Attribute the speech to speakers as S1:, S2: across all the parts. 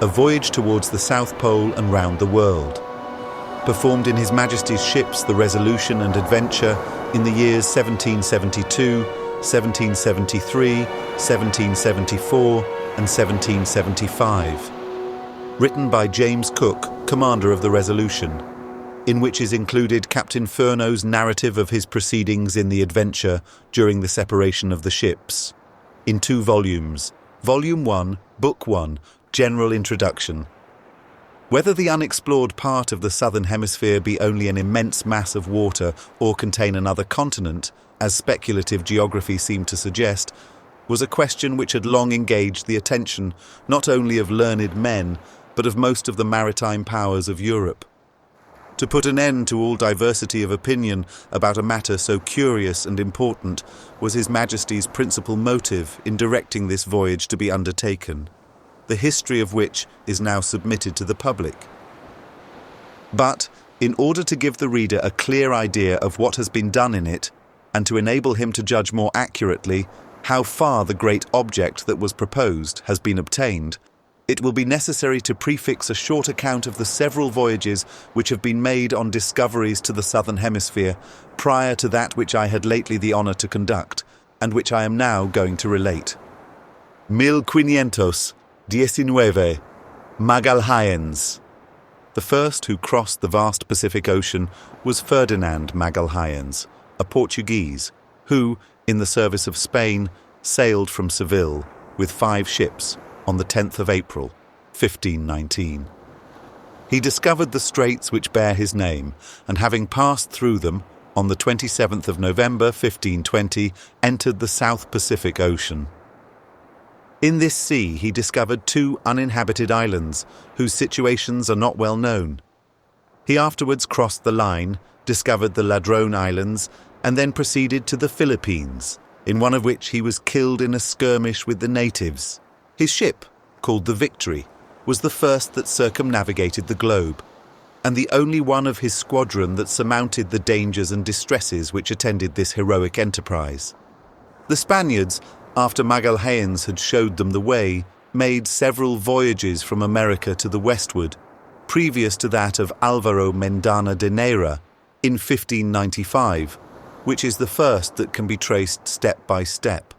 S1: a voyage towards the South Pole and round the world. Performed in His Majesty's ships the Resolution and Adventure in the years 1772, 1773, 1774 and 1775. Written by James Cook, commander of the Resolution, in which is included Captain Furneaux's narrative of his proceedings in the adventure during the separation of the ships. In 2 volumes, Volume 1, Book 1, General Introduction. Whether the unexplored part of the southern hemisphere be only an immense mass of water or contain another continent, as speculative geography seemed to suggest, was a question which had long engaged the attention not only of learned men, but of most of the maritime powers of Europe. To put an end to all diversity of opinion about a matter so curious and important was His Majesty's principal motive in directing this voyage to be undertaken, the history of which is now submitted to the public. But, in order to give the reader a clear idea of what has been done in it, and to enable him to judge more accurately how far the great object that was proposed has been obtained, it will be necessary to prefix a short account of the several voyages which have been made on discoveries to the southern hemisphere prior to that which I had lately the honour to conduct, and which I am now going to relate. 1519 Magalhães. The first who crossed the vast Pacific Ocean was Ferdinand Magalhães, a Portuguese, who, in the service of Spain, sailed from Seville with 5 ships on the 10th of April, 1519. He discovered the straits which bear his name, and having passed through them, on the 27th of November, 1520, entered the South Pacific Ocean. In this sea he discovered 2 uninhabited islands, whose situations are not well known. He afterwards crossed the line, discovered the Ladrone Islands, and then proceeded to the Philippines, in one of which he was killed in a skirmish with the natives. His ship, called the Victory, was the first that circumnavigated the globe, and the only one of his squadron that surmounted the dangers and distresses which attended this heroic enterprise. The Spaniards, after Magalhães had showed them the way, made several voyages from America to the westward, previous to that of Alvaro Mendana de Neira in 1595, which is the first that can be traced step by step.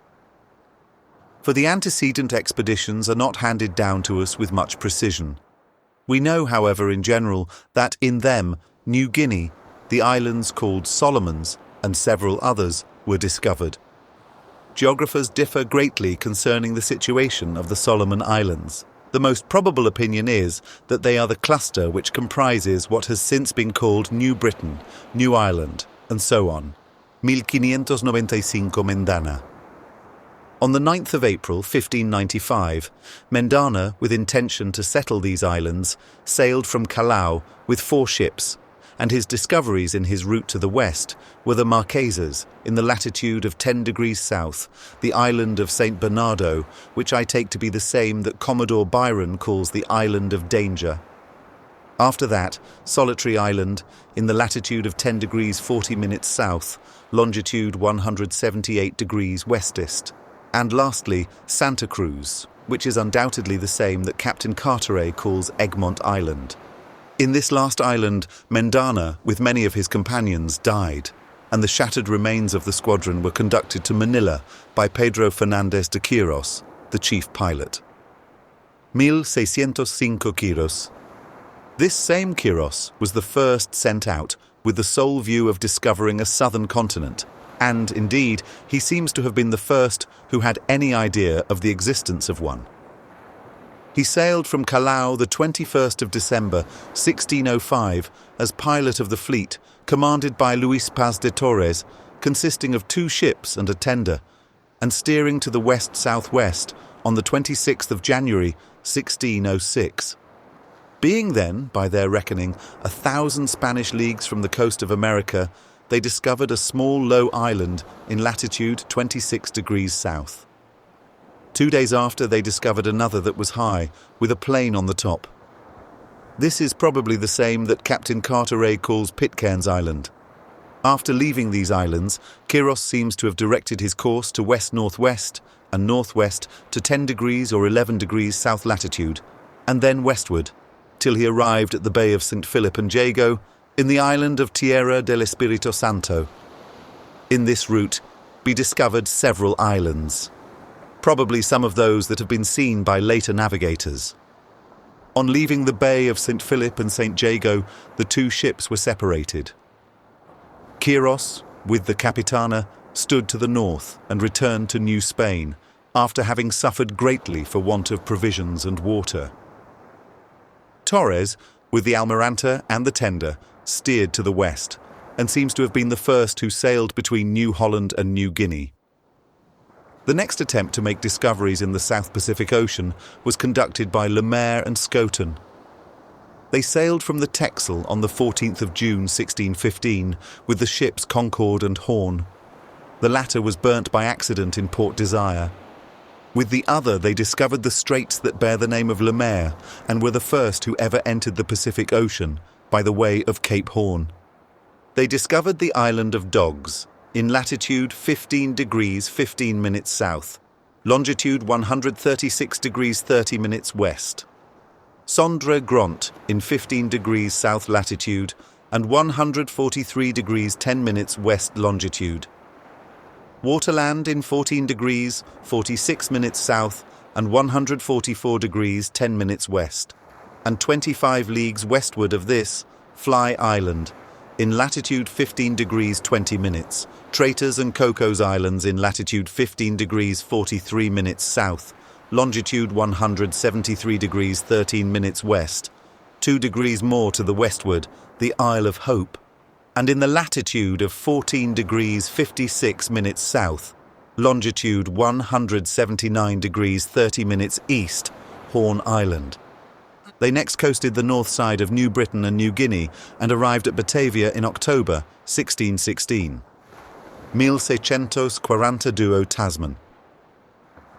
S1: For the antecedent expeditions are not handed down to us with much precision. We know, however, in general, that in them, New Guinea, the islands called Solomons, and several others were discovered. Geographers differ greatly concerning the situation of the Solomon Islands. The most probable opinion is that they are the cluster which comprises what has since been called New Britain, New Ireland, and so on. 1595 Mendana. On the 9th of April, 1595, Mendana, with intention to settle these islands, sailed from Callao with 4 ships, and his discoveries in his route to the west were the Marquesas, in the latitude of 10 degrees south, the island of St. Bernardo, which I take to be the same that Commodore Byron calls the Island of Danger. After that, Solitary Island, in the latitude of 10 degrees 40 minutes south, longitude 178 degrees westist. And lastly, Santa Cruz, which is undoubtedly the same that Captain Carteret calls Egmont Island. In this last island, Mendana, with many of his companions, died, and the shattered remains of the squadron were conducted to Manila by Pedro Fernandez de Quiros, the chief pilot. 1605 Quiros. This same Quiros was the first sent out with the sole view of discovering a southern continent, and, indeed, he seems to have been the first who had any idea of the existence of one. He sailed from Callao the 21st of December, 1605, as pilot of the fleet, commanded by Luis Paz de Torres, consisting of 2 ships and a tender, and steering to the west-southwest on the 26th of January, 1606. Being then, by their reckoning, 1,000 Spanish leagues from the coast of America, they discovered a small low island in latitude 26 degrees south. 2 days after, they discovered another that was high, with a plain on the top. This is probably the same that Captain Carteret calls Pitcairn's Island. After leaving these islands, Quiros seems to have directed his course to west-northwest and northwest to 10 degrees or 11 degrees south latitude, and then westward, till he arrived at the Bay of St. Philip and Jago in the island of Tierra del Espírito Santo. In this route, be discovered several islands, probably some of those that have been seen by later navigators. On leaving the Bay of St. Philip and St. Jago, the two ships were separated. Quiros, with the Capitana, stood to the north and returned to New Spain, after having suffered greatly for want of provisions and water. Torres, with the Almiranta and the tender, steered to the west, and seems to have been the first who sailed between New Holland and New Guinea. The next attempt to make discoveries in the South Pacific Ocean was conducted by Le Maire and Schouten. They sailed from the Texel on the 14th of June 1615 with the ships Concord and Horn. The latter was burnt by accident in Port Desire. With the other, they discovered the straits that bear the name of Le Maire and were the first who ever entered the Pacific Ocean by the way of Cape Horn. They discovered the island of Dogs in latitude 15 degrees 15 minutes south, longitude 136 degrees 30 minutes west. Sondre Grant in 15 degrees south latitude and 143 degrees 10 minutes west longitude. Waterland in 14 degrees 46 minutes south and 144 degrees 10 minutes west, and 25 leagues westward of this, Fly Island, in latitude 15 degrees 20 minutes, Traitors and Cocos Islands in latitude 15 degrees 43 minutes south, longitude 173 degrees 13 minutes west, 2 degrees more to the westward, the Isle of Hope, and in the latitude of 14 degrees 56 minutes south, longitude 179 degrees 30 minutes east, Horn Island. They next coasted the north side of New Britain and New Guinea and arrived at Batavia in October 1616. 1642 Tasman.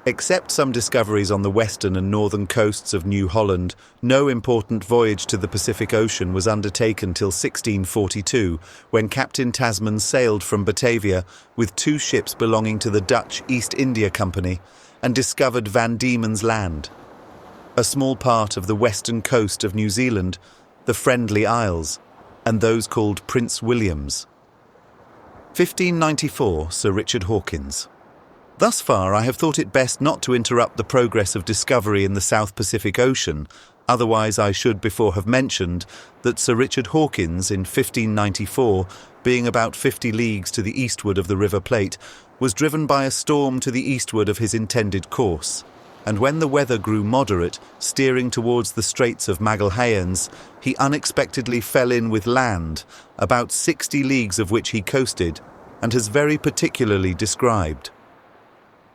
S1: Except some discoveries on the western and northern coasts of New Holland, no important voyage to the Pacific Ocean was undertaken till 1642, when Captain Tasman sailed from Batavia with two ships belonging to the Dutch East India Company and discovered Van Diemen's Land, a small part of the western coast of New Zealand, the Friendly Isles, and those called Prince William's. 1594, Sir Richard Hawkins. Thus far, I have thought it best not to interrupt the progress of discovery in the South Pacific Ocean, otherwise I should before have mentioned that Sir Richard Hawkins in 1594, being about 50 leagues to the eastward of the River Plate, was driven by a storm to the eastward of his intended course, and when the weather grew moderate, steering towards the Straits of Magalhães, he unexpectedly fell in with land, about 60 leagues of which he coasted, and has very particularly described.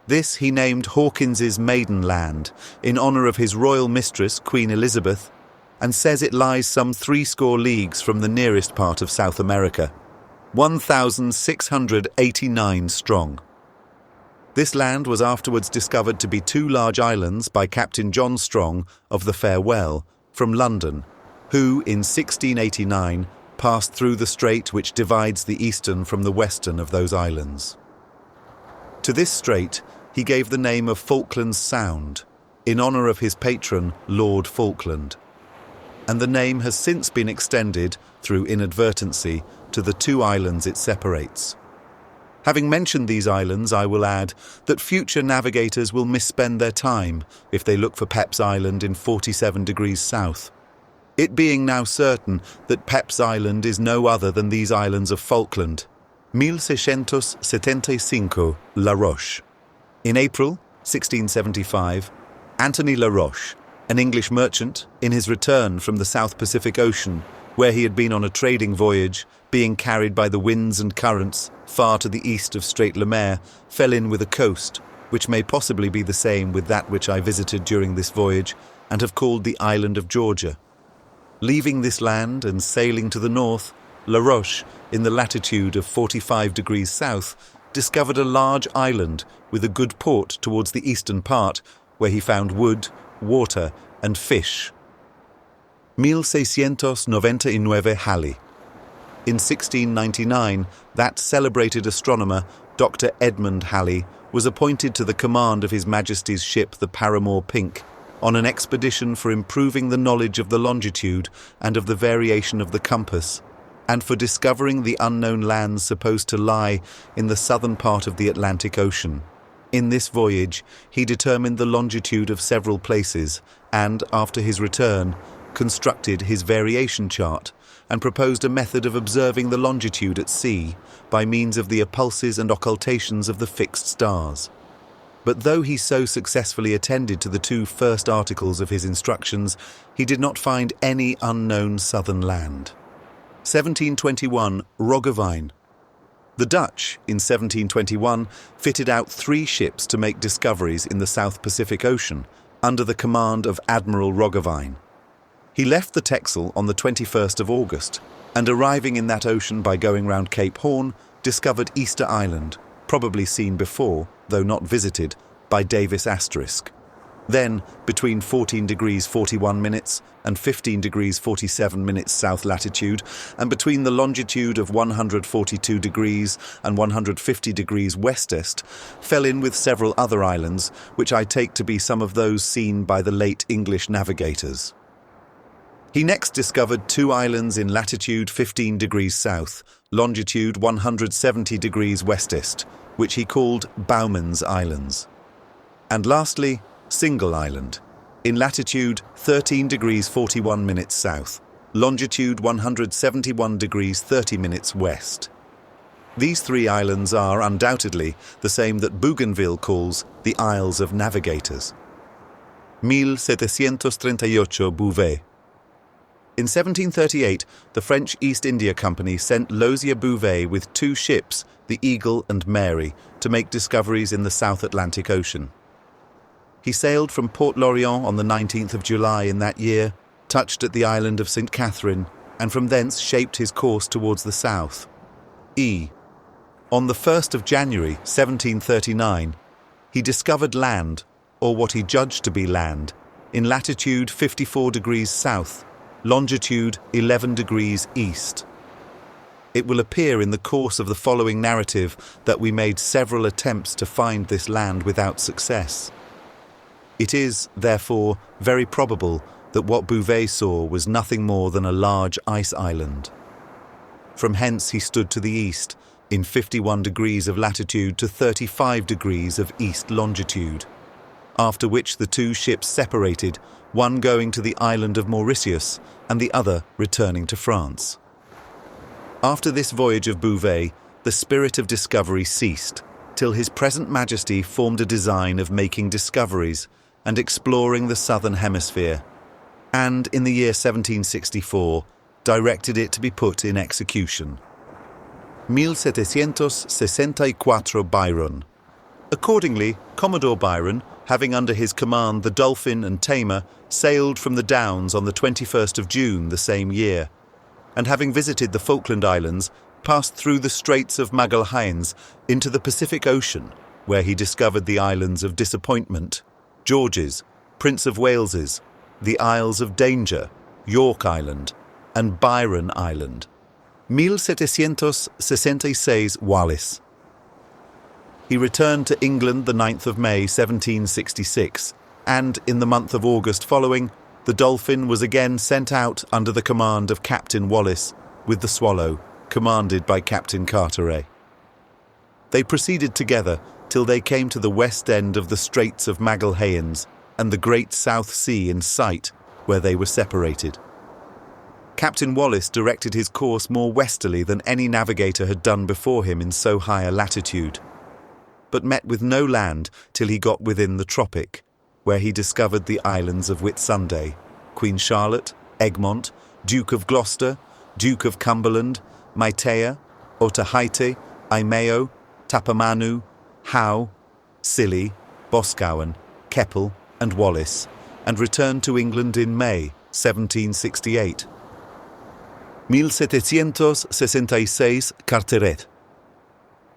S1: This he named Hawkins's Maiden Land, in honour of his royal mistress, Queen Elizabeth, and says it lies some 60 leagues from the nearest part of South America, 1,689 strong. This land was afterwards discovered to be two large islands by Captain John Strong of the Farewell, from London, who, in 1689, passed through the strait which divides the eastern from the western of those islands. To this strait he gave the name of Falkland's Sound, in honour of his patron, Lord Falkland, and the name has since been extended, through inadvertency, to the two islands it separates. Having mentioned these islands, I will add that future navigators will misspend their time if they look for Pep's Island in 47 degrees south, it being now certain that Pep's Island is no other than these islands of Falkland. 1675 La Roche. In April 1675, Anthony La Roche, an English merchant, in his return from the South Pacific Ocean, where he had been on a trading voyage, being carried by the winds and currents far to the east of Strait Le Maire, fell in with a coast, which may possibly be the same with that which I visited during this voyage, and have called the island of Georgia. Leaving this land and sailing to the north, La Roche, in the latitude of 45 degrees south, discovered a large island with a good port towards the eastern part, where he found wood, water, and fish. 1699 Halley. In 1699, that celebrated astronomer, Dr. Edmund Halley, was appointed to the command of His Majesty's ship the Paramour Pink, on an expedition for improving the knowledge of the longitude and of the variation of the compass, and for discovering the unknown lands supposed to lie in the southern part of the Atlantic Ocean. In this voyage, he determined the longitude of several places and, after his return, constructed his variation chart and proposed a method of observing the longitude at sea by means of the appulses and occultations of the fixed stars. But though he so successfully attended to the two first articles of his instructions, he did not find any unknown southern land. 1721 Roggeveen. The Dutch, in 1721, fitted out 3 ships to make discoveries in the South Pacific Ocean under the command of Admiral Roggeveen. He left the Texel on the 21st of August, and arriving in that ocean by going round Cape Horn, discovered Easter Island, probably seen before, though not visited, by Davis *. Then, between 14 degrees 41 minutes and 15 degrees 47 minutes south latitude, and between the longitude of 142 degrees and 150 degrees west-est, fell in with several other islands, which I take to be some of those seen by the late English navigators. He next discovered 2 islands in latitude 15 degrees south, longitude 170 degrees west-est, which he called Bowman's Islands. And lastly, Single Island, in latitude 13 degrees 41 minutes south, longitude 171 degrees 30 minutes west. These 3 islands are undoubtedly the same that Bougainville calls the Isles of Navigators. 1738 Bouvet. In 1738, the French East India Company sent Lozier Bouvet with 2 ships, the Eagle and Mary, to make discoveries in the South Atlantic Ocean. He sailed from Port Lorient on the 19th of July in that year, touched at the island of St. Catherine, and from thence shaped his course towards the south. On the 1st of January 1739, he discovered land, or what he judged to be land, in latitude 54 degrees south, longitude 11 degrees east. It will appear in the course of the following narrative that we made several attempts to find this land without success. It is, therefore, very probable that what Bouvet saw was nothing more than a large ice island. From hence he stood to the east, in 51 degrees of latitude to 35 degrees of east longitude, after which the 2 ships separated, one going to the island of Mauritius and the other returning to France. After this voyage of Bouvet, the spirit of discovery ceased, till His present Majesty formed a design of making discoveries and exploring the southern hemisphere, and in the year 1764 directed it to be put in execution. 1764 Byron. Accordingly, Commodore Byron, having under his command the Dolphin and Tamer, sailed from the Downs on the 21st of June the same year, and having visited the Falkland Islands, passed through the Straits of Magalhães into the Pacific Ocean, where he discovered the islands of Disappointment, George's, Prince of Wales's, the Isles of Danger, York Island, and Byron Island. 1766 Wallis. He returned to England the 9th of May 1766, and in the month of August following, the Dolphin was again sent out under the command of Captain Wallis, with the Swallow, commanded by Captain Carteret. They proceeded together till they came to the west end of the Straits of Magalhães and the Great South Sea in sight, where they were separated. Captain Wallis directed his course more westerly than any navigator had done before him in so high a latitude, but met with no land till he got within the tropic, where he discovered the islands of Whitsunday, Queen Charlotte, Egmont, Duke of Gloucester, Duke of Cumberland, Maitea, Otaheite, Eimeo, Tapamanu, Howe, Scilly, Boscawen, Keppel, and Wallis, and returned to England in May 1768. 1766 Carteret.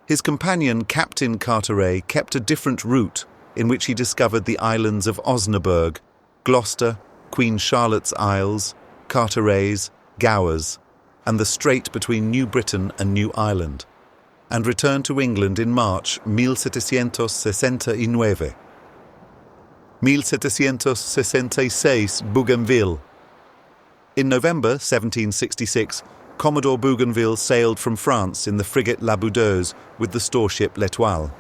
S1: His companion Captain Carteret kept a different route in which he discovered the islands of Osnaburg, Gloucester, Queen Charlotte's Isles, Carteret's, Gower's, and the strait between New Britain and New Ireland, and returned to England in March 1769. 1766 Bougainville. In November 1766, Commodore Bougainville sailed from France in the frigate La Boudeuse with the storeship L'Étoile.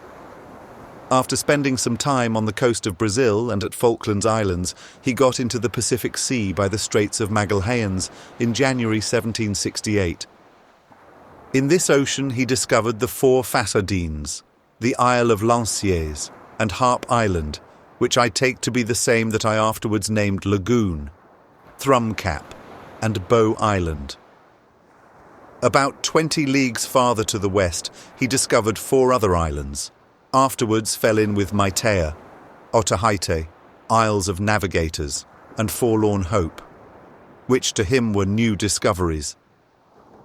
S1: After spending some time on the coast of Brazil and at Falklands Islands, he got into the Pacific Sea by the Straits of Magalhães in January 1768. In this ocean he discovered the four Façadines, the Isle of Lanciers, and Harp Island, which I take to be the same that I afterwards named Lagoon, Thrum Cap, and Bow Island. About 20 leagues farther to the west, he discovered four other islands. Afterwards fell in with Maitea, Otaheite, Isles of Navigators, and Forlorn Hope, which to him were new discoveries.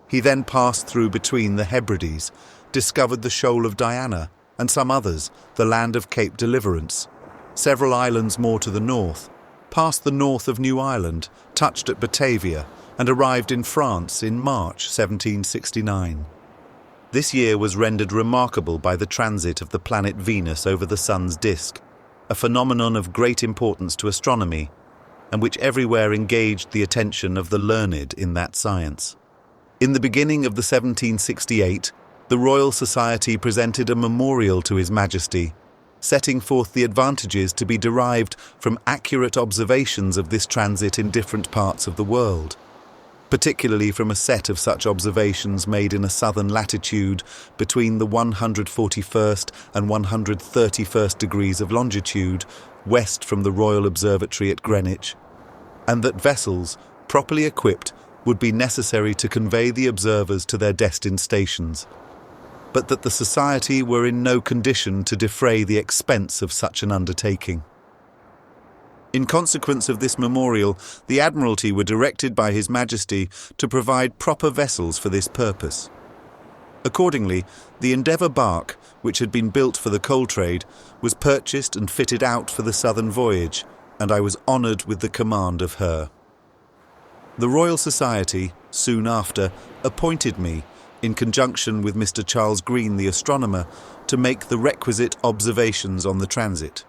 S1: He then passed through between the Hebrides, discovered the Shoal of Diana, and some others, the land of Cape Deliverance, several islands more to the north, passed the north of New Ireland, touched at Batavia, and arrived in France in March 1769. This year was rendered remarkable by the transit of the planet Venus over the Sun's disk, a phenomenon of great importance to astronomy, and which everywhere engaged the attention of the learned in that science. In the beginning of the 1768, the Royal Society presented a memorial to His Majesty, setting forth the advantages to be derived from accurate observations of this transit in different parts of the world, particularly from a set of such observations made in a southern latitude between the 141st and 131st degrees of longitude, west from the Royal Observatory at Greenwich, and that vessels, properly equipped, would be necessary to convey the observers to their destined stations, but that the Society were in no condition to defray the expense of such an undertaking. In consequence of this memorial, the Admiralty were directed by His Majesty to provide proper vessels for this purpose. Accordingly, the Endeavour bark, which had been built for the coal trade, was purchased and fitted out for the southern voyage, and I was honoured with the command of her. The Royal Society, soon after, appointed me, in conjunction with Mr. Charles Green, the astronomer, to make the requisite observations on the transit.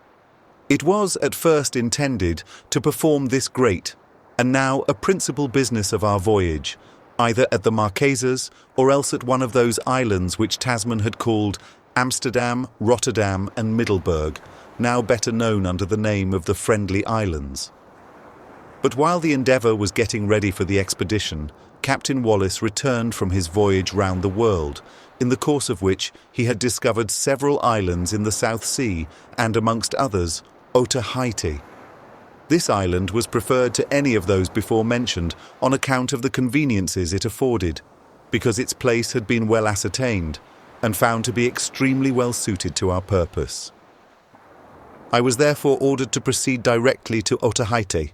S1: It was at first intended to perform this great, and now a principal business of our voyage, either at the Marquesas or else at one of those islands which Tasman had called Amsterdam, Rotterdam and Middelburg, now better known under the name of the Friendly Islands. But while the Endeavour was getting ready for the expedition, Captain Wallis returned from his voyage round the world, in the course of which he had discovered several islands in the South Sea and, amongst others, Otaheite. This island was preferred to any of those before mentioned on account of the conveniences it afforded, because its place had been well ascertained and found to be extremely well suited to our purpose. I was therefore ordered to proceed directly to Otaheite,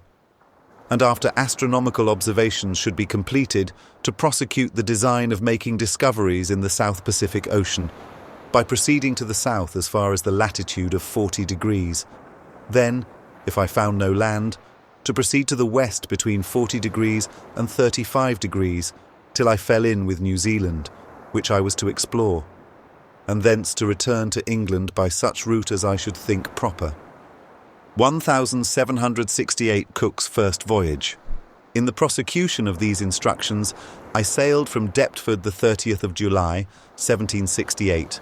S1: and after astronomical observations should be completed, to prosecute the design of making discoveries in the South Pacific Ocean, by proceeding to the south as far as the latitude of 40 degrees. Then, if I found no land, to proceed to the west between 40 degrees and 35 degrees, till I fell in with New Zealand, which I was to explore, and thence to return to England by such route as I should think proper. 1768 Cook's first voyage. In the prosecution of these instructions, I sailed from Deptford the 30th of July, 1768.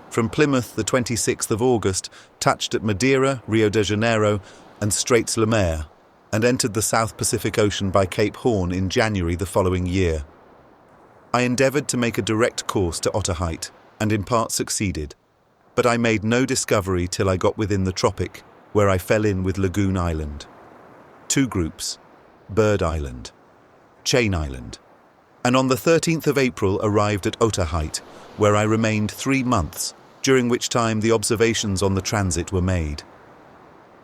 S1: From Plymouth the 26th of August, touched at Madeira, Rio de Janeiro, and Straits Le Maire, and entered the South Pacific Ocean by Cape Horn in January the following year. I endeavoured to make a direct course to Otaheite, and in part succeeded, but I made no discovery till I got within the tropic, where I fell in with Lagoon Island. Two groups, Bird Island, Chain Island, and on the 13th of April arrived at Otaheite, where I remained 3 months, during which time the observations on the transit were made.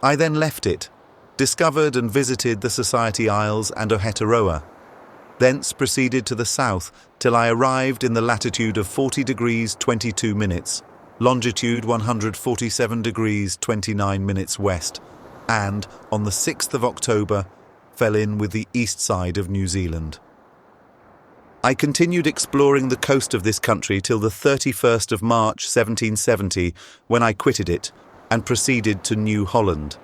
S1: I then left it, discovered and visited the Society Isles and Aotearoa, thence proceeded to the south till I arrived in the latitude of 40 degrees 22 minutes, longitude 147 degrees 29 minutes west, and, on the 6th of October, fell in with the east side of New Zealand. I continued exploring the coast of this country till the 31st of March 1770, when I quitted it and proceeded to New Holland.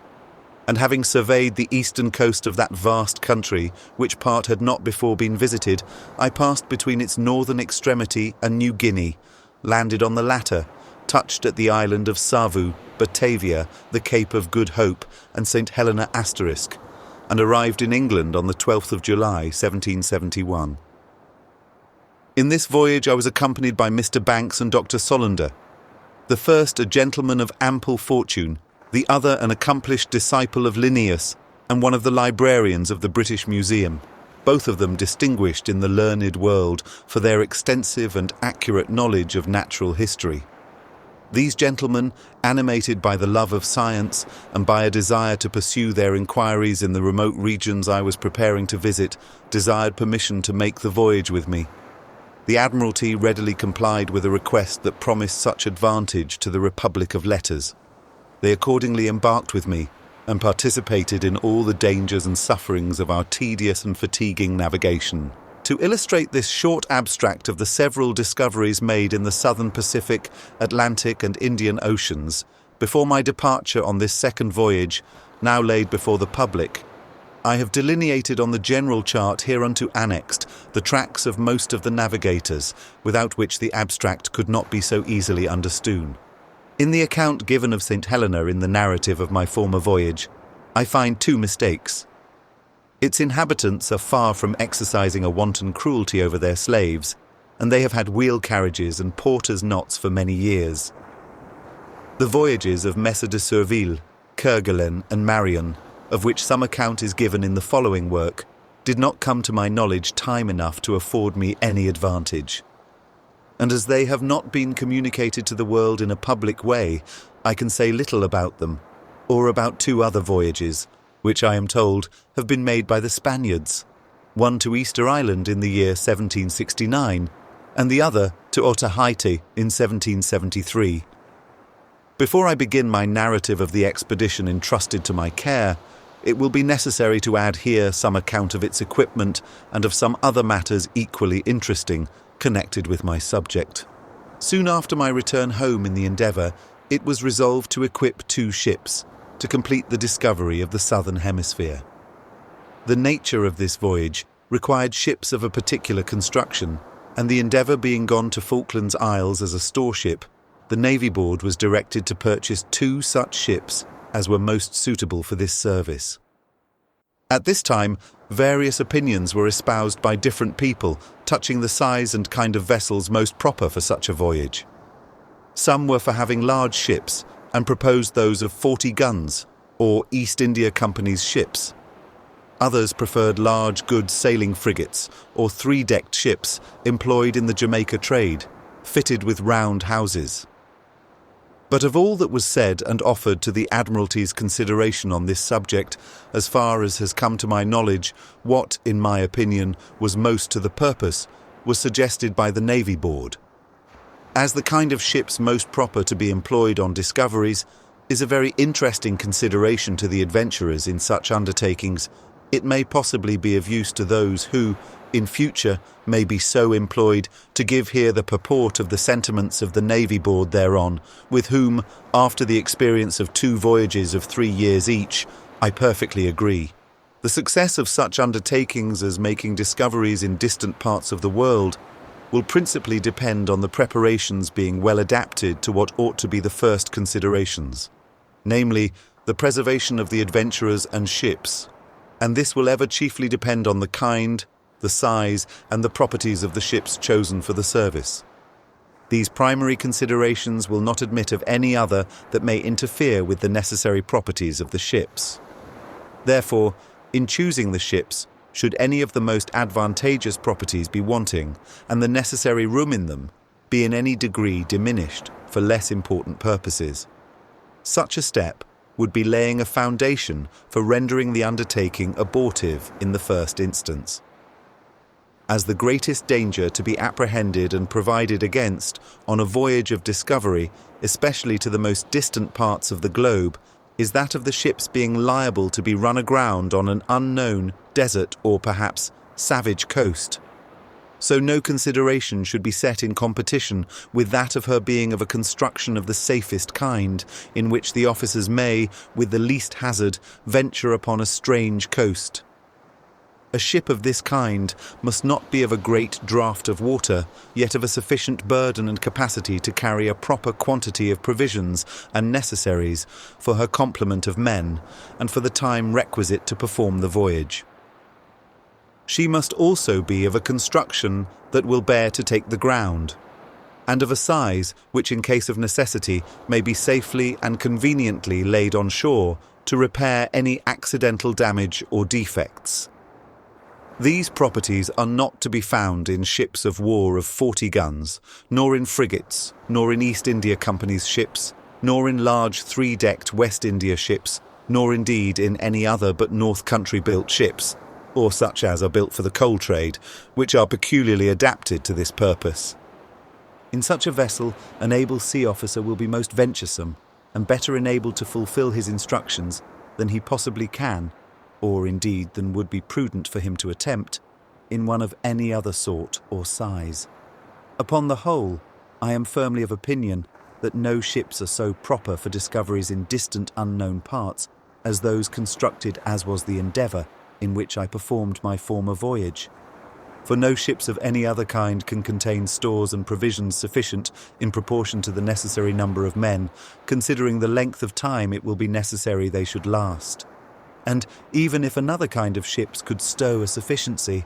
S1: and having surveyed the eastern coast of that vast country, which part had not before been visited, I passed between its northern extremity and New Guinea, landed on the latter, touched at the island of Savu, Batavia, the Cape of Good Hope, and St. Helena Asterisk, and arrived in England on the 12th of July, 1771. In this voyage I was accompanied by Mr. Banks and Dr. Solander, the first a gentleman of ample fortune, the other an accomplished disciple of Linnaeus and one of the librarians of the British Museum, both of them distinguished in the learned world for their extensive and accurate knowledge of natural history. These gentlemen, animated by the love of science and by a desire to pursue their inquiries in the remote regions I was preparing to visit, desired permission to make the voyage with me. The Admiralty readily complied with a request that promised such advantage to the Republic of Letters. They accordingly embarked with me and participated in all the dangers and sufferings of our tedious and fatiguing navigation. To illustrate this short abstract of the several discoveries made in the Southern Pacific, Atlantic and Indian Oceans, before my departure on this second voyage, now laid before the public, I have delineated on the general chart hereunto annexed the tracks of most of the navigators, without which the abstract could not be so easily understood. In the account given of St. Helena in the narrative of my former voyage, I find two mistakes. Its inhabitants are far from exercising a wanton cruelty over their slaves, and they have had wheel carriages and porters' knots for many years. The voyages of Messrs de Surville, Kerguelen and Marion, of which some account is given in the following work, did not come to my knowledge time enough to afford me any advantage. And as they have not been communicated to the world in a public way, I can say little about them, or about two other voyages, which I am told have been made by the Spaniards, one to Easter Island in the year 1769, and the other to Otaheite in 1773. Before I begin my narrative of the expedition entrusted to my care, it will be necessary to add here some account of its equipment and of some other matters equally interesting, connected with my subject. Soon after my return home in the Endeavour, it was resolved to equip two ships, to complete the discovery of the southern hemisphere. The nature of this voyage required ships of a particular construction, and the Endeavour being gone to Falkland's Isles as a storeship, the Navy Board was directed to purchase two such ships as were most suitable for this service. At this time, various opinions were espoused by different people touching the size and kind of vessels most proper for such a voyage. Some were for having large ships and proposed those of 40 guns, or East India Company's ships. Others preferred large goods sailing frigates or three-decked ships employed in the Jamaica trade, fitted with round houses. But of all that was said and offered to the Admiralty's consideration on this subject, as far as has come to my knowledge, what, in my opinion, was most to the purpose, was suggested by the Navy Board. As the kind of ships most proper to be employed on discoveries is a very interesting consideration to the adventurers in such undertakings, it may possibly be of use to those who, in future, may be so employed to give here the purport of the sentiments of the Navy Board thereon, with whom, after the experience of 2 voyages of 3 years each, I perfectly agree. The success of such undertakings as making discoveries in distant parts of the world will principally depend on the preparations being well adapted to what ought to be the first considerations, namely, the preservation of the adventurers and ships, and this will ever chiefly depend on the kind, the size, and the properties of the ships chosen for the service. These primary considerations will not admit of any other that may interfere with the necessary properties of the ships. Therefore, in choosing the ships, should any of the most advantageous properties be wanting, and the necessary room in them be in any degree diminished for less important purposes, such a step would be laying a foundation for rendering the undertaking abortive in the first instance. As the greatest danger to be apprehended and provided against on a voyage of discovery, especially to the most distant parts of the globe, is that of the ships being liable to be run aground on an unknown, desert or perhaps savage coast. so no consideration should be set in competition with that of her being of a construction of the safest kind, in which the officers may, with the least hazard, venture upon a strange coast. A ship of this kind must not be of a great draught of water, yet of a sufficient burden and capacity to carry a proper quantity of provisions and necessaries for her complement of men, and for the time requisite to perform the voyage. She must also be of a construction that will bear to take the ground, and of a size which in case of necessity may be safely and conveniently laid on shore to repair any accidental damage or defects. These properties are not to be found in ships of war of 40 guns, nor in frigates, nor in East India Company's ships, nor in large 3-decked West India ships, nor indeed in any other but North Country-built ships, or such as are built for the coal trade, which are peculiarly adapted to this purpose. In such a vessel, an able sea officer will be most venturesome, and better enabled to fulfil his instructions than he possibly can, or indeed than would be prudent for him to attempt, in one of any other sort or size. Upon the whole, I am firmly of opinion that no ships are so proper for discoveries in distant unknown parts as those constructed as was the Endeavour, in which I performed my former voyage. For no ships of any other kind can contain stores and provisions sufficient in proportion to the necessary number of men, considering the length of time it will be necessary they should last. And even if another kind of ships could stow a sufficiency,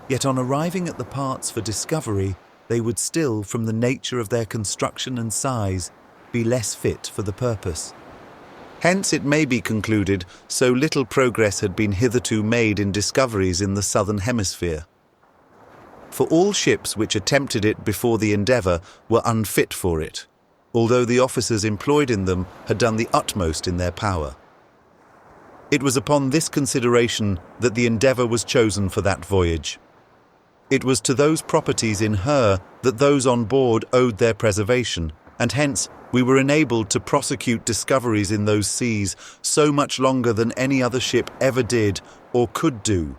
S1: yet on arriving at the parts for discovery, they would still, from the nature of their construction and size, be less fit for the purpose. Hence it may be concluded so little progress had been hitherto made in discoveries in the southern hemisphere. For all ships which attempted it before the Endeavour were unfit for it, although the officers employed in them had done the utmost in their power. It was upon this consideration that the Endeavour was chosen for that voyage. It was to those properties in her that those on board owed their preservation, and hence we were enabled to prosecute discoveries in those seas so much longer than any other ship ever did or could do.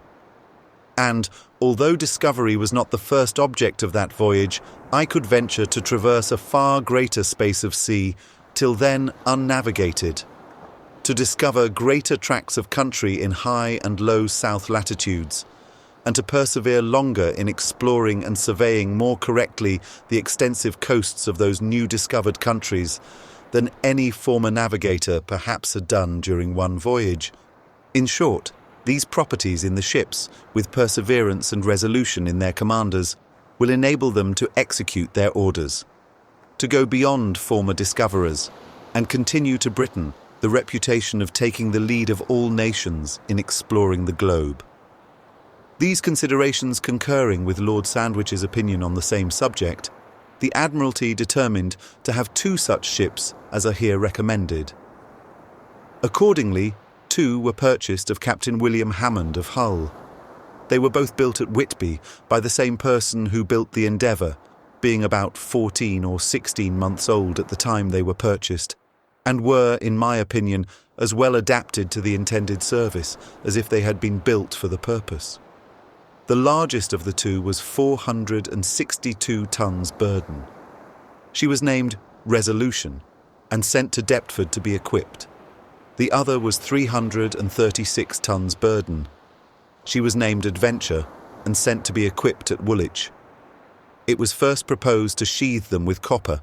S1: And, although discovery was not the first object of that voyage, I could venture to traverse a far greater space of sea, till then unnavigated, to discover greater tracts of country in high and low south latitudes, and to persevere longer in exploring and surveying more correctly the extensive coasts of those new discovered countries than any former navigator perhaps had done during one voyage. In short, these properties in the ships, with perseverance and resolution in their commanders, will enable them to execute their orders, to go beyond former discoverers, and continue to Britain the reputation of taking the lead of all nations in exploring the globe. These considerations concurring with Lord Sandwich's opinion on the same subject, the Admiralty determined to have 2 such ships as are here recommended. Accordingly, 2 were purchased of Captain William Hammond of Hull. They were both built at Whitby by the same person who built the Endeavour, being about 14 or 16 months old at the time they were purchased, and were, in my opinion, as well adapted to the intended service as if they had been built for the purpose. The largest of the 2 was 462 tons burden. She was named Resolution and sent to Deptford to be equipped. The other was 336 tons burden. She was named Adventure and sent to be equipped at Woolwich. It was first proposed to sheathe them with copper,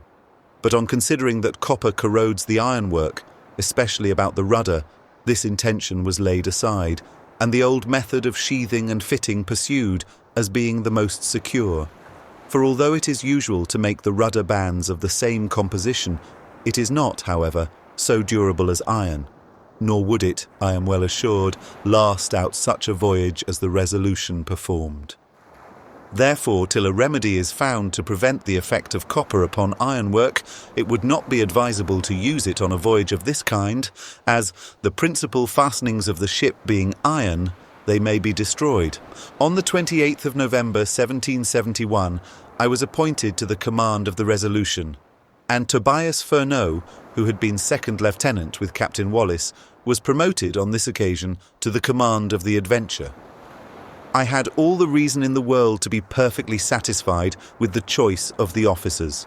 S1: but on considering that copper corrodes the ironwork, especially about the rudder, this intention was laid aside, and the old method of sheathing and fitting pursued as being the most secure. For although it is usual to make the rudder bands of the same composition, it is not, however, so durable as iron, nor would it, I am well assured, last out such a voyage as the Resolution performed. Therefore, till a remedy is found to prevent the effect of copper upon ironwork, it would not be advisable to use it on a voyage of this kind, as, the principal fastenings of the ship being iron, they may be destroyed. On the 28th of November 1771, I was appointed to the command of the Resolution, and Tobias Furneaux, who had been second lieutenant with Captain Wallis, was promoted on this occasion to the command of the Adventure. I had all the reason in the world to be perfectly satisfied with the choice of the officers.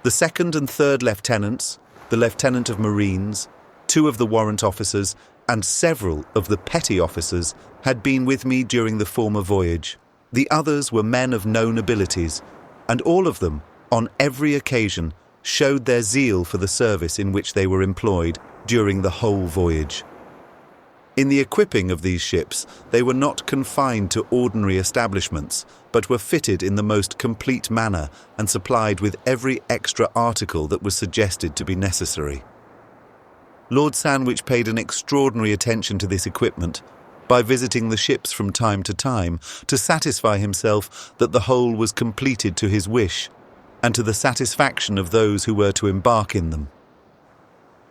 S1: The second and third lieutenants, the lieutenant of marines, 2 of the warrant officers, and several of the petty officers had been with me during the former voyage. The others were men of known abilities, and all of them, on every occasion, showed their zeal for the service in which they were employed during the whole voyage. In the equipping of these ships, they were not confined to ordinary establishments, but were fitted in the most complete manner and supplied with every extra article that was suggested to be necessary. Lord Sandwich paid an extraordinary attention to this equipment by visiting the ships from time to satisfy himself that the whole was completed to his wish and to the satisfaction of those who were to embark in them.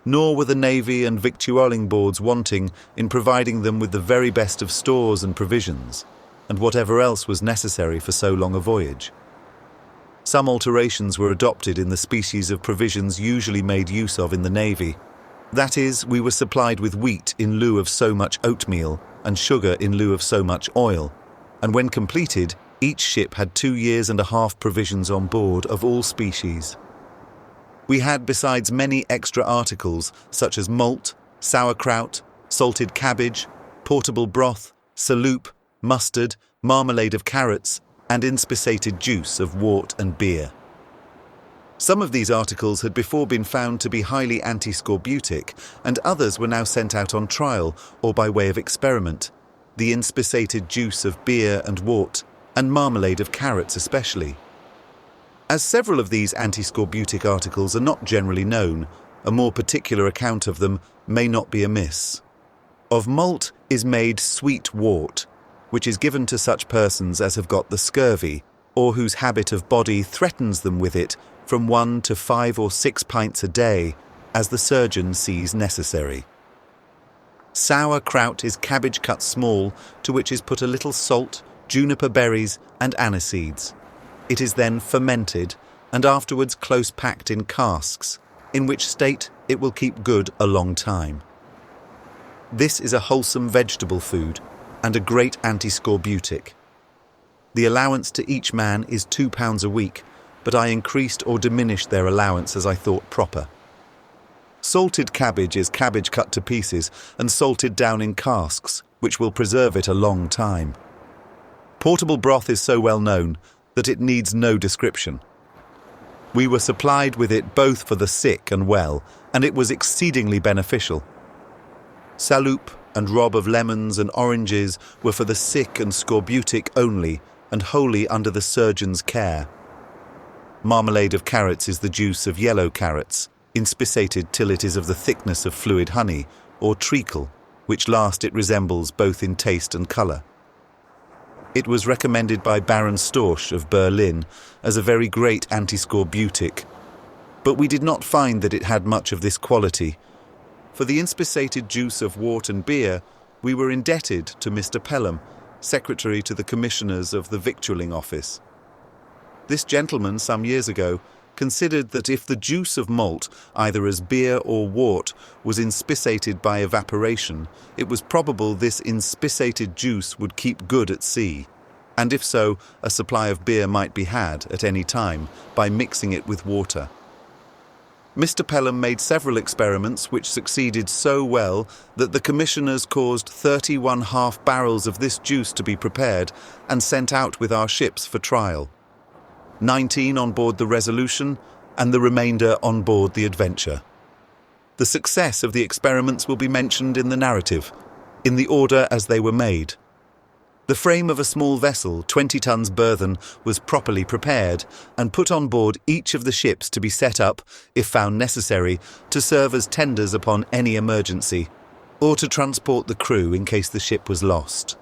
S1: Nor were the Navy and victualling boards wanting in providing them with the very best of stores and provisions, and whatever else was necessary for so long a voyage. Some alterations were adopted in the species of provisions usually made use of in the Navy. That is, we were supplied with wheat in lieu of so much oatmeal and sugar in lieu of so much oil, and when completed, each ship had 2 years and a half provisions on board of all species. We had besides many extra articles such as malt, sauerkraut, salted cabbage, portable broth, saloop, mustard, marmalade of carrots, and inspissated juice of wort and beer. Some of these articles had before been found to be highly antiscorbutic, and others were now sent out on trial or by way of experiment, the inspissated juice of beer and wort, and marmalade of carrots especially. As several of these antiscorbutic articles are not generally known, a more particular account of them may not be amiss. Of malt is made sweet wort, which is given to such persons as have got the scurvy, or whose habit of body threatens them with it from 1 to 5 or 6 pints a day, as the surgeon sees necessary. Sauerkraut is cabbage cut small, to which is put a little salt, juniper berries, and aniseeds. It is then fermented, and afterwards close packed in casks, in which state it will keep good a long time. This is a wholesome vegetable food, and a great antiscorbutic. The allowance to each man is £2 a week, but I increased or diminished their allowance as I thought proper. Salted cabbage is cabbage cut to pieces and salted down in casks, which will preserve it a long time. Portable broth is so well known that it needs no description. We were supplied with it both for the sick and well, and it was exceedingly beneficial. Saloop and rob of lemons and oranges were for the sick and scorbutic only, and wholly under the surgeon's care. Marmalade of carrots is the juice of yellow carrots, inspissated till it is of the thickness of fluid honey, or treacle, which last it resembles both in taste and colour. It was recommended by Baron Storch of Berlin as a very great antiscorbutic, but we did not find that it had much of this quality. For the inspissated juice of wort and beer, we were indebted to Mr. Pelham, secretary to the commissioners of the victualling office. This gentleman, some years ago, considered that if the juice of malt, either as beer or wort, was inspissated by evaporation, it was probable this inspissated juice would keep good at sea, and if so, a supply of beer might be had at any time by mixing it with water. Mr. Pelham made several experiments which succeeded so well that the commissioners caused 31 half barrels of this juice to be prepared and sent out with our ships for trial. 19 on board the Resolution, and the remainder on board the Adventure. The success of the experiments will be mentioned in the narrative, in the order as they were made. The frame of a small vessel, 20 tons burthen, was properly prepared, and put on board each of the ships to be set up, if found necessary, to serve as tenders upon any emergency, or to transport the crew in case the ship was lost.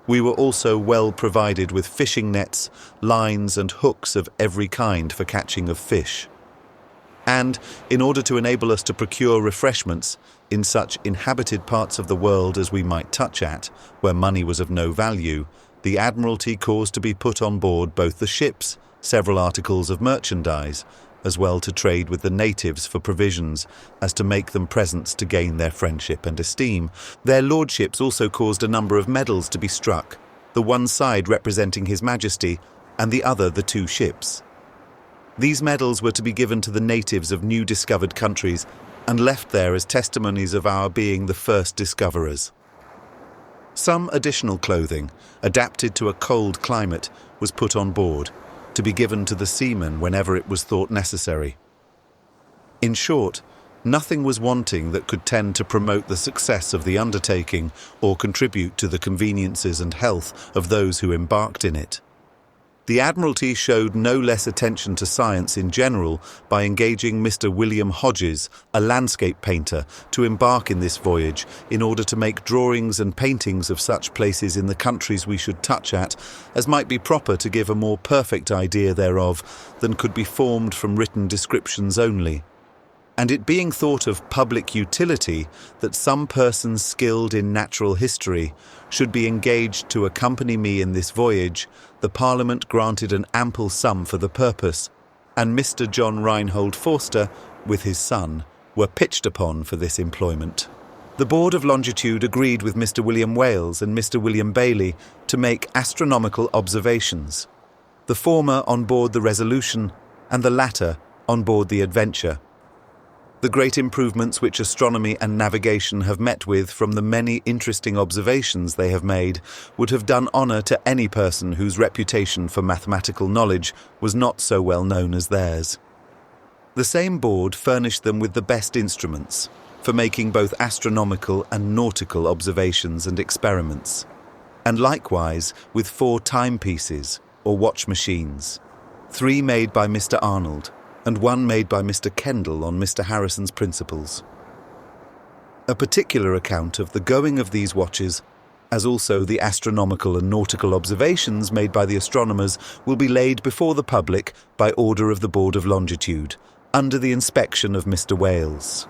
S1: We were also well provided with fishing nets, lines and hooks of every kind for catching of fish. And, in order to enable us to procure refreshments in such inhabited parts of the world as we might touch at, where money was of no value, the Admiralty caused to be put on board both the ships, several articles of merchandise, as well to trade with the natives for provisions as to make them presents to gain their friendship and esteem. Their lordships also caused a number of medals to be struck, the one side representing His Majesty and the other the two ships. These medals were to be given to the natives of new discovered countries and left there as testimonies of our being the first discoverers. Some additional clothing, adapted to a cold climate, was put on board, to be given to the seamen whenever it was thought necessary. In short, nothing was wanting that could tend to promote the success of the undertaking or contribute to the conveniences and health of those who embarked in it. The Admiralty showed no less attention to science in general by engaging Mr. William Hodges, a landscape painter, to embark in this voyage in order to make drawings and paintings of such places in the countries we should touch at as might be proper to give a more perfect idea thereof than could be formed from written descriptions only. And it being thought of public utility that some persons skilled in natural history should be engaged to accompany me in this voyage, the Parliament granted an ample sum for the purpose, and Mr. John Reinhold Forster, with his son, were pitched upon for this employment. The Board of Longitude agreed with Mr. William Wales and Mr. William Bailey to make astronomical observations, the former on board the Resolution and the latter on board the Adventure. The great improvements which astronomy and navigation have met with from the many interesting observations they have made would have done honour to any person whose reputation for mathematical knowledge was not so well known as theirs. The same board furnished them with the best instruments for making both astronomical and nautical observations and experiments, and likewise with 4 timepieces or watch machines, 3 made by Mr. Arnold, and 1 made by Mr. Kendall on Mr. Harrison's principles. A particular account of the going of these watches, as also the astronomical and nautical observations made by the astronomers, will be laid before the public by order of the Board of Longitude, under the inspection of Mr. Wales.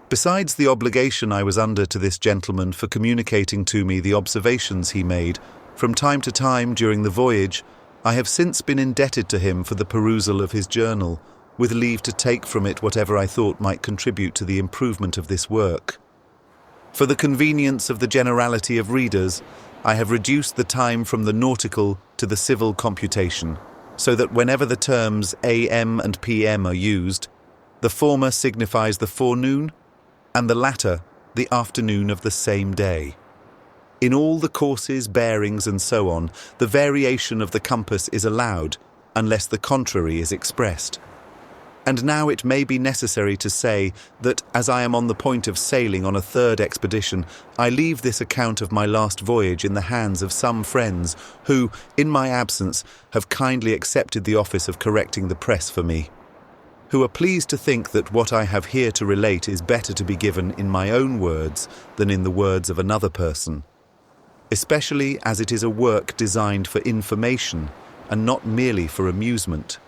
S1: Besides the obligation I was under to this gentleman for communicating to me the observations he made, from time to time during the voyage, I have since been indebted to him for the perusal of his journal, with leave to take from it whatever I thought might contribute to the improvement of this work. For the convenience of the generality of readers, I have reduced the time from the nautical to the civil computation, so that whenever the terms AM and PM are used, the former signifies the forenoon, and the latter the afternoon of the same day. In all the courses, bearings, and so on, the variation of the compass is allowed, unless the contrary is expressed. And now it may be necessary to say that, as I am on the point of sailing on a 3rd expedition, I leave this account of my last voyage in the hands of some friends who, in my absence, have kindly accepted the office of correcting the press for me, who are pleased to think that what I have here to relate is better to be given in my own words than in the words of another person, especially as it is a work designed for information and not merely for amusement,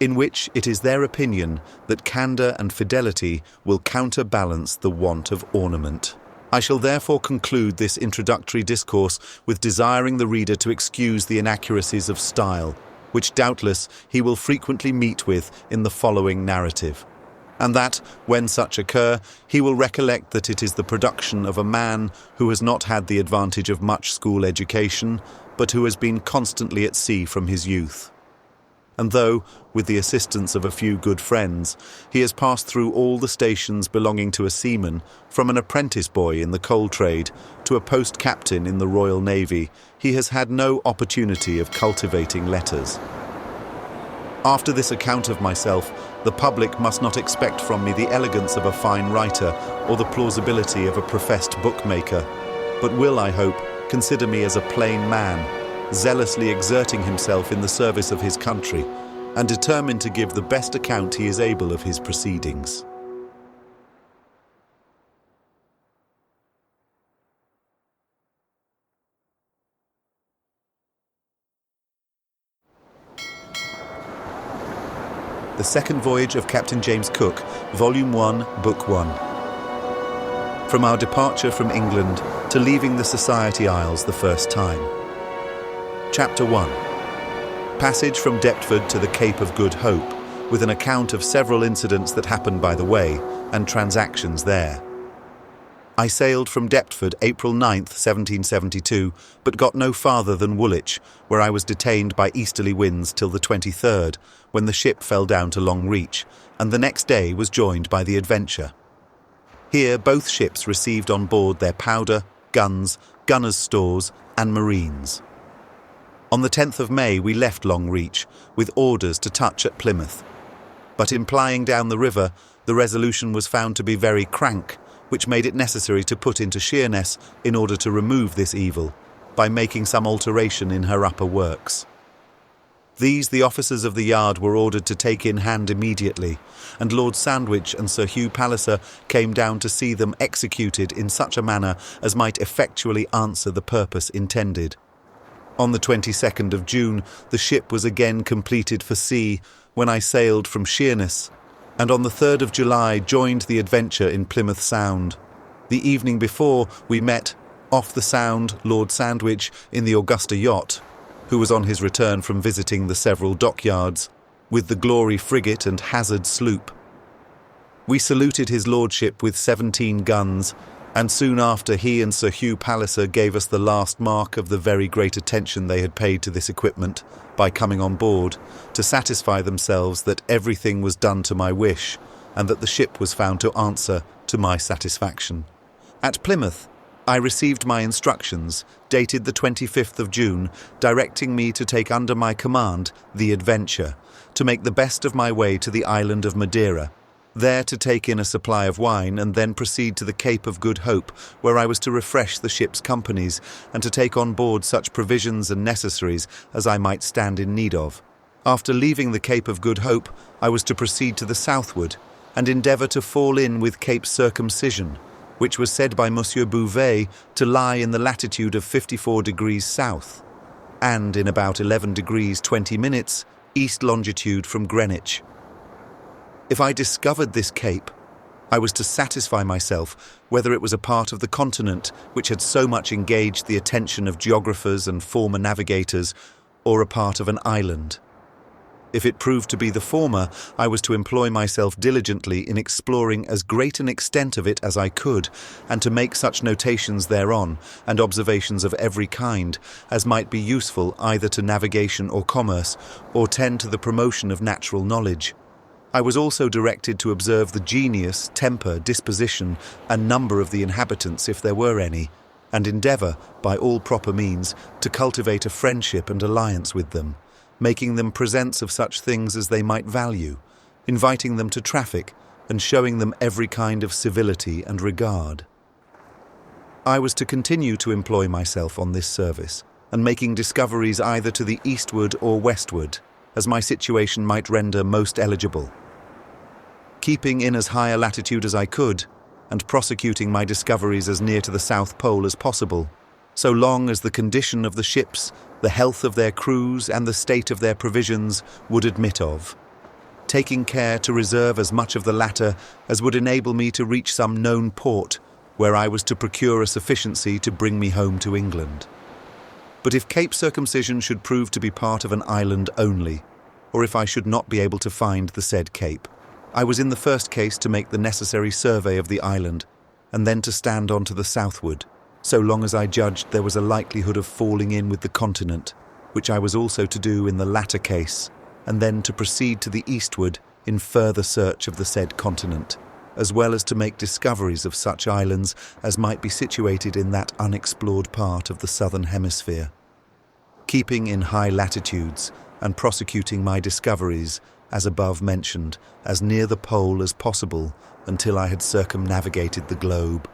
S1: in which it is their opinion that candour and fidelity will counterbalance the want of ornament. I shall therefore conclude this introductory discourse with desiring the reader to excuse the inaccuracies of style, which doubtless he will frequently meet with in the following narrative, and that, when such occur, he will recollect that it is the production of a man who has not had the advantage of much school education, but who has been constantly at sea from his youth. And though, with the assistance of a few good friends, he has passed through all the stations belonging to a seaman, from an apprentice boy in the coal trade to a post-captain in the Royal Navy, he has had no opportunity of cultivating letters. After this account of myself, the public must not expect from me the elegance of a fine writer or the plausibility of a professed bookmaker, but will, I hope, consider me as a plain man, zealously exerting himself in the service of his country, and determined to give the best account he is able of his proceedings. The Second Voyage of Captain James Cook, Volume 1, Book 1. From our departure from England to leaving the Society Isles the first time. Chapter 1. Passage from Deptford to the Cape of Good Hope, with an account of several incidents that happened by the way and transactions there. I sailed from Deptford April 9th, 1772, but got no farther than Woolwich, where I was detained by easterly winds till the 23rd, when the ship fell down to Long Reach, and the next day was joined by the Adventure. Here both ships received on board their powder, guns, gunners' stores, and marines. On the 10th of May we left Long Reach, with orders to touch at Plymouth. But in plying down the river, the Resolution was found to be very crank, which made it necessary to put into Sheerness in order to remove this evil, by making some alteration in her upper works. These the officers of the yard were ordered to take in hand immediately, and Lord Sandwich and Sir Hugh Palliser came down to see them executed in such a manner as might effectually answer the purpose intended. On the 22nd of June, the ship was again completed for sea, when I sailed from Sheerness, and on the 3rd of July joined the Adventure in Plymouth Sound. The evening before, we met, off the Sound, Lord Sandwich in the Augusta yacht, who was on his return from visiting the several dockyards, with the Glory frigate and Hazard sloop. We saluted his lordship with 17 guns, and soon after he and Sir Hugh Palliser gave us the last mark of the very great attention they had paid to this equipment by coming on board, to satisfy themselves that everything was done to my wish, and that the ship was found to answer to my satisfaction. At Plymouth, I received my instructions, dated the 25th of June, directing me to take under my command the Adventure, to make the best of my way to the island of Madeira, there to take in a supply of wine and then proceed to the Cape of Good Hope, where I was to refresh the ship's companies and to take on board such provisions and necessaries as I might stand in need of. After leaving the Cape of Good Hope, I was to proceed to the southward and endeavour to fall in with Cape Circumcision, which was said by Monsieur Bougainville to lie in the latitude of 54 degrees south, and in about 11 degrees 20 minutes east longitude from Greenwich. If I discovered this cape, I was to satisfy myself whether it was a part of the continent which had so much engaged the attention of geographers and former navigators, or a part of an island. If it proved to be the former, I was to employ myself diligently in exploring as great an extent of it as I could, and to make such notations thereon, and observations of every kind, as might be useful either to navigation or commerce, or tend to the promotion of natural knowledge. I was also directed to observe the genius, temper, disposition, and number of the inhabitants, if there were any, and endeavour, by all proper means, to cultivate a friendship and alliance with them, making them presents of such things as they might value, inviting them to traffic, and showing them every kind of civility and regard. I was to continue to employ myself on this service, and making discoveries either to the eastward or westward, as my situation might render most eligible, keeping in as high a latitude as I could, and prosecuting my discoveries as near to the South Pole as possible, so long as the condition of the ships, the health of their crews, and the state of their provisions would admit of, taking care to reserve as much of the latter as would enable me to reach some known port, where I was to procure a sufficiency to bring me home to England. But if Cape Circumcision should prove to be part of an island only, or if I should not be able to find the said cape, I was in the first case to make the necessary survey of the island, and then to stand on to the southward, so long as I judged there was a likelihood of falling in with the continent, which I was also to do in the latter case, and then to proceed to the eastward in further search of the said continent, as well as to make discoveries of such islands as might be situated in that unexplored part of the southern hemisphere, keeping in high latitudes and prosecuting my discoveries, as above mentioned, as near the pole as possible until I had circumnavigated the globe,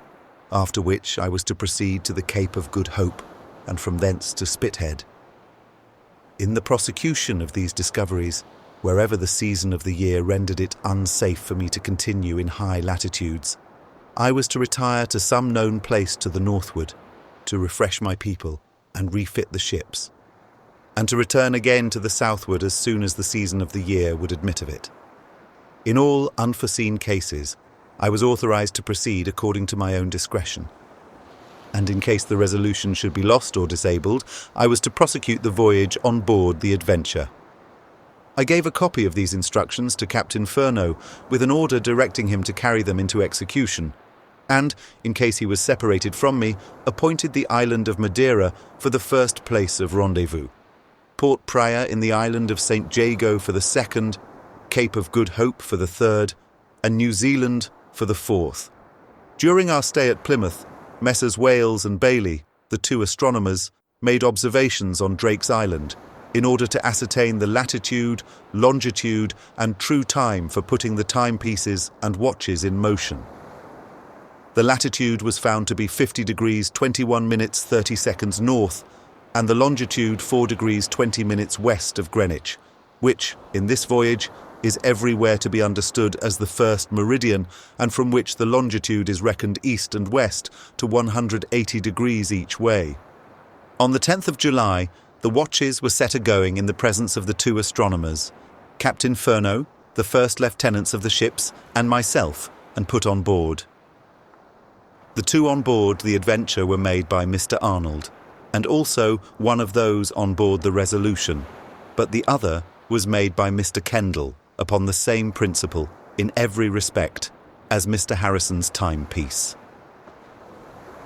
S1: after which I was to proceed to the Cape of Good Hope, and from thence to Spithead. In the prosecution of these discoveries, wherever the season of the year rendered it unsafe for me to continue in high latitudes, I was to retire to some known place to the northward, to refresh my people and refit the ships, and to return again to the southward as soon as the season of the year would admit of it. In all unforeseen cases, I was authorized to proceed according to my own discretion, and in case the Resolution should be lost or disabled, I was to prosecute the voyage on board the Adventure. I gave a copy of these instructions to Captain Furneaux with an order directing him to carry them into execution, and, in case he was separated from me, appointed the island of Madeira for the first place of rendezvous, Port Praia in the island of St. Jago for the second, Cape of Good Hope for the third, and New Zealand for the fourth. During our stay at Plymouth, Messrs. Wales and Bailey, the two astronomers, made observations on Drake's Island in order to ascertain the latitude, longitude, and true time for putting the timepieces and watches in motion. The latitude was found to be 50 degrees 21 minutes 30 seconds north, and the longitude 4 degrees 20 minutes west of Greenwich, which, in this voyage, is everywhere to be understood as the first meridian, and from which the longitude is reckoned east and west to 180 degrees each way. On the 10th of July, the watches were set a-going in the presence of the two astronomers, Captain Furneaux, the first lieutenants of the ships, and myself, and put on board. The two on board the Adventure were made by Mr. Arnold, and also one of those on board the Resolution, but the other was made by Mr. Kendall upon the same principle in every respect as Mr. Harrison's timepiece.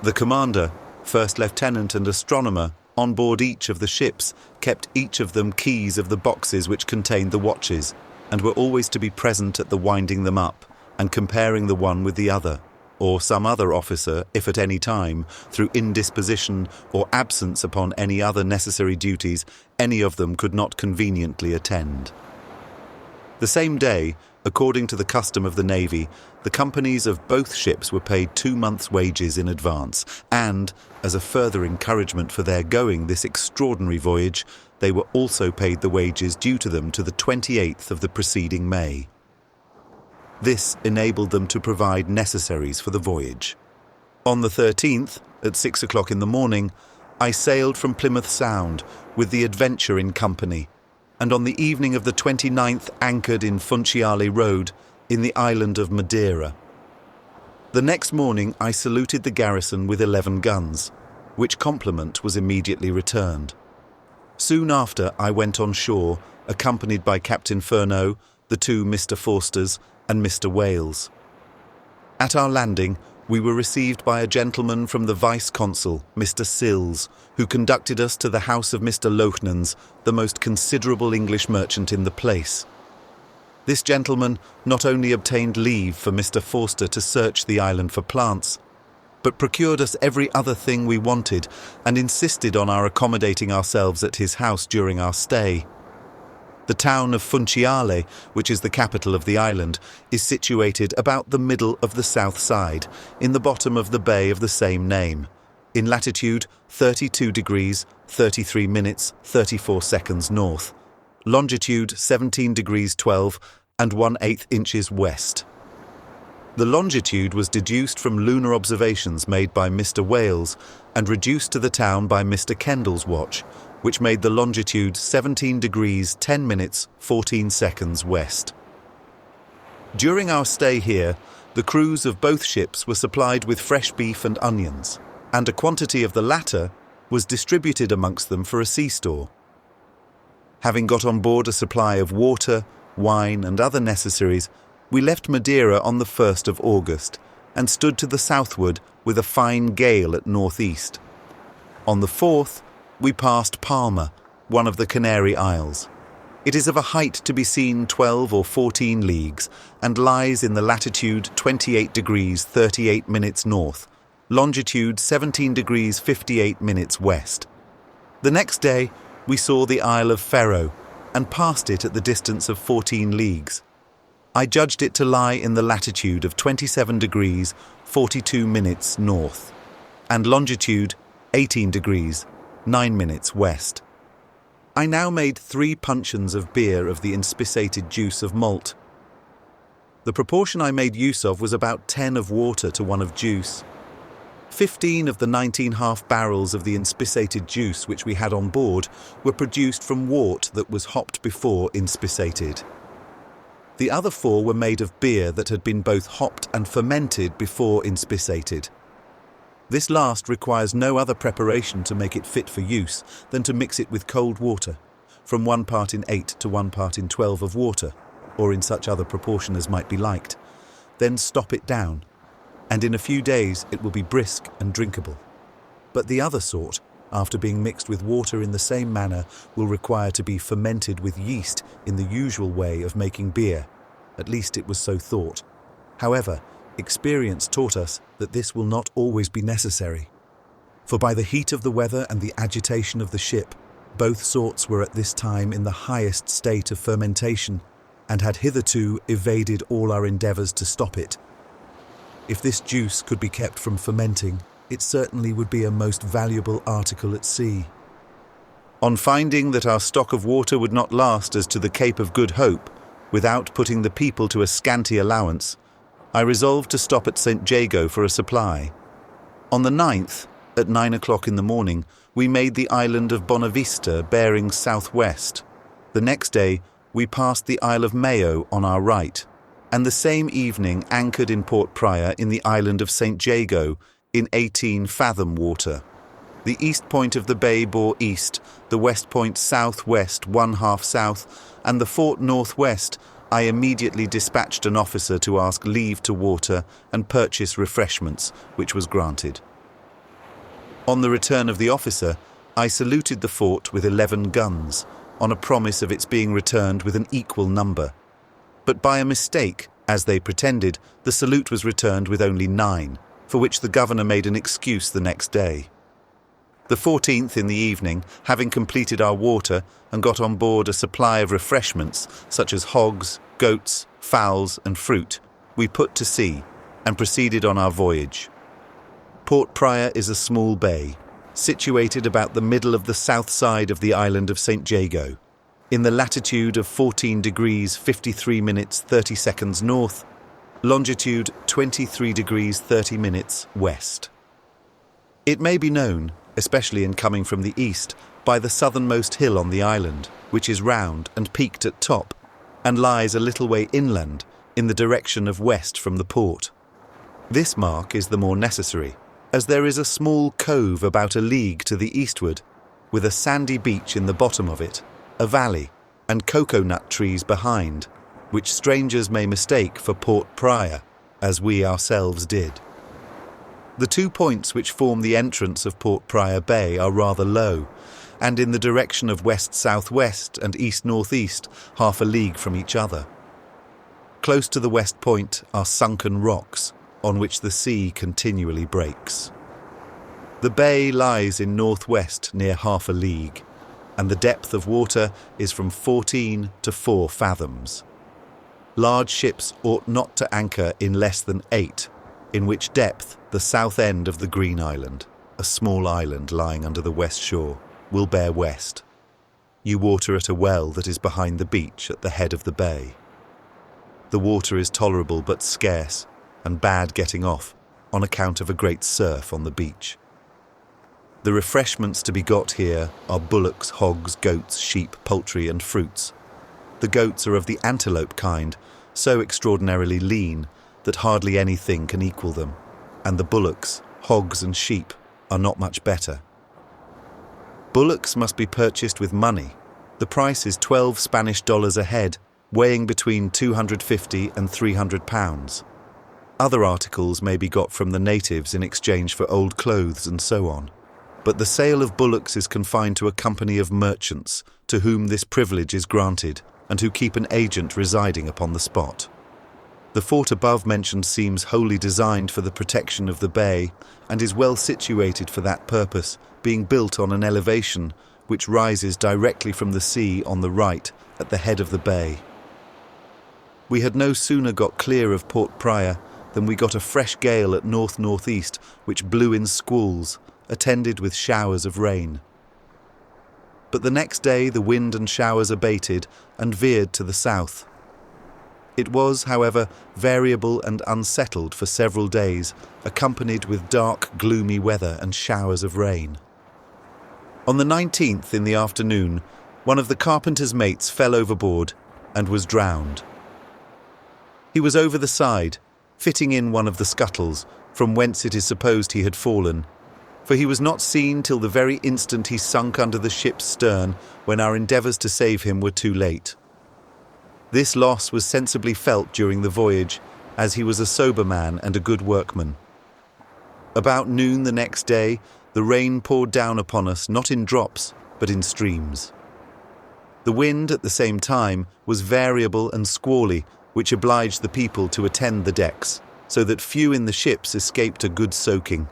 S1: The commander, first lieutenant and astronomer on board each of the ships kept each of them keys of the boxes which contained the watches, and were always to be present at the winding them up and comparing the one with the other, or some other officer, if at any time, through indisposition or absence upon any other necessary duties, any of them could not conveniently attend. The same day, according to the custom of the Navy, the companies of both ships were paid 2 months' wages in advance, and, as a further encouragement for their going this extraordinary voyage, they were also paid the wages due to them to the 28th of the preceding May. This enabled them to provide necessaries for the voyage. On the 13th, at 6 o'clock in the morning, I sailed from Plymouth Sound with the Adventure in company, and on the evening of the 29th anchored in Funchiale Road in the island of Madeira. The next morning I saluted the garrison with 11 guns, which compliment was immediately returned. Soon after I went on shore, accompanied by Captain Furneaux, the two Mr. Forsters, and Mr. Wales. At our landing, we were received by a gentleman from the Vice-Consul, Mr. Sills, who conducted us to the house of Mr. Loughnans, the most considerable English merchant in the place. This gentleman not only obtained leave for Mr. Forster to search the island for plants, but procured us every other thing we wanted and insisted on our accommodating ourselves at his house during our stay. The town of Funchiale, which is the capital of the island, is situated about the middle of the south side, in the bottom of the bay of the same name, in latitude 32 degrees 33 minutes 34 seconds north, longitude 17 degrees 12 and 1/8 inches west. The longitude was deduced from lunar observations made by Mr. Wales and reduced to the town by Mr. Kendall's watch, which made the longitude 17 degrees 10 minutes 14 seconds west. During our stay here, the crews of both ships were supplied with fresh beef and onions, and a quantity of the latter was distributed amongst them for a sea store. Having got on board a supply of water, wine, and other necessaries, we left Madeira on the 1st of August and stood to the southward with a fine gale at northeast. On the 4th, we passed Palma, one of the Canary Isles. It is of a height to be seen 12 or 14 leagues and lies in the latitude 28 degrees 38 minutes north, longitude 17 degrees 58 minutes west. The next day, we saw the Isle of Furneaux and passed it at the distance of 14 leagues. I judged it to lie in the latitude of 27 degrees 42 minutes north and longitude 18 degrees 9 minutes west. I now made 3 puncheons of beer of the inspissated juice of malt. The proportion I made use of was about 10 of water to 1 of juice. 15 of the 19 half barrels of the inspissated juice which we had on board were produced from wort that was hopped before inspissated. The other 4 were made of beer that had been both hopped and fermented before inspissated. This last requires no other preparation to make it fit for use than to mix it with cold water, from 1 part in 8 to 1 part in 12 of water, or in such other proportion as might be liked, then stop it down, and in a few days it will be brisk and drinkable. But the other sort, after being mixed with water in the same manner, will require to be fermented with yeast in the usual way of making beer. At least it was so thought. However, experience taught us that this will not always be necessary. For by the heat of the weather and the agitation of the ship, both sorts were at this time in the highest state of fermentation, and had hitherto evaded all our endeavours to stop it. If this juice could be kept from fermenting, it certainly would be a most valuable article at sea. On finding that our stock of water would not last as to the Cape of Good Hope, without putting the people to a scanty allowance, I resolved to stop at St. Jago for a supply. On the 9th, at 9 o'clock in the morning, we made the island of Bonavista bearing southwest. The next day, we passed the Isle of Mayo on our right, and the same evening anchored in Port Praya in the island of St. Jago in 18-fathom water. The east point of the bay bore east, the west point southwest 1/2 south, and the fort northwest. I immediately dispatched an officer to ask leave to water and purchase refreshments, which was granted. On the return of the officer, I saluted the fort with 11 guns, on a promise of its being returned with an equal number. But by a mistake, as they pretended, the salute was returned with only 9, for which the governor made an excuse the next day. The 14th in the evening, having completed our water and got on board a supply of refreshments such as hogs, goats, fowls and fruit, we put to sea and proceeded on our voyage. Port Praya is a small bay, situated about the middle of the south side of the island of St. Jago, in the latitude of 14 degrees 53 minutes 30 seconds north, longitude 23 degrees 30 minutes west. It may be known, especially in coming from the east, by the southernmost hill on the island, which is round and peaked at top, and lies a little way inland in the direction of west from the port. This mark is the more necessary, as there is a small cove about a league to the eastward, with a sandy beach in the bottom of it, a valley, and cocoa-nut trees behind, which strangers may mistake for Port Praya, as we ourselves did. The 2 points which form the entrance of Port Praya Bay are rather low, and in the direction of west-southwest and east-northeast, 1/2 league from each other. Close to the west point are sunken rocks, on which the sea continually breaks. The bay lies in northwest near 1/2 league, and the depth of water is from 14 to 4 fathoms. Large ships ought not to anchor in less than 8, in which depth the south end of the Green Island, a small island lying under the west shore, will bear west. You water at a well that is behind the beach at the head of the bay. The water is tolerable but scarce, and bad getting off, on account of a great surf on the beach. The refreshments to be got here are bullocks, hogs, goats, sheep, poultry and fruits. The goats are of the antelope kind, so extraordinarily lean that hardly anything can equal them, and the bullocks, hogs and sheep are not much better. Bullocks must be purchased with money. The price is 12 Spanish dollars a head, weighing between 250 and 300 pounds. Other articles may be got from the natives in exchange for old clothes and so on. But the sale of bullocks is confined to a company of merchants, to whom this privilege is granted, and who keep an agent residing upon the spot. The fort above mentioned seems wholly designed for the protection of the bay, and is well situated for that purpose, being built on an elevation which rises directly from the sea on the right at the head of the bay. We had no sooner got clear of Port Praya than we got a fresh gale at north-northeast, which blew in squalls, attended with showers of rain. But the next day the wind and showers abated and veered to the south. It was, however, variable and unsettled for several days, accompanied with dark, gloomy weather and showers of rain. On the 19th in the afternoon, one of the carpenter's mates fell overboard and was drowned. He was over the side, fitting in one of the scuttles, from whence it is supposed he had fallen, for he was not seen till the very instant he sunk under the ship's stern, when our endeavours to save him were too late. This loss was sensibly felt during the voyage, as he was a sober man and a good workman. About noon the next day, the rain poured down upon us, not in drops, but in streams. The wind, at the same time, was variable and squally, which obliged the people to attend the decks, so that few in the ships escaped a good soaking.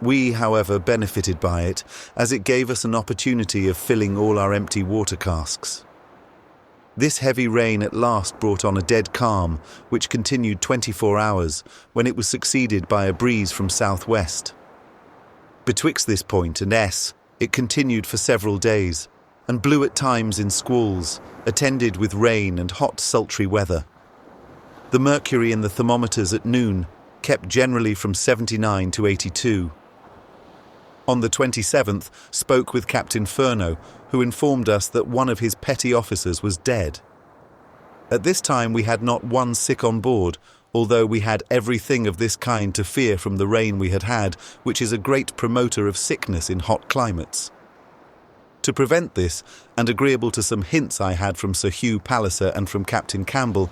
S1: We, however, benefited by it, as it gave us an opportunity of filling all our empty water casks. This heavy rain at last brought on a dead calm, which continued 24 hours, when it was succeeded by a breeze from southwest. Betwixt this point and S, it continued for several days, and blew at times in squalls, attended with rain and hot sultry weather. The mercury in the thermometers at noon kept generally from 79 to 82. On the 27th, spoke with Captain Furneaux, who informed us that one of his petty officers was dead. At this time we had not one sick on board, although we had everything of this kind to fear from the rain we had had, which is a great promoter of sickness in hot climates. To prevent this, and agreeable to some hints I had from Sir Hugh Palliser and from Captain Campbell,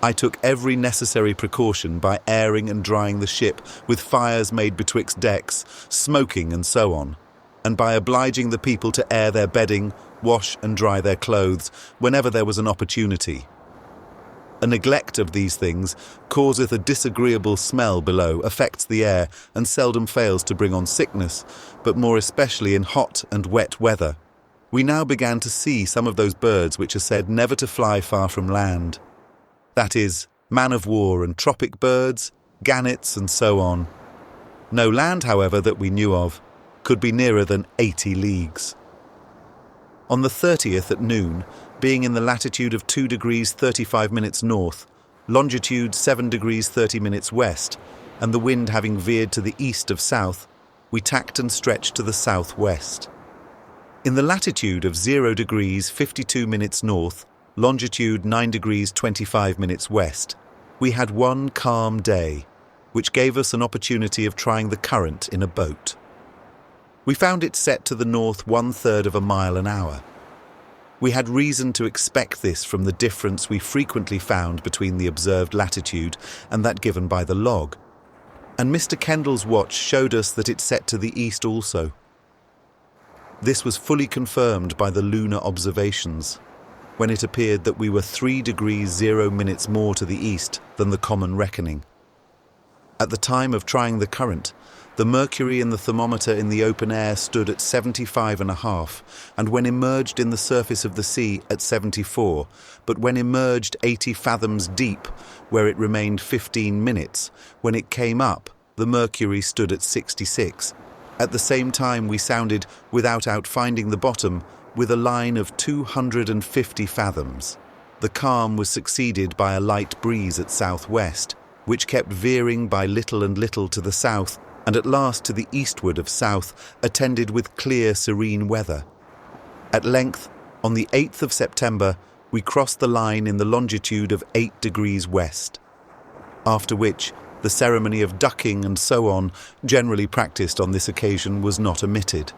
S1: I took every necessary precaution by airing and drying the ship with fires made betwixt decks, smoking and so on, and by obliging the people to air their bedding, wash and dry their clothes, whenever there was an opportunity. A neglect of these things causeth a disagreeable smell below, affects the air, and seldom fails to bring on sickness, but more especially in hot and wet weather. We now began to see some of those birds which are said never to fly far from land. That is, man-of-war and tropic birds, gannets and so on. No land, however, that we knew of, could be nearer than 80 leagues. On the 30th at noon, being in the latitude of 2 degrees 35 minutes north, longitude 7 degrees 30 minutes west, and the wind having veered to the east of south, we tacked and stretched to the southwest. In the latitude of 0 degrees 52 minutes north, longitude 9 degrees 25 minutes west, we had one calm day, which gave us an opportunity of trying the current in a boat. We found it set to the north 1/3 of a mile an hour. We had reason to expect this from the difference we frequently found between the observed latitude and that given by the log, and Mr. Kendall's watch showed us that it set to the east also. This was fully confirmed by the lunar observations, when it appeared that we were 3 degrees 0 minutes more to the east than the common reckoning. At the time of trying the current, the mercury in the thermometer in the open air stood at 75.5, and when immerged in the surface of the sea at 74, but when immerged 80 fathoms deep, where it remained 15 minutes, when it came up, the mercury stood at 66. At the same time we sounded, without outfinding the bottom, with a line of 250 fathoms. The calm was succeeded by a light breeze at southwest, which kept veering by little and little to the south, and at last to the eastward of south, attended with clear, serene weather. At length, on the 8th of September, we crossed the line in the longitude of 8 degrees west, after which the ceremony of ducking and so on, generally practised on this occasion, was not omitted.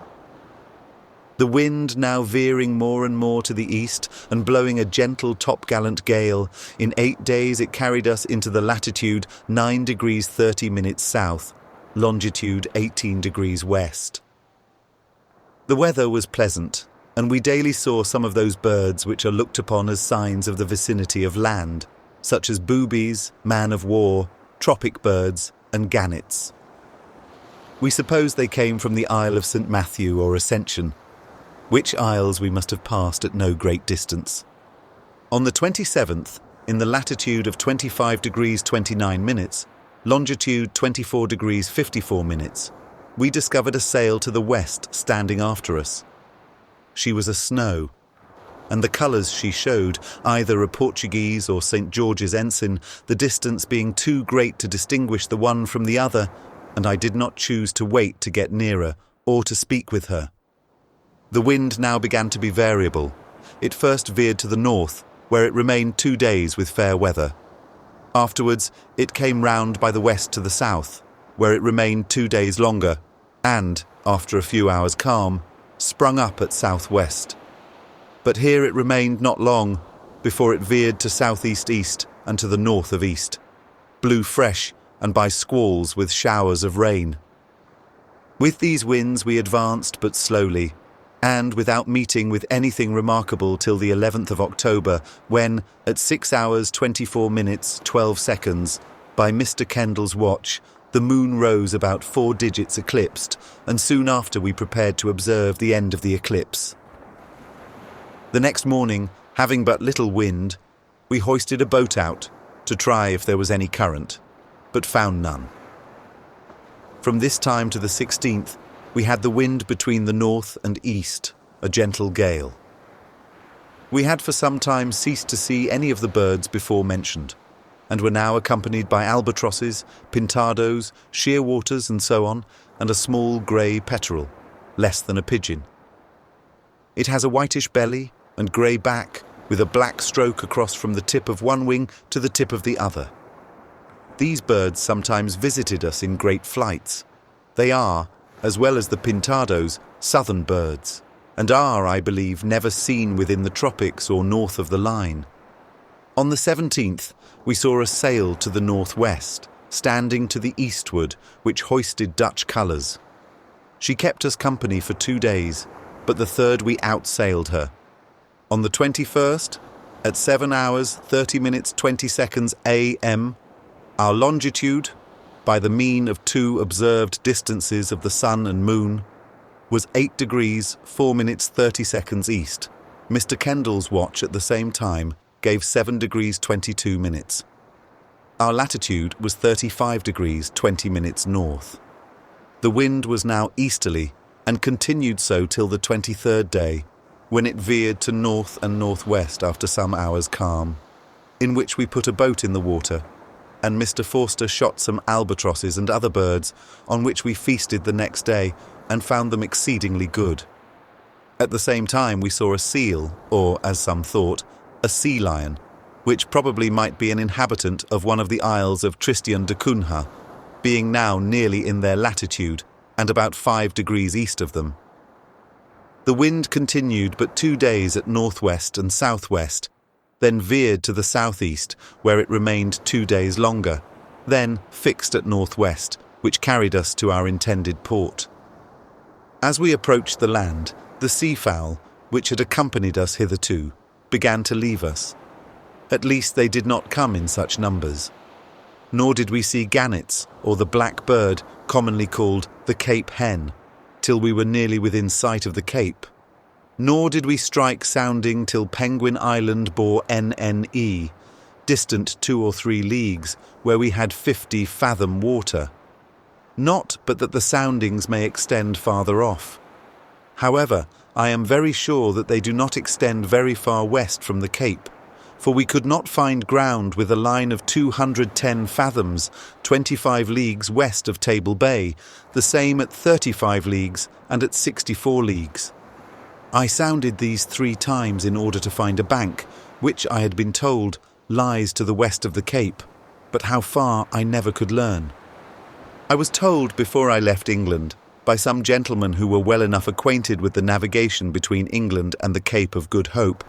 S1: The wind now veering more and more to the east and blowing a gentle topgallant gale, in 8 days it carried us into the latitude 9 degrees 30 minutes south, longitude 18 degrees west. The weather was pleasant, and we daily saw some of those birds which are looked upon as signs of the vicinity of land, such as boobies, man-of-war, tropic birds, and gannets. We suppose they came from the Isle of St. Matthew or Ascension, which isles we must have passed at no great distance. On the 27th, in the latitude of 25 degrees 29 minutes, longitude 24 degrees 54 minutes, we discovered a sail to the west standing after us. She was a snow, and the colours she showed, either a Portuguese or St. George's ensign, the distance being too great to distinguish the one from the other, and I did not choose to wait to get nearer or to speak with her. The wind now began to be variable. It first veered to the north, where it remained 2 days with fair weather. Afterwards, it came round by the west to the south, where it remained 2 days longer, and, after a few hours' calm, sprung up at southwest. But here it remained not long before it veered to southeast-east and to the north of east, blew fresh and by squalls with showers of rain. With these winds we advanced but slowly, and without meeting with anything remarkable till the 11th of October, when, at 6 hours 24 minutes 12 seconds, by Mr. Kendall's watch, the moon rose about 4 digits eclipsed, and soon after we prepared to observe the end of the eclipse. The next morning, having but little wind, we hoisted a boat out to try if there was any current, but found none. From this time to the 16th, we had the wind between the north and east, a gentle gale. We had for some time ceased to see any of the birds before mentioned, and were now accompanied by albatrosses, pintados, shearwaters and so on, and a small grey petrel, less than a pigeon. It has a whitish belly and grey back, with a black stroke across from the tip of one wing to the tip of the other. These birds sometimes visited us in great flights. They are, as well as the pintados, southern birds, and are, I believe, never seen within the tropics or north of the line. On the 17th, we saw a sail to the northwest, standing to the eastward, which hoisted Dutch colours. She kept us company for 2 days, but the third we outsailed her. On the 21st, at 7 hours 30 minutes 20 seconds a.m., our longitude, by the mean of 2 observed distances of the sun and moon, was 8 degrees 4 minutes 30 seconds east. Mr. Kendall's watch at the same time gave 7 degrees 22 minutes. Our latitude was 35 degrees 20 minutes north. The wind was now easterly and continued so till the 23rd day, when it veered to north and northwest after some hours' calm, in which we put a boat in the water, and Mr. Forster shot some albatrosses and other birds, on which we feasted the next day and found them exceedingly good. At the same time we saw a seal, or, as some thought, a sea lion, which probably might be an inhabitant of one of the isles of Tristan da Cunha, being now nearly in their latitude and about 5 degrees east of them. The wind continued but 2 days at northwest and southwest, then veered to the southeast, where it remained 2 days longer, then fixed at northwest, which carried us to our intended port. As we approached the land, the seafowl, which had accompanied us hitherto, began to leave us. At least they did not come in such numbers. Nor did we see gannets, or the black bird commonly called the Cape hen, till we were nearly within sight of the Cape. Nor did we strike sounding till Penguin Island bore NNE, distant 2 or 3 leagues, where we had 50 fathom water. Not but that the soundings may extend farther off. However, I am very sure that they do not extend very far west from the Cape, for we could not find ground with a line of 210 fathoms, 25 leagues west of Table Bay, the same at 35 leagues and at 64 leagues. I sounded these 3 times in order to find a bank, which I had been told lies to the west of the Cape, but how far I never could learn. I was told before I left England, by some gentlemen who were well enough acquainted with the navigation between England and the Cape of Good Hope,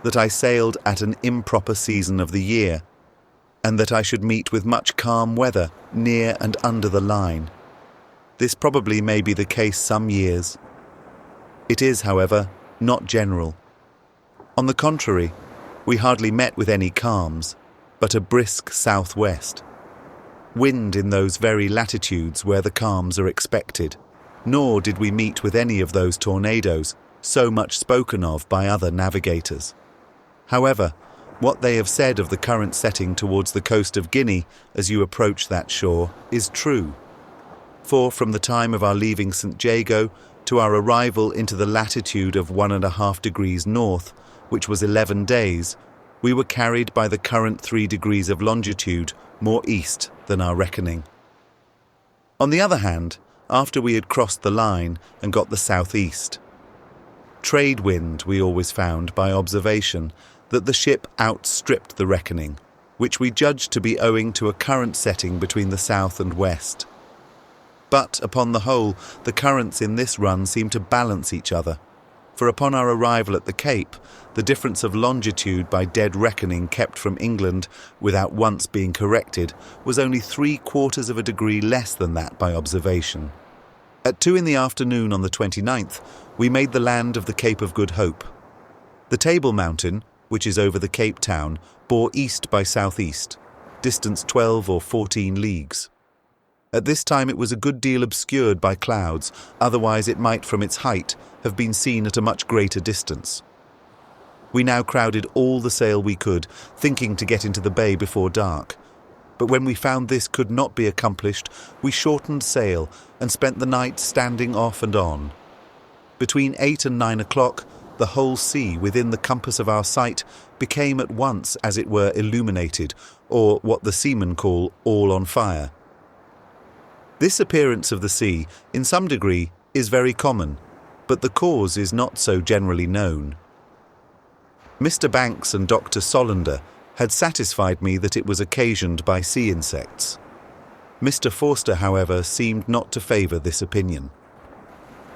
S1: that I sailed at an improper season of the year, and that I should meet with much calm weather near and under the line. This probably may be the case some years. It is, however, not general. On the contrary, we hardly met with any calms, but a brisk southwest. Wind in those very latitudes where the calms are expected, nor did we meet with any of those tornadoes so much spoken of by other navigators. However, what they have said of the current setting towards the coast of Guinea as you approach that shore is true. For from the time of our leaving St. Jago to our arrival into the latitude of 1½ degrees north, which was 11 days, we were carried by the current 3 degrees of longitude more east than our reckoning. On the other hand, after we had crossed the line and got the southeast, trade wind we always found by observation that the ship outstripped the reckoning, which we judged to be owing to a current setting between the south and west. But, upon the whole, the currents in this run seemed to balance each other, for upon our arrival at the Cape, the difference of longitude by dead reckoning kept from England, without once being corrected, was only 3/4 of a degree less than that by observation. At 2 in the afternoon on the 29th, we made the land of the Cape of Good Hope. The Table Mountain, which is over the Cape town, bore east by southeast, distance 12 or 14 leagues. At this time it was a good deal obscured by clouds, otherwise it might from its height have been seen at a much greater distance. We now crowded all the sail we could, thinking to get into the bay before dark. But when we found this could not be accomplished, we shortened sail and spent the night standing off and on. Between 8 and 9 o'clock, the whole sea within the compass of our sight became at once, as it were, illuminated, or what the seamen call all on fire. This appearance of the sea, in some degree, is very common, but the cause is not so generally known. Mr. Banks and Dr. Solander had satisfied me that it was occasioned by sea insects. Mr. Forster, however, seemed not to favour this opinion.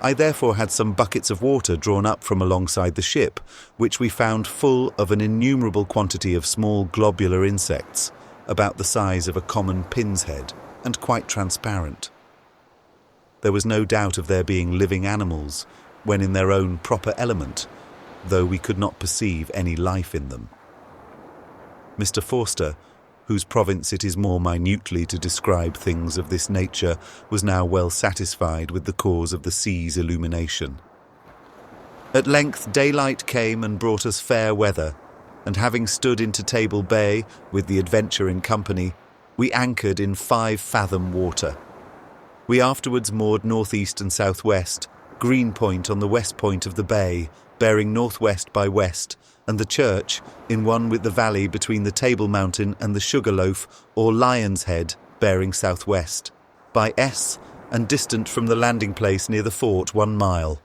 S1: I therefore had some buckets of water drawn up from alongside the ship, which we found full of an innumerable quantity of small globular insects, about the size of a common pin's head, and quite transparent. There was no doubt of their being living animals, when in their own proper element, though we could not perceive any life in them. Mr. Forster, whose province it is more minutely to describe things of this nature, was now well satisfied with the cause of the sea's illumination. At length daylight came and brought us fair weather, and having stood into Table Bay, with the Adventure in company, we anchored in 5-fathom water. We afterwards moored northeast and southwest, Green Point on the west point of the bay, bearing northwest by west, and the church, in one with the valley between the Table Mountain and the Sugarloaf, or Lion's Head, bearing southwest, by S, and distant from the landing place near the fort 1 mile.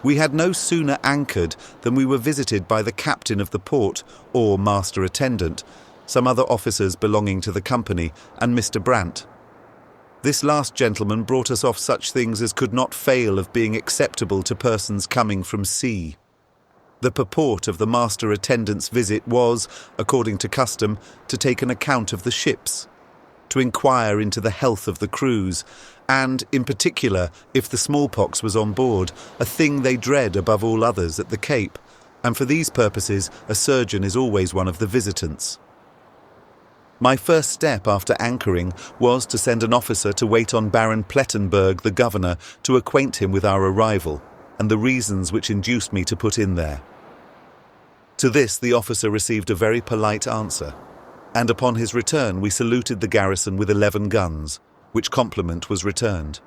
S1: We had no sooner anchored than we were visited by the captain of the port, or master attendant, some other officers belonging to the company, and Mr. Brant. This last gentleman brought us off such things as could not fail of being acceptable to persons coming from sea. The purport of the master attendant's visit was, according to custom, to take an account of the ships, to inquire into the health of the crews, and, in particular, if the smallpox was on board, a thing they dread above all others at the Cape, and for these purposes a surgeon is always one of the visitants. My first step after anchoring was to send an officer to wait on Baron Plettenberg, the governor, to acquaint him with our arrival, and the reasons which induced me to put in there. To this the officer received a very polite answer, and upon his return we saluted the garrison with 11 guns, which compliment was returned.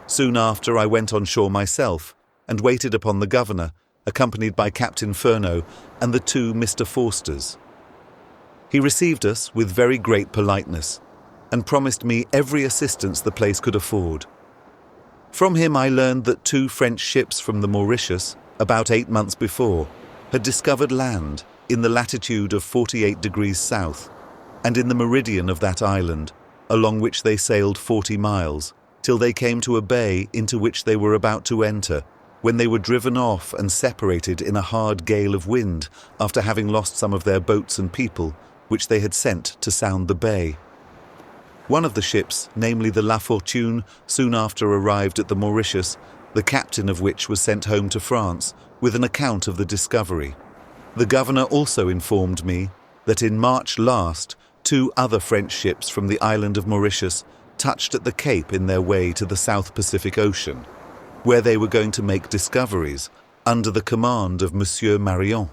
S1: Soon after I went on shore myself, and waited upon the governor, accompanied by Captain Furneaux and the 2 Mr. Forsters. He received us with very great politeness, and promised me every assistance the place could afford. From him I learned that 2 French ships from the Mauritius, about 8 months before, had discovered land in the latitude of 48 degrees south, and in the meridian of that island, along which they sailed 40 miles, till they came to a bay into which they were about to enter, when they were driven off and separated in a hard gale of wind, after having lost some of their boats and people, which they had sent to sound the bay. One of the ships, namely the La Fortune, soon after arrived at the Mauritius, the captain of which was sent home to France, with an account of the discovery. The governor also informed me that in March last, 2 other French ships from the island of Mauritius touched at the Cape in their way to the South Pacific Ocean, where they were going to make discoveries under the command of Monsieur Meridian.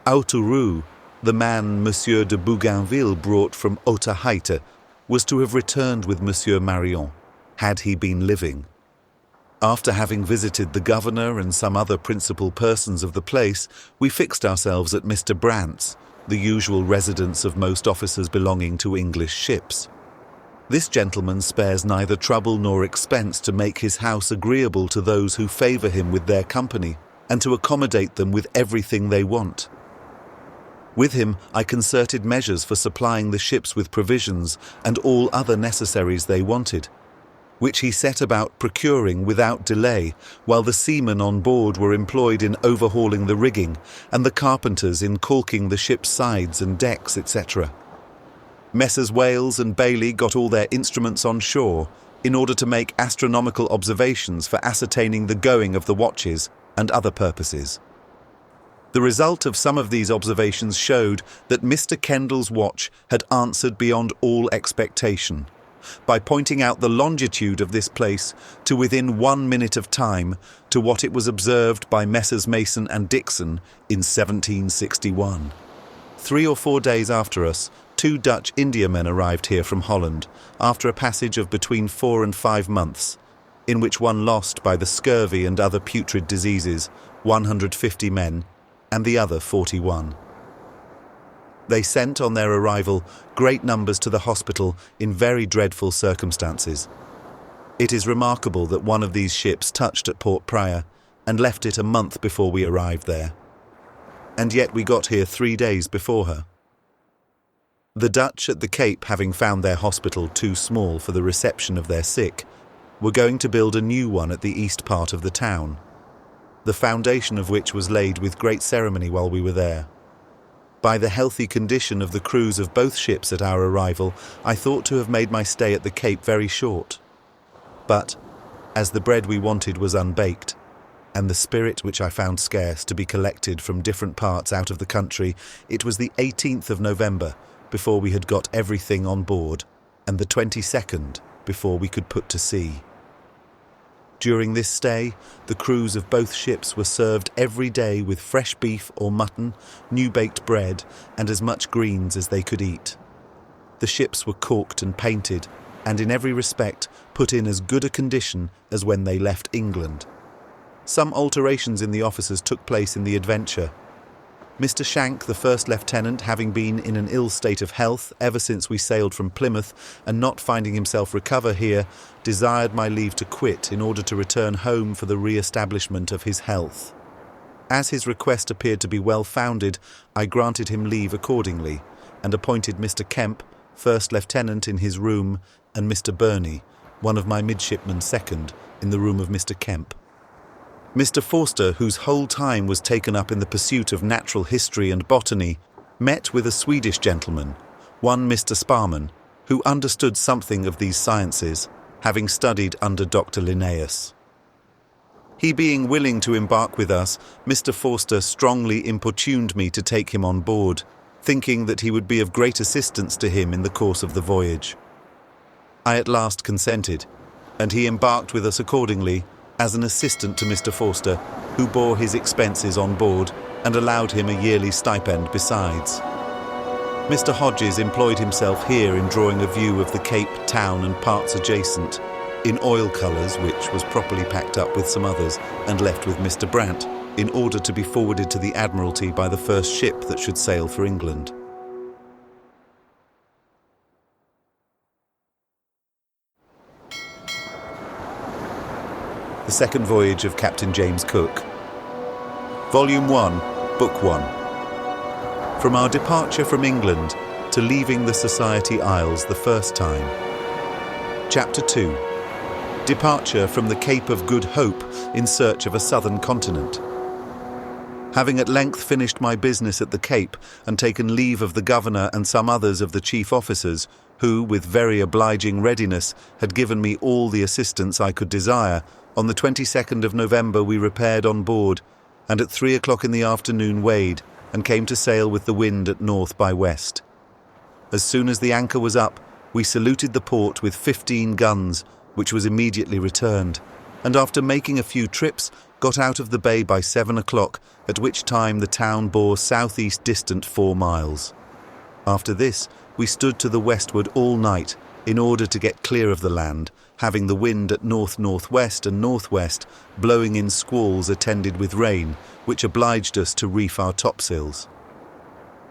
S1: Otoo, the man Monsieur de Bougainville brought from Otaheite, was to have returned with Monsieur Meridian, had he been living. After having visited the governor and some other principal persons of the place, we fixed ourselves at Mr. Brant's, the usual residence of most officers belonging to English ships. This gentleman spares neither trouble nor expense to make his house agreeable to those who favour him with their company, and to accommodate them with everything they want. With him, I concerted measures for supplying the ships with provisions and all other necessaries they wanted, which he set about procuring without delay, while the seamen on board were employed in overhauling the rigging, and the carpenters in caulking the ship's sides and decks, etc. Messrs. Wales and Bailey got all their instruments on shore in order to make astronomical observations for ascertaining the going of the watches and other purposes. The result of some of these observations showed that Mr. Kendall's watch had answered beyond all expectation, by pointing out the longitude of this place to within 1 minute of time to what it was observed by Messrs. Mason and Dixon in 1761. 3 or 4 days after us, 2 Dutch Indiamen arrived here from Holland, after a passage of between 4 and 5 months, in which one lost by the scurvy and other putrid diseases 150 men, and the other 41. They sent on their arrival great numbers to the hospital in very dreadful circumstances. It is remarkable that one of these ships touched at Port Praya and left it a month before we arrived there. And yet we got here 3 days before her. The Dutch at the Cape, having found their hospital too small for the reception of their sick, were going to build a new one at the east part of the town, the foundation of which was laid with great ceremony while we were there. By the healthy condition of the crews of both ships at our arrival, I thought to have made my stay at the Cape very short. But, as the bread we wanted was unbaked, and the spirit which I found scarce to be collected from different parts out of the country, it was the 18th of November before we had got everything on board, and the 22nd before we could put to sea. During this stay, the crews of both ships were served every day with fresh beef or mutton, new-baked bread, and as much greens as they could eat. The ships were caulked and painted, and in every respect put in as good a condition as when they left England. Some alterations in the officers took place in the Adventure. Mr. Shank, the first lieutenant, having been in an ill state of health ever since we sailed from Plymouth, and not finding himself recover here, desired my leave to quit in order to return home for the re-establishment of his health. As his request appeared to be well-founded, I granted him leave accordingly, and appointed Mr. Kemp, first lieutenant, in his room, and Mr. Burney, one of my midshipmen, second, in the room of Mr. Kemp. Mr. Forster, whose whole time was taken up in the pursuit of natural history and botany, met with a Swedish gentleman, one Mr. Sparman, who understood something of these sciences, having studied under Dr. Linnaeus. He being willing to embark with us, Mr. Forster strongly importuned me to take him on board, thinking that he would be of great assistance to him in the course of the voyage. I at last consented, and he embarked with us accordingly, as an assistant to Mr. Forster, who bore his expenses on board and allowed him a yearly stipend besides. Mr. Hodges employed himself here in drawing a view of the Cape, town and parts adjacent, in oil colours, which was properly packed up with some others and left with Mr. Brandt, in order to be forwarded to the Admiralty by the first ship that should sail for England. The Second Voyage of Captain James Cook. Volume 1, Book 1. From our departure from England to leaving the Society Isles the first time. Chapter 2. Departure from the Cape of Good Hope in search of a southern continent. Having at length finished my business at the Cape and taken leave of the Governor and some others of the chief officers, who, with very obliging readiness, had given me all the assistance I could desire, on the 22nd of November we repaired on board, and at 3 o'clock in the afternoon weighed, and came to sail with the wind at north by west. As soon as the anchor was up, we saluted the port with 15 guns, which was immediately returned, and after making a few trips, got out of the bay by 7 o'clock, at which time the town bore southeast distant 4 miles. After this, we stood to the westward all night, in order to get clear of the land, having the wind at north-northwest and northwest, blowing in squalls attended with rain, which obliged us to reef our topsails.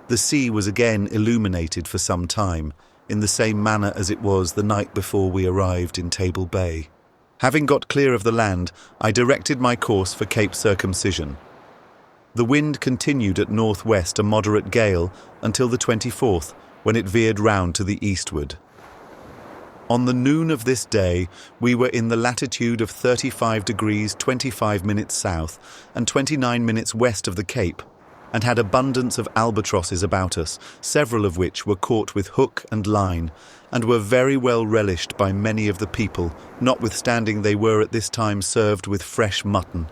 S1: The sea was again illuminated for some time, in the same manner as it was the night before we arrived in Table Bay. Having got clear of the land, I directed my course for Cape Circumcision. The wind continued at northwest a moderate gale until the 24th, when it veered round to the eastward. On the noon of this day, we were in the latitude of 35 degrees 25 minutes south and 29 minutes west of the Cape, and had abundance of albatrosses about us, several of which were caught with hook and line, and were very well relished by many of the people, notwithstanding they were at this time served with fresh mutton.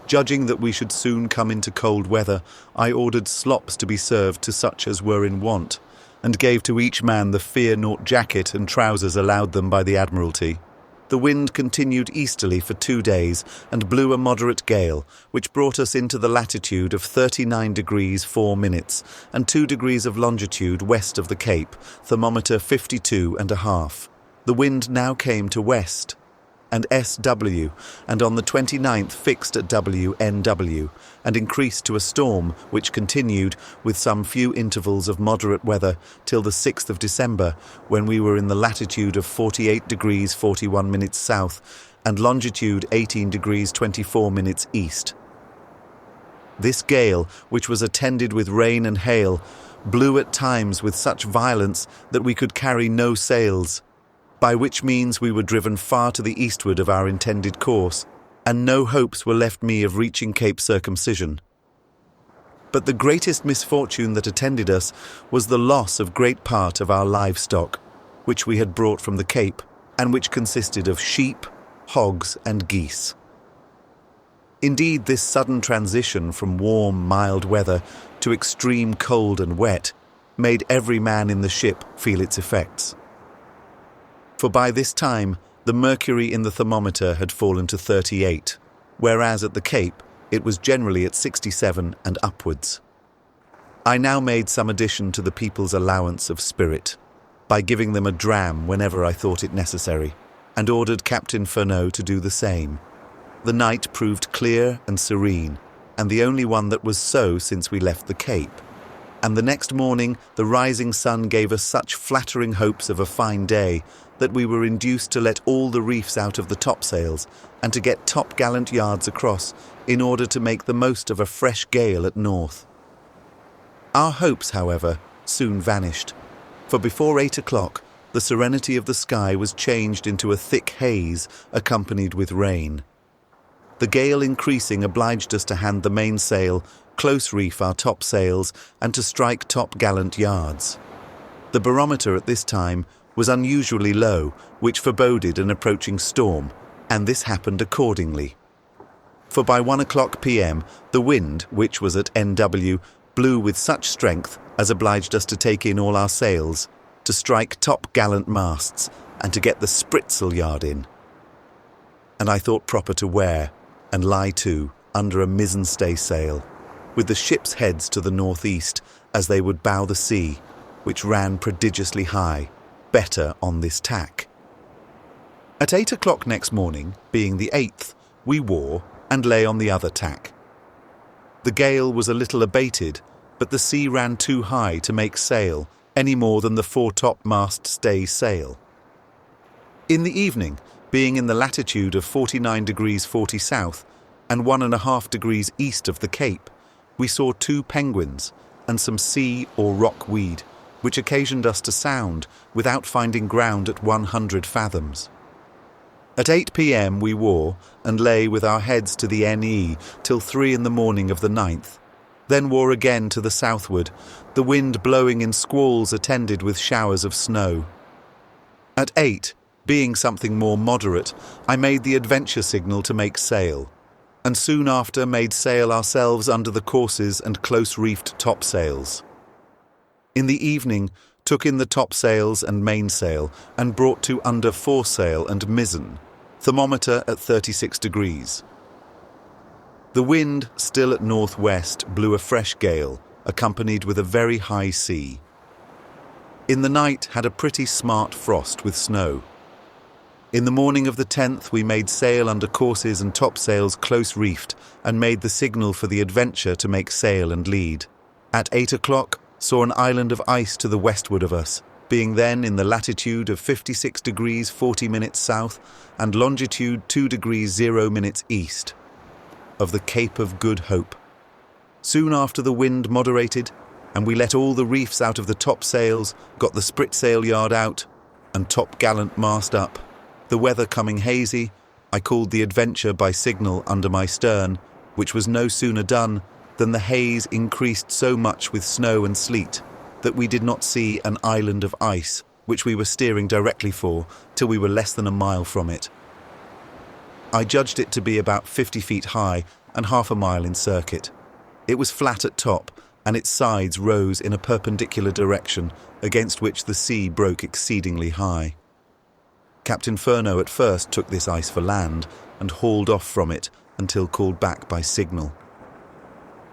S1: Judging that we should soon come into cold weather, I ordered slops to be served to such as were in want, and gave to each man the fear-naught jacket and trousers allowed them by the Admiralty. The wind continued easterly for 2 days, and blew a moderate gale, which brought us into the latitude of 39 degrees 4 minutes, and 2 degrees of longitude west of the Cape, thermometer 52.5. The wind now came to west and SW, and on the 29th fixed at WNW, and increased to a storm, which continued, with some few intervals of moderate weather, till the 6th of December, when we were in the latitude of 48 degrees 41 minutes south, and longitude 18 degrees 24 minutes east. This gale, which was attended with rain and hail, blew at times with such violence that we could carry no sails, by which means we were driven far to the eastward of our intended course, and no hopes were left me of reaching Cape Circumcision. But the greatest misfortune that attended us was the loss of great part of our livestock, which we had brought from the Cape, and which consisted of sheep, hogs, and geese. Indeed, this sudden transition from warm, mild weather to extreme cold and wet made every man in the ship feel its effects. For by this time, the mercury in the thermometer had fallen to 38, whereas at the Cape it was generally at 67 and upwards. I now made some addition to the people's allowance of spirit, by giving them a dram whenever I thought it necessary, and ordered Captain Furneaux to do the same. The night proved clear and serene, and the only one that was so since we left the Cape. And the next morning the rising sun gave us such flattering hopes of a fine day that we were induced to let all the reefs out of the topsails and to get top-gallant yards across in order to make the most of a fresh gale at north. Our hopes, however, soon vanished, for before 8 o'clock the serenity of the sky was changed into a thick haze accompanied with rain. The gale increasing obliged us to hand the mainsail, close reef our topsails, and to strike top-gallant yards. The barometer at this time was unusually low, which foreboded an approaching storm, and this happened accordingly. For by 1 o'clock p.m. the wind, which was at NW, blew with such strength as obliged us to take in all our sails, to strike top-gallant masts, and to get the spritsail yard in. And I thought proper to wear, and lie to, under a mizzen-stay sail, with the ship's heads to the northeast, as they would bow the sea, which ran prodigiously high, better on this tack. At 8 o'clock next morning, being the 8th, we wore and lay on the other tack. The gale was a little abated, but the sea ran too high to make sail any more than the foretopmast stay sail. In the evening, being in the latitude of 49 degrees 40 south and 1.5 degrees east of the Cape, we saw 2 penguins and some sea or rock weed, which occasioned us to sound without finding ground at 100 fathoms. At 8 p.m. we wore and lay with our heads to the NE till 3 in the morning of the 9th, then wore again to the southward, the wind blowing in squalls attended with showers of snow. At 8, being something more moderate, I made the adventure signal to make sail, and soon after made sail ourselves under the courses and close-reefed topsails. In the evening, took in the topsails and mainsail, and brought to under foresail and mizzen, thermometer at 36 degrees. The wind, still at northwest, blew a fresh gale, accompanied with a very high sea. In the night had a pretty smart frost with snow. In the morning of the 10th we made sail under courses and topsails close reefed, and made the signal for the Adventure to make sail and lead. At 8 o'clock saw an island of ice to the westward of us, being then in the latitude of 56 degrees 40 minutes south and longitude 2 degrees 0 minutes east, of the Cape of Good Hope. Soon after the wind moderated, and we let all the reefs out of the topsails, got the spritsail yard out, and top-gallant mast up. The weather coming hazy, I called the Adventure by signal under my stern, which was no sooner done than the haze increased so much with snow and sleet that we did not see an island of ice, which we were steering directly for, till we were less than a mile from it. I judged it to be about 50 feet high and half a mile in circuit. It was flat at top, and its sides rose in a perpendicular direction, against which the sea broke exceedingly high. Captain Furneaux at first took this ice for land and hauled off from it until called back by signal.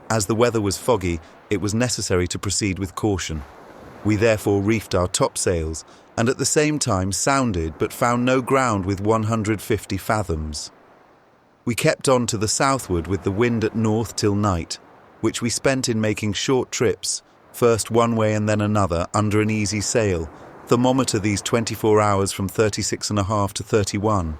S1: As the weather was foggy, it was necessary to proceed with caution. We therefore reefed our topsails and at the same time sounded, but found no ground with 150 fathoms. We kept on to the southward with the wind at north till night, which we spent in making short trips, first one way and then another under an easy sail, thermometer these 24 hours from 36.5 to 31.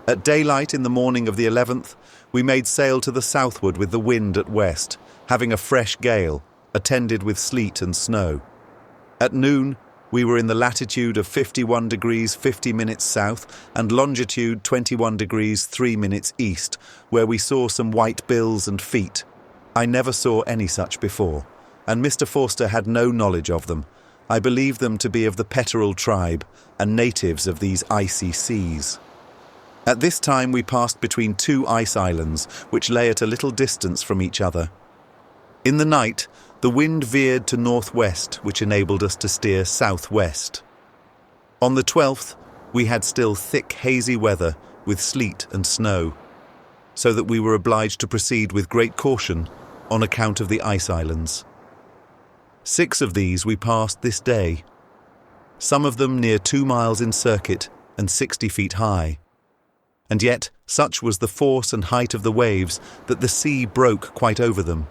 S1: At daylight in the morning of the 11th, we made sail to the southward with the wind at west, having a fresh gale, attended with sleet and snow. At noon, we were in the latitude of 51 degrees 50 minutes south and longitude 21 degrees 3 minutes east, where we saw some white bills and feet. I never saw any such before, and Mr. Forster had no knowledge of them. I believe them to be of the petrel tribe and natives of these icy seas. At this time we passed between two ice islands, which lay at a little distance from each other. In the night, the wind veered to northwest, which enabled us to steer southwest. On the 12th, we had still thick, hazy weather with sleet and snow, so that we were obliged to proceed with great caution on account of the ice islands. 6 of these we passed this day, some of them near 2 miles in circuit and 60 feet high. And yet such was the force and height of the waves that the sea broke quite over them.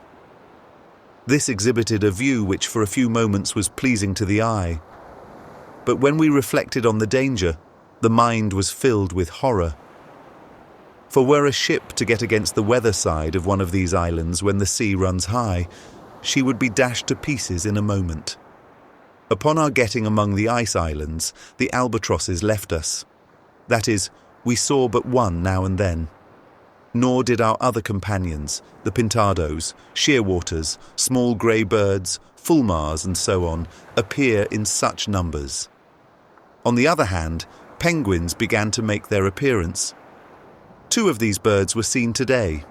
S1: This exhibited a view which for a few moments was pleasing to the eye. But when we reflected on the danger, the mind was filled with horror. For were a ship to get against the weather side of one of these islands when the sea runs high, she would be dashed to pieces in a moment. Upon our getting among the ice islands, the albatrosses left us. That is, we saw but one now and then. Nor did our other companions, the pintados, shearwaters, small grey birds, fulmars and so on, appear in such numbers. On the other hand, penguins began to make their appearance. 2 of these birds were seen today.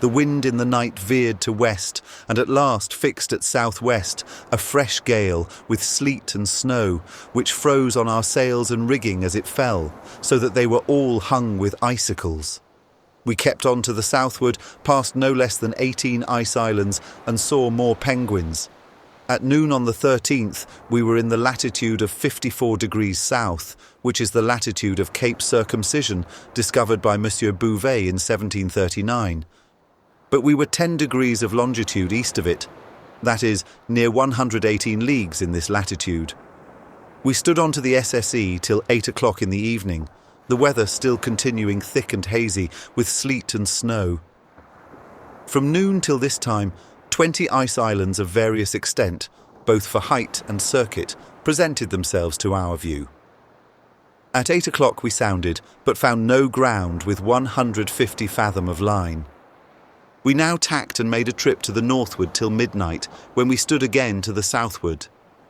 S1: The wind in the night veered to west, and at last fixed at southwest, a fresh gale with sleet and snow, which froze on our sails and rigging as it fell, so that they were all hung with icicles. We kept on to the southward, past no less than 18 ice islands, and saw more penguins. At noon on the 13th, we were in the latitude of 54 degrees south, which is the latitude of Cape Circumcision, discovered by Monsieur de Bougainville in 1739. But we were 10 degrees of longitude east of it, that is, near 118 leagues in this latitude. We stood on to the SSE till 8 o'clock in the evening, the weather still continuing thick and hazy, with sleet and snow. From noon till this time, 20 ice islands of various extent, both for height and circuit, presented themselves to our view. At 8 o'clock we sounded, but found no ground with 150 fathom of line. We now tacked and made a trip to the northward till midnight, when we stood again to the southward,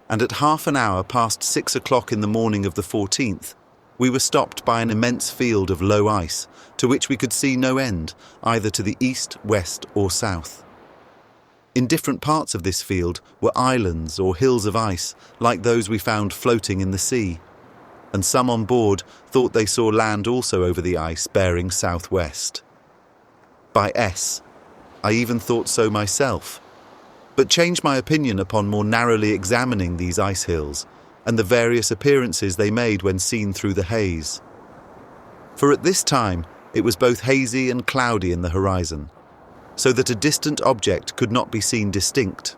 S1: and at half an hour past 6 o'clock in the morning of the 14th, we were stopped by an immense field of low ice, to which we could see no end, either to the east, west, or south. In different parts of this field were islands or hills of ice, like those we found floating in the sea, and some on board thought they saw land also over the ice bearing southwest. By S, I even thought so myself, but changed my opinion upon more narrowly examining these ice hills, and the various appearances they made when seen through the haze. For at this time it was both hazy and cloudy in the horizon, so that a distant object could not be seen distinct.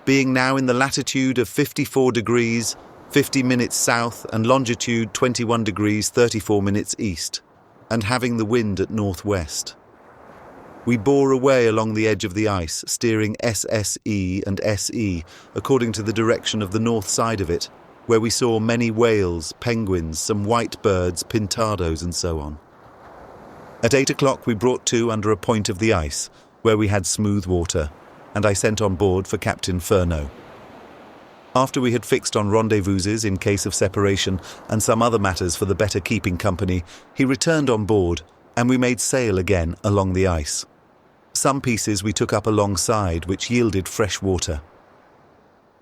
S1: Being now in the latitude of 54 degrees, 50 minutes south and longitude 21 degrees 34 minutes east, and having the wind at northwest. We bore away along the edge of the ice, steering SSE and SE according to the direction of the north side of it, where we saw many whales, penguins, some white birds, pintados and so on. At 8 o'clock we brought to under a point of the ice, where we had smooth water, and I sent on board for Captain Furneaux. After we had fixed on rendezvouses in case of separation and some other matters for the better keeping company, he returned on board, and we made sail again along the ice. Some pieces we took up alongside, which yielded fresh water.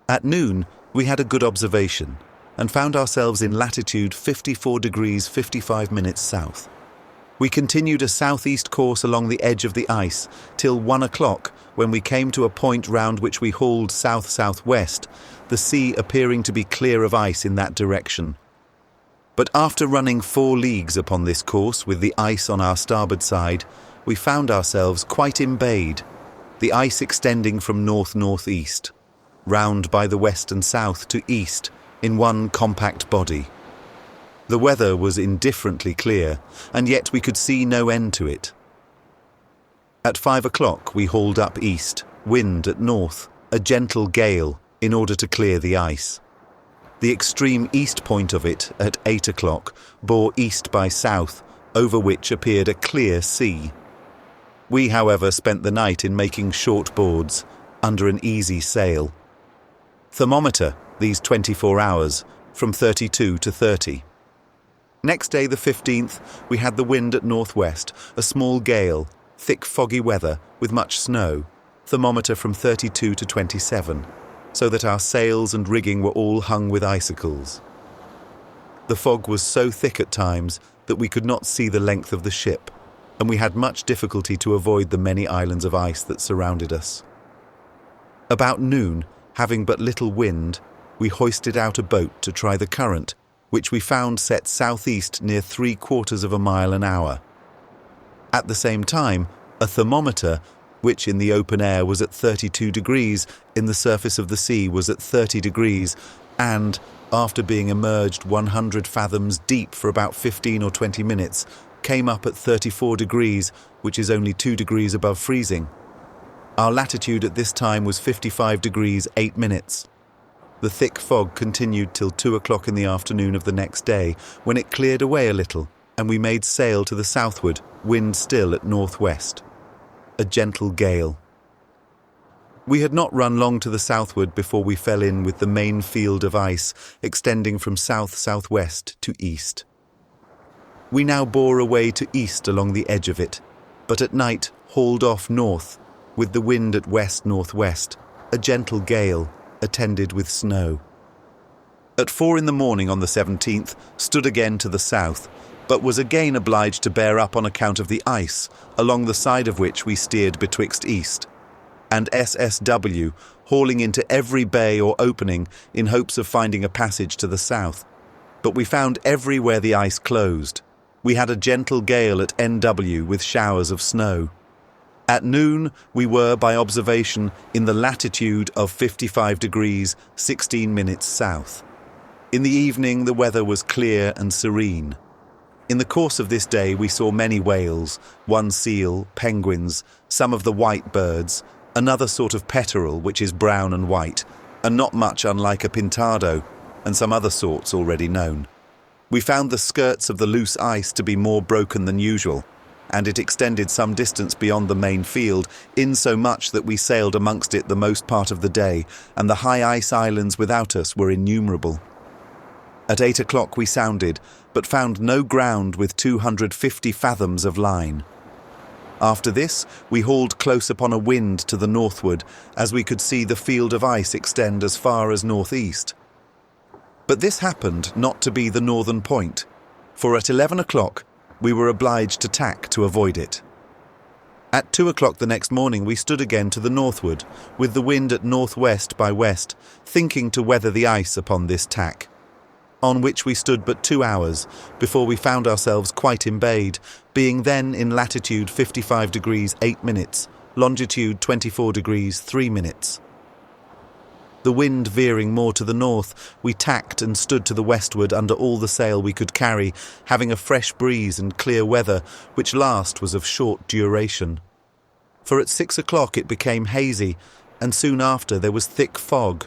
S1: At noon, we had a good observation, and found ourselves in latitude 54 degrees 55 minutes south. We continued a southeast course along the edge of the ice till 1 o'clock, when we came to a point round which we hauled south-southwest, the sea appearing to be clear of ice in that direction. But after running 4 leagues upon this course with the ice on our starboard side, we found ourselves quite embayed, the ice extending from north-northeast, round by the west and south to east, in one compact body. The weather was indifferently clear, and yet we could see no end to it. At 5 o'clock we hauled up east, wind at north, a gentle gale, in order to clear the ice. The extreme east point of it, at 8 o'clock, bore east by south, over which appeared a clear sea. We, however, spent the night in making short boards, under an easy sail. Thermometer, these 24 hours, from 32 to 30. Next day, the 15th, we had the wind at northwest, a small gale, thick foggy weather with much snow, thermometer from 32 to 27, so that our sails and rigging were all hung with icicles. The fog was so thick at times that we could not see the length of the ship, and we had much difficulty to avoid the many islands of ice that surrounded us. About noon, having but little wind, we hoisted out a boat to try the current, which we found set southeast near 3/4 of a mile an hour. At the same time, a thermometer, which in the open air was at 32 degrees, in the surface of the sea was at 30 degrees, and, after being immerged 100 fathoms deep for about 15 or 20 minutes, came up at 34 degrees, which is only 2 degrees above freezing. Our latitude at this time was 55 degrees 8 minutes. The thick fog continued till 2 o'clock in the afternoon of the next day, when it cleared away a little, and we made sail to the southward, wind still at northwest. A gentle gale. We had not run long to the southward before we fell in with the main field of ice, extending from south-southwest to east. We now bore away to east along the edge of it, but at night hauled off north, with the wind at west-northwest, a gentle gale, attended with snow. At 4 in the morning on the 17th, stood again to the south, but was again obliged to bear up on account of the ice, along the side of which we steered betwixt east, and SSW, hauling into every bay or opening in hopes of finding a passage to the south. But we found everywhere the ice closed. We had a gentle gale at NW with showers of snow. At noon, we were, by observation, in the latitude of 55 degrees 16 minutes south. In the evening, the weather was clear and serene. In the course of this day, we saw many whales, 1 seal, penguins, some of the white birds, another sort of peterel, which is brown and white, and not much unlike a pintado, and some other sorts already known. We found the skirts of the loose ice to be more broken than usual, and it extended some distance beyond the main field, insomuch that we sailed amongst it the most part of the day, and the high ice islands without us were innumerable. At 8 o'clock we sounded, but found no ground with 250 fathoms of line. After this, we hauled close upon a wind to the northward, as we could see the field of ice extend as far as northeast. But this happened not to be the northern point, for at 11 o'clock we were obliged to tack to avoid it. At 2 o'clock the next morning we stood again to the northward, with the wind at northwest by west, thinking to weather the ice upon this tack, on which we stood but 2 hours, before we found ourselves quite embayed, being then in latitude 55 degrees 8 minutes, longitude 24 degrees 3 minutes. The wind veering more to the north, we tacked and stood to the westward under all the sail we could carry, having a fresh breeze and clear weather, which last was of short duration. for at 6 o'clock it became hazy, and soon after there was thick fog.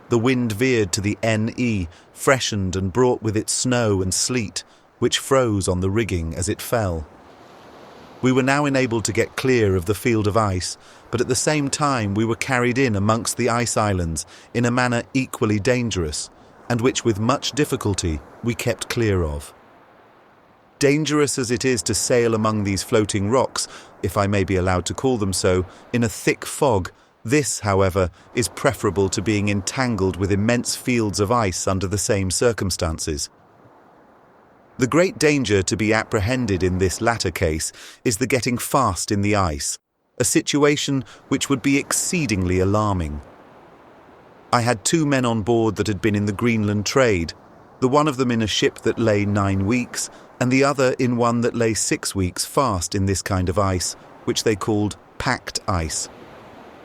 S1: The wind veered to the NE, freshened and brought with it snow and sleet, which froze on the rigging as it fell. We were now enabled to get clear of the field of ice, but at the same time we were carried in amongst the ice islands in a manner equally dangerous, and which with much difficulty we kept clear of. Dangerous as it is to sail among these floating rocks, if I may be allowed to call them so, in a thick fog, this, however, is preferable to being entangled with immense fields of ice under the same circumstances. The great danger to be apprehended in this latter case is the getting fast in the ice, a situation which would be exceedingly alarming. I had 2 men on board that had been in the Greenland trade, the one of them in a ship that lay 9 weeks, and the other in one that lay 6 weeks fast in this kind of ice, which they called packed ice.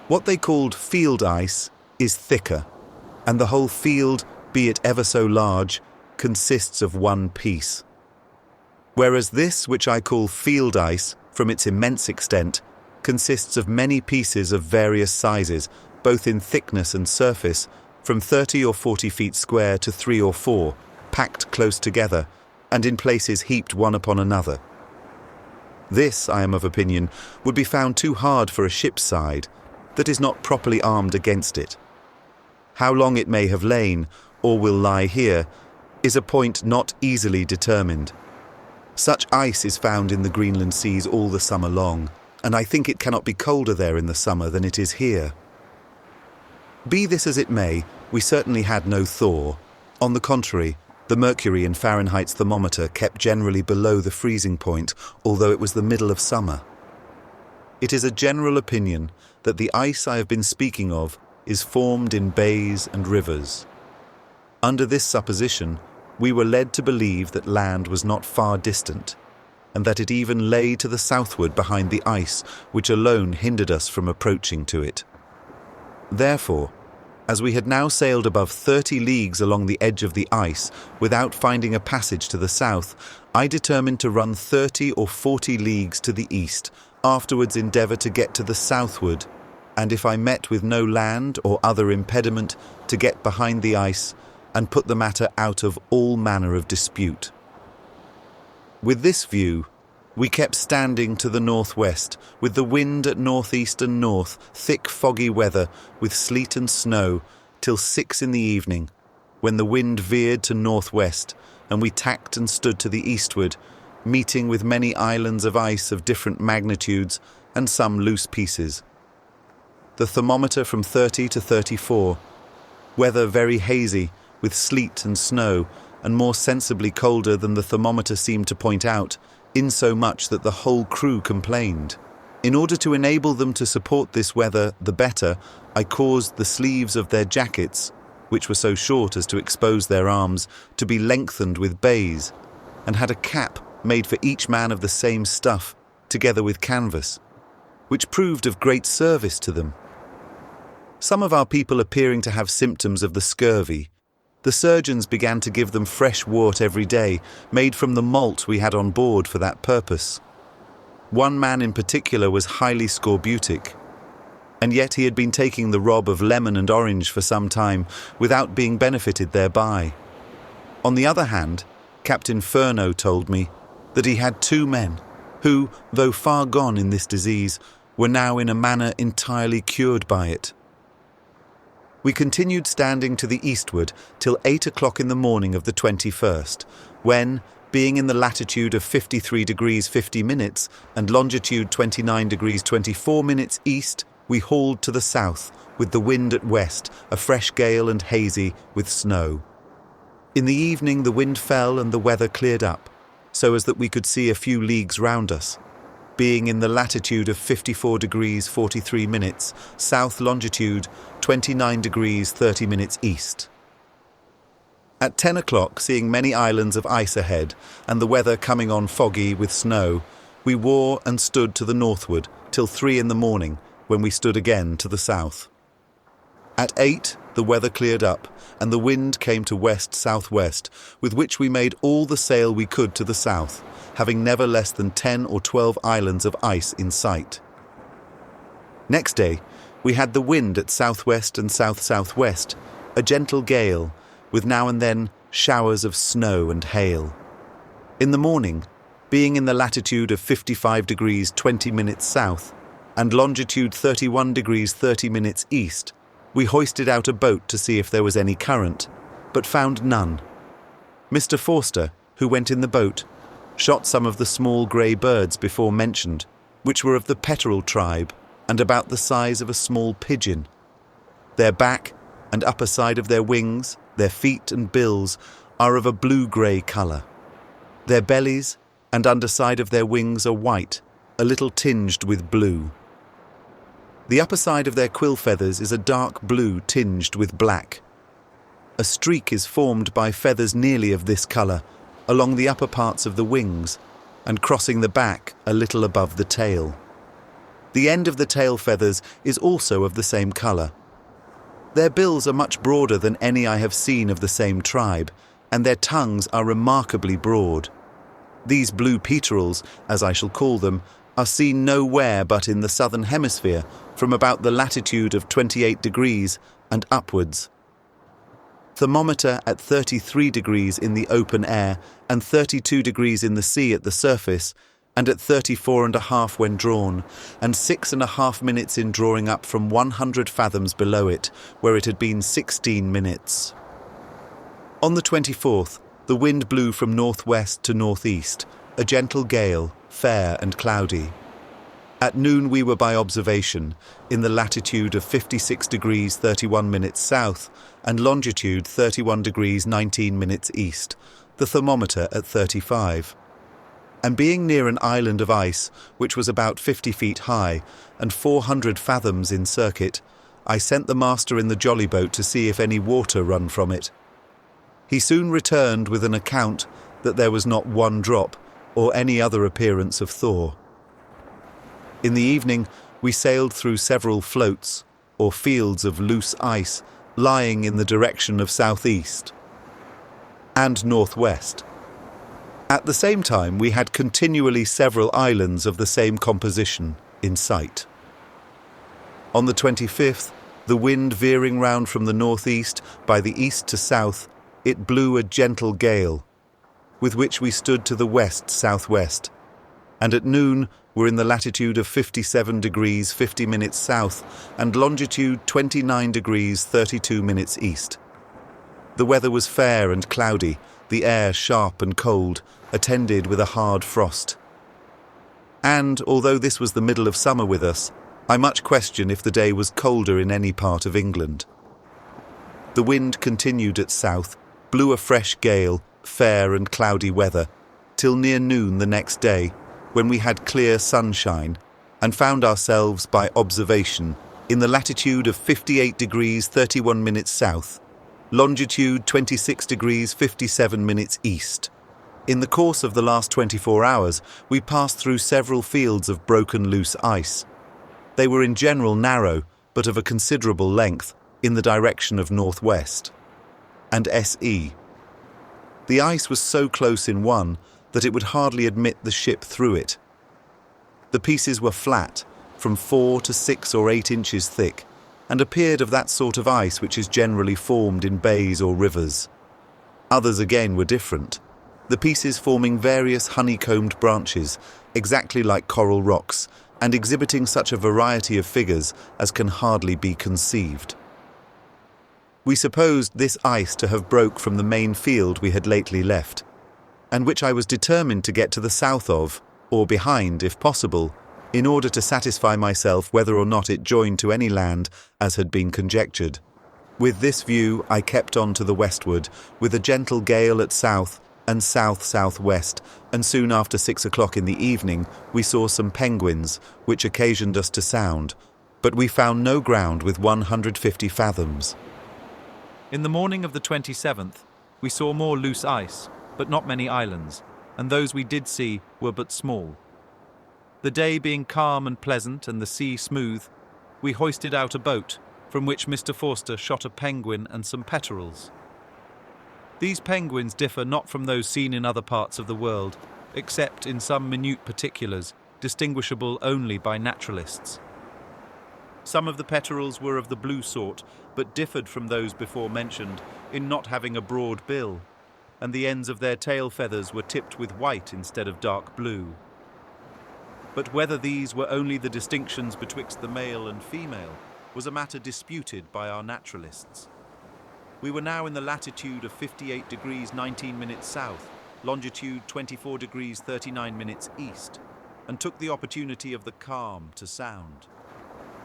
S1: What they called field ice is thicker, and the whole field, be it ever so large, consists of one piece. Whereas this, which I call field ice, from its immense extent, consists of many pieces of various sizes, both in thickness and surface, from 30 or 40 feet square to 3 or 4, packed close together, and in places heaped one upon another. This, I am of opinion, would be found too hard for a ship's side, that is not properly armed against it. How long it may have lain, or will lie here, is a point not easily determined. Such ice is found in the Greenland seas all the summer long, and I think it cannot be colder there in the summer than it is here. Be this as it may, we certainly had no thaw. On the contrary, the mercury in Fahrenheit's thermometer kept generally below the freezing point, although it was the middle of summer. It is a general opinion that the ice I have been speaking of is formed in bays and rivers. Under this supposition, we were led to believe that land was not far distant, and that it even lay to the southward behind the ice, which alone hindered us from approaching to it. Therefore, as we had now sailed above 30 leagues along the edge of the ice without finding a passage to the south, I determined to run 30 or 40 leagues to the east, afterwards endeavour to get to the southward, and if I met with no land or other impediment, to get behind the ice and put the matter out of all manner of dispute. With this view, we kept standing to the northwest, with the wind at northeast and north, thick foggy weather, with sleet and snow, till 6 in the evening, when the wind veered to northwest, and we tacked and stood to the eastward, meeting with many islands of ice of different magnitudes, and some loose pieces. The thermometer from 30 to 34, weather very hazy, with sleet and snow, and more sensibly colder than the thermometer seemed to point out, insomuch that the whole crew complained. In order to enable them to support this weather the better, I caused the sleeves of their jackets, which were so short as to expose their arms, to be lengthened with baize, and had a cap made for each man of the same stuff, together with canvas, which proved of great service to them. Some of our people appearing to have symptoms of the scurvy, the surgeons began to give them fresh wort every day, made from the malt we had on board for that purpose. One man in particular was highly scorbutic, and yet he had been taking the rob of lemon and orange for some time, without being benefited thereby. On the other hand, Captain Furneaux told me that he had 2 men, who, though far gone in this disease, were now in a manner entirely cured by it. We continued standing to the eastward till 8 o'clock in the morning of the 21st, when, being in the latitude of 53 degrees 50 minutes and longitude 29 degrees 24 minutes east, we hauled to the south, with the wind at west, a fresh gale and hazy, with snow. In the evening the wind fell and the weather cleared up, so as that we could see a few leagues round us, being in the latitude of 54 degrees 43 minutes, south longitude 29 degrees 30 minutes east. At 10 o'clock, seeing many islands of ice ahead, and the weather coming on foggy with snow, we wore and stood to the northward till 3 in the morning, when we stood again to the south. At 8, the weather cleared up, and the wind came to west-southwest, with which we made all the sail we could to the south, having never less than 10 or 12 islands of ice in sight. Next day, we had the wind at southwest and south-southwest, a gentle gale, with now and then showers of snow and hail. In the morning, being in the latitude of 55 degrees 20 minutes south and longitude 31 degrees 30 minutes east, we hoisted out a boat to see if there was any current, but found none. Mr. Forster, who went in the boat, shot some of the small grey birds before mentioned, which were of the petrel tribe and about the size of a small pigeon. Their back and upper side of their wings, their feet and bills are of a blue-grey colour. Their bellies and underside of their wings are white, a little tinged with blue. The upper side of their quill feathers is a dark blue tinged with black. A streak is formed by feathers nearly of this colour along the upper parts of the wings and crossing the back a little above the tail. The end of the tail feathers is also of the same colour. Their bills are much broader than any I have seen of the same tribe, and their tongues are remarkably broad. These blue peterels, as I shall call them, are seen nowhere but in the southern hemisphere from about the latitude of 28 degrees and upwards. Thermometer at 33 degrees in the open air and 32 degrees in the sea at the surface, and at 34.5 when drawn, and 6.5 minutes in drawing up from 100 fathoms below it, where it had been 16 minutes. On the 24th, the wind blew from northwest to northeast, a gentle gale, fair and cloudy. At noon we were by observation, in the latitude of 56 degrees 31 minutes south and longitude 31 degrees 19 minutes east, the thermometer at 35. And being near an island of ice, which was about 50 feet high and 400 fathoms in circuit, I sent the master in the jolly boat to see if any water run from it. He soon returned with an account that there was not one drop or any other appearance of thaw. In the evening we sailed through several floats, or fields of loose ice, lying in the direction of southeast and northwest. At the same time we had continually several islands of the same composition in sight. On the 25th, the wind veering round from the northeast by the east to south, it blew a gentle gale, with which we stood to the west-southwest, and at noon were in the latitude of 57 degrees 50 minutes south and longitude 29 degrees 32 minutes east. The weather was fair and cloudy, the air sharp and cold, attended with a hard frost. And, although this was the middle of summer with us, I much question if the day was colder in any part of England. The wind continued at south, blew a fresh gale, fair and cloudy weather, till near noon the next day, when we had clear sunshine, and found ourselves by observation in the latitude of 58 degrees 31 minutes south, longitude 26 degrees 57 minutes east. In the course of the last 24 hours, we passed through several fields of broken loose ice. They were in general narrow, but of a considerable length, in the direction of northwest, and SE. The ice was so close in one that it would hardly admit the ship through it. The pieces were flat, from 4 to 6 or 8 inches thick, and appeared of that sort of ice which is generally formed in bays or rivers. Others again were different, the pieces forming various honeycombed branches, exactly like coral rocks, and exhibiting such a variety of figures as can hardly be conceived. We supposed this ice to have broke from the main field we had lately left, and which I was determined to get to the south of, or behind if possible, in order to satisfy myself whether or not it joined to any land as had been conjectured. With this view I kept on to the westward, with a gentle gale at south and south-southwest, and soon after 6 o'clock in the evening we saw some penguins, which occasioned us to sound, but we found no ground with 150 fathoms.
S2: In the morning of the 27th, we saw more loose ice, but not many islands, and those we did see were but small. The day being calm and pleasant and the sea smooth, we hoisted out a boat, from which Mr. Forster shot a penguin and some petrels. These penguins differ not from those seen in other parts of the world, except in some minute particulars, distinguishable only by naturalists. Some of the petrels were of the blue sort, but differed from those before mentioned in not having a broad bill, and the ends of their tail feathers were tipped with white instead of dark blue. But whether these were only the distinctions betwixt the male and female was a matter disputed by our naturalists. We were now in the latitude of 58 degrees 19 minutes south, longitude 24 degrees 39 minutes east, and took the opportunity of the calm to sound,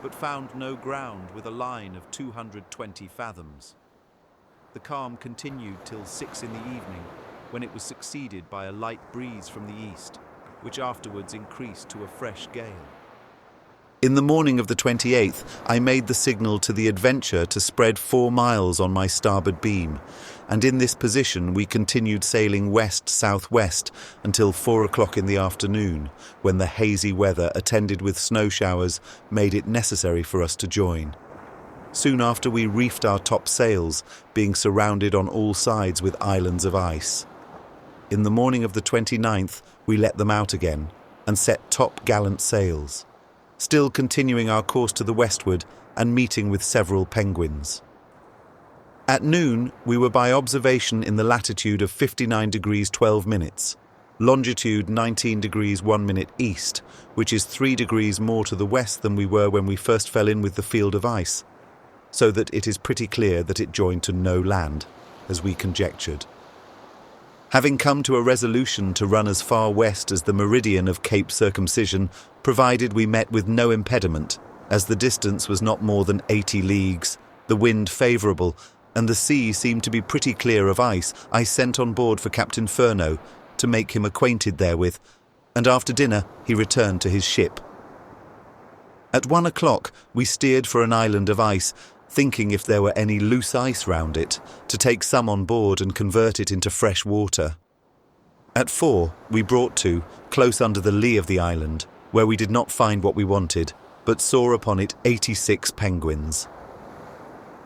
S2: but found no ground with a line of 220 fathoms. The calm continued till 6 in the evening, when it was succeeded by a light breeze from the east, which afterwards increased to a fresh gale.
S1: In the morning of the 28th, I made the signal to the Adventure to spread 4 miles on my starboard beam, and in this position we continued sailing west-southwest until 4 o'clock in the afternoon, when the hazy weather, attended with snow showers, made it necessary for us to join. Soon after we reefed our top sails, being surrounded on all sides with islands of ice. In the morning of the 29th, we let them out again, and set top-gallant sails, still continuing our course to the westward and meeting with several penguins. At noon, we were by observation in the latitude of 59 degrees 12 minutes, longitude 19 degrees 1 minute east, which is 3 degrees more to the west than we were when we first fell in with the field of ice, so that it is pretty clear that it joined to no land, as we conjectured. Having come to a resolution to run as far west as the meridian of Cape Circumcision, provided we met with no impediment, as the distance was not more than 80 leagues, the wind favourable, and the sea seemed to be pretty clear of ice, I sent on board for Captain Furneaux to make him acquainted therewith, and after dinner he returned to his ship. At 1 o'clock we steered for an island of ice, thinking if there were any loose ice round it, to take some on board and convert it into fresh water. At 4 we brought to, close under the lee of the island, where we did not find what we wanted, but saw upon it 86 penguins.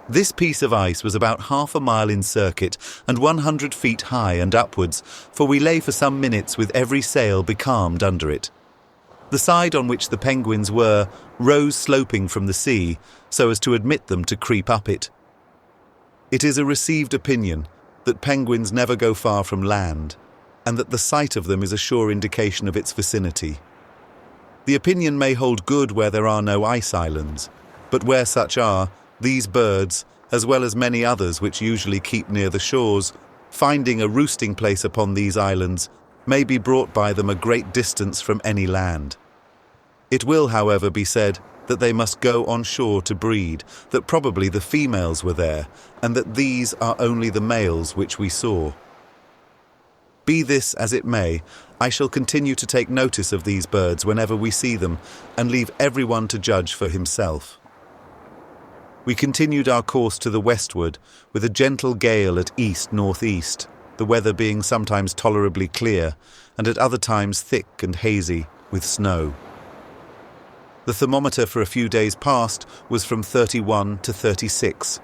S1: This piece of ice was about half a mile in circuit and 100 feet high and upwards, for we lay for some minutes with every sail becalmed under it. The side on which the penguins were rose sloping from the sea, so as to admit them to creep up it. It is a received opinion that penguins never go far from land, and that the sight of them is a sure indication of its vicinity. The opinion may hold good where there are no ice islands, but where such are, these birds, as well as many others which usually keep near the shores, finding a roosting place upon these islands, may be brought by them a great distance from any land. It will, however, be said that they must go on shore to breed, that probably the females were there, and that these are only the males which we saw. Be this as it may, I shall continue to take notice of these birds whenever we see them, and leave everyone to judge for himself. We continued our course to the westward, with a gentle gale at east-northeast, the weather being sometimes tolerably clear, and at other times thick and hazy, with snow. The thermometer for a few days past was from 31 to 36.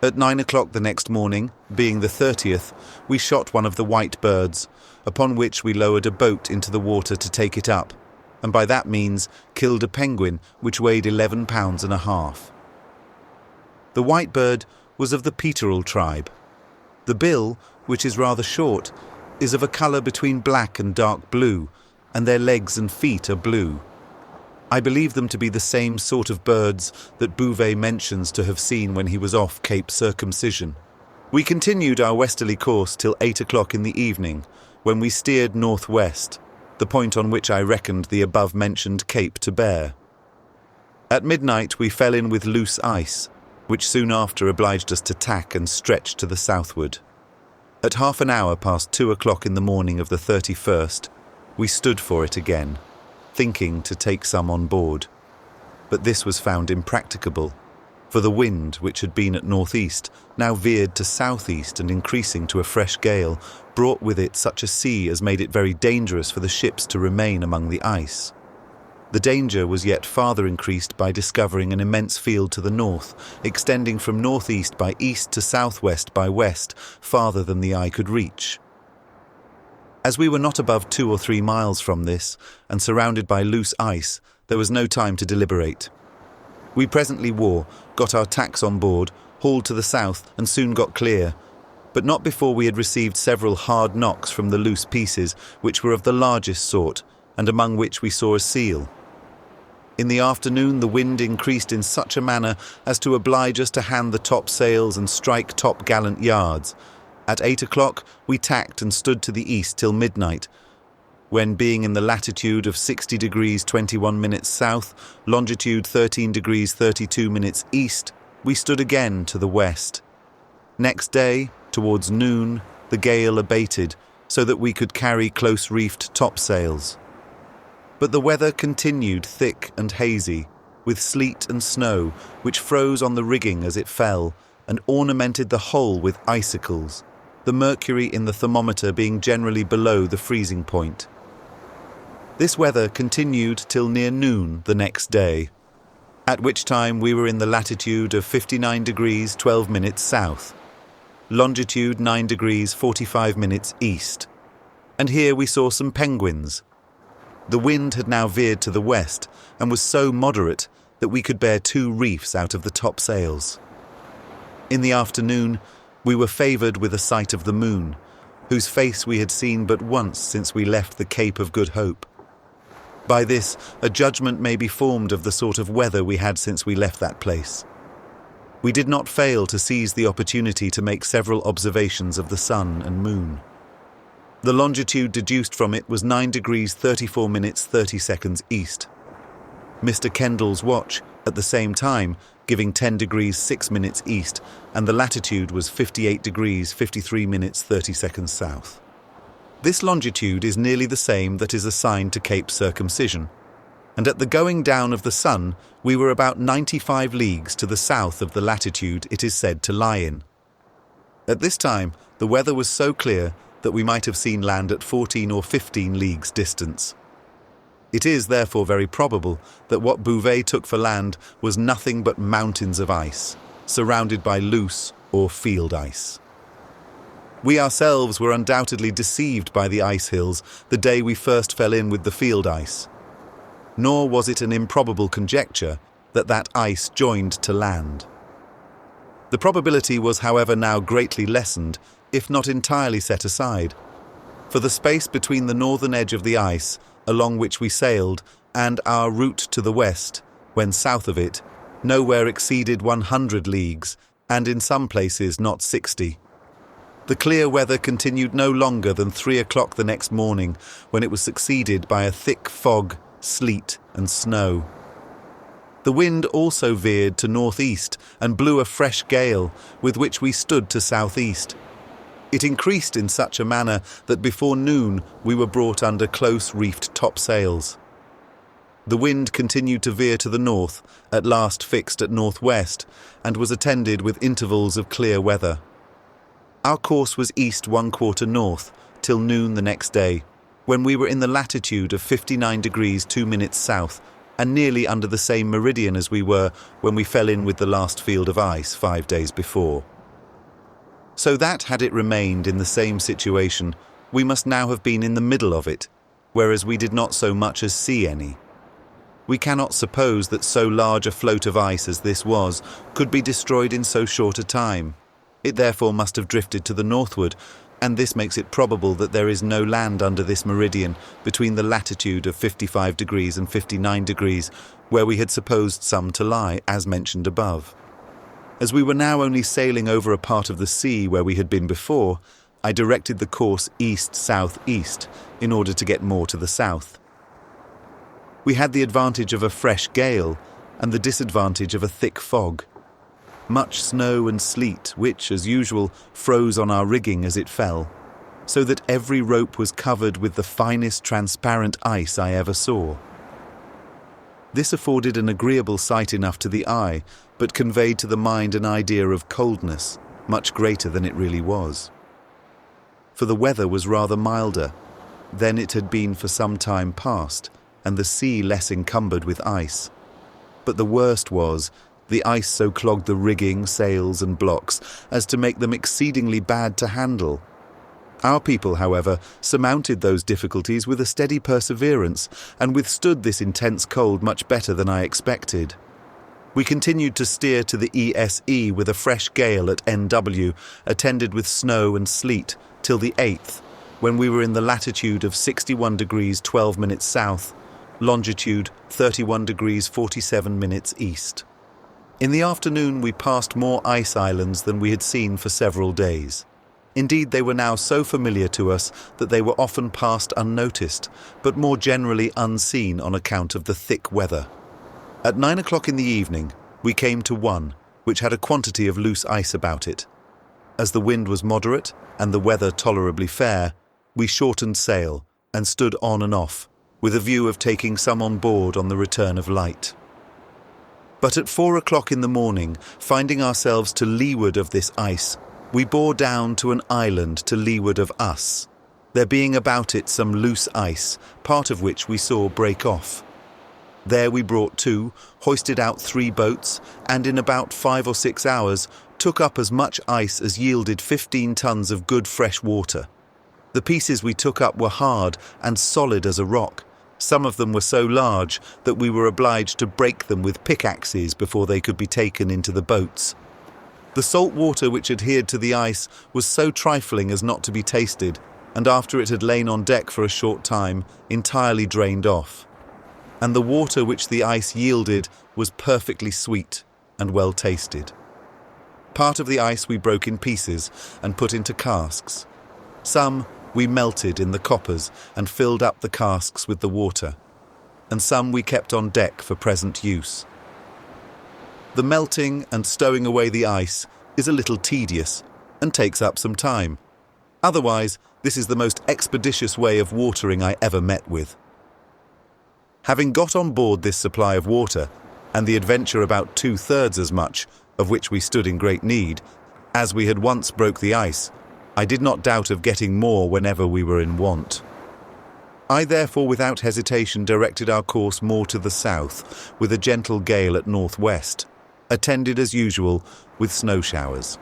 S1: At 9 o'clock the next morning, being the 30th, we shot one of the white birds, upon which we lowered a boat into the water to take it up, and by that means killed a penguin which weighed 11 pounds and a half. The white bird was of the peterel tribe. The bill, which is rather short, is of a colour between black and dark blue, and their legs and feet are blue. I believe them to be the same sort of birds that Bouvet mentions to have seen when he was off Cape Circumcision. We continued our westerly course till 8 o'clock in the evening, when we steered northwest, the point on which I reckoned the above-mentioned cape to bear. At midnight we fell in with loose ice, which soon after obliged us to tack and stretch to the southward. At half an hour past 2 o'clock in the morning of the 31st, we stood for it again, thinking to take some on board. But this was found impracticable, for the wind, which had been at northeast, now veered to southeast and increasing to a fresh gale, brought with it such a sea as made it very dangerous for the ships to remain among the ice. The danger was yet farther increased by discovering an immense field to the north, extending from northeast by east to southwest by west, farther than the eye could reach. As we were not above 2 or 3 miles from this, and surrounded by loose ice, there was no time to deliberate. We presently wore, got our tacks on board, hauled to the south, and soon got clear, but not before we had received several hard knocks from the loose pieces, which were of the largest sort, and among which we saw a seal. In the afternoon the wind increased in such a manner as to oblige us to hand the topsails and strike top-gallant yards. At 8 o'clock we tacked and stood to the east till midnight, when, being in the latitude of 60 degrees 21 minutes south, longitude 13 degrees 32 minutes east, we stood again to the west. Next day, towards noon, the gale abated, so that we could carry close-reefed topsails. But the weather continued thick and hazy, with sleet and snow, which froze on the rigging as it fell, and ornamented the whole with icicles, the mercury in the thermometer being generally below the freezing point. This weather continued till near noon the next day, at which time we were in the latitude of 59 degrees 12 minutes south, longitude 9 degrees 45 minutes east, and here we saw some penguins. The wind had now veered to the west, and was so moderate that we could bear 2 reefs out of the topsails. In the afternoon we were favoured with a sight of the moon, whose face we had seen but once since we left the Cape of Good Hope. By this a judgment may be formed of the sort of weather we had since we left that place. We did not fail to seize the opportunity to make several observations of the sun and moon. The longitude deduced from it was 9 degrees 34 minutes 30 seconds east. Mr. Kendall's watch, at the same time, giving 10 degrees 6 minutes east, and the latitude was 58 degrees 53 minutes 30 seconds south. This longitude is nearly the same that is assigned to Cape Circumcision, and at the going down of the sun we were about 95 leagues to the south of the latitude it is said to lie in. At this time the weather was so clear that we might have seen land at 14 or 15 leagues distance. It is therefore very probable that what Bouvet took for land was nothing but mountains of ice, surrounded by loose or field ice. We ourselves were undoubtedly deceived by the ice hills the day we first fell in with the field ice. Nor was it an improbable conjecture that that ice joined to land. The probability was, however, now greatly lessened, if not entirely set aside, for the space between the northern edge of the ice, along which we sailed, and our route to the west, when south of it, nowhere exceeded 100 leagues, and in some places not 60. The clear weather continued no longer than 3 o'clock the next morning, when it was succeeded by a thick fog, sleet and snow. The wind also veered to northeast and blew a fresh gale, with which we stood to southeast. It increased in such a manner that before noon we were brought under close reefed topsails. The wind continued to veer to the north, at last fixed at northwest, and was attended with intervals of clear weather. Our course was east 1/4 north, till noon the next day, when we were in the latitude of 59 degrees 2 minutes south, and nearly under the same meridian as we were when we fell in with the last field of ice 5 days before. So that, had it remained in the same situation, we must now have been in the middle of it, whereas we did not so much as see any. We cannot suppose that so large a float of ice as this was could be destroyed in so short a time. It therefore must have drifted to the northward, and this makes it probable that there is no land under this meridian between the latitude of 55 degrees and 59 degrees, where we had supposed some to lie, as mentioned above. As we were now only sailing over a part of the sea where we had been before, I directed the course east-south-east in order to get more to the south. We had the advantage of a fresh gale and the disadvantage of a thick fog. Much snow and sleet, which, as usual, froze on our rigging as it fell, so that every rope was covered with the finest transparent ice I ever saw. This afforded an agreeable sight enough to the eye, but conveyed to the mind an idea of coldness, much greater than it really was. For the weather was rather milder than it had been for some time past, and the sea less encumbered with ice. But the worst was, the ice so clogged the rigging, sails and blocks as to make them exceedingly bad to handle. Our people, however, surmounted those difficulties with a steady perseverance and withstood this intense cold much better than I expected. We continued to steer to the ESE with a fresh gale at NW, attended with snow and sleet, till the 8th, when we were in the latitude of 61 degrees 12 minutes south, longitude 31 degrees 47 minutes east. In the afternoon we passed more ice islands than we had seen for several days. Indeed, they were now so familiar to us that they were often passed unnoticed, but more generally unseen on account of the thick weather. At 9 o'clock in the evening, we came to one, which had a quantity of loose ice about it. As the wind was moderate and the weather tolerably fair, we shortened sail and stood on and off, with a view of taking some on board on the return of light. But at 4 o'clock in the morning, finding ourselves to leeward of this ice, we bore down to an island to leeward of us, there being about it some loose ice, part of which we saw break off. There we brought to, hoisted out 3 boats, and in about 5 or 6 hours took up as much ice as yielded 15 tons of good fresh water. The pieces we took up were hard and solid as a rock. Some of them were so large that we were obliged to break them with pickaxes before they could be taken into the boats. The salt water which adhered to the ice was so trifling as not to be tasted, and after it had lain on deck for a short time, entirely drained off. And the water which the ice yielded was perfectly sweet and well tasted. Part of the ice we broke in pieces and put into casks. Some we melted in the coppers and filled up the casks with the water, and some we kept on deck for present use. The melting and stowing away the ice is a little tedious and takes up some time. Otherwise, this is the most expeditious way of watering I ever met with. Having got on board this supply of water, and the adventure about 2/3 as much, of which we stood in great need, as we had once broke the ice, I did not doubt of getting more whenever we were in want. I therefore without hesitation directed our course more to the south, with a gentle gale at northwest, attended as usual with snow showers.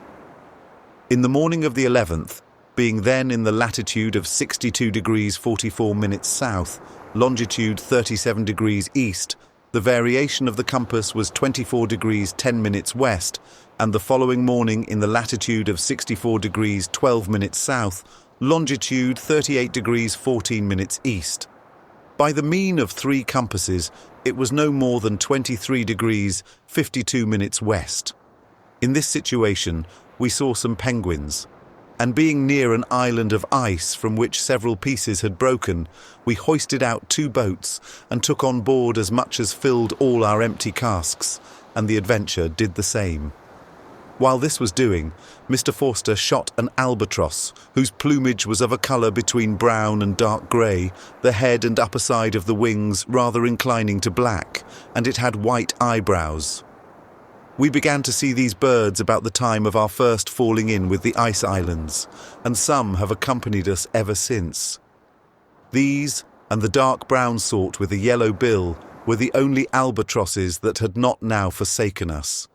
S1: In the morning of the 11th, being then in the latitude of 62 degrees 44 minutes south, longitude 37 degrees east, the variation of the compass was 24 degrees 10 minutes west, and the following morning in the latitude of 64 degrees 12 minutes south, longitude 38 degrees 14 minutes east. By the mean of 3 compasses, it was no more than 23 degrees 52 minutes west. In this situation, we saw some penguins, and being near an island of ice from which several pieces had broken, we hoisted out 2 boats and took on board as much as filled all our empty casks, and the Adventure did the same. While this was doing, Mr. Forster shot an albatross, whose plumage was of a colour between brown and dark grey, the head and upper side of the wings rather inclining to black, and it had white eyebrows. We began to see these birds about the time of our first falling in with the ice islands, and some have accompanied us ever since. These, and the dark brown sort with a yellow bill, were the only albatrosses that had not now forsaken us.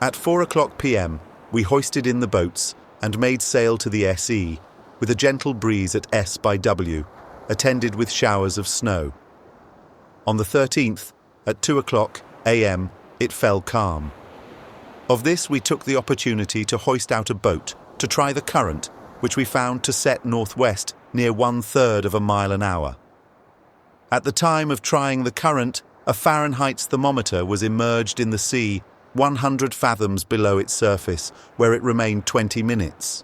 S1: At 4 o'clock p.m. we hoisted in the boats and made sail to the SE, with a gentle breeze at S by W, attended with showers of snow. On the 13th, at 2 o'clock a.m., it fell calm. Of this we took the opportunity to hoist out a boat to try the current, which we found to set northwest near 1/3 of a mile an hour. At the time of trying the current, a Fahrenheit thermometer was immerged in the sea 100 fathoms below its surface, where it remained 20 minutes.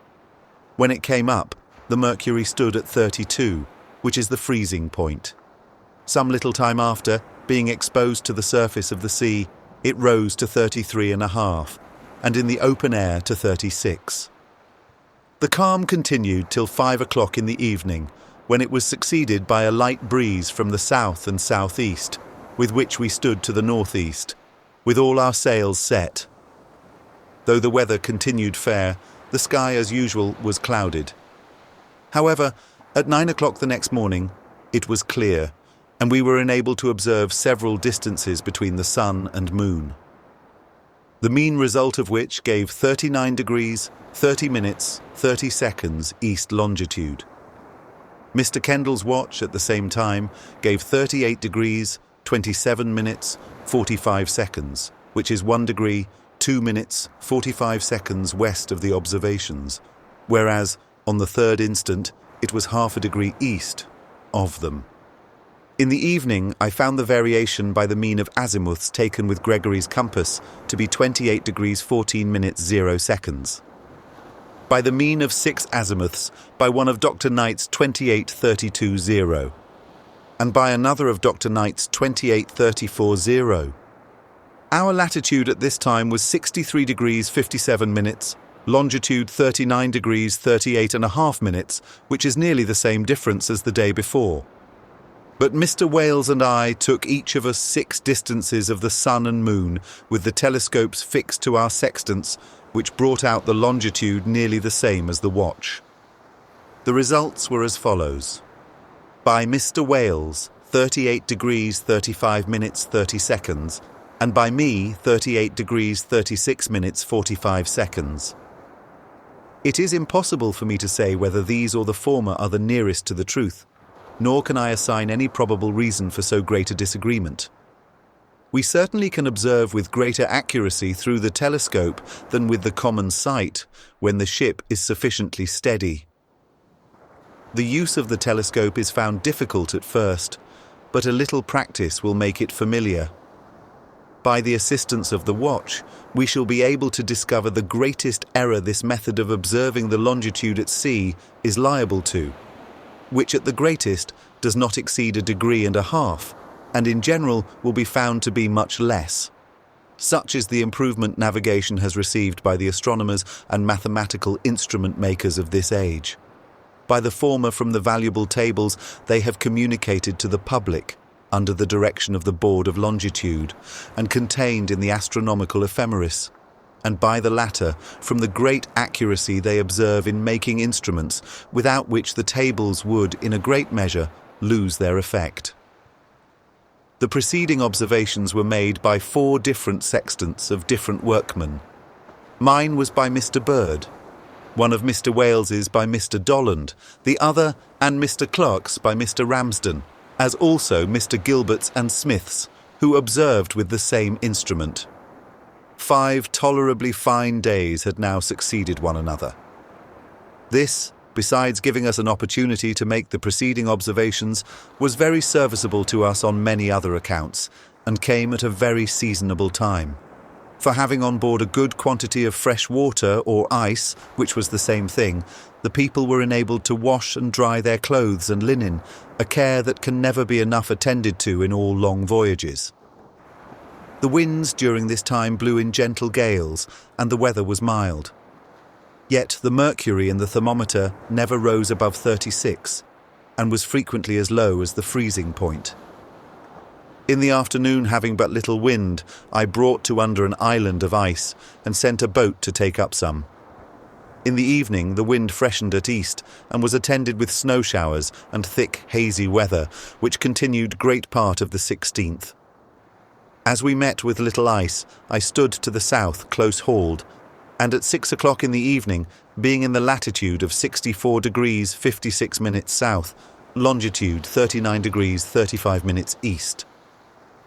S1: When it came up, the mercury stood at 32, which is the freezing point. Some little time after, being exposed to the surface of the sea, it rose to 33.5, and in the open air to 36. The calm continued till 5 o'clock in the evening, when it was succeeded by a light breeze from the south and southeast, with which we stood to the northeast, with all our sails set. Though the weather continued fair, the sky as usual was clouded. However, at 9 o'clock the next morning, it was clear, and we were enabled to observe several distances between the sun and moon, the mean result of which gave 39 degrees, 30 minutes, 30 seconds east longitude. Mr. Kendall's watch at the same time gave 38 degrees, 27 minutes, 45 seconds, which is 1 degree, 2 minutes, 45 seconds west of the observations, whereas on the third instant it was half a degree east of them. In the evening, I found the variation by the mean of azimuths taken with Gregory's compass to be 28 degrees 14 minutes 0 seconds. By the mean of 6 azimuths by one of Dr. Knight's 28.32.0, and by another of Dr. Knight's 28.34.0. Our latitude at this time was 63 degrees 57 minutes, longitude 39 degrees 38.5 minutes, which is nearly the same difference as the day before. But Mr. Wales and I took each of us 6 distances of the sun and moon with the telescopes fixed to our sextants, which brought out the longitude nearly the same as the watch. The results were as follows. By Mr. Wales, 38 degrees 35 minutes 30 seconds, and by me, 38 degrees 36 minutes 45 seconds. It is impossible for me to say whether these or the former are the nearest to the truth, nor can I assign any probable reason for so great a disagreement. We certainly can observe with greater accuracy through the telescope than with the common sight when the ship is sufficiently steady. The use of the telescope is found difficult at first, but a little practice will make it familiar. By the assistance of the watch, we shall be able to discover the greatest error this method of observing the longitude at sea is liable to, which at the greatest does not exceed 1.5 degrees, and in general will be found to be much less. Such is the improvement navigation has received by the astronomers and mathematical instrument makers of this age. By the former from the valuable tables they have communicated to the public, under the direction of the Board of Longitude, and contained in the Astronomical Ephemeris, and by the latter from the great accuracy they observe in making instruments, without which the tables would, in a great measure, lose their effect. The preceding observations were made by 4 different sextants of different workmen. Mine was by Mr. Bird, one of Mr. Wales's by Mr. Dolland, the other and Mr. Clark's by Mr. Ramsden, as also Mr. Gilbert's and Smith's, who observed with the same instrument. 5 tolerably fine days had now succeeded one another. This, besides giving us an opportunity to make the preceding observations, was very serviceable to us on many other accounts, and came at a very seasonable time. For having on board a good quantity of fresh water or ice, which was the same thing, the people were enabled to wash and dry their clothes and linen, a care that can never be enough attended to in all long voyages. The winds during this time blew in gentle gales, and the weather was mild. Yet the mercury in the thermometer never rose above 36, and was frequently as low as the freezing point. In the afternoon, having but little wind, I brought to under an island of ice, and sent a boat to take up some. In the evening the wind freshened at east, and was attended with snow showers and thick hazy weather, which continued great part of the 16th. As we met with little ice, I stood to the south close hauled, and at 6 o'clock in the evening, being in the latitude of 64 degrees 56 minutes south, longitude 39 degrees 35 minutes east,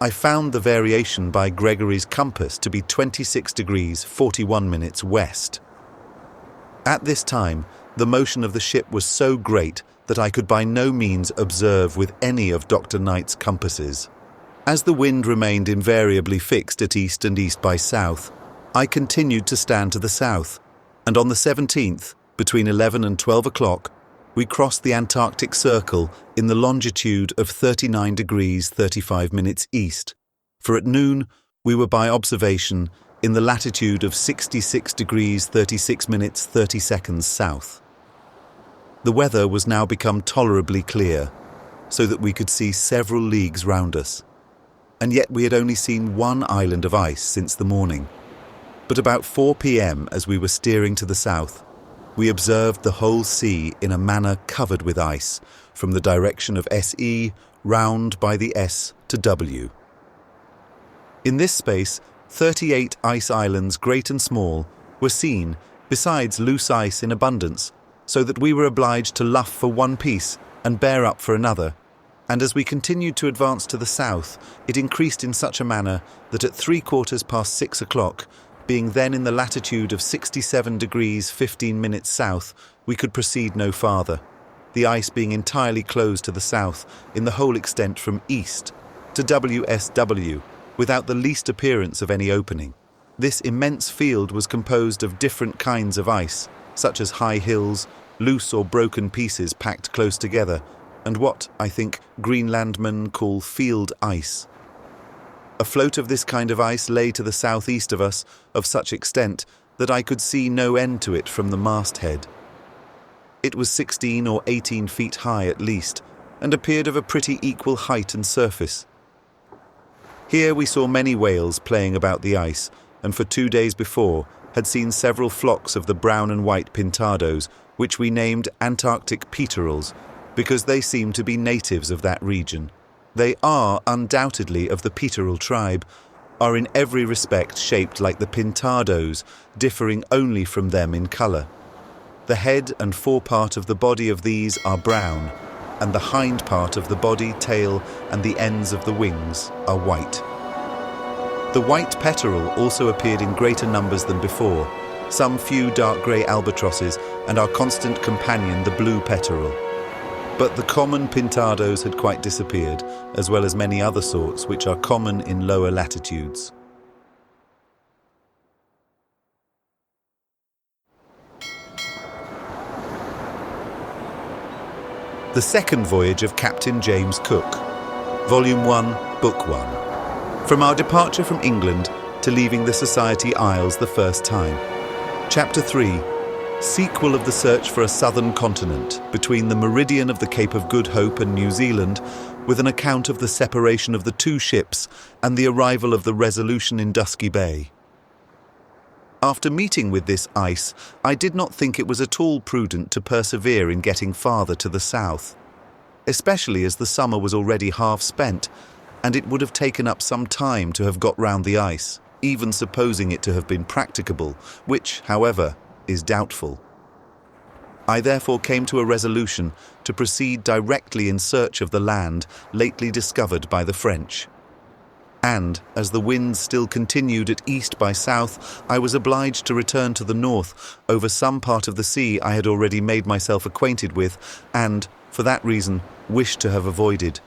S1: I found the variation by Gregory's compass to be 26 degrees 41 minutes west. At this time, the motion of the ship was so great that I could by no means observe with any of Dr. Knight's compasses. As the wind remained invariably fixed at east and east by south, I continued to stand to the south, and on the 17th, between 11 and 12 o'clock, we crossed the Antarctic Circle in the longitude of 39 degrees 35 minutes east, for at noon we were by observation in the latitude of 66 degrees 36 minutes 30 seconds south. The weather was now become tolerably clear, so that we could see several leagues round us, and yet we had only seen one island of ice since the morning. But about 4 p.m., as we were steering to the south, we observed the whole sea in a manner covered with ice, from the direction of SE round by the S to W. In this space, 38 ice islands, great and small, were seen, besides loose ice in abundance, so that we were obliged to luff for one piece and bear up for another, and as we continued to advance to the south, it increased in such a manner that at 6:15 o'clock, being then in the latitude of 67 degrees 15 minutes south, we could proceed no farther, the ice being entirely closed to the south in the whole extent from east to WSW, without the least appearance of any opening. This immense field was composed of different kinds of ice, such as high hills, loose or broken pieces packed close together, and what, I think, Greenlandmen call field ice. A float of this kind of ice lay to the southeast of us, of such extent that I could see no end to it from the masthead. It was 16 or 18 feet high at least, and appeared of a pretty equal height and surface. Here we saw many whales playing about the ice, and for 2 days before had seen several flocks of the brown and white pintados, which we named Antarctic peterels, because they seem to be natives of that region. They are undoubtedly of the peterel tribe, are in every respect shaped like the pintados, differing only from them in colour. The head and forepart of the body of these are brown, and the hind part of the body, tail, and the ends of the wings are white. The white peterel also appeared in greater numbers than before, some few dark grey albatrosses, and our constant companion, the blue peterel. But the common pintados had quite disappeared, as well as many other sorts which are common in lower latitudes. The Second Voyage of Captain James Cook, Volume 1, Book 1. From our departure from England to leaving the Society Isles the first time. Chapter 3, Sequel of the Search for a Southern Continent between the Meridian of the Cape of Good Hope and New Zealand, with an account of the separation of the two ships and the arrival of the Resolution in Dusky Bay. After meeting with this ice, I did not think it was at all prudent to persevere in getting farther to the south, especially as the summer was already half spent, and it would have taken up some time to have got round the ice, even supposing it to have been practicable, which, however, is doubtful. I therefore came to a resolution to proceed directly in search of the land lately discovered by the French. And, as the wind still continued at east by south, I was obliged to return to the north over some part of the sea I had already made myself acquainted with and, for that reason, wished to have avoided.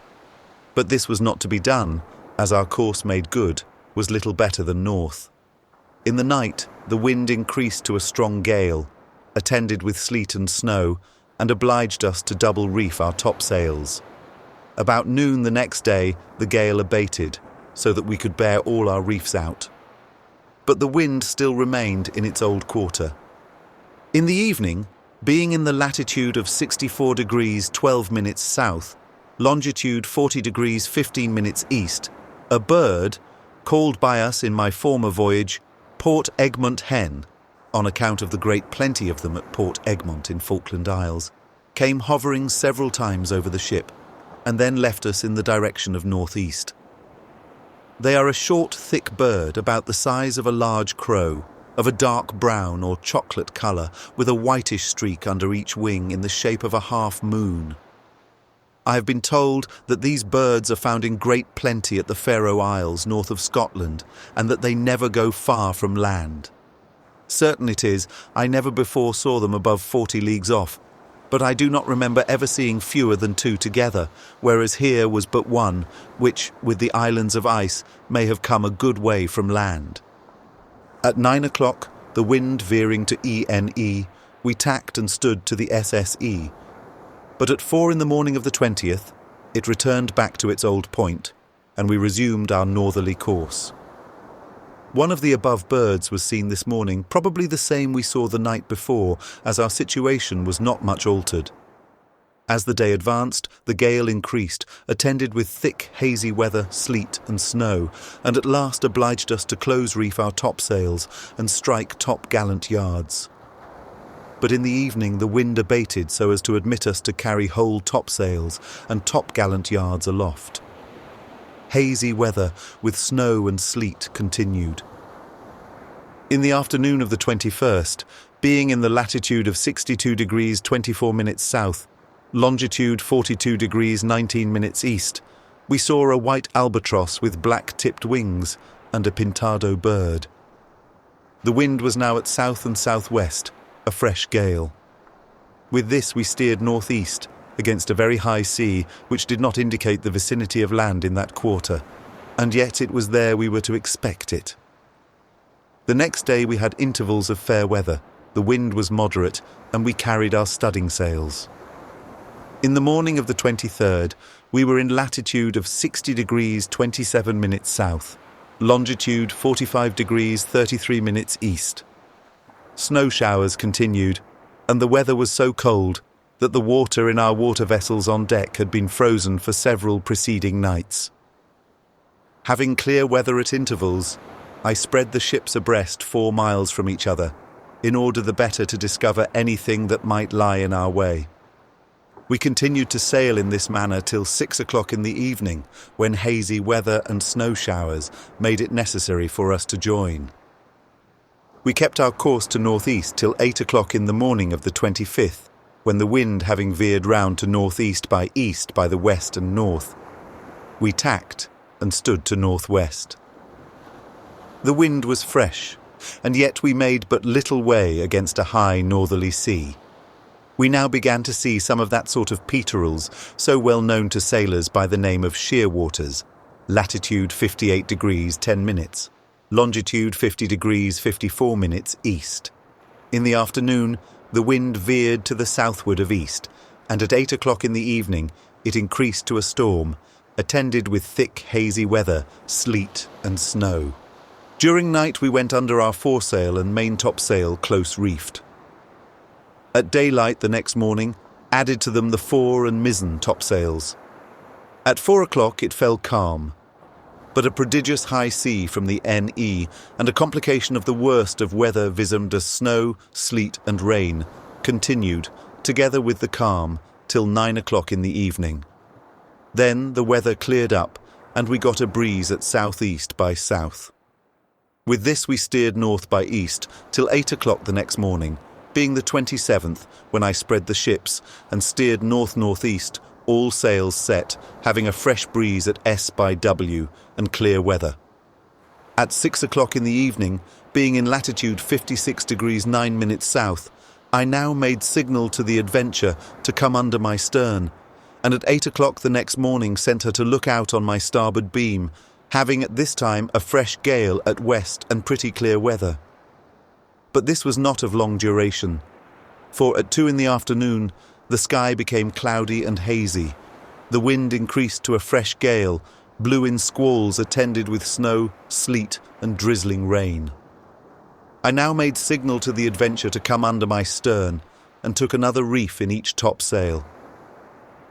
S1: But this was not to be done, as our course made good was little better than north. In the night, the wind increased to a strong gale, attended with sleet and snow, and obliged us to double reef our topsails. About noon the next day, the gale abated, so that we could bear all our reefs out. But the wind still remained in its old quarter. In the evening, being in the latitude of 64 degrees 12 minutes south, longitude 40 degrees 15 minutes east, a bird, called by us in my former voyage Port Egmont hen, on account of the great plenty of them at Port Egmont in Falkland Isles, came hovering several times over the ship, and then left us in the direction of northeast. They are a short, thick bird about the size of a large crow, of a dark brown or chocolate colour, with a whitish streak under each wing in the shape of a half moon. I have been told that these birds are found in great plenty at the Faroe Isles north of Scotland, and that they never go far from land. Certain it is, I never before saw them above 40 leagues off, but I do not remember ever seeing fewer than two together, whereas here was but one, which, with the islands of ice, may have come a good way from land. At 9 o'clock, the wind veering to ENE, we tacked and stood to the SSE, but at 4 in the morning of the 20th, it returned back to its old point, and we resumed our northerly course. One of the above birds was seen this morning, probably the same we saw the night before, as our situation was not much altered. As the day advanced, the gale increased, attended with thick, hazy weather, sleet and snow, and at last obliged us to close reef our topsails and strike top-gallant yards. But in the evening the wind abated so as to admit us to carry whole topsails and top-gallant yards aloft. Hazy weather with snow and sleet continued. In the afternoon of the 21st, being in the latitude of 62 degrees 24 minutes south, longitude 42 degrees 19 minutes east, we saw a white albatross with black-tipped wings and a pintado bird. The wind was now at south and southwest, a fresh gale. With this we steered northeast against a very high sea which did not indicate the vicinity of land in that quarter, and yet it was there we were to expect it. The next day we had intervals of fair weather, the wind was moderate, and we carried our studding sails. In the morning of the 23rd, we were in latitude of 60 degrees 27 minutes south, longitude 45 degrees 33 minutes east. Snow showers continued, and the weather was so cold that the water in our water vessels on deck had been frozen for several preceding nights. Having clear weather at intervals, I spread the ships abreast 4 miles from each other, in order the better to discover anything that might lie in our way. We continued to sail in this manner till 6 o'clock in the evening, when hazy weather and snow showers made it necessary for us to join. We kept our course to northeast till 8 o'clock in the morning of the 25th, when the wind having veered round to northeast by east by the west and north, we tacked and stood to northwest. The wind was fresh, and yet we made but little way against a high northerly sea. We now began to see some of that sort of peterels so well known to sailors by the name of shearwaters, latitude 58 degrees 10 minutes, longitude 50 degrees 54 minutes east. In the afternoon, the wind veered to the southward of east, and at 8 o'clock in the evening it increased to a storm, attended with thick hazy weather, sleet and snow. During night we went under our foresail and main topsail close reefed. At daylight the next morning, added to them the fore and mizzen topsails. At 4 o'clock it fell calm, but a prodigious high sea from the NE and a complication of the worst of weather vismed as snow, sleet and rain continued, together with the calm, till 9 o'clock in the evening. Then the weather cleared up, and we got a breeze at southeast by south. With this we steered north by east till 8 o'clock the next morning, being the 27th, when I spread the ships and steered north-northeast, all sails set, having a fresh breeze at S by W and clear weather. At 6 o'clock in the evening, being in latitude 56 degrees 9 minutes south, I now made signal to the Adventure to come under my stern, and at 8 o'clock the next morning sent her to look out on my starboard beam, having at this time a fresh gale at west and pretty clear weather. But this was not of long duration, for at 2 in the afternoon the sky became cloudy and hazy, the wind increased to a fresh gale, blew in squalls attended with snow, sleet and drizzling rain. I now made signal to the Adventure to come under my stern, and took another reef in each topsail.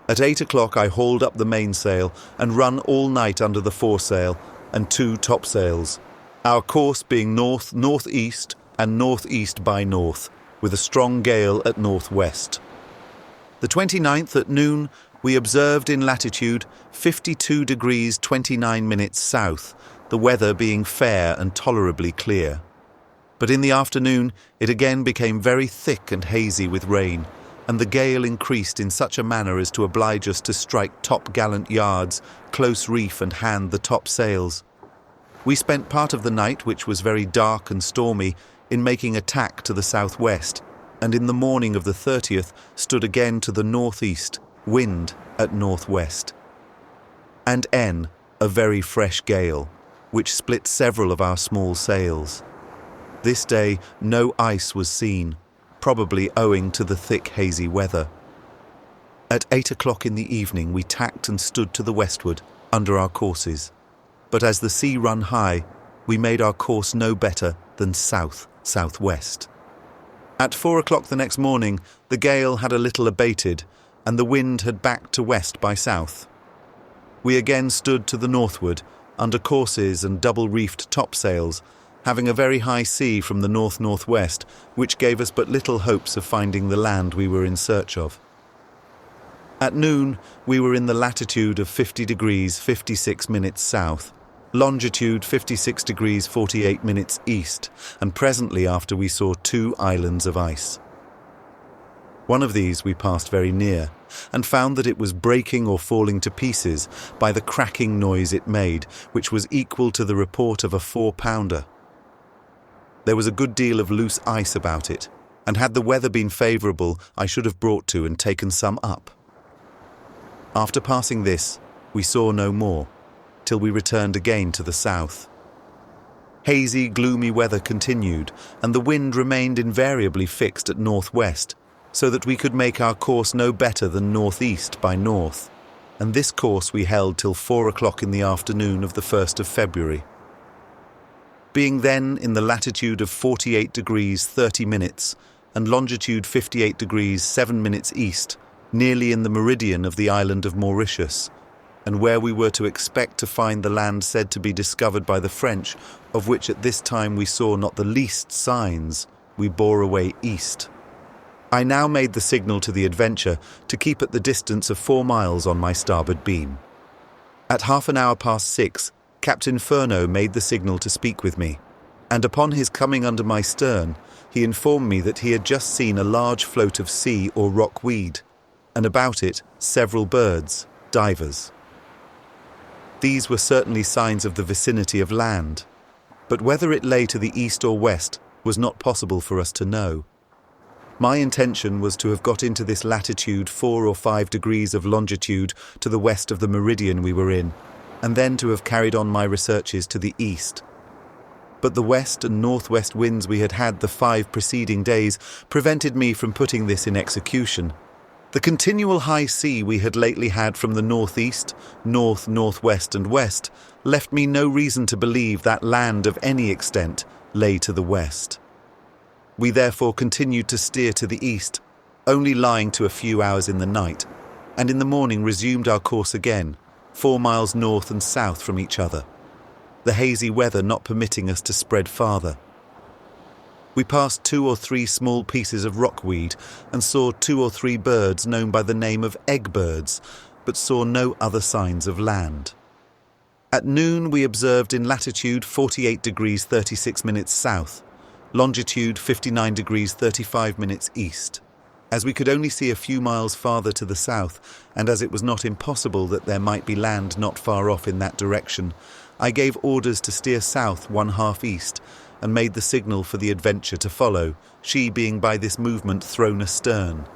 S1: At 8 o'clock I hauled up the mainsail and run all night under the foresail and 2 topsails, our course being north-northeast and northeast by north, with a strong gale at northwest. The 29th at noon we observed in latitude 52 degrees 29 minutes south, the weather being fair and tolerably clear. But in the afternoon it again became very thick and hazy with rain, and the gale increased in such a manner as to oblige us to strike top-gallant yards, close reef and hand the top sails. We spent part of the night, which was very dark and stormy, in making a tack to the southwest, and in the morning of the 30th stood again to the northeast, wind at northwest. And a very fresh gale, which split several of our small sails. This day no ice was seen, probably owing to the thick hazy weather. At 8 o'clock in the evening we tacked and stood to the westward, under our courses, but as the sea run high, we made our course no better than south-southwest. At 4 o'clock the next morning the gale had a little abated, and the wind had backed to west by south. We again stood to the northward, under courses and double-reefed topsails, having a very high sea from the north-northwest, which gave us but little hopes of finding the land we were in search of. At noon we were in the latitude of 50 degrees 56 minutes south, longitude 56 degrees 48 minutes east, and presently after we saw 2 islands of ice. One of these we passed very near, and found that it was breaking or falling to pieces by the cracking noise it made, which was equal to the report of a 4-pounder. There was a good deal of loose ice about it, and had the weather been favourable, I should have brought to and taken some up. After passing this, we saw no more, till we returned again to the south. Hazy, gloomy weather continued, and the wind remained invariably fixed at northwest, so that we could make our course no better than northeast by north, and this course we held till 4 o'clock in the afternoon of the 1st of February. Being then in the latitude of 48 degrees 30 minutes and longitude 58 degrees 7 minutes east, nearly in the meridian of the island of Mauritius, and where we were to expect to find the land said to be discovered by the French, of which at this time we saw not the least signs, we bore away east. I now made the signal to the Adventure to keep at the distance of 4 miles on my starboard beam. At half an hour past 6, Captain Furneaux made the signal to speak with me, and upon his coming under my stern, he informed me that he had just seen a large float of sea or rock weed, and about it several birds, divers. These were certainly signs of the vicinity of land, but whether it lay to the east or west was not possible for us to know. My intention was to have got into this latitude 4 or 5 degrees of longitude to the west of the meridian we were in, and then to have carried on my researches to the east. But the west and northwest winds we had had the 5 preceding days prevented me from putting this in execution. The continual high sea we had lately had from the northeast, north, northwest and west left me no reason to believe that land of any extent lay to the west. We therefore continued to steer to the east, only lying to a few hours in the night, and in the morning resumed our course again, 4 miles north and south from each other, the hazy weather not permitting us to spread farther. We passed 2 or 3 small pieces of rockweed and saw 2 or 3 birds known by the name of egg birds, but saw no other signs of land. At noon we observed in latitude 48 degrees 36 minutes south, longitude 59 degrees 35 minutes east. As we could only see a few miles farther to the south, and as it was not impossible that there might be land not far off in that direction, I gave orders to steer south 1/2 east, and made the signal for the Adventure to follow, she being by this movement thrown astern.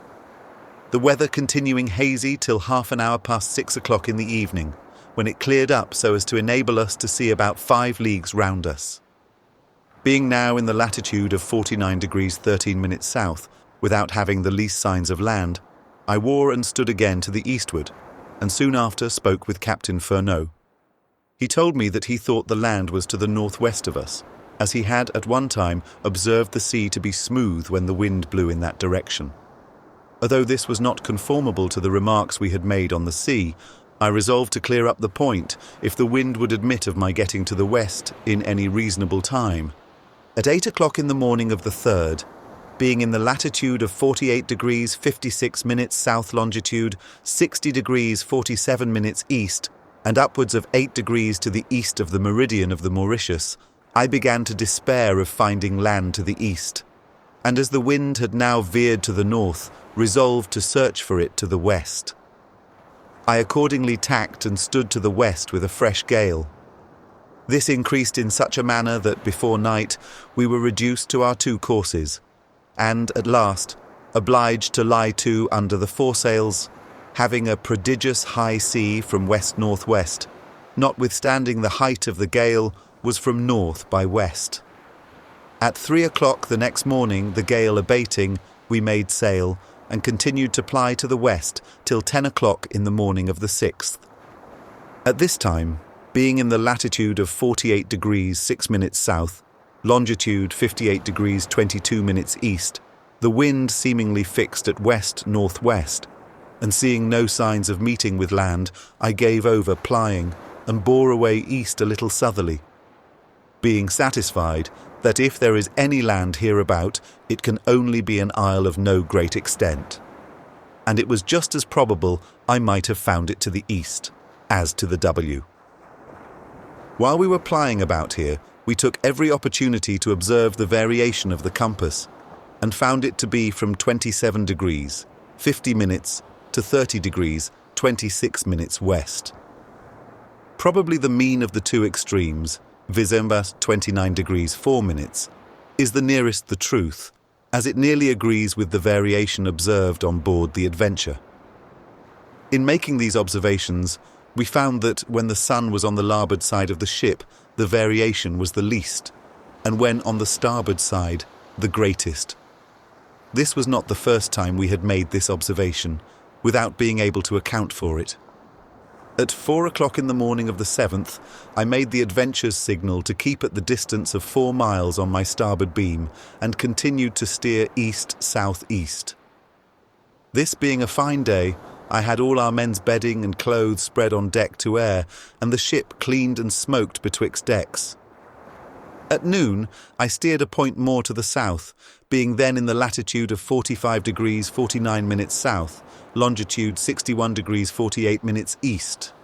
S1: The weather continuing hazy till half an hour past 6 o'clock in the evening, when it cleared up so as to enable us to see about 5 leagues round us. Being now in the latitude of 49 degrees 13 minutes south, without having the least signs of land, I wore and stood again to the eastward, and soon after spoke with Captain Furneaux. He told me that he thought the land was to the northwest of us, as he had at one time observed the sea to be smooth when the wind blew in that direction. Although this was not conformable to the remarks we had made on the sea, I resolved to clear up the point if the wind would admit of my getting to the west in any reasonable time. At 8 o'clock in the morning of the 3rd, being in the latitude of 48 degrees 56 minutes south longitude, 60 degrees 47 minutes east, and upwards of 8 degrees to the east of the meridian of the Mauritius, I began to despair of finding land to the east, and as the wind had now veered to the north, resolved to search for it to the west. I accordingly tacked and stood to the west with a fresh gale. This increased in such a manner that before night we were reduced to our 2 courses, and at last obliged to lie to under the foresails, having a prodigious high sea from west-northwest, notwithstanding the height of the gale was from north by west. At 3 o'clock the next morning, the gale abating, we made sail and continued to ply to the west till 10 o'clock in the morning of the 6th. At this time, being in the latitude of 48 degrees 6 minutes south, longitude 58 degrees 22 minutes east, the wind seemingly fixed at west-northwest, and seeing no signs of meeting with land, I gave over plying and bore away east a little southerly, being satisfied that if there is any land hereabout, it can only be an isle of no great extent. And it was just as probable I might have found it to the east, as to the W. While we were plying about here, we took every opportunity to observe the variation of the compass, and found it to be from 27 degrees, 50 minutes to 30 degrees, 26 minutes west. Probably the mean of the two extremes, viz. 29 degrees 4 minutes, is the nearest the truth, as it nearly agrees with the variation observed on board the Adventure. In making these observations, we found that when the sun was on the larboard side of the ship, the variation was the least, and when on the starboard side, the greatest. This was not the first time we had made this observation, without being able to account for it. At 4 o'clock in the morning of the 7th, I made the Adventure's signal to keep at the distance of 4 miles on my starboard beam and continued to steer east-southeast. This being a fine day, I had all our men's bedding and clothes spread on deck to air, and the ship cleaned and smoked betwixt decks. At noon, I steered a point more to the south, being then in the latitude of 45 degrees 49 minutes south, longitude 61 degrees 48 minutes east.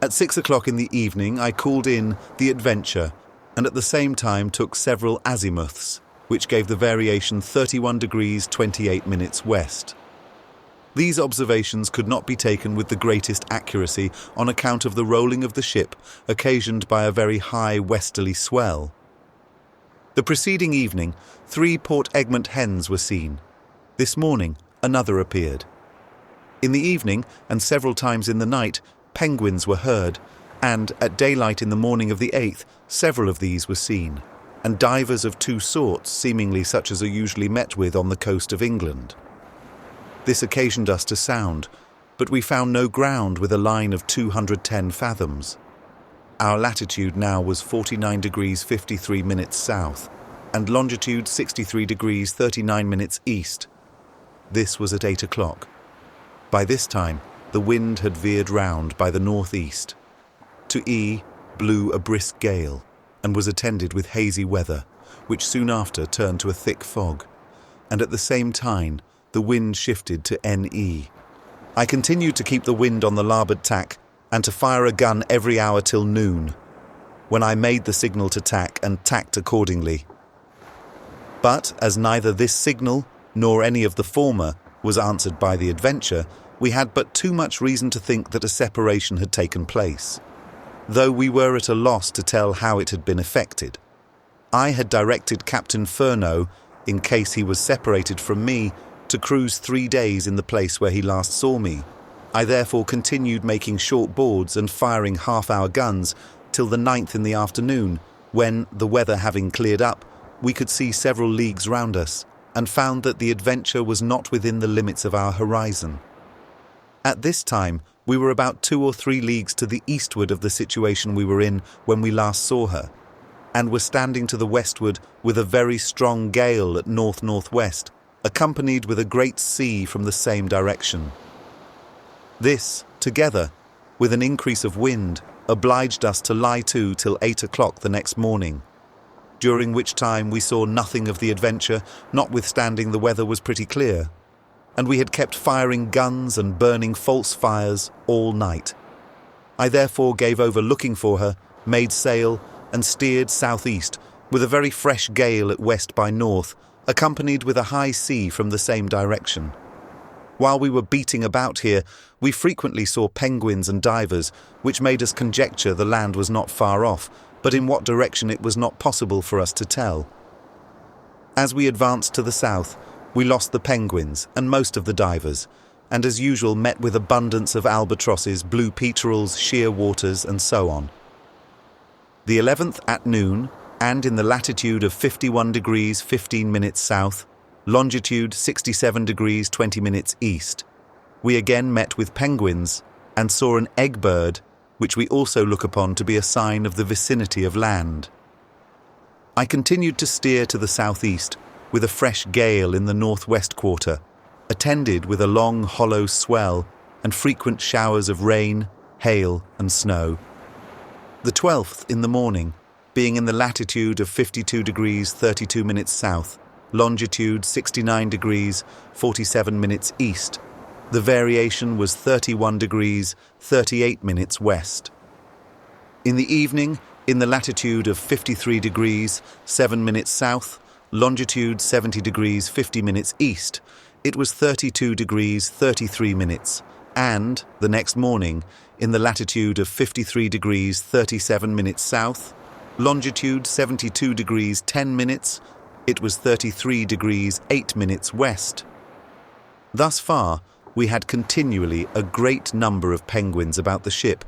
S1: At 6 o'clock in the evening, I called in the Adventure, and at the same time took several azimuths, which gave the variation 31 degrees 28 minutes west. These observations could not be taken with the greatest accuracy on account of the rolling of the ship, occasioned by a very high westerly swell. The preceding evening, 3 Port Egmont hens were seen. This morning, another appeared. In the evening, and several times in the night, penguins were heard, and at daylight in the morning of the 8th, several of these were seen, and divers of 2 sorts, seemingly such as are usually met with on the coast of England. This occasioned us to sound, but we found no ground with a line of 210 fathoms. Our latitude now was 49 degrees 53 minutes south, and longitude 63 degrees 39 minutes east. This was at 8 o'clock. By this time, the wind had veered round by the northeast. To E blew a brisk gale, and was attended with hazy weather, which soon after turned to a thick fog, and at the same time the wind shifted to NE. I continued to keep the wind on the larboard tack, and to fire a gun every hour till noon, when I made the signal to tack and tacked accordingly. But as neither this signal nor any of the former was answered by the Adventure, we had but too much reason to think that a separation had taken place, though we were at a loss to tell how it had been effected. I had directed Captain Furneaux, in case he was separated from me, to cruise 3 days in the place where he last saw me. I therefore continued making short boards and firing half-hour guns till the 9th in the afternoon, when, the weather having cleared up, we could see several leagues round us, and found that the Adventure was not within the limits of our horizon. At this time, we were about 2 or 3 leagues to the eastward of the situation we were in when we last saw her, and were standing to the westward with a very strong gale at north-northwest, accompanied with a great sea from the same direction. This, together with an increase of wind, obliged us to lie to till 8 o'clock the next morning, during which time we saw nothing of the Adventure, notwithstanding the weather was pretty clear, and we had kept firing guns and burning false fires all night. I therefore gave over looking for her, made sail, and steered southeast, with a very fresh gale at west by north, accompanied with a high sea from the same direction. While we were beating about here, we frequently saw penguins and divers, which made us conjecture the land was not far off, but in what direction it was not possible for us to tell. As we advanced to the south, we lost the penguins and most of the divers, and as usual met with abundance of albatrosses, blue peterels, shearwaters, and so on. The 11th at noon, and in the latitude of 51 degrees 15 minutes south, longitude 67 degrees 20 minutes east, we again met with penguins and saw an egg bird, which we also look upon to be a sign of the vicinity of land. I continued to steer to the southeast, with a fresh gale in the northwest quarter, attended with a long hollow swell and frequent showers of rain, hail, and snow. The 12th in the morning, being in the latitude of 52 degrees 32 minutes south, longitude 69 degrees 47 minutes east, the variation was 31 degrees 38 minutes west. In the evening, in the latitude of 53 degrees 7 minutes south, longitude 70 degrees 50 minutes east, it was 32 degrees 33 minutes, and, the next morning, in the latitude of 53 degrees 37 minutes south, longitude 72 degrees 10 minutes, it was 33 degrees 8 minutes west. Thus far, we had continually a great number of penguins about the ship,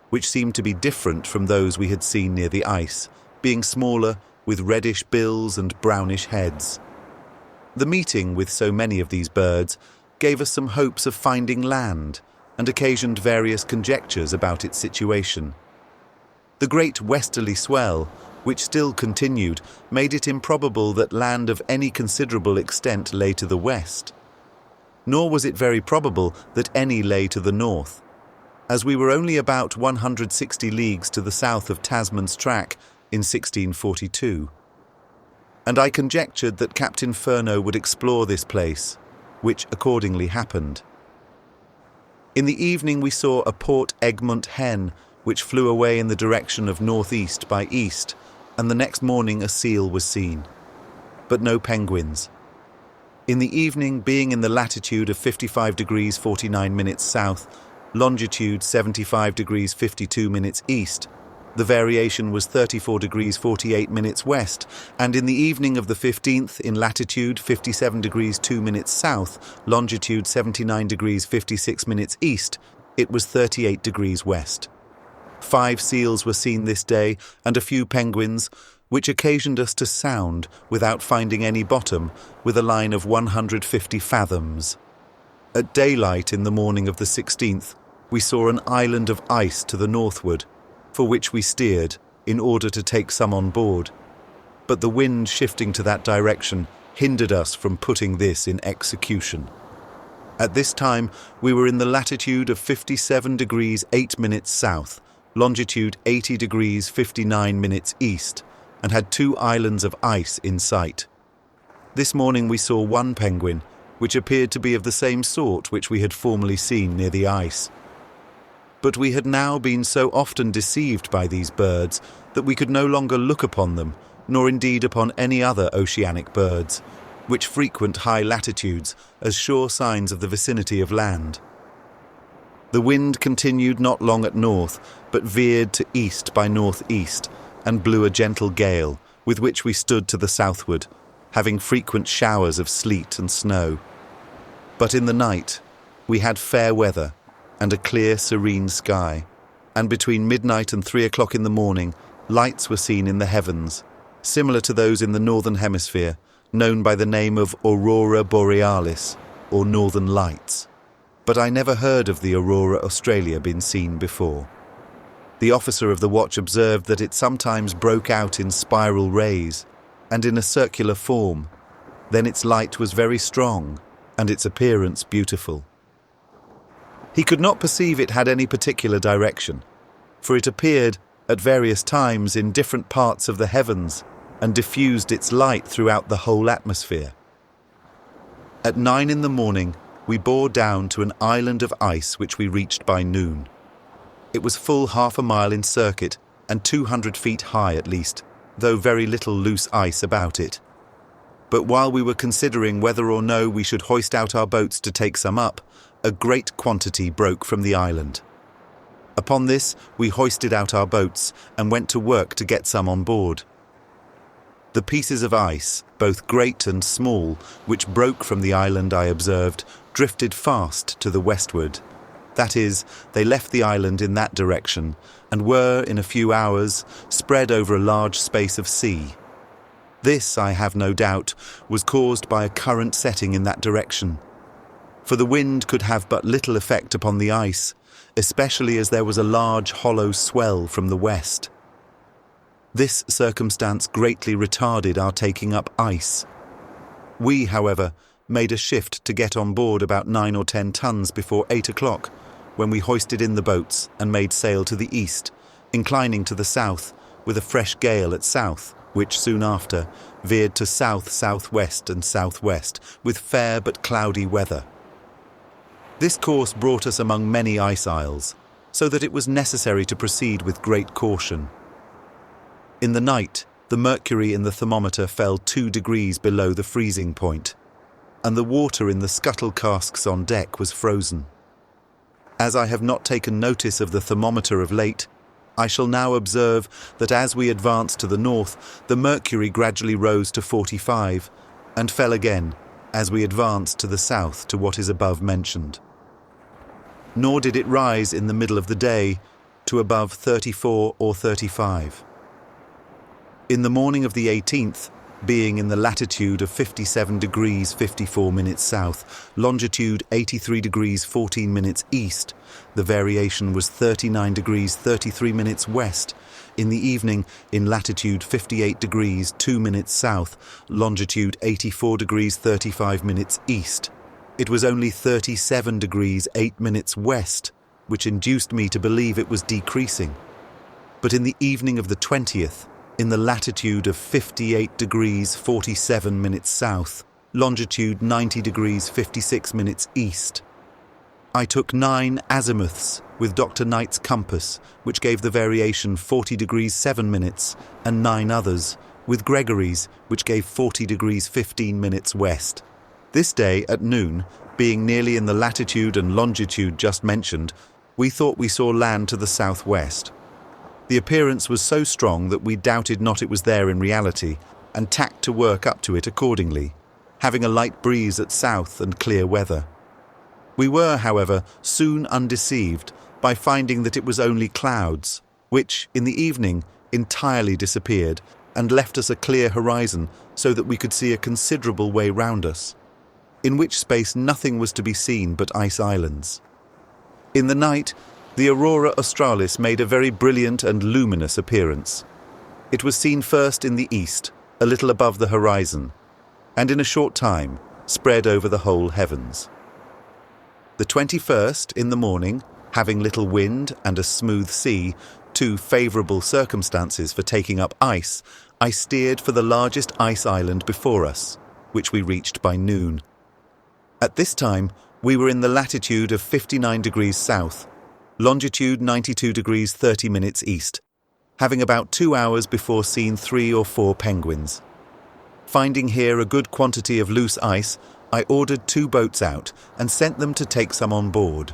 S1: which seemed to be different from those we had seen near the ice, being smaller, with reddish bills and brownish heads. The meeting with so many of these birds gave us some hopes of finding land, and occasioned various conjectures about its situation. The great westerly swell, which still continued, made it improbable that land of any considerable extent lay to the west. Nor was it very probable that any lay to the north, as we were only about 160 leagues to the south of Tasman's track in 1642. And I conjectured that Captain Furneaux would explore this place, which accordingly happened. In the evening we saw a Port Egmont hen, which flew away in the direction of northeast by east, and the next morning a seal was seen, but no penguins. In the evening, being in the latitude of 55 degrees 49 minutes south, longitude 75 degrees 52 minutes east, the variation was 34 degrees 48 minutes west, and in the evening of the 15th, in latitude 57 degrees 2 minutes south, longitude 79 degrees 56 minutes east, it was 38 degrees west. 5 seals were seen this day, and a few penguins, which occasioned us to sound, without finding any bottom, with a line of 150 fathoms. At daylight in the morning of the 16th, we saw an island of ice to the northward, for which we steered, in order to take some on board. But the wind shifting to that direction hindered us from putting this in execution. At this time, we were in the latitude of 57 degrees 8 minutes south, longitude 80 degrees 59 minutes east, and had 2 islands of ice in sight. This morning we saw 1 penguin, which appeared to be of the same sort which we had formerly seen near the ice. But we had now been so often deceived by these birds that we could no longer look upon them, nor indeed upon any other oceanic birds, which frequent high latitudes, as sure signs of the vicinity of land. The wind continued not long at north, but veered to east by northeast, and blew a gentle gale, with which we stood to the southward, having frequent showers of sleet and snow. But in the night we had fair weather, and a clear, serene sky, and between midnight and 3 o'clock in the morning, lights were seen in the heavens, similar to those in the northern hemisphere, known by the name of Aurora Borealis, or Northern Lights. But I never heard of the Aurora Australia being seen before. The officer of the watch observed that it sometimes broke out in spiral rays, and in a circular form. Then its light was very strong, and its appearance beautiful. He could not perceive it had any particular direction, for it appeared at various times in different parts of the heavens and diffused its light throughout the whole atmosphere. At 9 in the morning, we bore down to an island of ice which we reached by noon. It was full half a mile in circuit and 200 feet high at least, though very little loose ice about it. But while we were considering whether or no we should hoist out our boats to take some up, a great quantity broke from the island. Upon this, we hoisted out our boats and went to work to get some on board. The pieces of ice, both great and small, which broke from the island, I observed, drifted fast to the westward. That is, they left the island in that direction and were, in a few hours, spread over a large space of sea. This, I have no doubt, was caused by a current setting in that direction, for the wind could have but little effect upon the ice, especially as there was a large hollow swell from the west. This circumstance greatly retarded our taking up ice. We, however, made a shift to get on board about 9 or 10 tons before 8 o'clock, when we hoisted in the boats and made sail to the east, inclining to the south, with a fresh gale at south, which soon after veered to south, southwest and southwest, with fair but cloudy weather. This course brought us among many ice isles, so that it was necessary to proceed with great caution. In the night, the mercury in the thermometer fell 2 degrees below the freezing point, and the water in the scuttle casks on deck was frozen. As I have not taken notice of the thermometer of late, I shall now observe that as we advanced to the north, the mercury gradually rose to 45, and fell again as we advanced to the south to what is above mentioned. Nor did it rise in the middle of the day to above 34 or 35. In the morning of the 18th, being in the latitude of 57 degrees 54 minutes south, longitude 83 degrees 14 minutes east, the variation was 39 degrees 33 minutes west. In the evening, in latitude 58 degrees 2 minutes south, longitude 84 degrees 35 minutes east, it was only 37 degrees 8 minutes west, which induced me to believe it was decreasing. But in the evening of the 20th, in the latitude of 58 degrees 47 minutes south, longitude 90 degrees 56 minutes east, I took 9 azimuths with Dr. Knight's compass, which gave the variation 40 degrees 7 minutes, and 9 others, with Gregory's, which gave 40 degrees 15 minutes west. This day, at noon, being nearly in the latitude and longitude just mentioned, we thought we saw land to the southwest. The appearance was so strong that we doubted not it was there in reality, and tacked to work up to it accordingly, having a light breeze at south and clear weather. We were, however, soon undeceived by finding that it was only clouds, which, in the evening, entirely disappeared and left us a clear horizon so that we could see a considerable way round us, in which space nothing was to be seen but ice islands. In the night, the aurora australis made a very brilliant and luminous appearance. It was seen first in the east, a little above the horizon, and in a short time spread over the whole heavens. The 21st, in the morning, having little wind and a smooth sea, 2 favourable circumstances for taking up ice, I steered for the largest ice island before us, which we reached by noon. At this time, we were in the latitude of 59 degrees south, longitude 92 degrees 30 minutes east, having about 2 hours before seen 3 or 4 penguins. Finding here a good quantity of loose ice, I ordered 2 boats out and sent them to take some on board.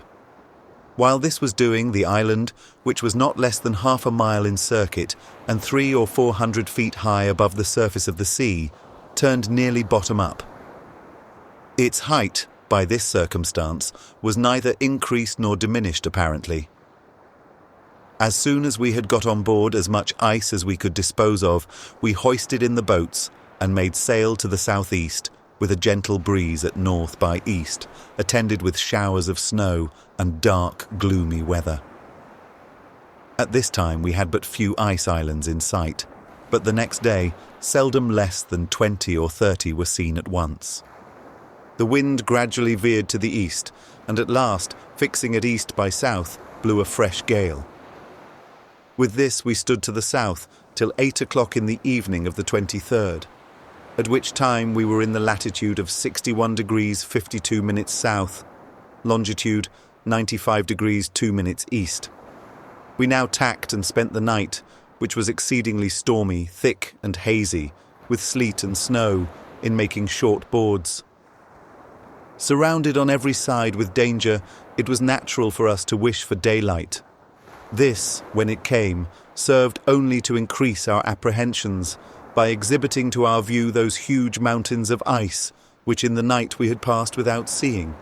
S1: While this was doing, the island, which was not less than half a mile in circuit and 300 or 400 feet high above the surface of the sea, turned nearly bottom up. Its height, by this circumstance, was neither increased nor diminished apparently. As soon as we had got on board as much ice as we could dispose of, we hoisted in the boats and made sail to the southeast, with a gentle breeze at north by east, attended with showers of snow and dark, gloomy weather. At this time we had but few ice islands in sight, but the next day seldom less than 20 or 30 were seen at once. The wind gradually veered to the east, and at last, fixing at east by south, blew a fresh gale. With this we stood to the south till 8 o'clock in the evening of the 23rd, at which time we were in the latitude of 61 degrees 52 minutes south, longitude 95 degrees 2 minutes east. We now tacked and spent the night, which was exceedingly stormy, thick and hazy, with sleet and snow, in making short boards. Surrounded on every side with danger, it was natural for us to wish for daylight. This, when it came, served only to increase our apprehensions by exhibiting to our view those huge mountains of ice which in the night we had passed without seeing.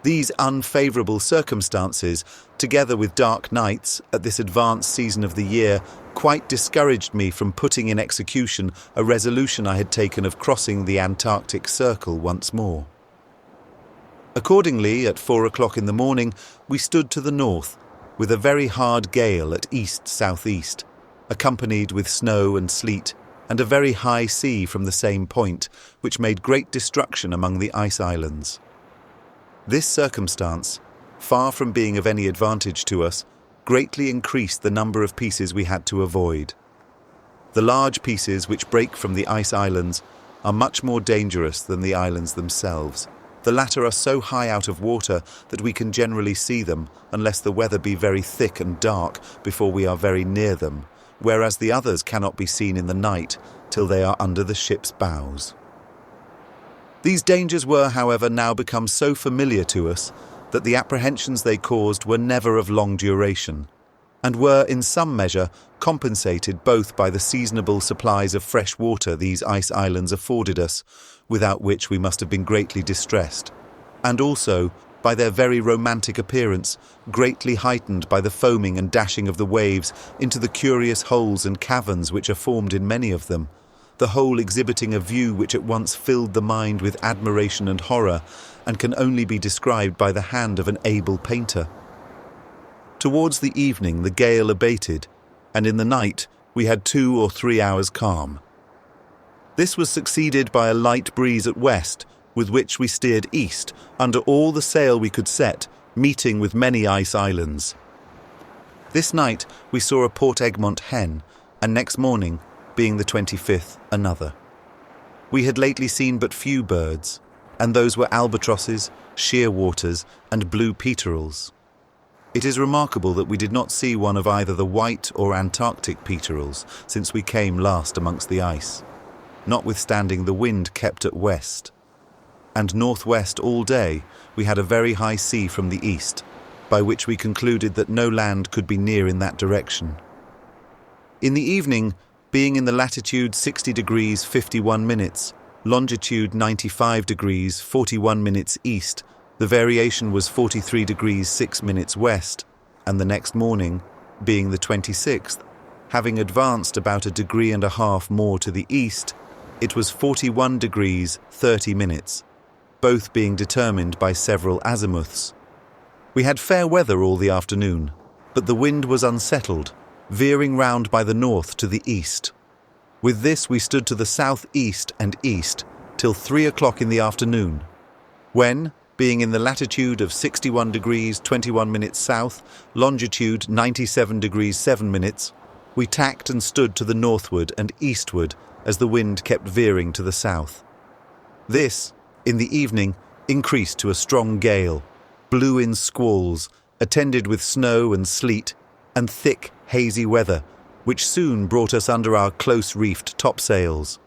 S1: These unfavourable circumstances, together with dark nights at this advanced season of the year, quite discouraged me from putting in execution a resolution I had taken of crossing the Antarctic Circle once more. Accordingly, at 4 o'clock in the morning, we stood to the north, with a very hard gale at east-southeast, accompanied with snow and sleet, and a very high sea from the same point, which made great destruction among the ice islands. This circumstance, far from being of any advantage to us, greatly increased the number of pieces we had to avoid. The large pieces which break from the ice islands are much more dangerous than the islands themselves. The latter are so high out of water that we can generally see them, unless the weather be very thick and dark before we are very near them, whereas the others cannot be seen in the night till they are under the ship's bows. These dangers were, however, now become so familiar to us that the apprehensions they caused were never of long duration, and were in some measure compensated both by the seasonable supplies of fresh water these ice islands afforded us, without which we must have been greatly distressed, and also by their very romantic appearance, greatly heightened by the foaming and dashing of the waves into the curious holes and caverns which are formed in many of them, the whole exhibiting a view which at once filled the mind with admiration and horror, and can only be described by the hand of an able painter. Towards the evening the gale abated, and in the night we had 2 or 3 hours calm. This was succeeded by a light breeze at west, with which we steered east, under all the sail we could set, meeting with many ice islands. This night we saw a Port Egmont hen, and next morning, being the 25th, another. We had lately seen but few birds, and those were albatrosses, shearwaters, and blue peterels. It is remarkable that we did not see one of either the white or Antarctic peterels since we came last amongst the ice, notwithstanding the wind kept at west. And northwest all day we had a very high sea from the east, by which we concluded that no land could be near in that direction. In the evening, being in the latitude 60 degrees 51 minutes, longitude 95 degrees 41 minutes east, the variation was 43 degrees 6 minutes west, and the next morning, being the 26th, having advanced about 1.5 degrees more to the east, it was 41 degrees 30 minutes, both being determined by several azimuths. We had fair weather all the afternoon, but the wind was unsettled, veering round by the north to the east. With this we stood to the south-east and east till 3 o'clock in the afternoon, when, being in the latitude of 61 degrees 21 minutes south, longitude 97 degrees 7 minutes, we tacked and stood to the northward and eastward as the wind kept veering to the south. This, in the evening, increased to a strong gale, blew in squalls, attended with snow and sleet, and thick, hazy weather, which soon brought us under our close-reefed topsails.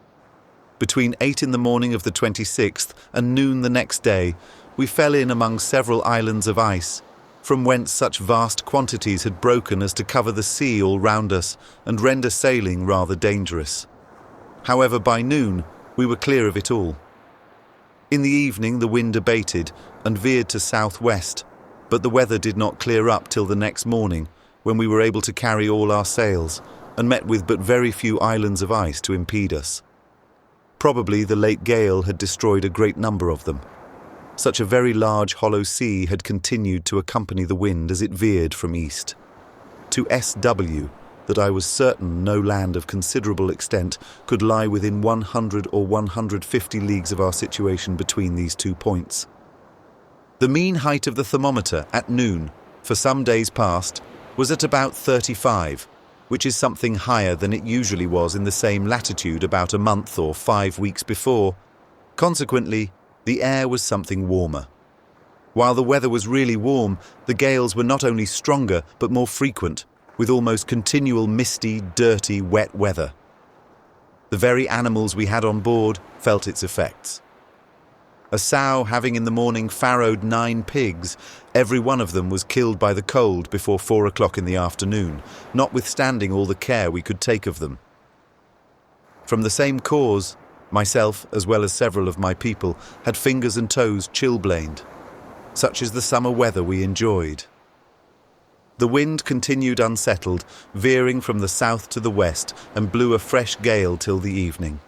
S1: Between 8 in the morning of the 26th and noon the next day, we fell in among several islands of ice, from whence such vast quantities had broken as to cover the sea all round us and render sailing rather dangerous. However, by noon we were clear of it all. In the evening the wind abated and veered to southwest, but the weather did not clear up till the next morning, when we were able to carry all our sails, and met with but very few islands of ice to impede us. Probably the late gale had destroyed a great number of them. Such a very large hollow sea had continued to accompany the wind as it veered from east. To SW, that I was certain no land of considerable extent could lie within 100 or 150 leagues of our situation between these 2 points. The mean height of the thermometer at noon, for some days past, was at about 35, which is something higher than it usually was in the same latitude about a month or 5 weeks before. Consequently, the air was something warmer. While the weather was really warm, the gales were not only stronger but more frequent, with almost continual misty, dirty, wet weather. The very animals we had on board felt its effects. A sow having in the morning farrowed 9 pigs, every one of them was killed by the cold before 4 o'clock in the afternoon, notwithstanding all the care we could take of them. From the same cause, myself, as well as several of my people, had fingers and toes chilblained. Such is the summer weather we enjoyed. The wind continued unsettled, veering from the south to the west, and blew a fresh gale till the evening.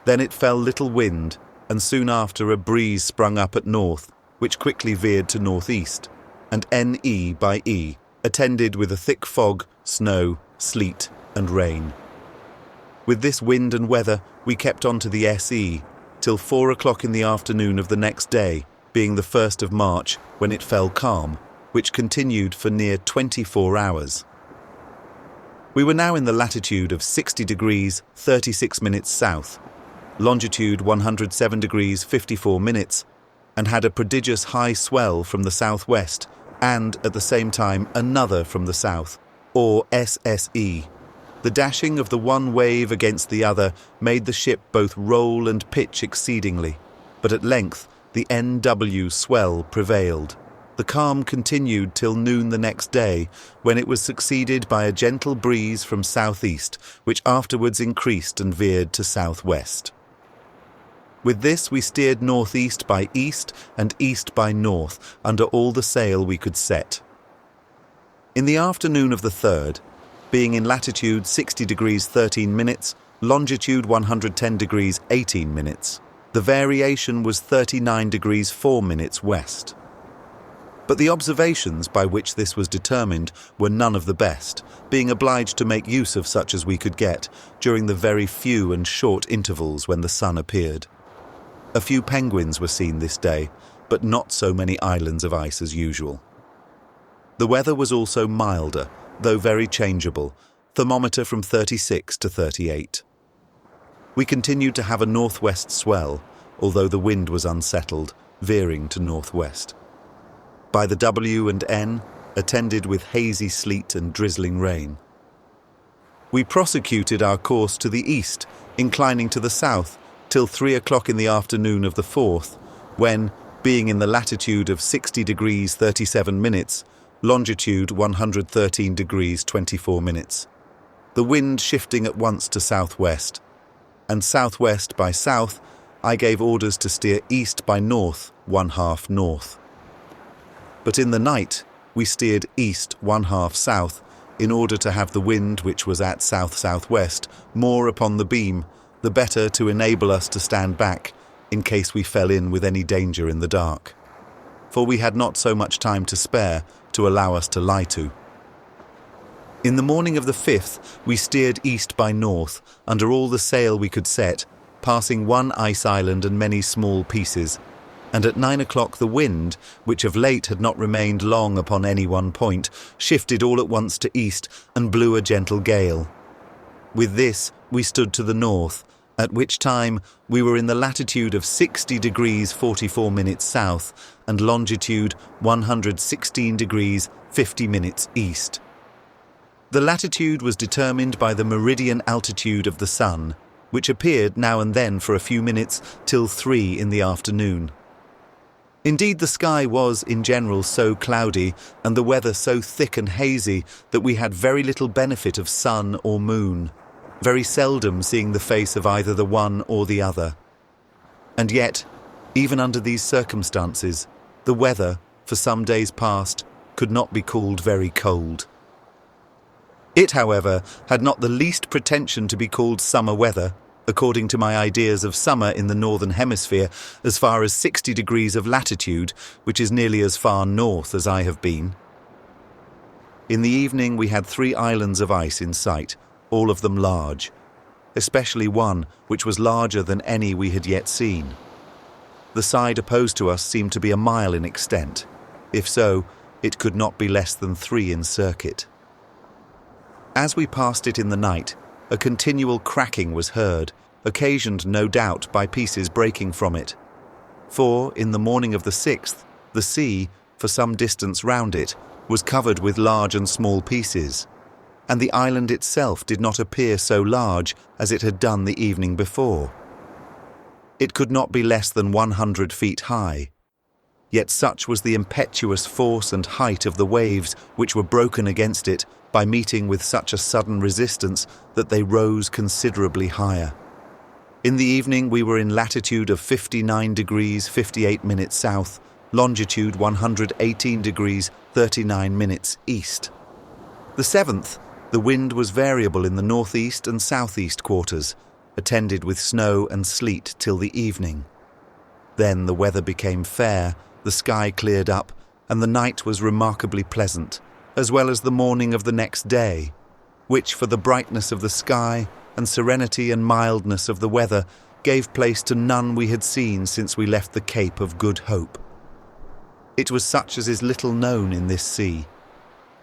S1: Then it fell little wind, and soon after a breeze sprung up at north, which quickly veered to northeast, and NE by E, attended with a thick fog, snow, sleet, and rain. With this wind and weather, we kept on to the SE, till 4 o'clock in the afternoon of the next day, being the 1st of March, when it fell calm, which continued for near 24 hours. We were now in the latitude of 60 degrees 36 minutes south, longitude 107 degrees 54 minutes, and had a prodigious high swell from the southwest, and at the same time another from the south, or SSE, The dashing of the one wave against the other made the ship both roll and pitch exceedingly, but at length the NW swell prevailed. The calm continued till noon the next day, when it was succeeded by a gentle breeze from southeast, which afterwards increased and veered to southwest. With this we steered northeast by east and east by north, under all the sail we could set. In the afternoon of the 3rd, being in latitude 60 degrees 13 minutes, longitude 110 degrees 18 minutes, the variation was 39 degrees 4 minutes west. But the observations by which this was determined were none of the best, being obliged to make use of such as we could get during the very few and short intervals when the sun appeared. A few penguins were seen this day, but not so many islands of ice as usual. The weather was also milder, though very changeable, thermometer from 36 to 38. We continued to have a northwest swell, although the wind was unsettled, veering to northwest. By the W and N, attended with hazy sleet and drizzling rain. We prosecuted our course to the east, inclining to the south, till 3 o'clock in the afternoon of the 4th, when, being in the latitude of 60 degrees 37 minutes, longitude 113 degrees 24 minutes, the wind shifting at once to southwest, and southwest by south, I gave orders to steer east by north, 1/2 north. But in the night, we steered east 1/2 south, in order to have the wind, which was at south-southwest, more upon the beam, the better to enable us to stand back, in case we fell in with any danger in the dark. For we had not so much time to spare to allow us to lie to. In the morning of the 5th, we steered east by north, under all the sail we could set, passing one ice island and many small pieces, and at 9 o'clock the wind, which of late had not remained long upon any one point, shifted all at once to east and blew a gentle gale. With this we stood to the north, at which time we were in the latitude of 60 degrees 44 minutes south and longitude 116 degrees 50 minutes east. The latitude was determined by the meridian altitude of the sun, which appeared now and then for a few minutes till 3 in the afternoon. Indeed, the sky was, in general, so cloudy and the weather so thick and hazy that we had very little benefit of sun or moon, very seldom seeing the face of either the one or the other. And yet, even under these circumstances, the weather, for some days past, could not be called very cold. It, however, had not the least pretension to be called summer weather, according to my ideas of summer in the northern hemisphere, as far as 60 degrees of latitude, which is nearly as far north as I have been. In the evening we had 3 islands of ice in sight, all of them large, especially one which was larger than any we had yet seen. The side opposed to us seemed to be a mile in extent. If so, it could not be less than 3 in circuit. As we passed it in the night, a continual cracking was heard, occasioned no doubt by pieces breaking from it. For, in the morning of the 6th, the sea, for some distance round it, was covered with large and small pieces, and the island itself did not appear so large as it had done the evening before. It could not be less than 100 feet high. Yet such was the impetuous force and height of the waves which were broken against it by meeting with such a sudden resistance that they rose considerably higher. In the evening we were in latitude of 59 degrees 58 minutes south, longitude 118 degrees 39 minutes east. The 7th, the wind was variable in the northeast and southeast quarters, attended with snow and sleet till the evening. Then the weather became fair, the sky cleared up, and the night was remarkably pleasant, as well as the morning of the next day, which, for the brightness of the sky and serenity and mildness of the weather, gave place to none we had seen since we left the Cape of Good Hope. It was such as is little known in this sea,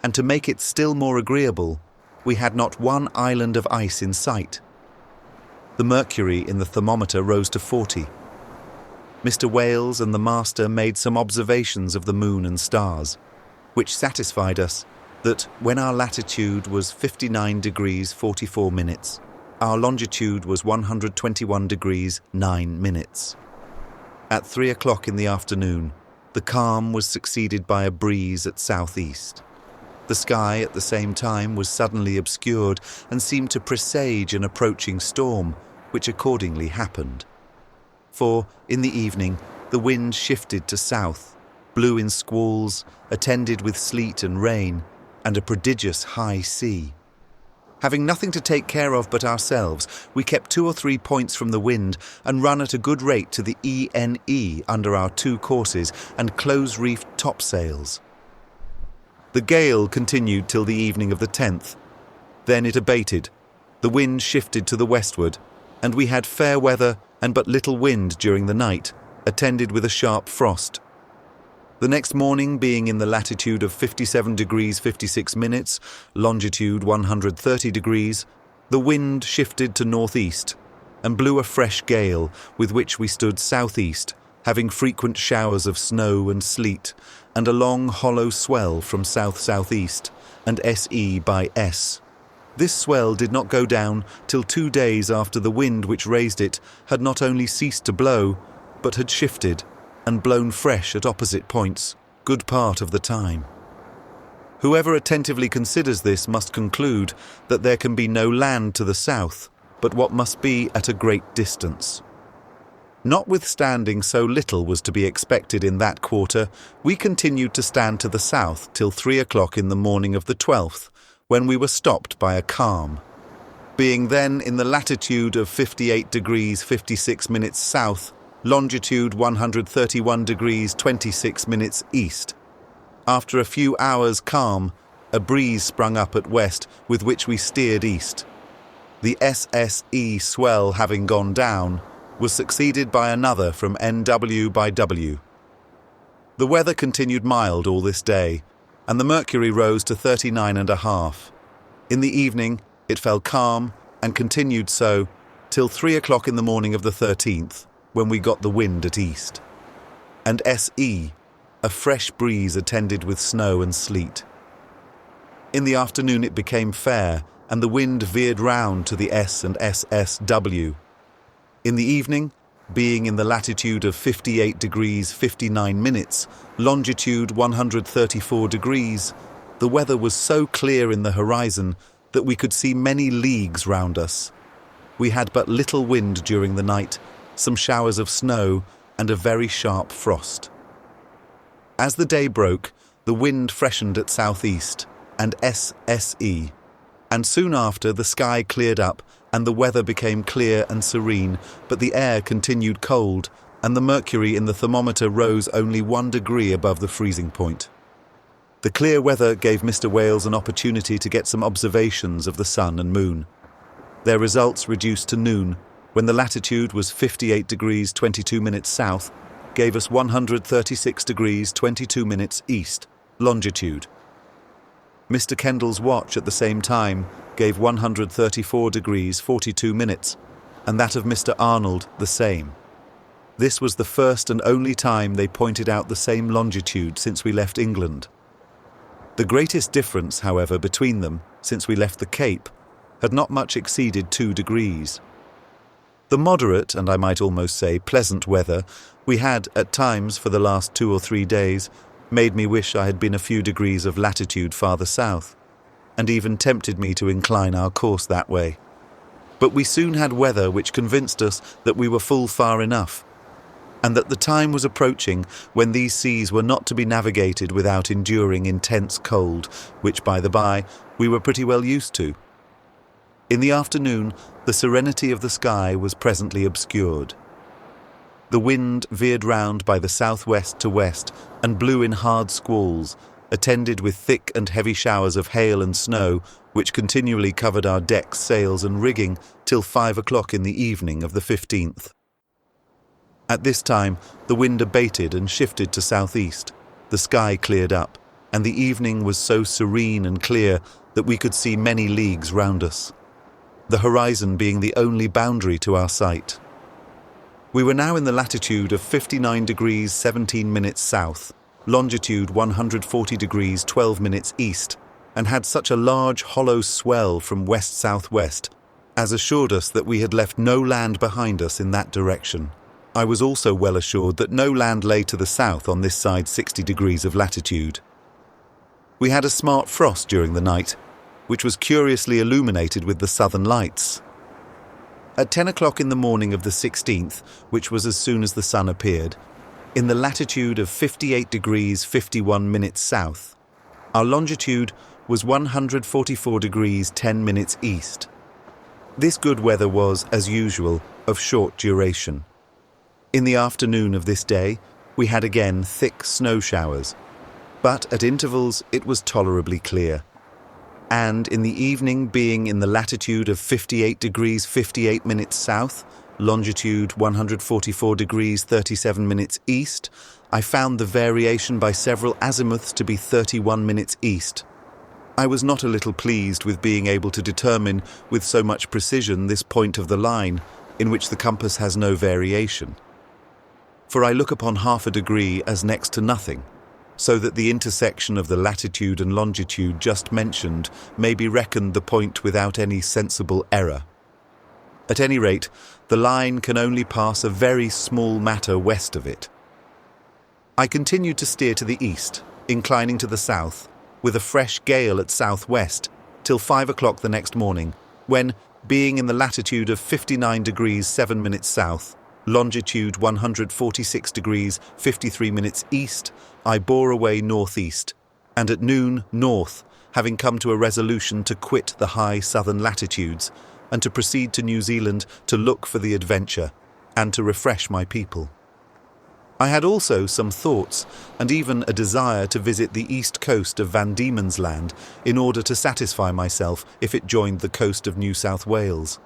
S1: and to make it still more agreeable, we had not one island of ice in sight. The mercury in the thermometer rose to 40. Mr. Wales and the master made some observations of the moon and stars, which satisfied us, that when our latitude was 59 degrees 44 minutes, our longitude was 121 degrees 9 minutes. At 3 o'clock in the afternoon, the calm was succeeded by a breeze at southeast. The sky at the same time was suddenly obscured and seemed to presage an approaching storm, which accordingly happened. For, in the evening, the wind shifted to south, blew in squalls, attended with sleet and rain, and a prodigious high sea. Having nothing to take care of but ourselves, we kept 2 or 3 points from the wind and run at a good rate to the ENE under our 2 courses and close-reefed topsails. The gale continued till the evening of the 10th. Then it abated, the wind shifted to the westward, and we had fair weather and but little wind during the night, attended with a sharp frost. The next morning, being in the latitude of 57 degrees 56 minutes, longitude 130 degrees, the wind shifted to northeast and blew a fresh gale with which we stood southeast, having frequent showers of snow and sleet, and a long hollow swell from south-southeast, and SE by S. This swell did not go down till 2 days after the wind which raised it had not only ceased to blow, but had shifted and blown fresh at opposite points, good part of the time. Whoever attentively considers this must conclude that there can be no land to the south, but what must be at a great distance. Notwithstanding so little was to be expected in that quarter, we continued to stand to the south till 3 o'clock in the morning of the 12th, when we were stopped by a calm. Being then in the latitude of 58 degrees 56 minutes south, longitude 131 degrees 26 minutes east. After a few hours' calm, a breeze sprung up at west with which we steered east. The SSE swell having gone down, was succeeded by another from NW by W. The weather continued mild all this day, and the mercury rose to 39.5. In the evening, it fell calm and continued so till 3 o'clock in the morning of the 13th, when we got the wind at east. And SE, a fresh breeze attended with snow and sleet. In the afternoon it became fair, and the wind veered round to the S and SSW. In the evening, being in the latitude of 58 degrees 59 minutes, longitude 134 degrees, the weather was so clear in the horizon that we could see many leagues round us. We had but little wind during the night, some showers of snow, and a very sharp frost. As the day broke, the wind freshened at southeast, and SSE, and soon after the sky cleared up, and the weather became clear and serene, but the air continued cold, and the mercury in the thermometer rose only 1 degree above the freezing point. The clear weather gave Mr. Wales an opportunity to get some observations of the sun and moon. Their results reduced to noon, when the latitude was 58 degrees 22 minutes south, gave us 136 degrees 22 minutes east, longitude. Mr. Kendall's watch at the same time gave 134 degrees 42 minutes, and that of Mr. Arnold the same. This was the first and only time they pointed out the same longitude since we left England. The greatest difference, however, between them, since we left the Cape, had not much exceeded 2 degrees. The moderate, and I might almost say pleasant weather we had at times for the last 2 or 3 days made me wish I had been a few degrees of latitude farther south, and even tempted me to incline our course that way. But we soon had weather which convinced us that we were full far enough, and that the time was approaching when these seas were not to be navigated without enduring intense cold, which, by the by, we were pretty well used to. In the afternoon, the serenity of the sky was presently obscured. The wind veered round by the southwest to west and blew in hard squalls, attended with thick and heavy showers of hail and snow, which continually covered our decks, sails and rigging till 5 o'clock in the evening of the 15th. At this time, the wind abated and shifted to southeast, the sky cleared up, and the evening was so serene and clear that we could see many leagues round us, the horizon being the only boundary to our sight. We were now in the latitude of 59 degrees 17 minutes south, longitude 140 degrees 12 minutes east, and had such a large hollow swell from west-southwest as assured us that we had left no land behind us in that direction. I was also well assured that no land lay to the south on this side 60 degrees of latitude. We had a smart frost during the night, which was curiously illuminated with the southern lights. At 10 o'clock in the morning of the 16th, which was as soon as the sun appeared, in the latitude of 58 degrees 51 minutes south, our longitude was 144 degrees 10 minutes east. This good weather was, as usual, of short duration. In the afternoon of this day, we had again thick snow showers, but at intervals it was tolerably clear. And in the evening, being in the latitude of 58 degrees 58 minutes south, longitude 144 degrees 37 minutes east, I found the variation by several azimuths to be 31 minutes east. I was not a little pleased with being able to determine with so much precision this point of the line in which the compass has no variation. For I look upon half a degree as next to nothing, so that the intersection of the latitude and longitude just mentioned may be reckoned the point without any sensible error. At any rate, the line can only pass a very small matter west of it. I continued to steer to the east, inclining to the south, with a fresh gale at southwest, till 5 o'clock the next morning, when, being in the latitude of 59 degrees 7 minutes south, longitude 146 degrees 53 minutes east, I bore away northeast, and at noon north, having come to a resolution to quit the high southern latitudes, and to proceed to New Zealand to look for the adventure, and to refresh my people. I had also some thoughts, and even a desire to visit the east coast of Van Diemen's Land in order to satisfy myself if it joined the coast of New South Wales.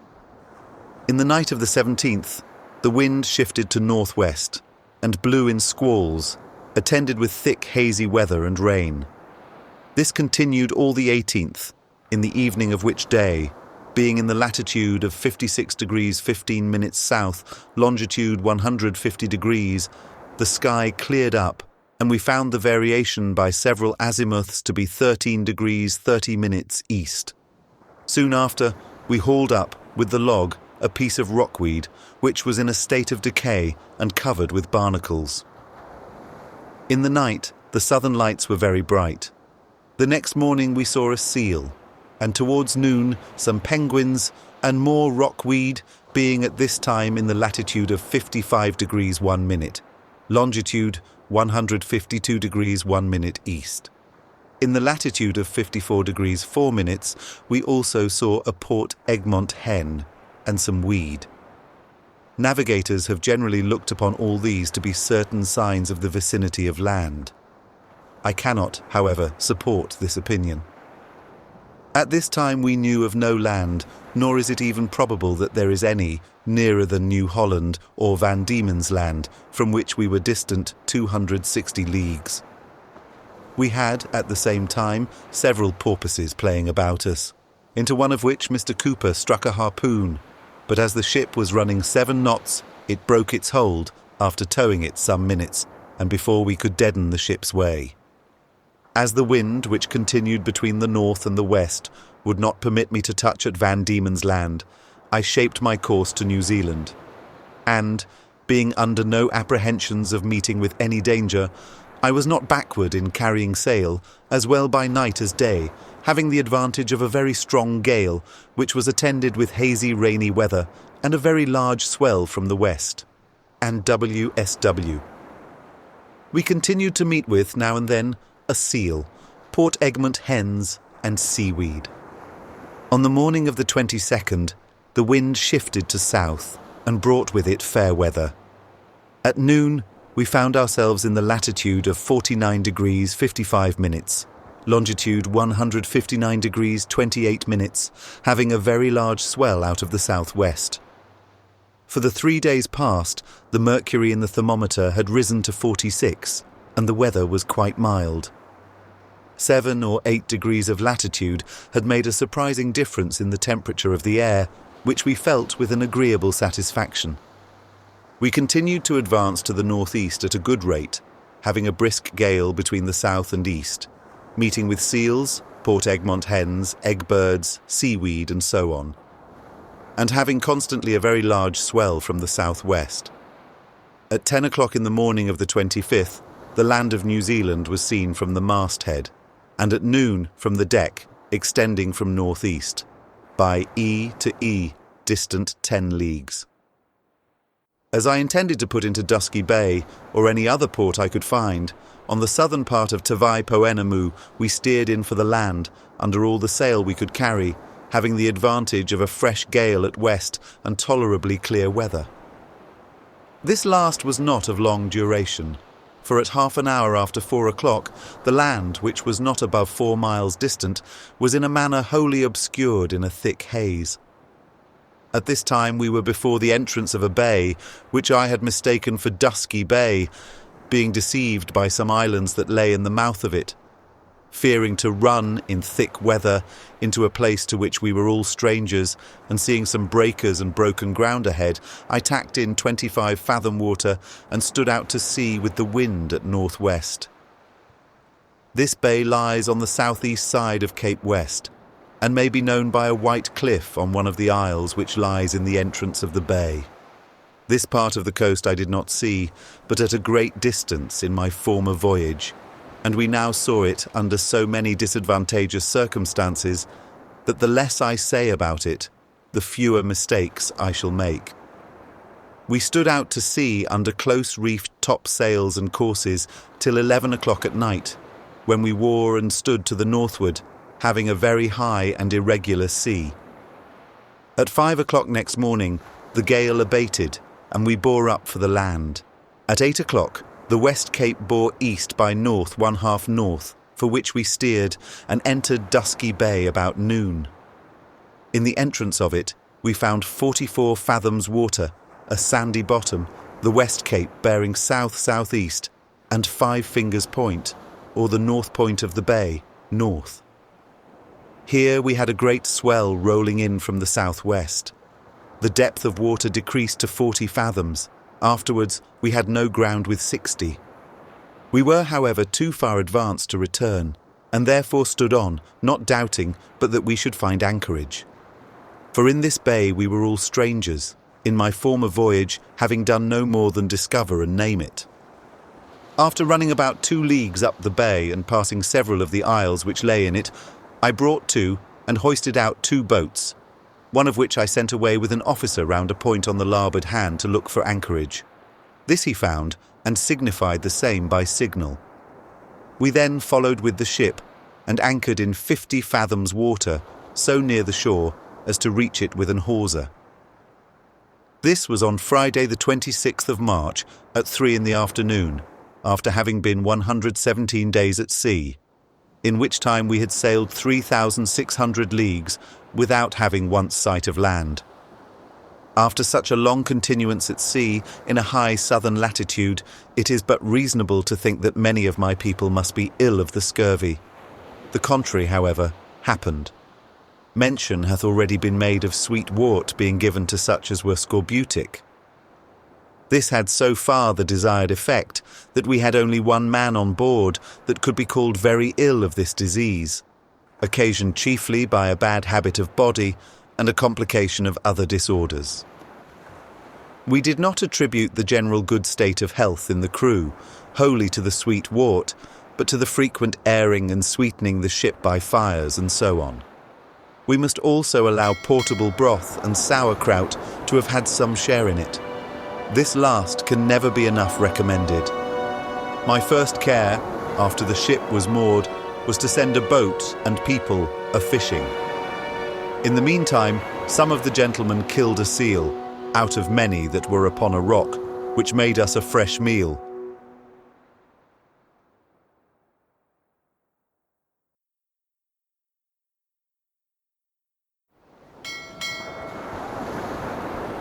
S1: In the night of the 17th, the wind shifted to northwest, and blew in squalls, attended with thick hazy weather and rain. This continued all the 18th, in the evening of which day, being in the latitude of 56 degrees 15 minutes south, longitude 150 degrees, the sky cleared up, and we found the variation by several azimuths to be 13 degrees 30 minutes east. Soon after, we hauled up, with the log, a piece of rockweed, which was in a state of decay and covered with barnacles. In the night, the southern lights were very bright. The next morning we saw a seal, and towards noon some penguins and more rockweed, being at this time in the latitude of 55 degrees 1 minute, longitude 152 degrees 1 minute east. In the latitude of 54 degrees 4 minutes, we also saw a Port Egmont hen and some weed. Navigators have generally looked upon all these to be certain signs of the vicinity of land. I cannot, however, support this opinion. At this time we knew of no land, nor is it even probable that there is any, nearer than New Holland or Van Diemen's Land, from which we were distant 260 leagues. We had, at the same time, several porpoises playing about us, into one of which Mr. Cooper struck a harpoon, but as the ship was running 7 knots, it broke its hold after towing it some minutes, and before we could deaden the ship's way. As the wind, which continued between the north and the west, would not permit me to touch at Van Diemen's Land, I shaped my course to New Zealand, and, being under no apprehensions of meeting with any danger, I was not backward in carrying sail, as well by night as day, having the advantage of a very strong gale, which was attended with hazy rainy weather, and a very large swell from the west, and WSW. We continued to meet with, now and then, a seal, Port Egmont hens, and seaweed. On the morning of the 22nd, the wind shifted to south and brought with it fair weather. At noon, we found ourselves in the latitude of 49 degrees 55 minutes, longitude 159 degrees 28 minutes, having a very large swell out of the southwest. For the 3 days past, the mercury in the thermometer had risen to 46, and the weather was quite mild. 7 or 8 degrees of latitude had made a surprising difference in the temperature of the air, which we felt with an agreeable satisfaction. We continued to advance to the northeast at a good rate, having a brisk gale between the south and east, meeting with seals, Port Egmont hens, eggbirds, seaweed, and so on, and having constantly a very large swell from the southwest. At 10 o'clock in the morning of the 25th, the land of New Zealand was seen from the masthead, and at noon from the deck, extending from northeast, by E to E, distant 10 leagues. As I intended to put into Dusky Bay, or any other port I could find, on the southern part of Tavai Poenamu we steered in for the land, under all the sail we could carry, having the advantage of a fresh gale at west and tolerably clear weather. This last was not of long duration, for at half an hour after 4 o'clock, the land, which was not above 4 miles distant, was in a manner wholly obscured in a thick haze. At this time we were before the entrance of a bay, which I had mistaken for Dusky Bay, being deceived by some islands that lay in the mouth of it. Fearing to run in thick weather into a place to which we were all strangers, and seeing some breakers and broken ground ahead, I tacked in 25 fathom water and stood out to sea with the wind at northwest. This bay lies on the southeast side of Cape West, and may be known by a white cliff on one of the isles which lies in the entrance of the bay. This part of the coast I did not see, but at a great distance in my former voyage, and we now saw it under so many disadvantageous circumstances that the less I say about it, the fewer mistakes I shall make. We stood out to sea under close reefed topsails and courses till 11 o'clock at night, when we wore and stood to the northward, having a very high and irregular sea. At 5 o'clock next morning, the gale abated, and we bore up for the land. At 8 o'clock, the West Cape bore east by north 1/2 north, for which we steered, and entered Dusky Bay about noon. In the entrance of it, we found 44 fathoms water, a sandy bottom, the West Cape bearing south-southeast, and 5 Fingers Point, or the north point of the bay, north. Here we had a great swell rolling in from the southwest. The depth of water decreased to 40 fathoms. Afterwards, we had no ground with 60. We were, however, too far advanced to return, and therefore stood on, not doubting but that we should find anchorage. For in this bay we were all strangers, in my former voyage having done no more than discover and name it. After running about 2 leagues up the bay and passing several of the isles which lay in it, I brought to and hoisted out 2 boats, one of which I sent away with an officer round a point on the larboard hand to look for anchorage. This he found, and signified the same by signal. We then followed with the ship, and anchored in 50 fathoms water, so near the shore as to reach it with an hawser. This was on Friday the 26th of March at 3 in the afternoon, after having been 117 days at sea, in which time we had sailed 3,600 leagues without having once sight of land. After such a long continuance at sea in a high southern latitude, it is but reasonable to think that many of my people must be ill of the scurvy. The contrary, however, happened. Mention hath already been made of sweet wort being given to such as were scorbutic. This had so far the desired effect that we had only 1 man on board that could be called very ill of this disease, occasioned chiefly by a bad habit of body and a complication of other disorders. We did not attribute the general good state of health in the crew wholly to the sweet wort, but to the frequent airing and sweetening the ship by fires and so on. We must also allow portable broth and sauerkraut to have had some share in it. This last can never be enough recommended. My first care, after the ship was moored, was to send a boat and people a-fishing. In the meantime, some of the gentlemen killed a seal, out of many that were upon a rock, which made us a fresh meal.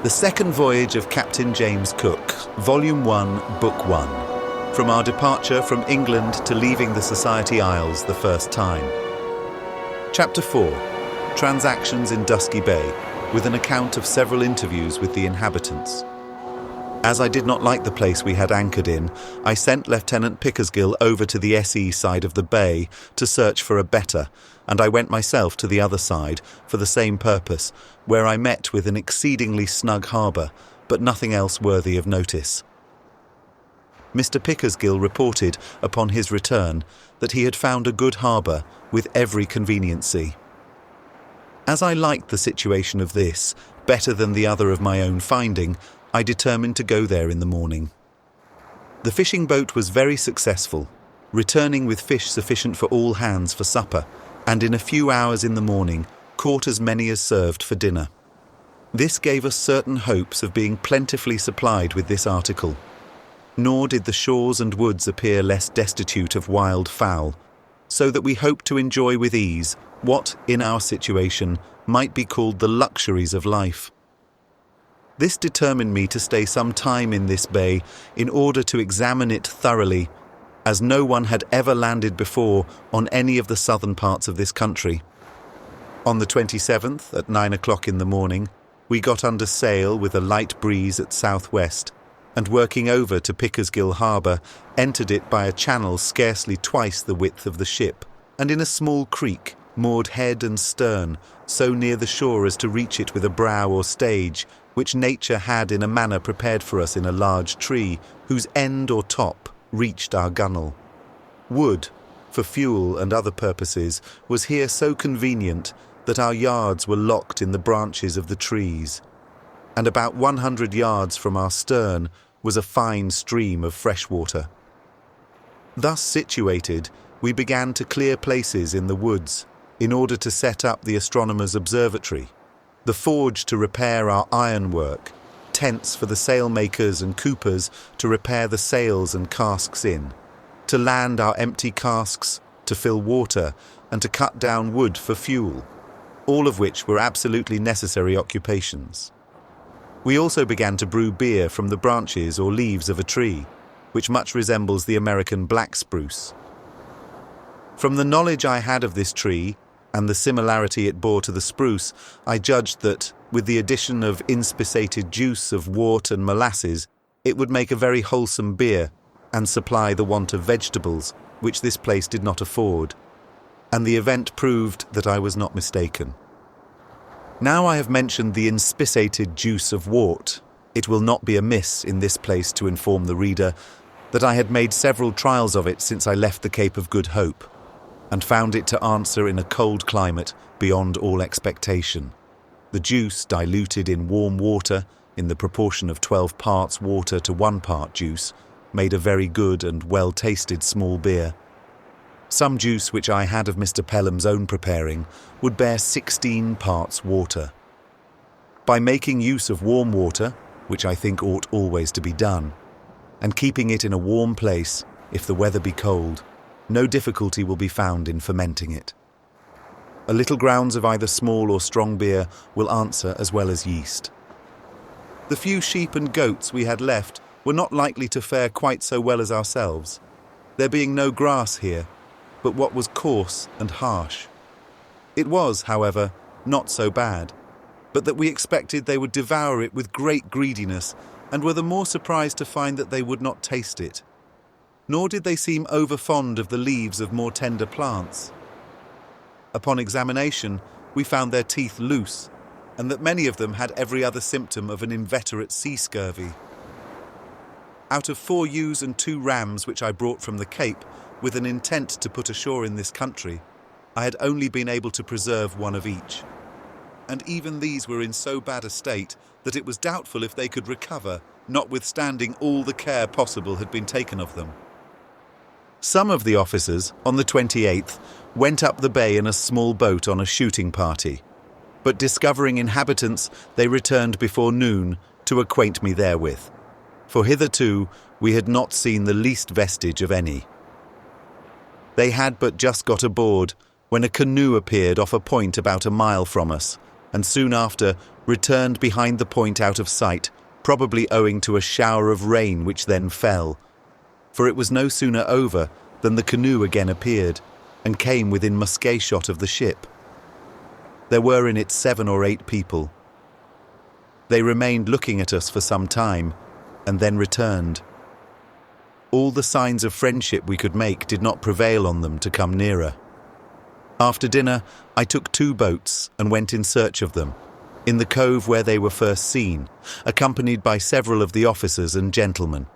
S1: The Second Voyage of Captain James Cook, Volume 1, Book 1. From our departure from England to leaving the Society Isles the first time. Chapter 4. Transactions in Dusky Bay, with an account of several interviews with the inhabitants. As I did not like the place we had anchored in, I sent Lieutenant Pickersgill over to the SE side of the bay to search for a better, and I went myself to the other side for the same purpose, where I met with an exceedingly snug harbour, but nothing else worthy of notice. Mr. Pickersgill reported, upon his return, that he had found a good harbour with every conveniency. As I liked the situation of this better than the other of my own finding, I determined to go there in the morning. The fishing boat was very successful, returning with fish sufficient for all hands for supper, and in a few hours in the morning caught as many as served for dinner. This gave us certain hopes of being plentifully supplied with this article. Nor did the shores and woods appear less destitute of wild fowl, so that we hoped to enjoy with ease what, in our situation, might be called the luxuries of life. This determined me to stay some time in this bay in order to examine it thoroughly, as no one had ever landed before on any of the southern parts of this country. On the 27th, at 9 o'clock in the morning, we got under sail with a light breeze at southwest, and working over to Pickersgill Harbour, entered it by a channel scarcely twice the width of the ship, and in a small creek, moored head and stern, so near the shore as to reach it with a brow or stage, which nature had in a manner prepared for us in a large tree, whose end or top reached our gunwale. Wood, for fuel and other purposes, was here so convenient that our yards were locked in the branches of the trees, and about 100 yards from our stern was a fine stream of fresh water. Thus situated, we began to clear places in the woods in order to set up the astronomer's observatory, the forge to repair our ironwork, tents for the sailmakers and coopers to repair the sails and casks in, to land our empty casks, to fill water, and to cut down wood for fuel, all of which were absolutely necessary occupations. We also began to brew beer from the branches or leaves of a tree, which much resembles the American black spruce. From the knowledge I had of this tree, and the similarity it bore to the spruce, I judged that, with the addition of inspissated juice of wort and molasses, it would make a very wholesome beer, and supply the want of vegetables, which this place did not afford. And the event proved that I was not mistaken. Now I have mentioned the inspissated juice of wort, it will not be amiss in this place to inform the reader that I had made several trials of it since I left the Cape of Good Hope, and found it to answer in a cold climate beyond all expectation. The juice diluted in warm water, in the proportion of 12 parts water to 1 part juice, made a very good and well-tasted small beer. Some juice which I had of Mr. Pelham's own preparing would bear 16 parts water. By making use of warm water, which I think ought always to be done, and keeping it in a warm place, if the weather be cold, no difficulty will be found in fermenting it. A little grounds of either small or strong beer will answer as well as yeast. The few sheep and goats we had left were not likely to fare quite so well as ourselves, there being no grass here, but what was coarse and harsh. It was, however, not so bad, but that we expected they would devour it with great greediness, and were the more surprised to find that they would not taste it. Nor did they seem over-fond of the leaves of more tender plants. Upon examination, we found their teeth loose, and that many of them had every other symptom of an inveterate sea scurvy. Out of 4 ewes and 2 rams which I brought from the Cape, with an intent to put ashore in this country, I had only been able to preserve 1 of each. And even these were in so bad a state that it was doubtful if they could recover, notwithstanding all the care possible had been taken of them. Some of the officers, on the 28th, went up the bay in a small boat on a shooting party, but discovering inhabitants, they returned before noon to acquaint me therewith, for hitherto we had not seen the least vestige of any. They had but just got aboard when a canoe appeared off a point about a mile from us, and soon after returned behind the point out of sight, probably owing to a shower of rain which then fell. For it was no sooner over than the canoe again appeared, and came within musket shot of the ship. There were in it 7 or 8 people. They remained looking at us for some time, and then returned. All the signs of friendship we could make did not prevail on them to come nearer. After dinner, I took 2 boats and went in search of them, in the cove where they were first seen, accompanied by several of the officers and gentlemen.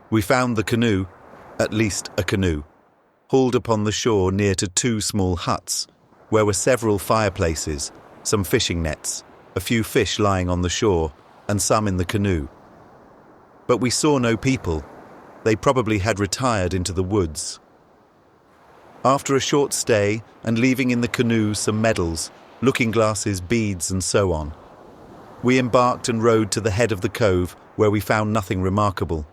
S1: We found the canoe, at least a canoe, hauled upon the shore near to 2 small huts, where were several fireplaces, some fishing nets, a few fish lying on the shore, and some in the canoe. But we saw no people. They probably had retired into the woods. After a short stay and leaving in the canoe some medals, looking glasses, beads, and so on, we embarked and rowed to the head of the cove, where we found nothing remarkable.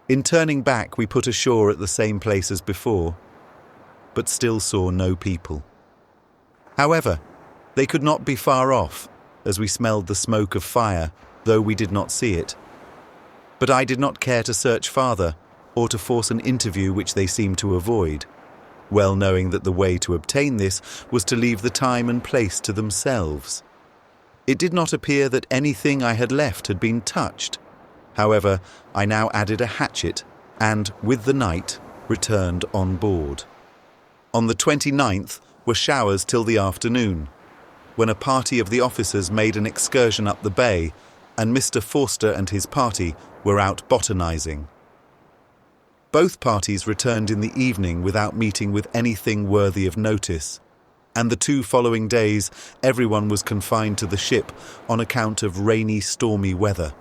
S1: In turning back, we put ashore at the same place as before, but still saw no people. However, they could not be far off, as we smelled the smoke of fire, though we did not see it. But I did not care to search farther, or to force an interview which they seemed to avoid, well knowing that the way to obtain this was to leave the time and place to themselves. It did not appear that anything I had left had been touched. However, I now added a hatchet and, with the night, returned on board. On the 29th were showers till the afternoon, when a party of the officers made an excursion up the bay, and Mr. Forster and his party were out botanizing. Both parties returned in the evening without meeting with anything worthy of notice, and the 2 following days everyone was confined to the ship on account of rainy, stormy weather.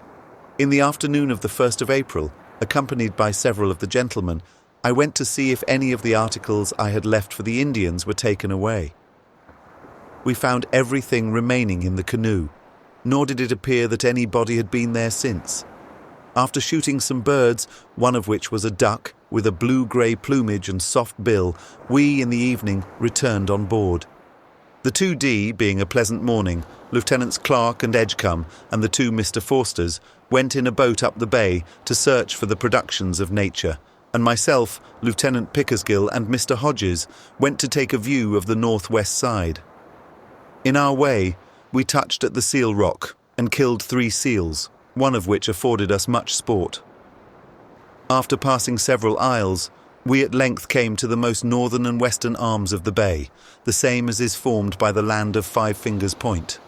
S1: In the afternoon of the 1st of April, accompanied by several of the gentlemen, I went to see if any of the articles I had left for the Indians were taken away. We found everything remaining in the canoe, nor did it appear that anybody had been there since. After shooting some birds, one of which was a duck with a blue-grey plumage and soft bill, we, in the evening, returned on board. The 2D, being a pleasant morning, Lieutenants Clark and Edgecombe and the 2 Mr. Forsters went in a boat up the bay to search for the productions of nature, and myself, Lieutenant Pickersgill and Mr. Hodges went to take a view of the northwest side. In our way, we touched at the Seal Rock and killed 3 seals, one of which afforded us much sport. After passing several isles, we at length came to the most northern and western arms of the bay, the same as is formed by the land of 5 Fingers Point.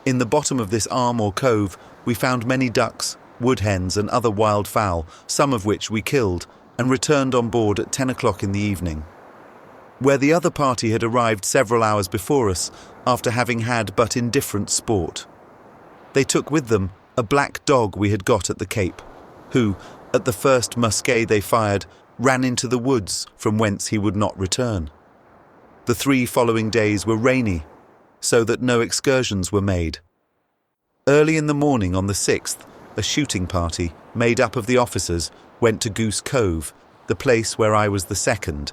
S1: In the bottom of this arm or cove, we found many ducks, wood hens, and other wild fowl, some of which we killed, and returned on board at 10 o'clock in the evening, where the other party had arrived several hours before us, after having had but indifferent sport. They took with them a black dog we had got at the Cape, who, at the first musquet they fired, ran into the woods from whence he would not return. The 3 following days were rainy, so that no excursions were made. Early in the morning on the 6th, a shooting party, made up of the officers, went to Goose Cove, the place where I was the second,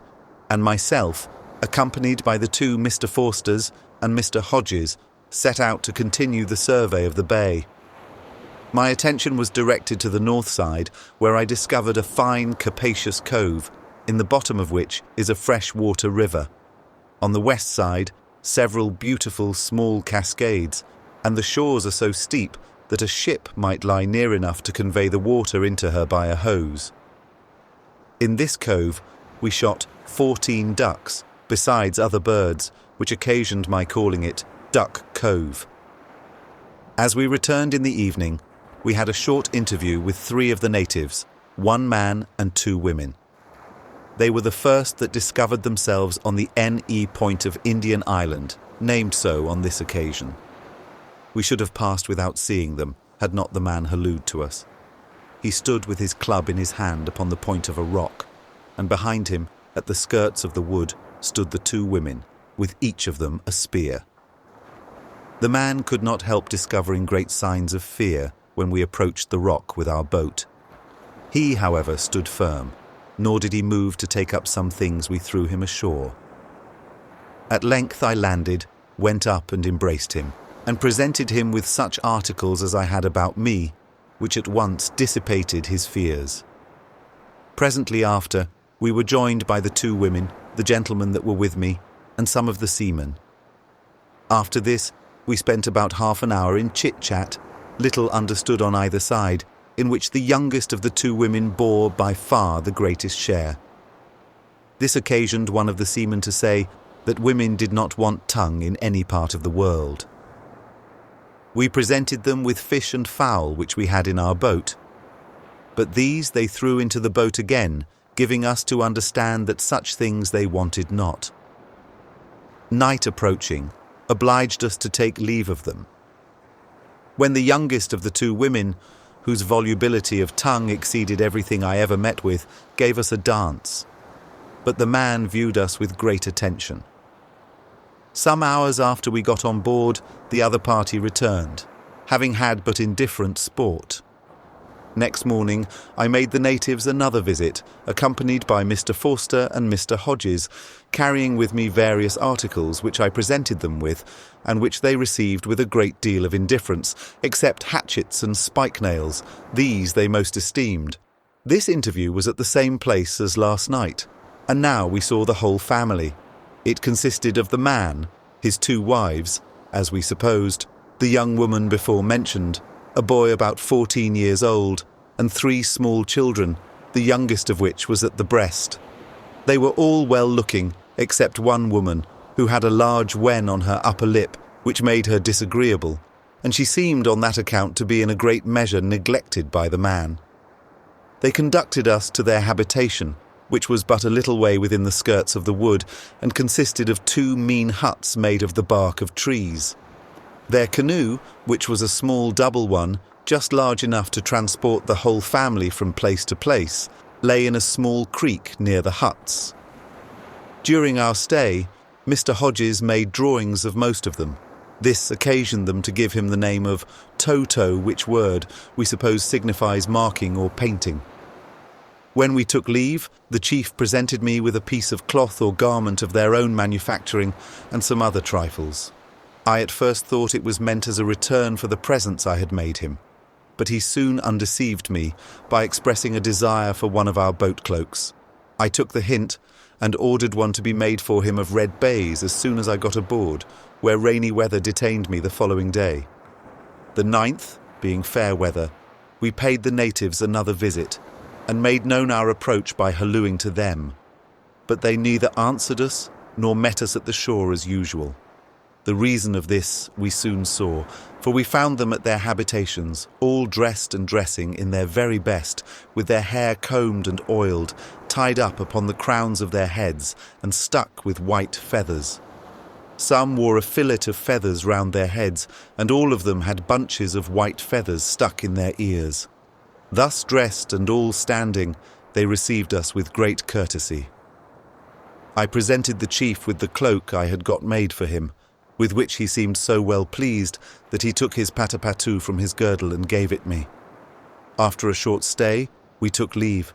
S1: and myself, accompanied by the 2 Mr. Forsters and Mr. Hodges, set out to continue the survey of the bay. My attention was directed to the north side, where I discovered a fine, capacious cove, in the bottom of which is a fresh-water river. On the west side, several beautiful small cascades, and the shores are so steep that a ship might lie near enough to convey the water into her by a hose. In this cove, we shot 14 ducks, besides other birds, which occasioned my calling it Duck Cove. As we returned in the evening, we had a short interview with 3 of the natives, 1 man and 2 women. They were the first that discovered themselves on the NE point of Indian Island, named so on this occasion. We should have passed without seeing them, had not the man hallooed to us. He stood with his club in his hand upon the point of a rock, and behind him, at the skirts of the wood, stood the 2 women, with each of them a spear. The man could not help discovering great signs of fear when we approached the rock with our boat. He, however, stood firm, nor did he move to take up some things we threw him ashore. At length I landed, went up and embraced him, and presented him with such articles as I had about me, which at once dissipated his fears. Presently after, we were joined by the 2 women, the gentlemen that were with me, and some of the seamen. After this, we spent about half an hour in chit-chat, little understood on either side, in which the youngest of the two women bore by far the greatest share. This occasioned one of the seamen to say that women did not want tongue in any part of the world. We presented them with fish and fowl which we had in our boat, but these they threw into the boat again, giving us to understand that such things they wanted not. Night approaching obliged us to take leave of them, when the youngest of the two women, whose volubility of tongue exceeded everything I ever met with, gave us a dance, but the man viewed us with great attention. Some hours after we got on board, the other party returned, having had but indifferent sport. Next morning, I made the natives another visit, accompanied by Mr. Forster and Mr. Hodges, carrying with me various articles which I presented them with, and which they received with a great deal of indifference, except hatchets and spike-nails. These they most esteemed. This interview was at the same place as last night, and now we saw the whole family. It consisted of the man, his two wives, as we supposed, the young woman before mentioned, a boy about 14 years old, and 3 small children, the youngest of which was at the breast. They were all well-looking, except one woman, who had a large wen on her upper lip, which made her disagreeable, and she seemed on that account to be in a great measure neglected by the man. They conducted us to their habitation, which was but a little way within the skirts of the wood, and consisted of 2 mean huts made of the bark of trees. Their canoe, which was a small double one, just large enough to transport the whole family from place to place, lay in a small creek near the huts. During our stay, Mr. Hodges made drawings of most of them. This occasioned them to give him the name of Toto, which word we suppose signifies marking or painting. When we took leave, the chief presented me with a piece of cloth or garment of their own manufacturing and some other trifles. I at first thought it was meant as a return for the presents I had made him, but he soon undeceived me by expressing a desire for one of our boat cloaks. I took the hint and ordered one to be made for him of red baize as soon as I got aboard, where rainy weather detained me the following day. The 9th, being fair weather, we paid the natives another visit, and made known our approach by hallooing to them, but they neither answered us nor met us at the shore as usual. The reason of this we soon saw, for we found them at their habitations, all dressed and dressing in their very best, with their hair combed and oiled, tied up upon the crowns of their heads, and stuck with white feathers. Some wore a fillet of feathers round their heads, and all of them had bunches of white feathers stuck in their ears. Thus dressed and all standing, they received us with great courtesy. I presented the chief with the cloak I had got made for him, with which he seemed so well pleased that he took his patapatu from his girdle and gave it me. After a short stay, we took leave,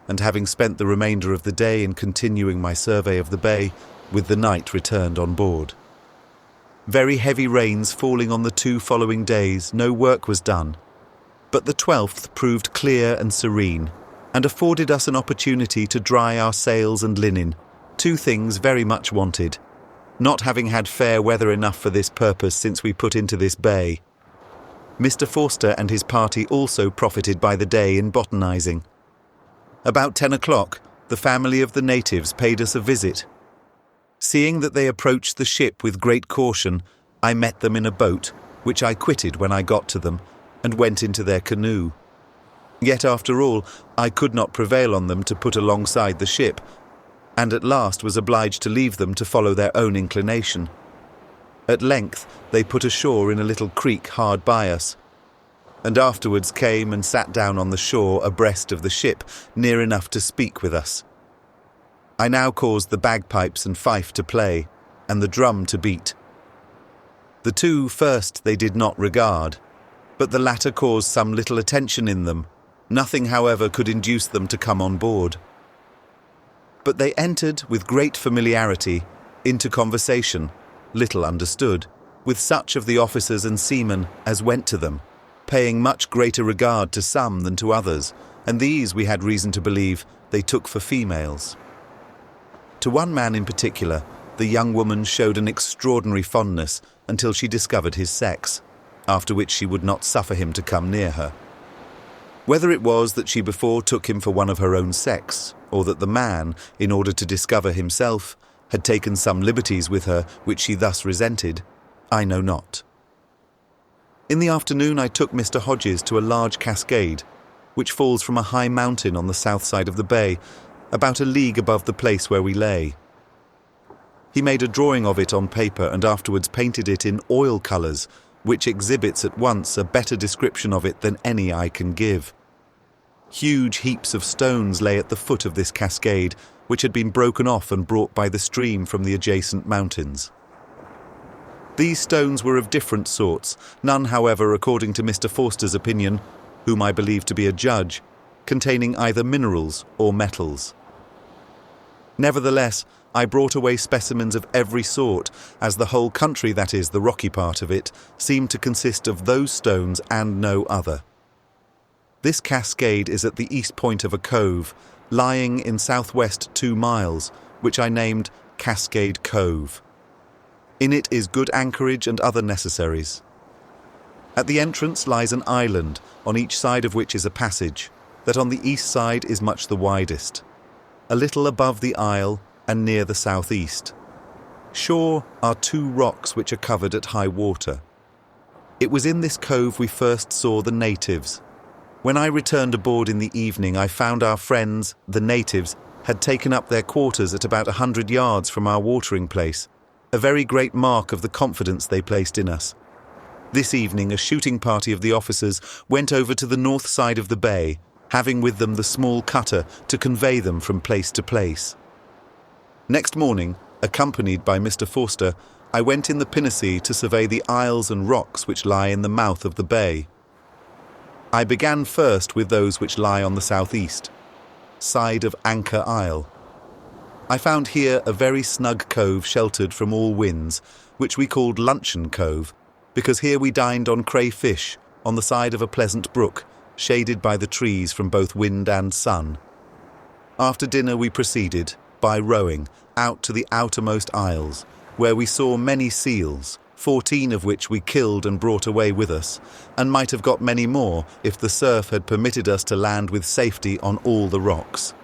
S1: and having spent the remainder of the day in continuing my survey of the bay, with the night returned on board. Very heavy rains falling on the 2 following days, no work was done, but the 12th proved clear and serene, and afforded us an opportunity to dry our sails and linen, 2 things very much wanted, not having had fair weather enough for this purpose since we put into this bay. Mr. Forster and his party also profited by the day in botanizing. About 10 o'clock, the family of the natives paid us a visit. Seeing that they approached the ship with great caution, I met them in a boat, which I quitted when I got to them, and went into their canoe. Yet after all, I could not prevail on them to put alongside the ship, and at last was obliged to leave them to follow their own inclination. At length they put ashore in a little creek hard by us, and afterwards came and sat down on the shore abreast of the ship, near enough to speak with us. I now caused the bagpipes and fife to play, and the drum to beat. The 2 first they did not regard, but the latter caused some little attention in them. Nothing, however, could induce them to come on board. But they entered with great familiarity into conversation, little understood, with such of the officers and seamen as went to them, paying much greater regard to some than to others, and these we had reason to believe they took for females. To one man in particular, the young woman showed an extraordinary fondness until she discovered his sex. after which she would not suffer him to come near her. Whether it was that she before took him for one of her own sex, or that the man, in order to discover himself, had taken some liberties with her which she thus resented, I know not. In the afternoon I took Mr. Hodges to a large cascade, which falls from a high mountain on the south side of the bay, about a league above the place where we lay. He made a drawing of it on paper and afterwards painted it in oil colours, which exhibits at once a better description of it than any I can give. Huge heaps of stones lay at the foot of this cascade, which had been broken off and brought by the stream from the adjacent mountains. These stones were of different sorts, none, however, according to Mr. Forster's opinion, whom I believe to be a judge, containing either minerals or metals. Nevertheless, I brought away specimens of every sort, as the whole country, that is, the rocky part of it, seemed to consist of those stones and no other. This cascade is at the east point of a cove, lying in southwest 2 miles, which I named Cascade Cove. In it is good anchorage and other necessaries. At the entrance lies an island, on each side of which is a passage, that on the east side is much the widest, a little above the isle and near the southeast. Shore are 2 rocks which are covered at high water. It was in this cove we first saw the natives. When I returned aboard in the evening, I found our friends, the natives, had taken up their quarters at about 100 yards from our watering place, a very great mark of the confidence they placed in us. This evening, a shooting party of the officers went over to the north side of the bay, having with them the small cutter to convey them from place to place. Next morning, accompanied by Mr. Forster, I went in the pinnace to survey the isles and rocks which lie in the mouth of the bay. I began first with those which lie on the southeast side of Anchor Isle. I found here a very snug cove sheltered from all winds, which we called Luncheon Cove, because here we dined on crayfish on the side of a pleasant brook, shaded by the trees from both wind and sun. After dinner we proceeded, by rowing, out to the outermost isles, where we saw many seals, 14 of which we killed and brought away with us, and might have got many more if the surf had permitted us to land with safety on all the rocks.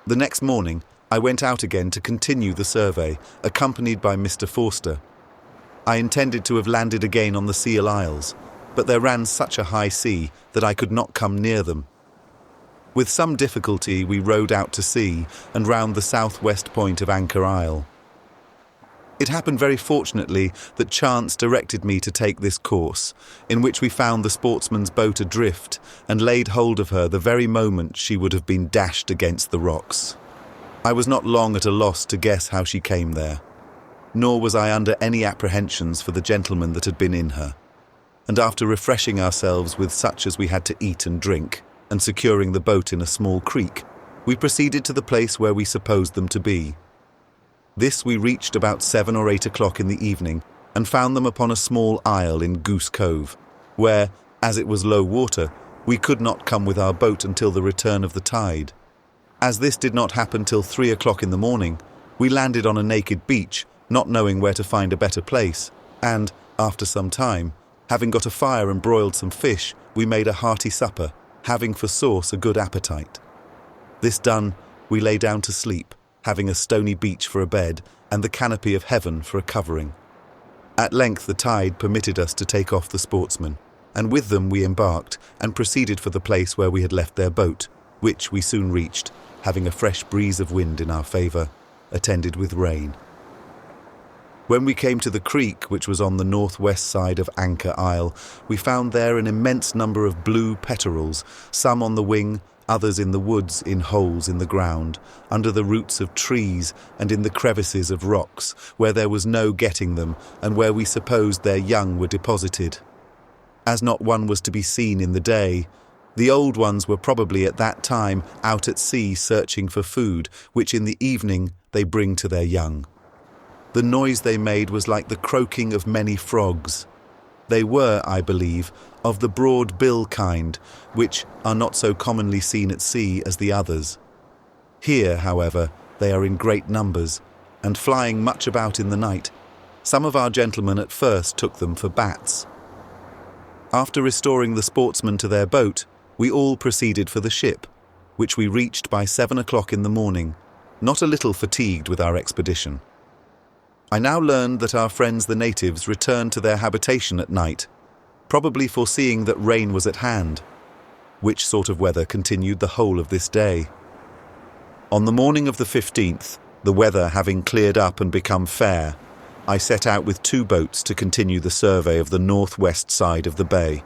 S1: The next morning I went out again to continue the survey, accompanied by Mr. Forster. I intended to have landed again on the Seal Isles, but there ran such a high sea that I could not come near them. With some difficulty we rowed out to sea and round the southwest point of Anchor Isle. It happened very fortunately that chance directed me to take this course, in which we found the sportsman's boat adrift and laid hold of her the very moment she would have been dashed against the rocks. I was not long at a loss to guess how she came there, nor was I under any apprehensions for the gentleman that had been in her. And after refreshing ourselves with such as we had to eat and drink, and securing the boat in a small creek, we proceeded to the place where we supposed them to be. This we reached about 7 or 8 o'clock in the evening, and found them upon a small isle in Goose Cove, where, as it was low water, we could not come with our boat until the return of the tide. As this did not happen till 3 o'clock in the morning, we landed on a naked beach, not knowing where to find a better place, and, after some time, having got a fire and broiled some fish, we made a hearty supper, having for sauce a good appetite. This done, we lay down to sleep, having a stony beach for a bed and the canopy of heaven for a covering. At length the tide permitted us to take off the sportsmen, and with them we embarked and proceeded for the place where we had left their boat, which we soon reached, having a fresh breeze of wind in our favour, attended with rain. When we came to the creek, which was on the northwest side of Anchor Isle, we found there an immense number of blue peterels, some on the wing, others in the woods in holes in the ground, under the roots of trees and in the crevices of rocks, where there was no getting them, and where we supposed their young were deposited. As not one was to be seen in the day, the old ones were probably at that time out at sea searching for food, which in the evening they bring to their young. The noise they made was like the croaking of many frogs. They were, I believe, of the broad bill kind, which are not so commonly seen at sea as the others. Here, however, they are in great numbers, and flying much about in the night. Some of our gentlemen at first took them for bats. After restoring the sportsmen to their boat, we all proceeded for the ship, which we reached by 7 o'clock in the morning, not a little fatigued with our expedition. I now learned that our friends the natives returned to their habitation at night, probably foreseeing that rain was at hand, which sort of weather continued the whole of this day. On the morning of the 15th, the weather having cleared up and become fair, I set out with 2 boats to continue the survey of the northwest side of the bay,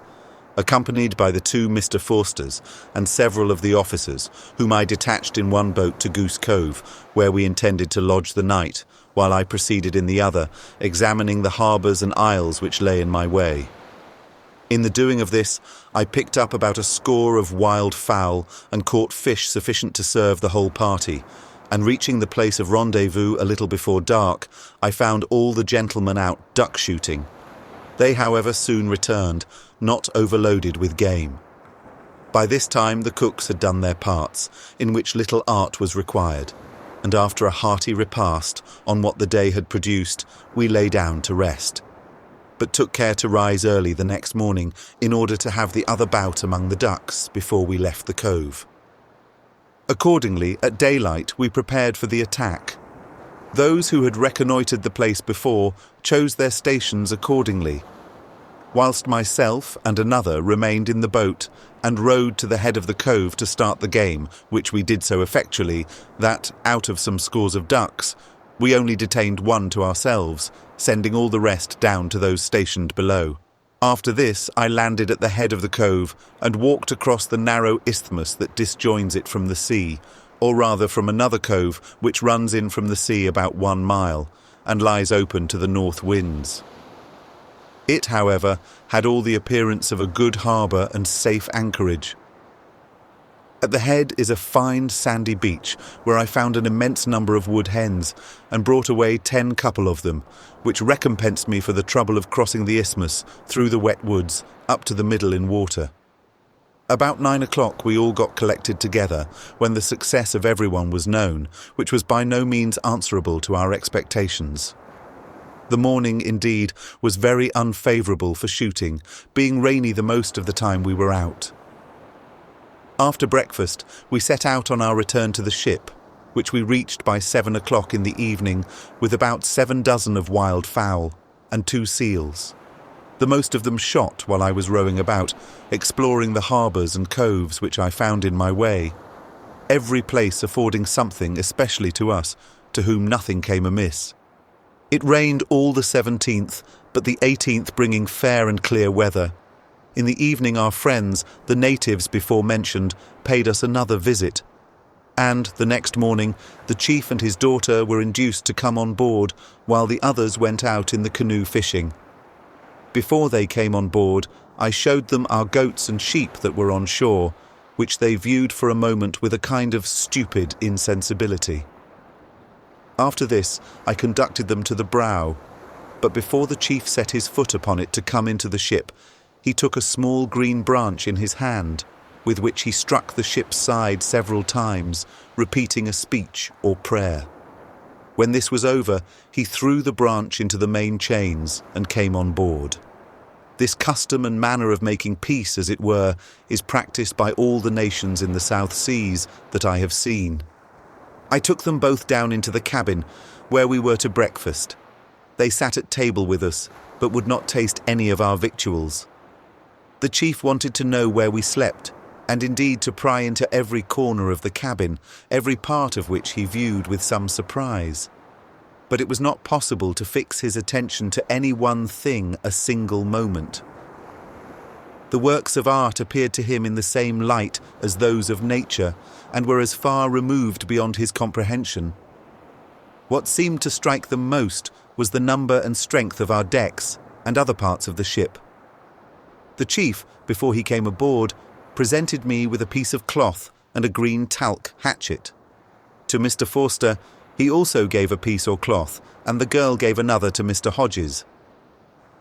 S1: accompanied by the 2 Mr. Forsters and several of the officers, whom I detached in one boat to Goose Cove, where we intended to lodge the night, while I proceeded in the other, examining the harbours and isles which lay in my way. In the doing of this, I picked up about a score of wild fowl and caught fish sufficient to serve the whole party, and reaching the place of rendezvous a little before dark, I found all the gentlemen out duck shooting. They, however, soon returned, not overloaded with game. By this time the cooks had done their parts, in which little art was required, and after a hearty repast on what the day had produced, we lay down to rest, but took care to rise early the next morning in order to have the other bout among the ducks before we left the cove. Accordingly, at daylight we prepared for the attack. Those who had reconnoitred the place before chose their stations accordingly, whilst myself and another remained in the boat and rowed to the head of the cove to start the game, which we did so effectually that, out of some scores of ducks, we only detained 1 to ourselves, sending all the rest down to those stationed below. After this, I landed at the head of the cove and walked across the narrow isthmus that disjoins it from the sea, or rather from another cove which runs in from the sea about 1 mile and lies open to the north winds. It, however, had all the appearance of a good harbour and safe anchorage. At the head is a fine sandy beach where I found an immense number of wood hens and brought away 10 couple of them, which recompensed me for the trouble of crossing the isthmus through the wet woods up to the middle in water. About 9 o'clock we all got collected together, when the success of everyone was known, which was by no means answerable to our expectations. The morning, indeed, was very unfavourable for shooting, being rainy the most of the time we were out. After breakfast, we set out on our return to the ship, which we reached by 7 o'clock in the evening with about 7 dozen of wild fowl and 2 seals, the most of them shot while I was rowing about, exploring the harbours and coves which I found in my way, every place affording something especially to us, to whom nothing came amiss. It rained all the 17th, but the 18th bringing fair and clear weather. In the evening our friends, the natives before mentioned, paid us another visit, and the next morning the chief and his daughter were induced to come on board while the others went out in the canoe fishing. Before they came on board, I showed them our goats and sheep that were on shore, which they viewed for a moment with a kind of stupid insensibility. After this I conducted them to the brow, but before the chief set his foot upon it to come into the ship, he took a small green branch in his hand, with which he struck the ship's side several times, repeating a speech or prayer. When this was over, he threw the branch into the main chains and came on board. This custom and manner of making peace, as it were, is practiced by all the nations in the South Seas that I have seen. I took them both down into the cabin, where we were to breakfast. They sat at table with us, but would not taste any of our victuals. The chief wanted to know where we slept, and indeed to pry into every corner of the cabin, every part of which he viewed with some surprise. But it was not possible to fix his attention to any one thing a single moment. The works of art appeared to him in the same light as those of nature, and were as far removed beyond his comprehension. What seemed to strike them most was the number and strength of our decks and other parts of the ship. The chief, before he came aboard, presented me with a piece of cloth and a green talc hatchet. To Mr. Forster he also gave a piece or cloth, and the girl gave another to Mr. Hodges.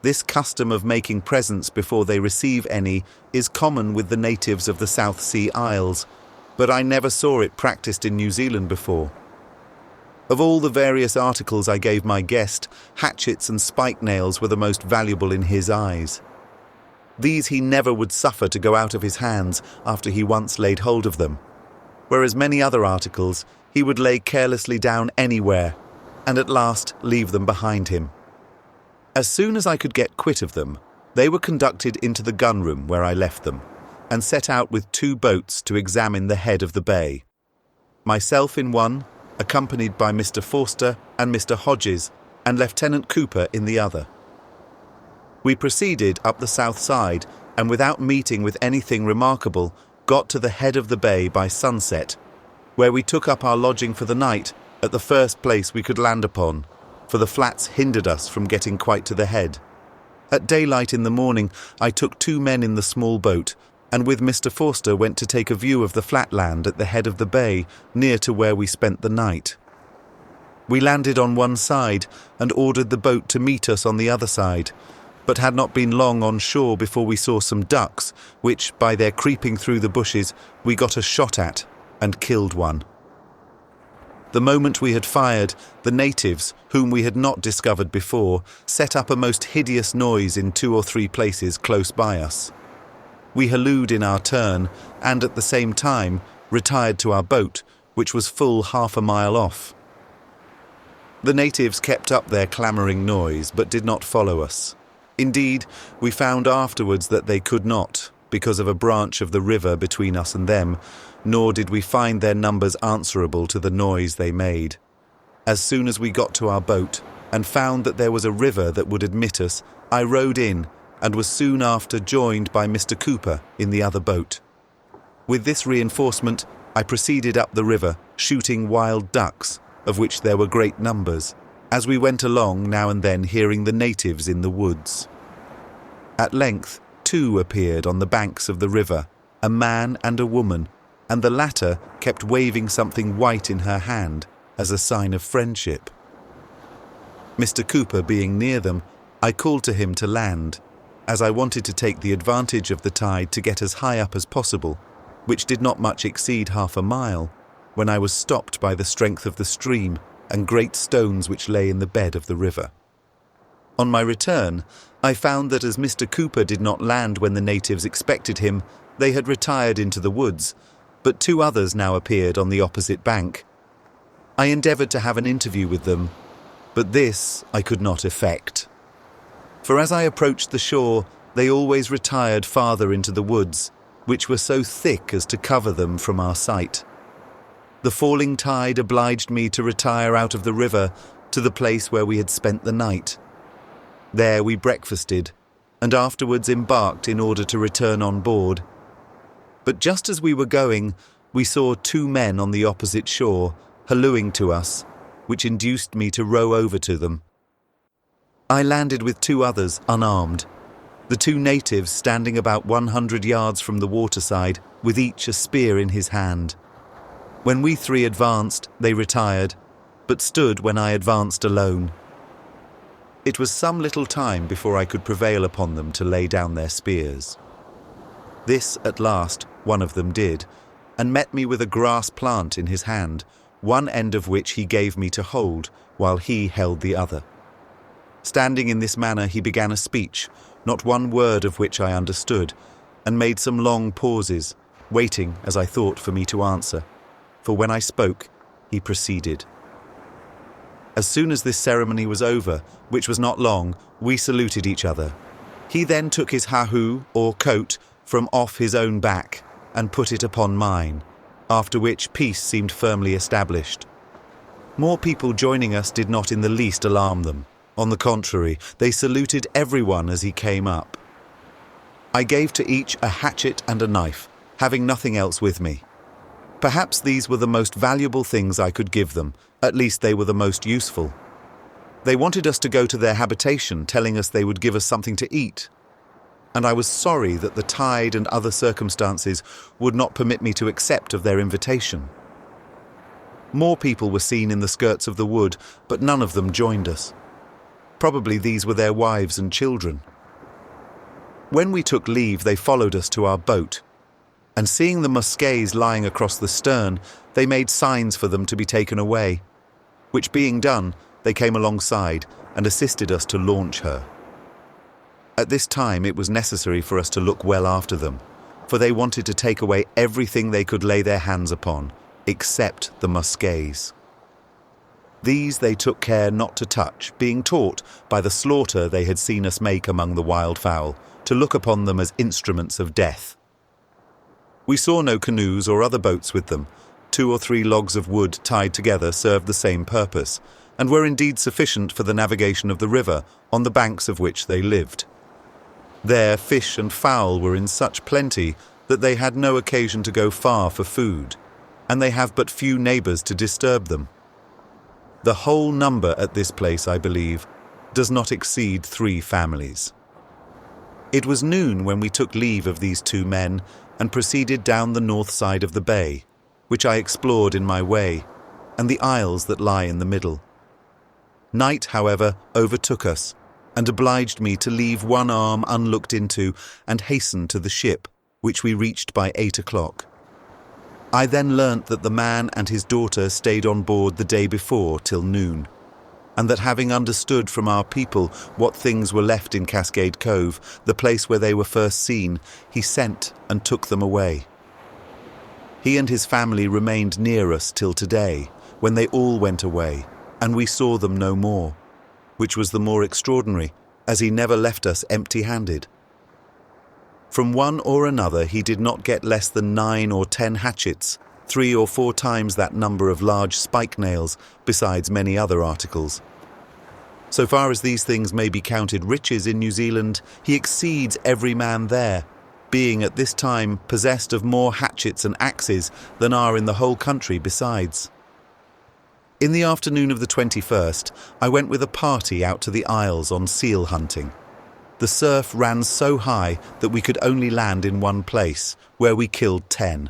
S1: This custom of making presents before they receive any is common with the natives of the South Sea Isles, but I never saw it practiced in New Zealand before. Of all the various articles I gave my guest, hatchets and spike nails were the most valuable in his eyes. These he never would suffer to go out of his hands after he once laid hold of them, whereas many other articles he would lay carelessly down anywhere, and at last leave them behind him. As soon as I could get quit of them, they were conducted into the gun-room where I left them, and set out with 2 boats to examine the head of the bay. Myself in one, accompanied by Mr. Forster and Mr. Hodges, and Lieutenant Cooper in the other. We proceeded up the south side, and without meeting with anything remarkable, got to the head of the bay by sunset, where we took up our lodging for the night at the first place we could land upon, for the flats hindered us from getting quite to the head. At daylight in the morning, I took 2 men in the small boat, and with Mr. Forster went to take a view of the flat land at the head of the bay, near to where we spent the night. We landed on one side and ordered the boat to meet us on the other side, but had not been long on shore before we saw some ducks, which, by their creeping through the bushes, we got a shot at and killed one. The moment we had fired, the natives, whom we had not discovered before, set up a most hideous noise in 2 or 3 places close by us. We hallooed in our turn, and at the same time retired to our boat, which was full half a mile off. The natives kept up their clamouring noise, but did not follow us. Indeed, we found afterwards that they could not, because of a branch of the river between us and them, nor did we find their numbers answerable to the noise they made. As soon as we got to our boat, and found that there was a river that would admit us, I rowed in, and was soon after joined by Mr. Cooper in the other boat. With this reinforcement, I proceeded up the river, shooting wild ducks, of which there were great numbers, as we went along now and then hearing the natives in the woods. At length, 2 appeared on the banks of the river, a man and a woman, and the latter kept waving something white in her hand as a sign of friendship. Mr. Cooper being near them, I called to him to land, as I wanted to take the advantage of the tide to get as high up as possible, which did not much exceed half a mile, when I was stopped by the strength of the stream and great stones which lay in the bed of the river. On my return, I found that as Mr. Cooper did not land when the natives expected him, they had retired into the woods, but 2 others now appeared on the opposite bank. I endeavoured to have an interview with them, but this I could not effect. For as I approached the shore, they always retired farther into the woods, which were so thick as to cover them from our sight. The falling tide obliged me to retire out of the river to the place where we had spent the night. There we breakfasted, and afterwards embarked in order to return on board. But just as we were going, we saw 2 men on the opposite shore, hallooing to us, which induced me to row over to them. I landed with 2 others, unarmed, the 2 natives standing about 100 yards from the waterside, with each a spear in his hand. When we 3 advanced, they retired, but stood when I advanced alone. It was some little time before I could prevail upon them to lay down their spears. This, at last, one of them did, and met me with a grass plant in his hand, one end of which he gave me to hold, while he held the other. Standing in this manner, he began a speech, not one word of which I understood, and made some long pauses, waiting, as I thought, for me to answer. For when I spoke, he proceeded. As soon as this ceremony was over, which was not long, we saluted each other. He then took his hahoo, or coat, from off his own back, and put it upon mine, after which peace seemed firmly established. More people joining us did not in the least alarm them. On the contrary, they saluted everyone as he came up. I gave to each a hatchet and a knife, having nothing else with me. Perhaps these were the most valuable things I could give them, at least they were the most useful. They wanted us to go to their habitation, telling us they would give us something to eat. And I was sorry that the tide and other circumstances would not permit me to accept of their invitation. More people were seen in the skirts of the wood, but none of them joined us. Probably these were their wives and children. When we took leave, they followed us to our boat, and seeing the muskays lying across the stern, they made signs for them to be taken away, which being done, they came alongside and assisted us to launch her. At this time it was necessary for us to look well after them, for they wanted to take away everything they could lay their hands upon, except the muskays. These they took care not to touch, being taught by the slaughter they had seen us make among the wildfowl, to look upon them as instruments of death. We saw no canoes or other boats with them. 2 or 3 logs of wood tied together served the same purpose, and were indeed sufficient for the navigation of the river, on the banks of which they lived. There fish and fowl were in such plenty that they had no occasion to go far for food, and they have but few neighbours to disturb them. The whole number at this place, I believe, does not exceed 3 families. It was noon when we took leave of these 2 men and proceeded down the north side of the bay, which I explored in my way, and the isles that lie in the middle. Night, however, overtook us, and obliged me to leave one arm unlooked into and hasten to the ship, which we reached by 8 o'clock. I then learnt that the man and his daughter stayed on board the day before till noon, and that having understood from our people what things were left in Cascade Cove, the place where they were first seen, he sent and took them away. He and his family remained near us till today, when they all went away, and we saw them no more, which was the more extraordinary, as he never left us empty-handed. From one or another he did not get less than 9 or 10 hatchets, 3 or 4 times that number of large spike nails, besides many other articles. So far as these things may be counted riches in New Zealand, he exceeds every man there, being at this time possessed of more hatchets and axes than are in the whole country besides. In the afternoon of the 21st, I went with a party out to the Isles on seal hunting. The surf ran so high that we could only land in one place, where we killed 10.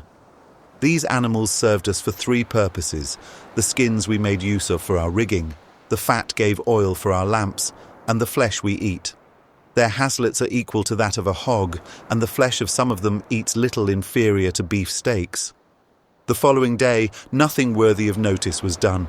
S1: These animals served us for 3 purposes. The skins we made use of for our rigging, the fat gave oil for our lamps, and the flesh we eat. Their haslets are equal to that of a hog, and the flesh of some of them eats little inferior to beef steaks. The following day, nothing worthy of notice was done.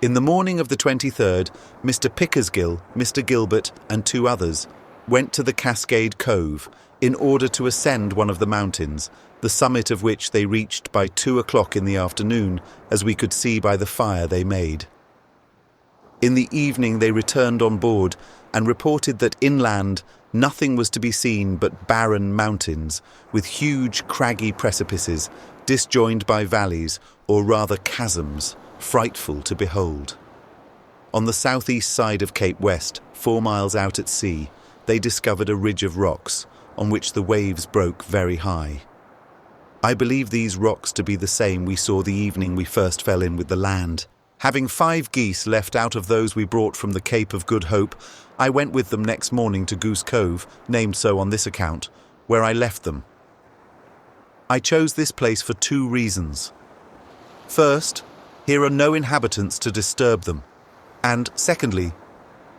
S1: In the morning of the 23rd, Mr. Pickersgill, Mr. Gilbert, and 2 others went to the Cascade Cove in order to ascend one of the mountains, the summit of which they reached by 2 o'clock in the afternoon, as we could see by the fire they made. In the evening they returned on board and reported that inland nothing was to be seen but barren mountains, with huge craggy precipices, disjoined by valleys, or rather chasms, frightful to behold. On the southeast side of Cape West, 4 miles out at sea, they discovered a ridge of rocks, on which the waves broke very high. I believe these rocks to be the same we saw the evening we first fell in with the land. Having 5 geese left out of those we brought from the Cape of Good Hope, I went with them next morning to Goose Cove, named so on this account, where I left them. I chose this place for 2 reasons. First, here are no inhabitants to disturb them, and secondly,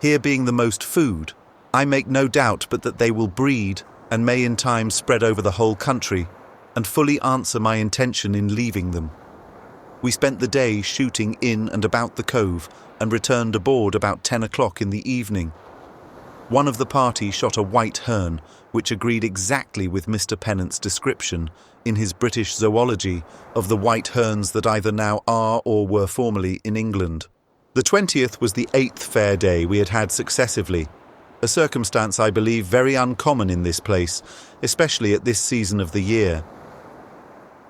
S1: here being the most food, I make no doubt but that they will breed and may in time spread over the whole country, and fully answer my intention in leaving them. We spent the day shooting in and about the cove, and returned aboard about 10 o'clock in the evening. One of the party shot a white hern, which agreed exactly with Mr. Pennant's description, in his British Zoology, of the white herns that either now are or were formerly in England. The 20th was the 8th fair day we had had successively, a circumstance I believe very uncommon in this place, especially at this season of the year.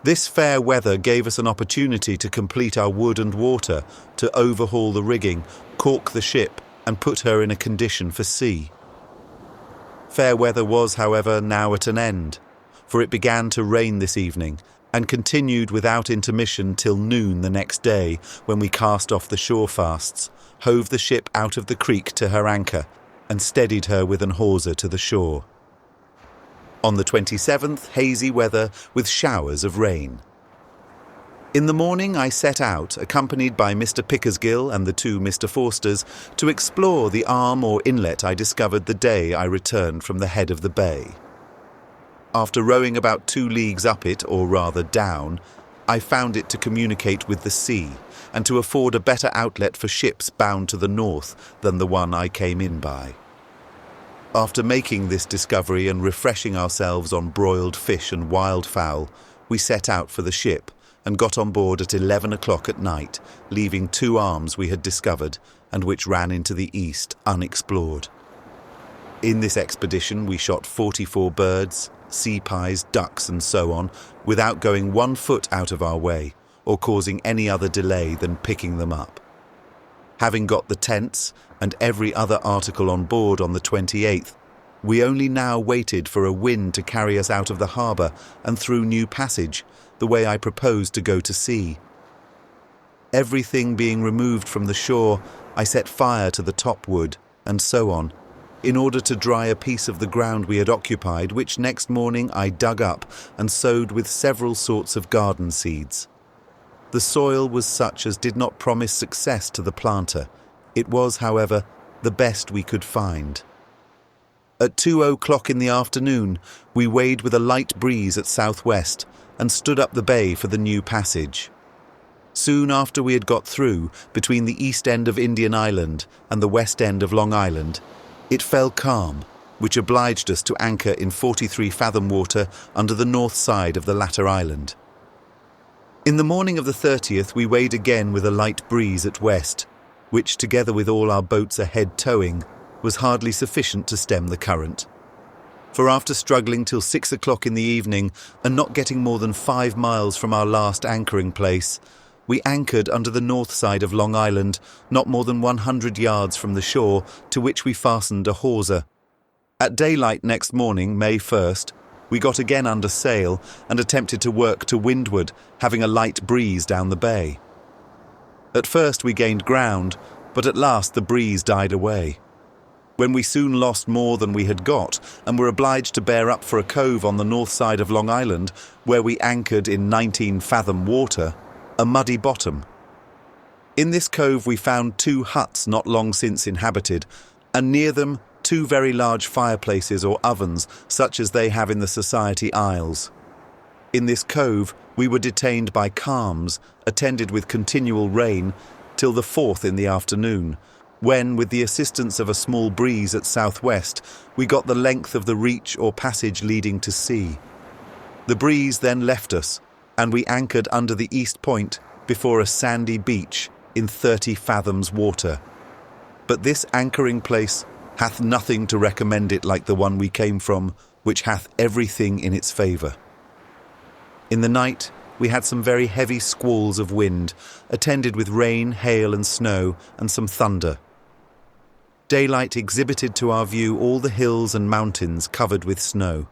S1: This fair weather gave us an opportunity to complete our wood and water, to overhaul the rigging, caulk the ship, and put her in a condition for sea. Fair weather was, however, now at an end, for it began to rain this evening, and continued without intermission till noon the next day, when we cast off the shore fasts, hove the ship out of the creek to her anchor, and steadied her with an hawser to the shore. On the 27th, hazy weather with showers of rain. In the morning I set out, accompanied by Mr. Pickersgill and the 2 Mr. Forsters, to explore the arm or inlet I discovered the day I returned from the head of the bay. After rowing about 2 leagues up it, or rather down, I found it to communicate with the sea, and to afford a better outlet for ships bound to the north than the one I came in by. After making this discovery and refreshing ourselves on broiled fish and wildfowl, we set out for the ship and got on board at 11 o'clock at night, leaving 2 arms we had discovered and which ran into the east unexplored. In this expedition we shot 44 birds, sea pies, ducks and so on, without going 1 foot out of our way or causing any other delay than picking them up. Having got the tents and every other article on board on the 28th, we only now waited for a wind to carry us out of the harbour and through New Passage, the way I proposed to go to sea. Everything being removed from the shore, I set fire to the top wood, and so on, in order to dry a piece of the ground we had occupied, which next morning I dug up and sowed with several sorts of garden seeds. The soil was such as did not promise success to the planter. It was, however, the best we could find. At 2:00 in the afternoon, we weighed with a light breeze at southwest and stood up the bay for the New Passage. Soon after we had got through, between the east end of Indian Island and the west end of Long Island, it fell calm, which obliged us to anchor in 43-fathom water under the north side of the latter island. In the morning of the 30th, we weighed again with a light breeze at west, which, together with all our boats ahead towing, was hardly sufficient to stem the current. For after struggling till 6 o'clock in the evening and not getting more than 5 miles from our last anchoring place, we anchored under the north side of Long Island, not more than 100 yards from the shore, to which we fastened a hawser. At daylight next morning, May 1st, we got again under sail and attempted to work to windward, having a light breeze down the bay. At first we gained ground, but at last the breeze died away, when we soon lost more than we had got and were obliged to bear up for a cove on the north side of Long Island, where we anchored in 19-fathom water, a muddy bottom. In this cove we found 2 huts not long since inhabited, and near them 2 very large fireplaces or ovens, such as they have in the Society Isles. In this cove we were detained by calms, attended with continual rain, till the 4th in the afternoon, when, with the assistance of a small breeze at southwest, we got the length of the reach or passage leading to sea. The breeze then left us, and we anchored under the east point before a sandy beach in 30 fathoms water. But this anchoring place hath nothing to recommend it like the one we came from, which hath everything in its favour. In the night we had some very heavy squalls of wind, attended with rain, hail and snow, and some thunder. Daylight exhibited to our view all the hills and mountains covered with snow.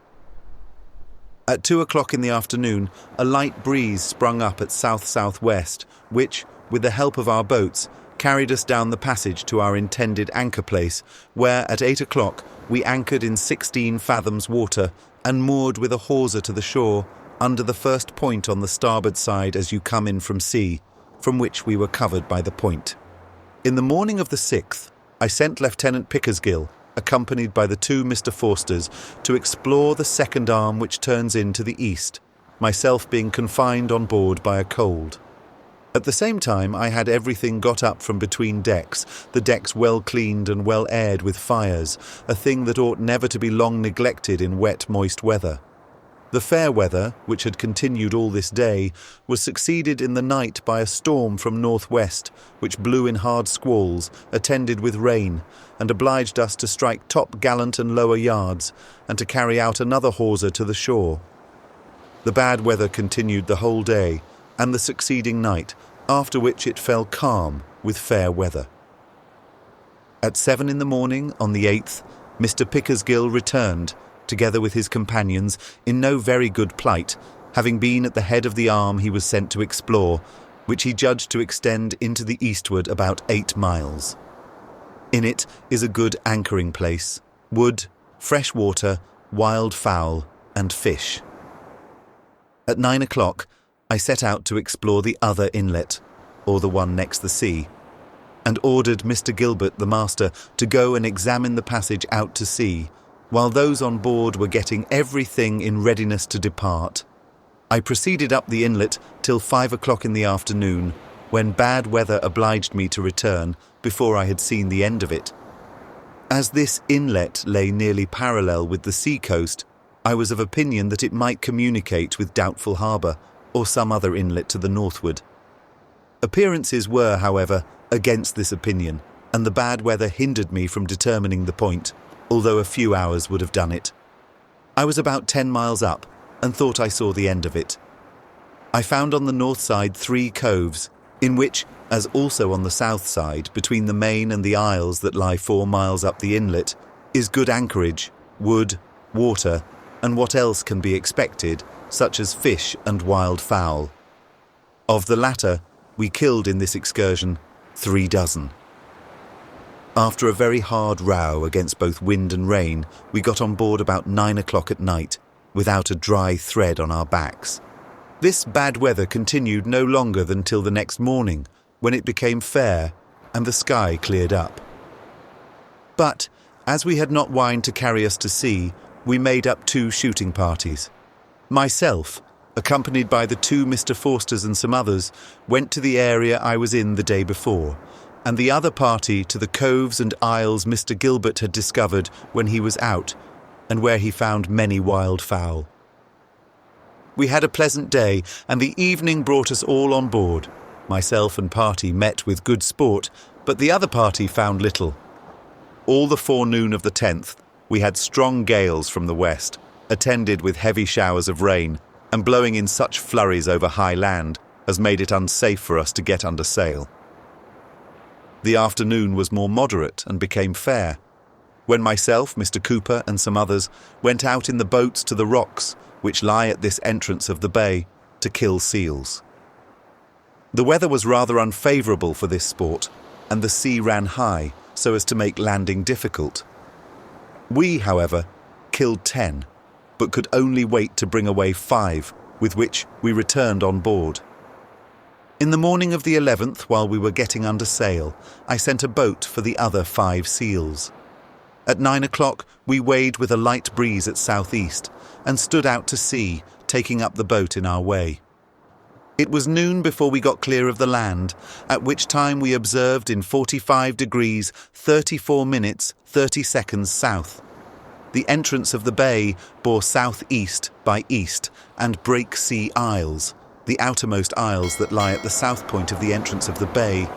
S1: At 2 o'clock in the afternoon, a light breeze sprung up at south-southwest, which, with the help of our boats, carried us down the passage to our intended anchor place, where at 8 o'clock we anchored in 16 fathoms water and moored with a hawser to the shore, under the first point on the starboard side as you come in from sea, from which we were covered by the point. In the morning of the 6th, I sent Lieutenant Pickersgill, accompanied by the 2 Mr. Forsters, to explore the second arm which turns in to the east, myself being confined on board by a cold. At the same time I had everything got up from between decks, the decks well cleaned and well aired with fires, a thing that ought never to be long neglected in wet, moist weather. The fair weather, which had continued all this day, was succeeded in the night by a storm from northwest, which blew in hard squalls, attended with rain, and obliged us to strike top gallant and lower yards, and to carry out another hawser to the shore. The bad weather continued the whole day, and the succeeding night, after which it fell calm with fair weather. At 7 in the morning on the 8th, Mr. Pickersgill returned, together with his companions, in no very good plight, having been at the head of the arm he was sent to explore, which he judged to extend into the eastward about 8 miles. In it is a good anchoring place, wood, fresh water, wild fowl, and fish. At 9 o'clock, I set out to explore the other inlet, or the one next the sea, and ordered Mr. Gilbert, the master, to go and examine the passage out to sea, while those on board were getting everything in readiness to depart. I proceeded up the inlet till 5 o'clock in the afternoon, when bad weather obliged me to return before I had seen the end of it. As this inlet lay nearly parallel with the sea coast, I was of opinion that it might communicate with Doubtful Harbour or some other inlet to the northward. Appearances were, however, against this opinion, and the bad weather hindered me from determining the point, although a few hours would have done it. I was about 10 miles up and thought I saw the end of it. I found on the north side 3 coves, in which, as also on the south side, between the main and the isles that lie 4 miles up the inlet, is good anchorage, wood, water, and what else can be expected, such as fish and wild fowl. Of the latter, we killed in this excursion 3 dozen. After a very hard row against both wind and rain, we got on board about 9 o'clock at night, without a dry thread on our backs. This bad weather continued no longer than till the next morning, when it became fair and the sky cleared up. But, as we had not wine to carry us to sea, we made up 2 shooting parties. Myself, accompanied by the 2 Mr. Forsters and some others, went to the area I was in the day before, and the other party to the coves and isles Mr. Gilbert had discovered when he was out, and where he found many wild fowl. We had a pleasant day, and the evening brought us all on board. Myself and party met with good sport, but the other party found little. All the forenoon of the 10th, we had strong gales from the west, attended with heavy showers of rain, and blowing in such flurries over high land as made it unsafe for us to get under sail. The afternoon was more moderate and became fair, when myself, Mr. Cooper, and some others went out in the boats to the rocks, which lie at this entrance of the bay, to kill seals. The weather was rather unfavourable for this sport, and the sea ran high, so as to make landing difficult. We, however, killed 10, but could only wait to bring away 5, with which we returned on board. In the morning of the 11th, while we were getting under sail, I sent a boat for the other 5 seals. At 9 o'clock, we weighed with a light breeze at southeast and stood out to sea, taking up the boat in our way. It was noon before we got clear of the land, at which time we observed in 45 degrees 34 minutes 30 seconds south. The entrance of the bay bore southeast by east and Break Sea Isles. The outermost isles that lie at the south point of the entrance of the bay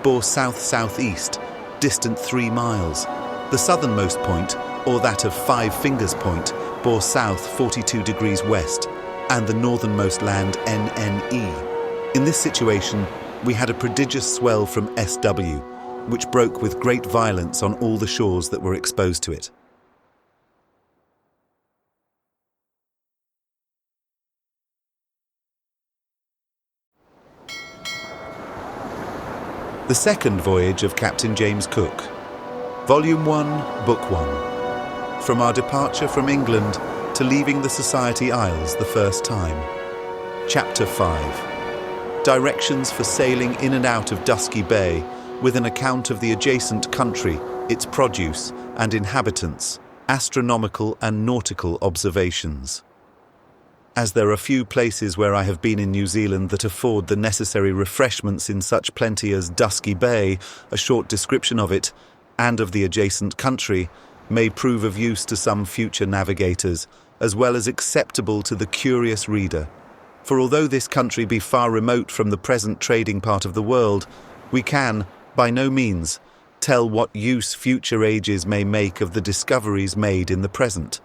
S1: bore south-southeast, distant 3 miles. The southernmost point, or that of 5 Fingers Point, bore south 42 degrees west, and the northernmost land NNE. In this situation, we had a prodigious swell from SW, which broke with great violence on all the shores that were exposed to it. The Second Voyage of Captain James Cook, Volume 1, Book 1. From our departure from England to leaving the Society Isles the first time. Chapter 5. Directions for sailing in and out of Dusky Bay, with an account of the adjacent country, its produce and inhabitants, astronomical and nautical observations. As there are few places where I have been in New Zealand that afford the necessary refreshments in such plenty as Dusky Bay, a short description of it, and of the adjacent country, may prove of use to some future navigators, as well as acceptable to the curious reader. For although this country be far remote from the present trading part of the world, we can, by no means, tell what use future ages may make of the discoveries made in the present.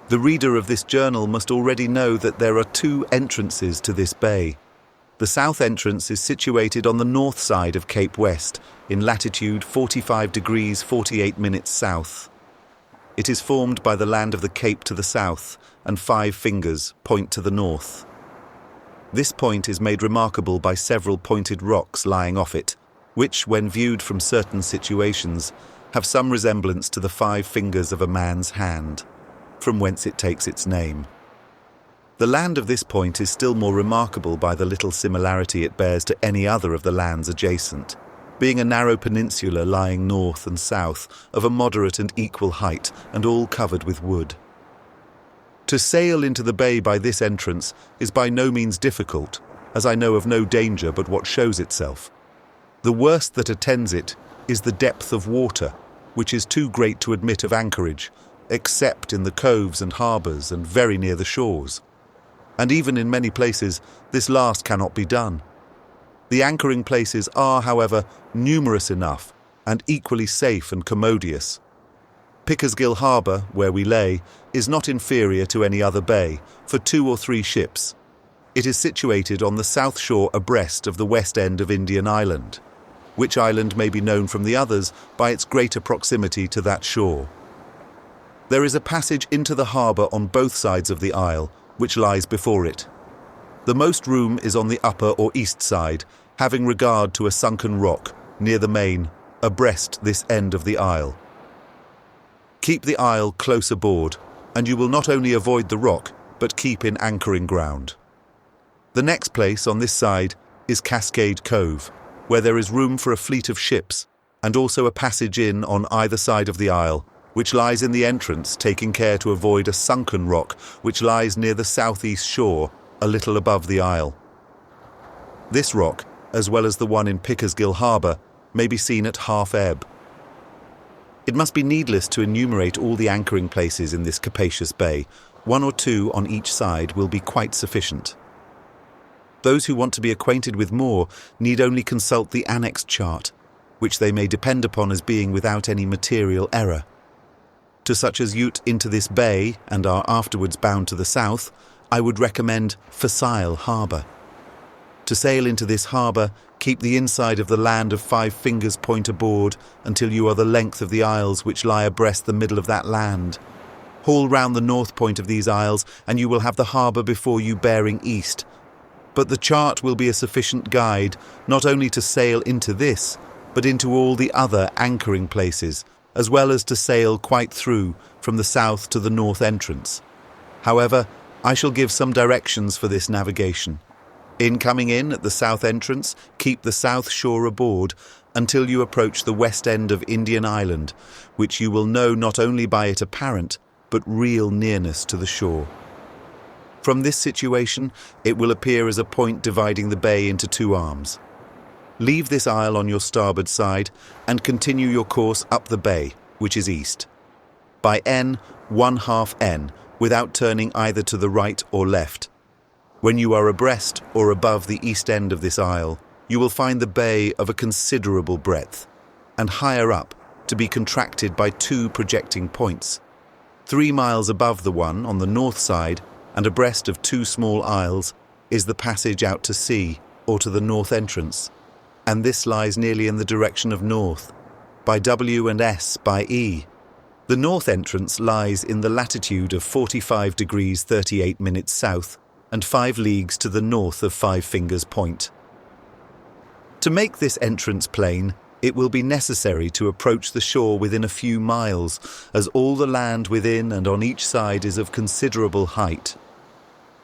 S1: The reader of this journal must already know that there are 2 entrances to this bay. The south entrance is situated on the north side of Cape West, in latitude 45 degrees 48 minutes south. It is formed by the land of the Cape to the south and 5 Fingers Point to the north. This point is made remarkable by several pointed rocks lying off it, which, when viewed from certain situations, have some resemblance to the 5 fingers of a man's hand, from whence it takes its name. The land of this point is still more remarkable by the little similarity it bears to any other of the lands adjacent, being a narrow peninsula lying north and south, of a moderate and equal height, and all covered with wood. To sail into the bay by this entrance is by no means difficult, as I know of no danger but what shows itself. The worst that attends it is the depth of water, which is too great to admit of anchorage, except in the coves and harbours and very near the shores. And even in many places, this last cannot be done. The anchoring places are, however, numerous enough and equally safe and commodious. Pickersgill Harbour, where we lay, is not inferior to any other bay, for 2 or 3 ships. It is situated on the south shore abreast of the west end of Indian Island, which island may be known from the others by its greater proximity to that shore. There is a passage into the harbour on both sides of the isle, which lies before it. The most room is on the upper or east side, having regard to a sunken rock near the main, abreast this end of the isle. Keep the isle close aboard, and you will not only avoid the rock, but keep in anchoring ground. The next place on this side is Cascade Cove, where there is room for a fleet of ships, and also a passage in on either side of the isle, which lies in the entrance, taking care to avoid a sunken rock which lies near the southeast shore, a little above the isle. This rock, as well as the one in Pickersgill Harbour, may be seen at half ebb. It must be needless to enumerate all the anchoring places in this capacious bay. 1 or 2 on each side will be quite sufficient. Those who want to be acquainted with more need only consult the annexed chart, which they may depend upon as being without any material error. To such as ute into this bay and are afterwards bound to the south, I would recommend Facile Harbour. To sail into this harbour, keep the inside of the land of 5 Fingers Point aboard until you are the length of the isles which lie abreast the middle of that land. Haul round the north point of these isles, and you will have the harbour before you bearing east. But the chart will be a sufficient guide not only to sail into this, but into all the other anchoring places, as well as to sail quite through from the south to the north entrance. However, I shall give some directions for this navigation. In coming in at the south entrance, keep the south shore aboard until you approach the west end of Indian Island, which you will know not only by its apparent, but real nearness to the shore. From this situation, it will appear as a point dividing the bay into 2 arms. Leave this isle on your starboard side and continue your course up the bay, which is east. By N, 1/2 N, without turning either to the right or left. When you are abreast or above the east end of this isle, you will find the bay of a considerable breadth, and higher up to be contracted by 2 projecting points. 3 miles above the one on the north side and abreast of 2 small isles is the passage out to sea or to the north entrance, and this lies nearly in the direction of north, by W and S by E. The north entrance lies in the latitude of 45 degrees 38 minutes south, and 5 leagues to the north of 5 Fingers Point. To make this entrance plain, it will be necessary to approach the shore within a few miles, as all the land within and on each side is of considerable height.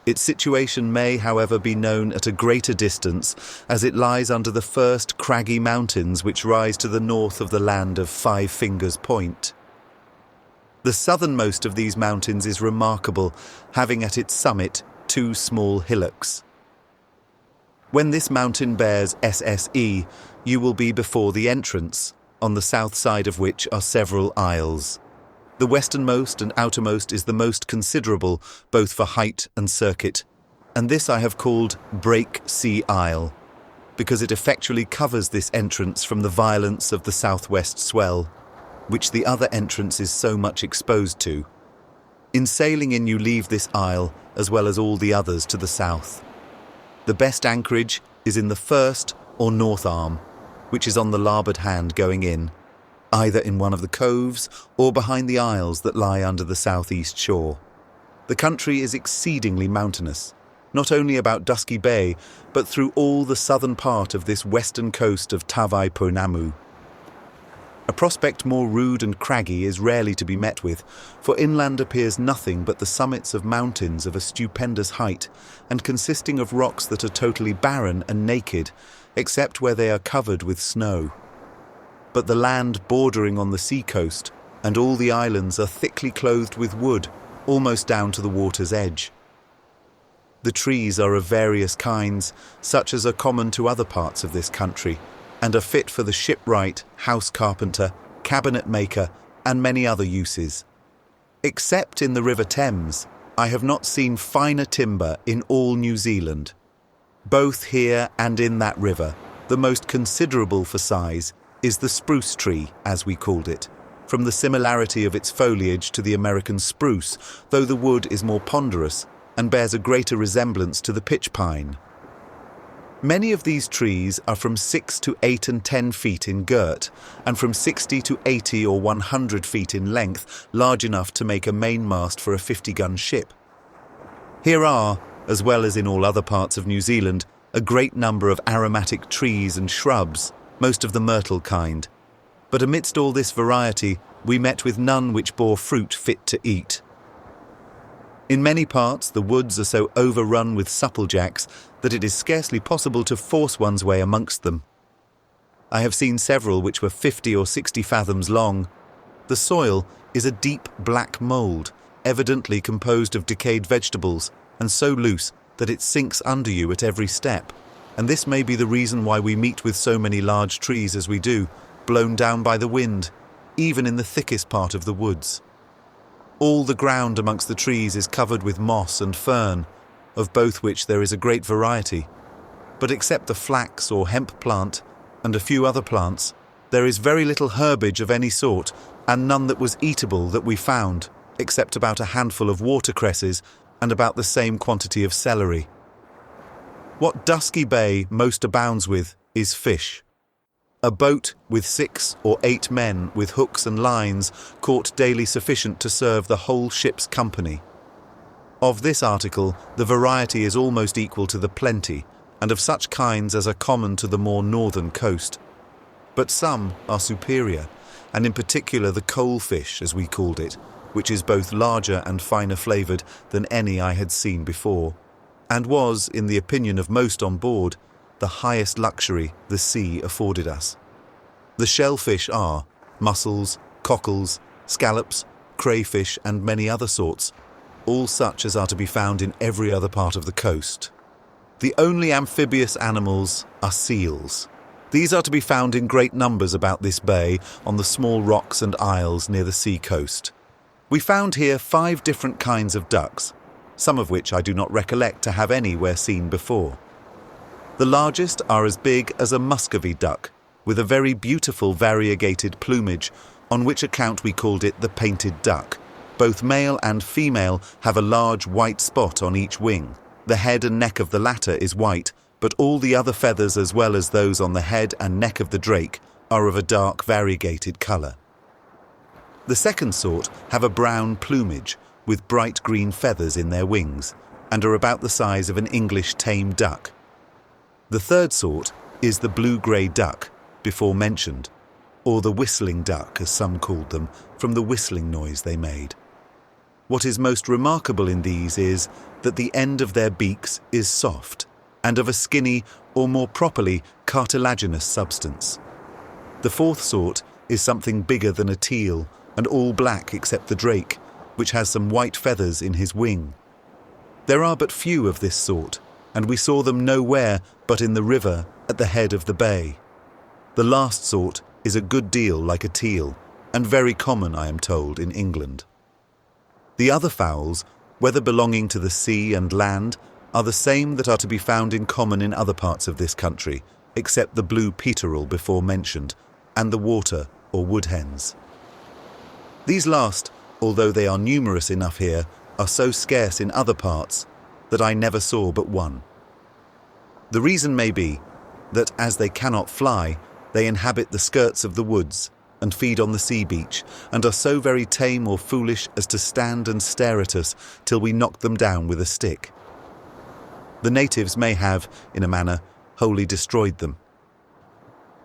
S1: Its situation may, however, be known at a greater distance, as it lies under the first craggy mountains which rise to the north of the land of 5 Fingers Point. The southernmost of these mountains is remarkable, having at its summit 2 small hillocks. When this mountain bears SSE, you will be before the entrance, on the south side of which are several isles. The westernmost and outermost is the most considerable, both for height and circuit, and this I have called Break Sea Isle, because it effectually covers this entrance from the violence of the southwest swell, which the other entrance is so much exposed to. In sailing in you leave this isle, as well as all the others to the south. The best anchorage is in the first or north arm, which is on the larboard hand going in, either in one of the coves or behind the isles that lie under the southeast shore. The country is exceedingly mountainous, not only about Dusky Bay, but through all the southern part of this western coast of Tavai Ponamu. A prospect more rude and craggy is rarely to be met with, for inland appears nothing but the summits of mountains of a stupendous height, and consisting of rocks that are totally barren and naked, except where they are covered with snow. But the land bordering on the sea coast, and all the islands are thickly clothed with wood, almost down to the water's edge. The trees are of various kinds, such as are common to other parts of this country, and are fit for the shipwright, house carpenter, cabinet maker, and many other uses. Except in the River Thames, I have not seen finer timber in all New Zealand. Both here and in that river, the most considerable for size is the spruce tree, as we called it, from the similarity of its foliage to the American spruce, though the wood is more ponderous and bears a greater resemblance to the pitch pine. Many of these trees are from 6 to 8 and 10 feet in girth, and from 60 to 80 or 100 feet in length, large enough to make a mainmast for a 50-gun ship. Here are, as well as in all other parts of New Zealand, a great number of aromatic trees and shrubs, most of the myrtle kind. But amidst all this variety, we met with none which bore fruit fit to eat. In many parts, the woods are so overrun with supplejacks that it is scarcely possible to force one's way amongst them. I have seen several which were 50 or 60 fathoms long. The soil is a deep black mould, evidently composed of decayed vegetables, and so loose that it sinks under you at every step. And this may be the reason why we meet with so many large trees as we do, blown down by the wind, even in the thickest part of the woods. All the ground amongst the trees is covered with moss and fern, of both which there is a great variety. But except the flax or hemp plant, and a few other plants, there is very little herbage of any sort, and none that was eatable that we found, except about a handful of watercresses and about the same quantity of celery. What Dusky Bay most abounds with is fish. A boat with 6 or 8 men with hooks and lines caught daily sufficient to serve the whole ship's company. Of this article, the variety is almost equal to the plenty, and of such kinds as are common to the more northern coast. But some are superior, and in particular the coalfish, as we called it, which is both larger and finer flavoured than any I had seen before, and was, in the opinion of most on board, the highest luxury the sea afforded us. The shellfish are mussels, cockles, scallops, crayfish, and many other sorts, all such as are to be found in every other part of the coast. The only amphibious animals are seals. These are to be found in great numbers about this bay on the small rocks and isles near the sea coast. We found here 5 different kinds of ducks, some of which I do not recollect to have anywhere seen before. The largest are as big as a Muscovy duck, with a very beautiful variegated plumage, on which account we called it the painted duck. Both male and female have a large white spot on each wing. The head and neck of the latter is white, but all the other feathers as well as those on the head and neck of the drake are of a dark variegated colour. The second sort have a brown plumage, with bright green feathers in their wings, and are about the size of an English tame duck. The third sort is the blue-grey duck, before mentioned, or the whistling duck, as some called them, from the whistling noise they made. What is most remarkable in these is that the end of their beaks is soft, and of a skinny, or more properly, cartilaginous substance. The fourth sort is something bigger than a teal, and all black except the drake, which has some white feathers in his wing. There are but few of this sort, and we saw them nowhere but in the river at the head of the bay. The last sort is a good deal like a teal, and very common, I am told, in England. The other fowls, whether belonging to the sea and land, are the same that are to be found in common in other parts of this country, except the blue peterel before mentioned, and the water or woodhens. These last, although they are numerous enough here, are so scarce in other parts that I never saw but one. The reason may be that, as they cannot fly, they inhabit the skirts of the woods and feed on the sea beach, and are so very tame or foolish as to stand and stare at us till we knock them down with a stick. The natives may have, in a manner, wholly destroyed them.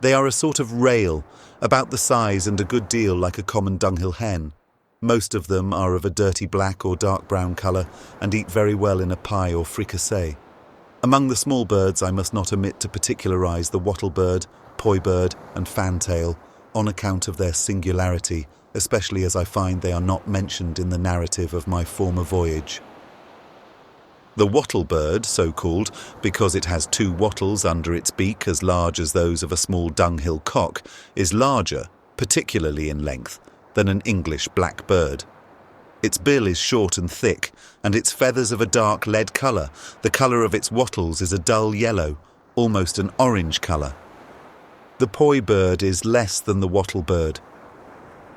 S1: They are a sort of rail, about the size and a good deal like a common dunghill hen. Most of them are of a dirty black or dark brown colour, and eat very well in a pie or fricassee. Among the small birds I must not omit to particularise the wattlebird, poybird, and fantail, on account of their singularity, especially as I find they are not mentioned in the narrative of my former voyage. The wattlebird, so called because it has 2 wattles under its beak as large as those of a small dunghill cock, is larger, particularly in length, than an English black bird. Its bill is short and thick, and its feathers of a dark lead colour. The colour of its wattles is a dull yellow, almost an orange colour. The poi bird is less than the wattle bird.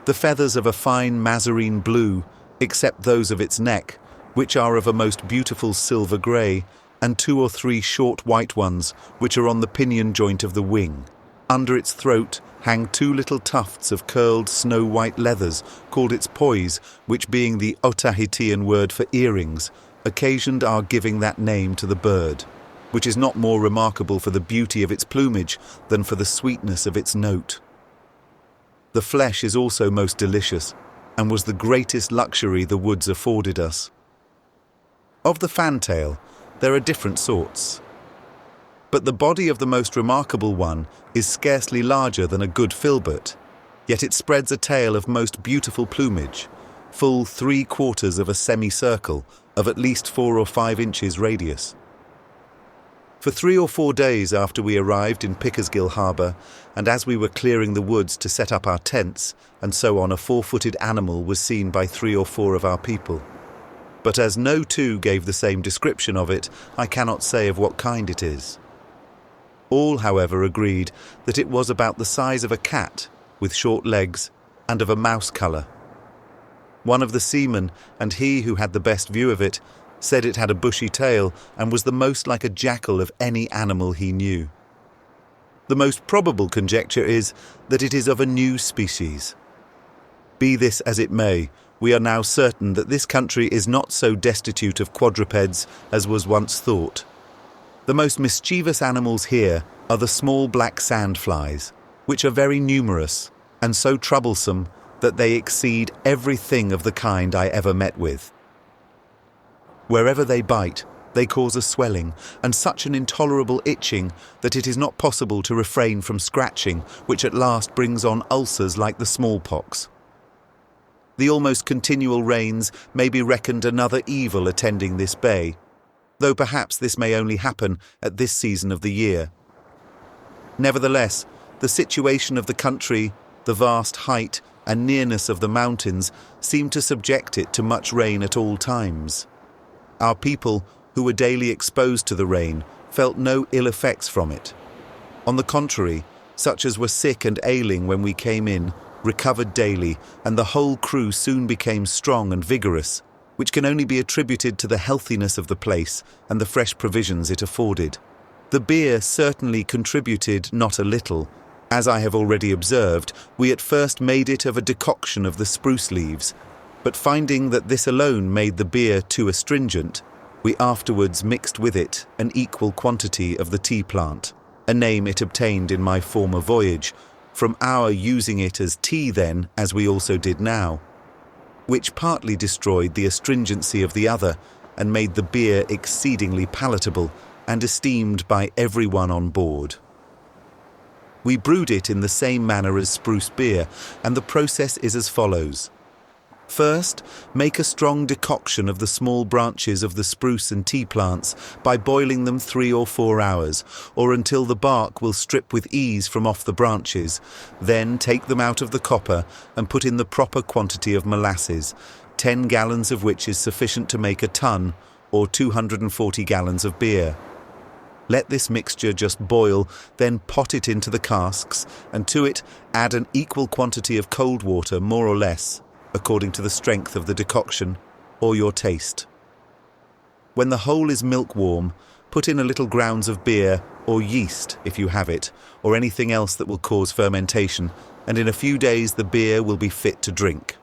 S1: The feathers of a fine mazarine blue, except those of its neck, which are of a most beautiful silver grey, and 2 or 3 short white ones, which are on the pinion joint of the wing. Under its throat hang 2 little tufts of curled snow-white leathers, called its pois, which being the Otaheitean word for earrings, occasioned our giving that name to the bird, which is not more remarkable for the beauty of its plumage than for the sweetness of its note. The flesh is also most delicious, and was the greatest luxury the woods afforded us. Of the fantail, there are different sorts, but the body of the most remarkable one is scarcely larger than a good filbert, yet it spreads a tail of most beautiful plumage, full 3/4 of a semicircle of at least 4 or 5 inches radius. For 3 or 4 days after we arrived in Pickersgill Harbour, and as we were clearing the woods to set up our tents, and so on, a 4-footed animal was seen by 3 or 4 of our people. But as no 2 gave the same description of it, I cannot say of what kind it is. All, however, agreed that it was about the size of a cat, with short legs, and of a mouse colour. One of the seamen, and he who had the best view of it, said it had a bushy tail and was the most like a jackal of any animal he knew. The most probable conjecture is that it is of a new species. Be this as it may, we are now certain that this country is not so destitute of quadrupeds as was once thought. The most mischievous animals here are the small black sandflies, which are very numerous and so troublesome that they exceed everything of the kind I ever met with. Wherever they bite, they cause a swelling and such an intolerable itching that it is not possible to refrain from scratching, which at last brings on ulcers like the smallpox. The almost continual rains may be reckoned another evil attending this bay, though perhaps this may only happen at this season of the year. Nevertheless, the situation of the country, the vast height and nearness of the mountains seem to subject it to much rain at all times. Our people, who were daily exposed to the rain, felt no ill effects from it. On the contrary, such as were sick and ailing when we came in, recovered daily, and the whole crew soon became strong and vigorous, which can only be attributed to the healthiness of the place and the fresh provisions it afforded. The beer certainly contributed not a little. As I have already observed, we at first made it of a decoction of the spruce leaves, but finding that this alone made the beer too astringent, we afterwards mixed with it an equal quantity of the tea plant, a name it obtained in my former voyage, from our using it as tea then, as we also did now, which partly destroyed the astringency of the other and made the beer exceedingly palatable and esteemed by every one on board. We brewed it in the same manner as spruce beer, and the process is as follows. First, make a strong decoction of the small branches of the spruce and tea plants by boiling them 3 or 4 hours, or until the bark will strip with ease from off the branches. Then take them out of the copper and put in the proper quantity of molasses, 10 gallons of which is sufficient to make a ton, or 240 gallons of beer. Let this mixture just boil, then pot it into the casks, and to it add an equal quantity of cold water, more or less, according to the strength of the decoction, or your taste. When the whole is milk warm, put in a little grounds of beer, or yeast if you have it, or anything else that will cause fermentation, and in a few days the beer will be fit to drink.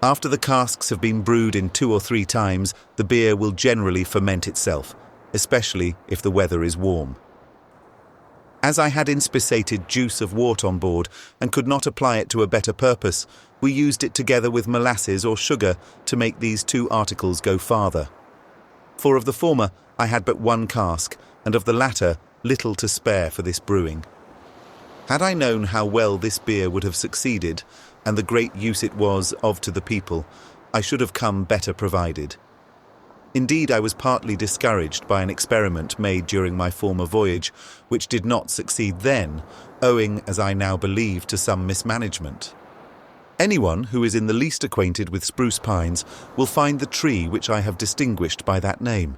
S1: After the casks have been brewed in 2 or 3 times, the beer will generally ferment itself, especially if the weather is warm. As I had inspissated juice of wort on board and could not apply it to a better purpose, we used it together with molasses or sugar to make these 2 articles go farther. For of the former I had but 1 cask, and of the latter little to spare for this brewing. Had I known how well this beer would have succeeded, and the great use it was of to the people, I should have come better provided. Indeed, I was partly discouraged by an experiment made during my former voyage, which did not succeed then, owing, as I now believe, to some mismanagement. Anyone who is in the least acquainted with spruce pines will find the tree which I have distinguished by that name.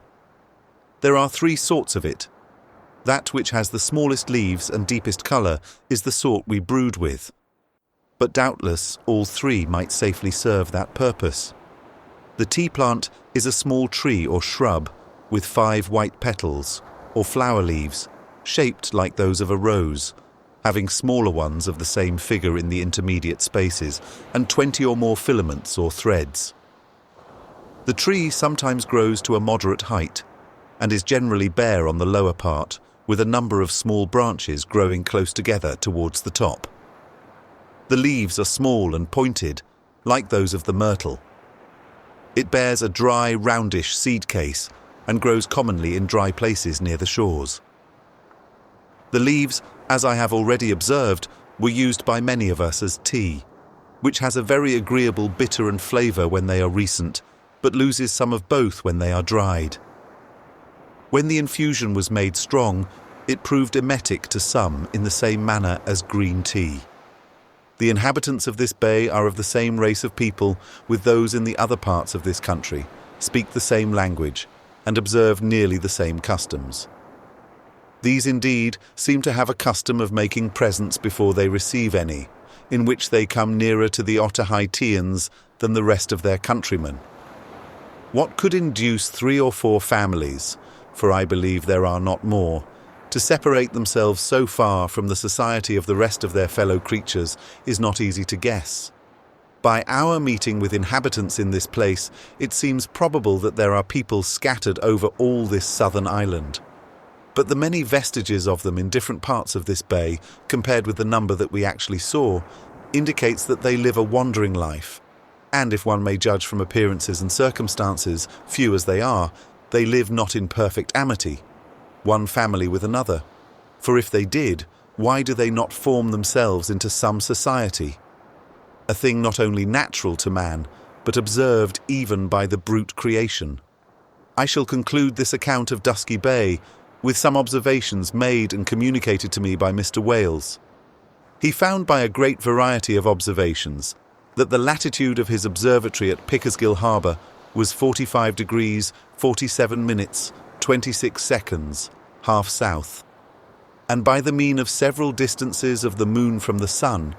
S1: There are three sorts of it. That which has the smallest leaves and deepest colour is the sort we brewed with. But doubtless all three might safely serve that purpose. The tea plant is a small tree or shrub with 5 white petals, or flower leaves, shaped like those of a rose, having smaller ones of the same figure in the intermediate spaces, and 20 or more filaments or threads. The tree sometimes grows to a moderate height, and is generally bare on the lower part, with a number of small branches growing close together towards the top. The leaves are small and pointed, like those of the myrtle. It bears a dry, roundish seed case, and grows commonly in dry places near the shores. The leaves, as I have already observed, were used by many of us as tea, which has a very agreeable bitter and flavour when they are recent, but loses some of both when they are dried. When the infusion was made strong, it proved emetic to some in the same manner as green tea. The inhabitants of this bay are of the same race of people with those in the other parts of this country, speak the same language, and observe nearly the same customs. These indeed seem to have a custom of making presents before they receive any, in which they come nearer to the Otaheitians than the rest of their countrymen. What could induce 3 or 4 families, for I believe there are not more, to separate themselves so far from the society of the rest of their fellow creatures is not easy to guess. By our meeting with inhabitants in this place, it seems probable that there are people scattered over all this southern island. But the many vestiges of them in different parts of this bay, compared with the number that we actually saw, indicates that they live a wandering life. And if one may judge from appearances and circumstances, few as they are, they live not in perfect amity, one family with another. For if they did, why do they not form themselves into some society? A thing not only natural to man, but observed even by the brute creation. I shall conclude this account of Dusky Bay with some observations made and communicated to me by Mr. Wales. He found by a great variety of observations that the latitude of his observatory at Pickersgill Harbour was 45 degrees, 47 minutes, 26 seconds, half south, and by the mean of several distances of the moon from the sun,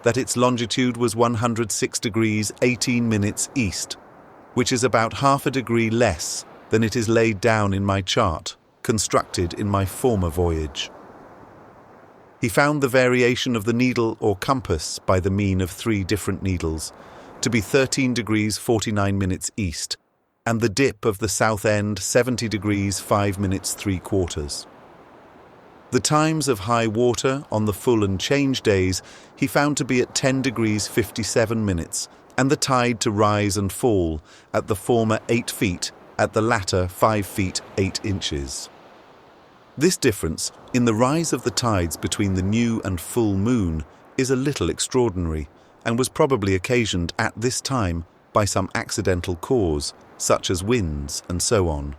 S1: that its longitude was 106 degrees, 18 minutes east, which is about half a degree less than it is laid down in my chart, constructed in my former voyage. He found the variation of the needle or compass by the mean of 3 different needles to be 13 degrees 49 minutes east, and the dip of the south end 70 degrees 5 minutes 3/4. The times of high water on the full and change days he found to be at 10 degrees 57 minutes, and the tide to rise and fall at the former 8 feet, at the latter 5 feet 8 inches. This difference in the rise of the tides between the new and full moon is a little extraordinary, and was probably occasioned at this time by some accidental cause, such as winds and so on.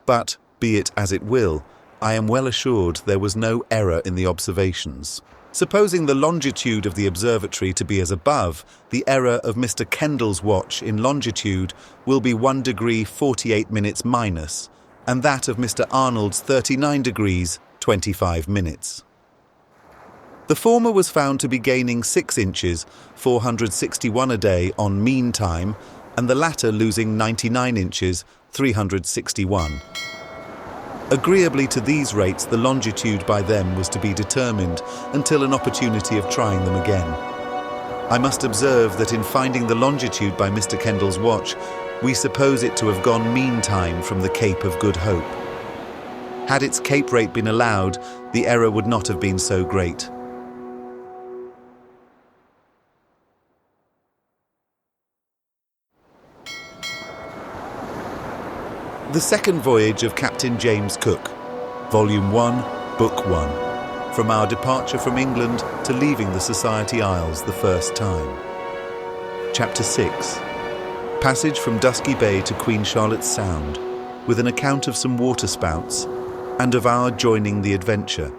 S1: But, be it as it will, I am well assured there was no error in the observations. Supposing the longitude of the observatory to be as above, the error of Mr. Kendall's watch in longitude will be 1 degree 48 minutes minus, and that of Mr. Arnold's 39 degrees 25 minutes. The former was found to be gaining 6 inches, 461 a day on mean time, and the latter losing 99 inches, 361. Agreeably to these rates, the longitude by them was to be determined until an opportunity of trying them again. I must observe that in finding the longitude by Mr. Kendall's watch, we suppose it to have gone mean time from the Cape of Good Hope. Had its Cape rate been allowed, the error would not have been so great. The Second Voyage of Captain James Cook, Volume 1, Book 1, from our departure from England to leaving the Society Isles the first time. Chapter 6. passage from Dusky Bay to Queen Charlotte's Sound, with an account of some water spouts, and of our joining the adventure.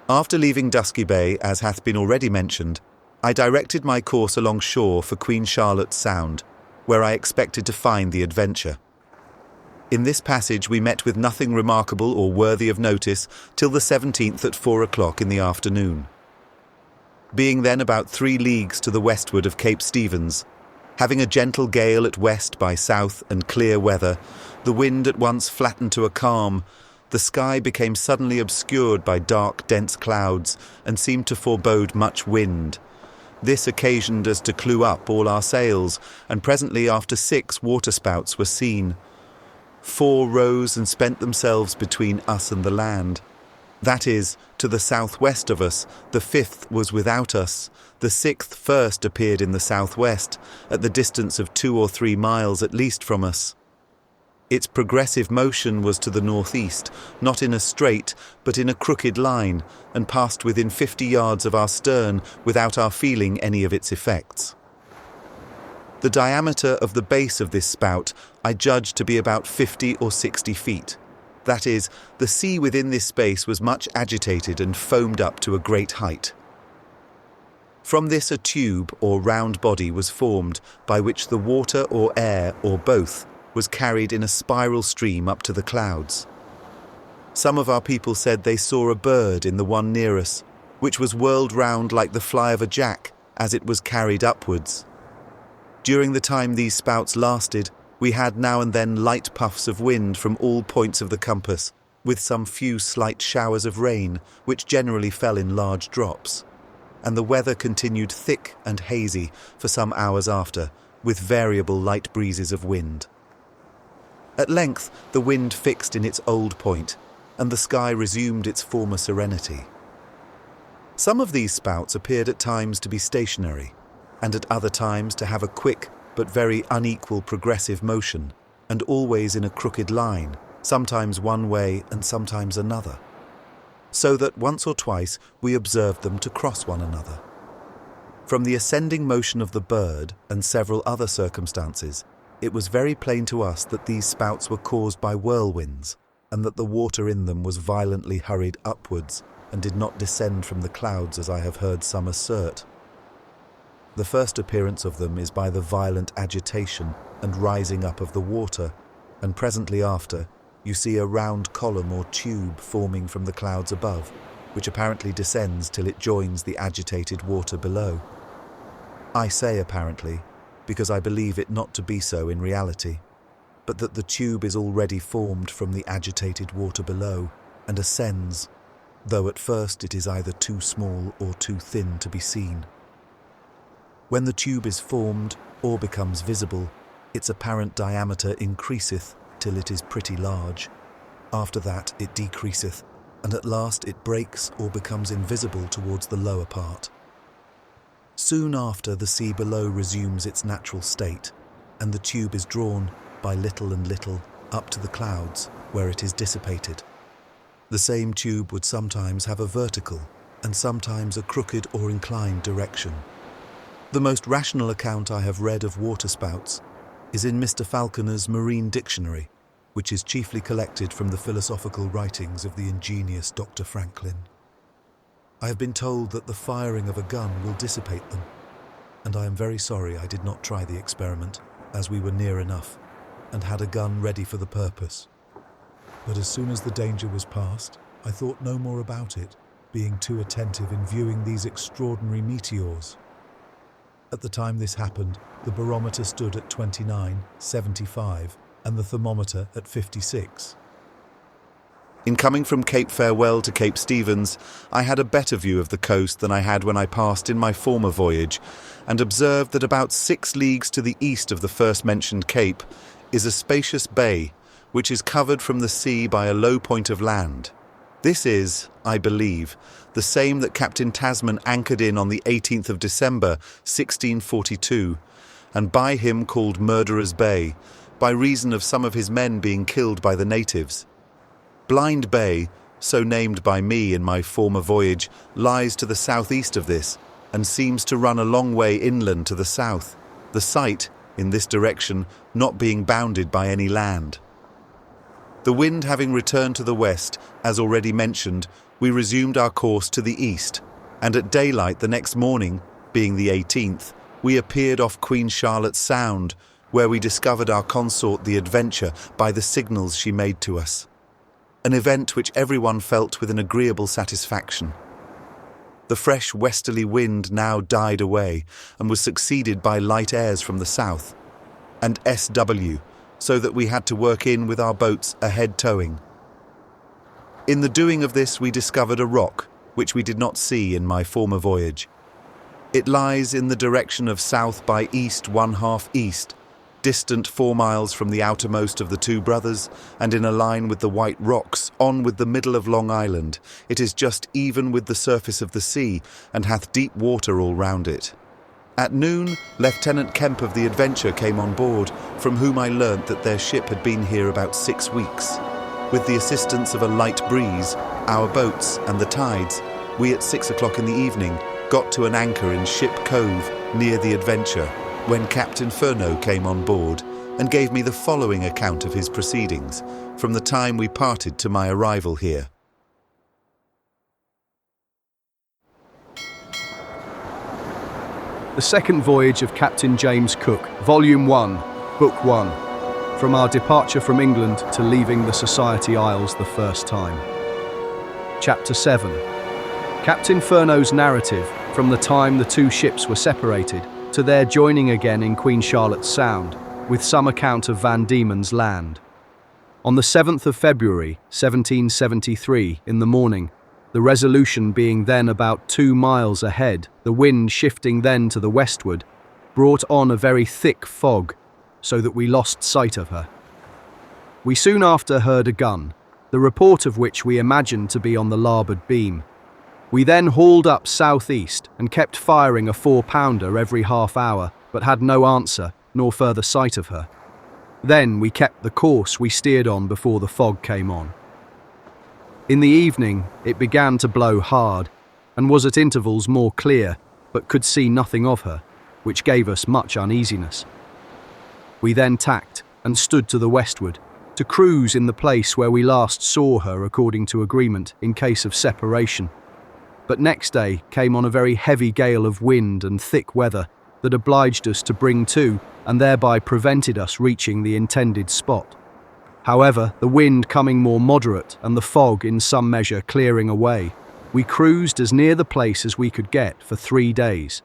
S1: After leaving Dusky Bay, as hath been already mentioned, I directed my course along shore for Queen Charlotte's Sound, where I expected to find the adventure. In this passage we met with nothing remarkable or worthy of notice till the 17th at 4 o'clock in the afternoon. Being then about 3 leagues to the westward of Cape Stephens, having a gentle gale at west by south and clear weather, the wind at once flattened to a calm, the sky became suddenly obscured by dark, dense clouds and seemed to forebode much wind. This occasioned us to clew up all our sails, and presently after 6 water spouts were seen. 4 rose and spent themselves between us and the land. That is, to the southwest of us, the 5th was without us, the 6th first appeared in the southwest, at the distance of 2 or 3 miles at least from us. Its progressive motion was to the northeast, not in a straight, but in a crooked line, and passed within 50 yards of our stern without our feeling any of its effects. The diameter of the base of this spout I judged to be about 50 or 60 feet. That is, the sea within this space was much agitated and foamed up to a great height. From this a tube or round body was formed, by which the water or air, or both, was carried in a spiral stream up to the clouds. Some of our people said they saw a bird in the one near us, which was whirled round like the fly of a jack as it was carried upwards. During the time these spouts lasted, we had now and then light puffs of wind from all points of the compass, with some few slight showers of rain, which generally fell in large drops, and the weather continued thick and hazy for some hours after, with variable light breezes of wind. At length the wind fixed in its old point, and the sky resumed its former serenity. Some of these spouts appeared at times to be stationary, and at other times to have a quick but very unequal progressive motion, and always in a crooked line, sometimes one way and sometimes another, so that once or twice we observed them to cross one another. From the ascending motion of the bird and several other circumstances, it was very plain to us that these spouts were caused by whirlwinds, and that the water in them was violently hurried upwards, and did not descend from the clouds as I have heard some assert. The first appearance of them is by the violent agitation and rising up of the water, and presently after you see a round column or tube forming from the clouds above, which apparently descends till it joins the agitated water below. I say apparently, because I believe it not to be so in reality, but that the tube is already formed from the agitated water below, and ascends, though at first it is either too small or too thin to be seen. When the tube is formed, or becomes visible, its apparent diameter increaseth till it is pretty large. After that it decreaseth, and at last it breaks or becomes invisible towards the lower part. Soon after the sea below resumes its natural state, and the tube is drawn, by little and little, up to the clouds, where it is dissipated. The same tube would sometimes have a vertical, and sometimes a crooked or inclined direction. The most rational account I have read of water spouts is in Mr. Falconer's Marine Dictionary, which is chiefly collected from the philosophical writings of the ingenious Dr. Franklin. I have been told that the firing of a gun will dissipate them, and I am very sorry I did not try the experiment, as we were near enough, and had a gun ready for the purpose. But as soon as the danger was past, I thought no more about it, being too attentive in viewing these extraordinary meteors. At the time this happened, the barometer stood at 29.75 and the thermometer at 56. In coming from Cape Farewell to Cape Stephens, I had a better view of the coast than I had when I passed in my former voyage, and observed that about 6 leagues to the east of the first mentioned cape is a spacious bay, which is covered from the sea by a low point of land. This is, I believe, the same that Captain Tasman anchored in on the 18th of December, 1642, and by him called Murderers' Bay, by reason of some of his men being killed by the natives. Blind Bay, so named by me in my former voyage, lies to the southeast of this, and seems to run a long way inland to the south. The site, in this direction not being bounded by any land. The wind having returned to the west, as already mentioned, we resumed our course to the east, and at daylight the next morning, being the 18th, we appeared off Queen Charlotte's Sound, where we discovered our consort the Adventure by the signals she made to us. An event which everyone felt with an agreeable satisfaction. The fresh westerly wind now died away and was succeeded by light airs from the south, and SW, so that we had to work in with our boats ahead towing. In the doing of this we discovered a rock, which we did not see in my former voyage. It lies in the direction of south by east 1/2 east, distant 4 miles from the outermost of the two brothers, and in a line with the White Rocks, on with the middle of Long Island. It is just even with the surface of the sea, and hath deep water all round it. At noon, Lieutenant Kemp of the Adventure came on board, from whom I learnt that their ship had been here about 6 weeks. With the assistance of a light breeze, our boats and the tides, we at 6 o'clock in the evening got to an anchor in Ship Cove near the Adventure, when Captain Furneaux came on board and gave me the following account of his proceedings from the time we parted to my arrival here.
S3: The Second Voyage of Captain James Cook, Volume 1, Book 1, from our departure from England to leaving the Society Isles the first time. Chapter 7. Captain Furneaux's narrative from the time the two ships were separated to their joining again in Queen Charlotte's Sound, with some account of Van Diemen's Land. On the 7th of February, 1773, in the morning, the Resolution being then about 2 miles ahead, the wind shifting then to the westward, brought on a very thick fog, so that we lost sight of her. We soon after heard a gun, the report of which we imagined to be on the larboard beam. We then hauled up southeast and kept firing a 4-pounder every half hour, but had no answer nor further sight of her. Then we kept the course we steered on before the fog came on. In the evening it began to blow hard, and was at intervals more clear, but could see nothing of her, which gave us much uneasiness. We then tacked and stood to the westward, to cruise in the place where we last saw her according to agreement in case of separation. But next day came on a very heavy gale of wind and thick weather that obliged us to bring to, and thereby prevented us reaching the intended spot. However, the wind coming more moderate and the fog in some measure clearing away, we cruised as near the place as we could get for 3 days,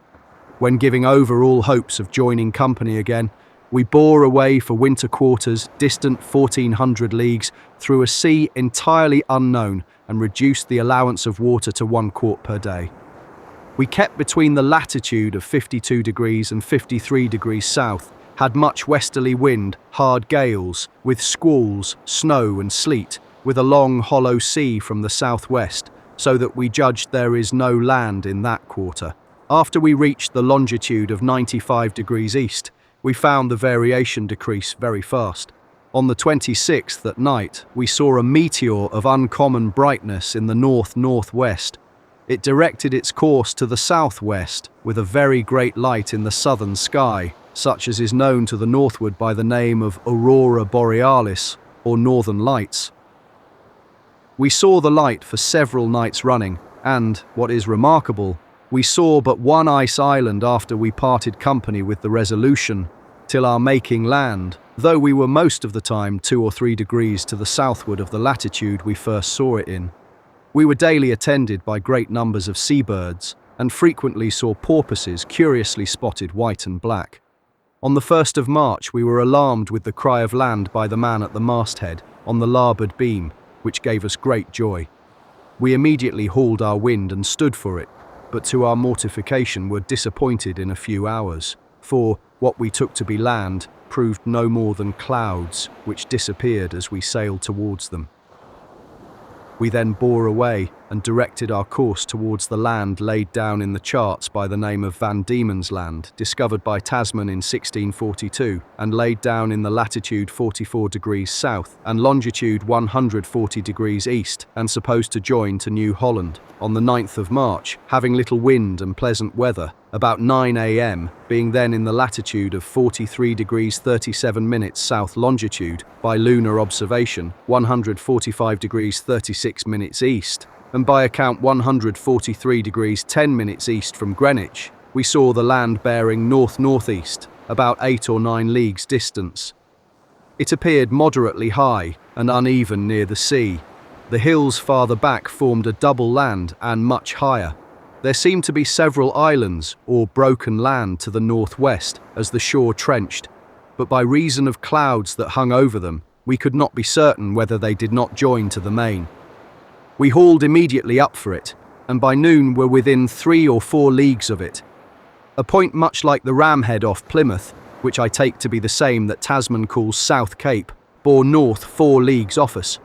S3: when, giving over all hopes of joining company again, we bore away for winter quarters distant 1,400 leagues through a sea entirely unknown, and reduced the allowance of water to 1 quart per day. We kept between the latitude of 52 degrees and 53 degrees south, had much westerly wind, hard gales, with squalls, snow and sleet, with a long hollow sea from the southwest, so that we judged there is no land in that quarter. After we reached the longitude of 95 degrees east, we found the variation decrease very fast. On the 26th at night, we saw a meteor of uncommon brightness in the north-northwest. It directed its course to the southwest, with a very great light in the southern sky, such as is known to the northward by the name of Aurora Borealis, or Northern Lights. We saw the light for several nights running, and, what is remarkable, we saw but one ice island after we parted company with the Resolution, till our making land, though we were most of the time 2 or 3 degrees to the southward of the latitude we first saw it in. We were daily attended by great numbers of seabirds, and frequently saw porpoises curiously spotted white and black. On the 1st of March we were alarmed with the cry of land by the man at the masthead, on the larboard beam, which gave us great joy. We immediately hauled our wind and stood for it, but to our mortification were disappointed in a few hours, for what we took to be land proved no more than clouds, which disappeared as we sailed towards them. We then bore away and directed our course towards the land laid down in the charts by the name of Van Diemen's Land, discovered by Tasman in 1642, and laid down in the latitude 44 degrees south and longitude 140 degrees east, and supposed to join to New Holland. On the 9th of March, having little wind and pleasant weather, about 9 a.m., being then in the latitude of 43 degrees 37 minutes south longitude by lunar observation, 145 degrees 36 minutes east, and by account 143 degrees 10 minutes east from Greenwich, we saw the land bearing north-northeast, about 8 or 9 leagues distance. It appeared moderately high and uneven near the sea. The hills farther back formed a double land and much higher. There seemed to be several islands or broken land to the northwest as the shore trenched, but by reason of clouds that hung over them, we could not be certain whether they did not join to the main. We hauled immediately up for it, and by noon were within 3 or 4 leagues of it. A point much like the Ramhead off Plymouth, which I take to be the same that Tasman calls South Cape, bore north 4 leagues off us.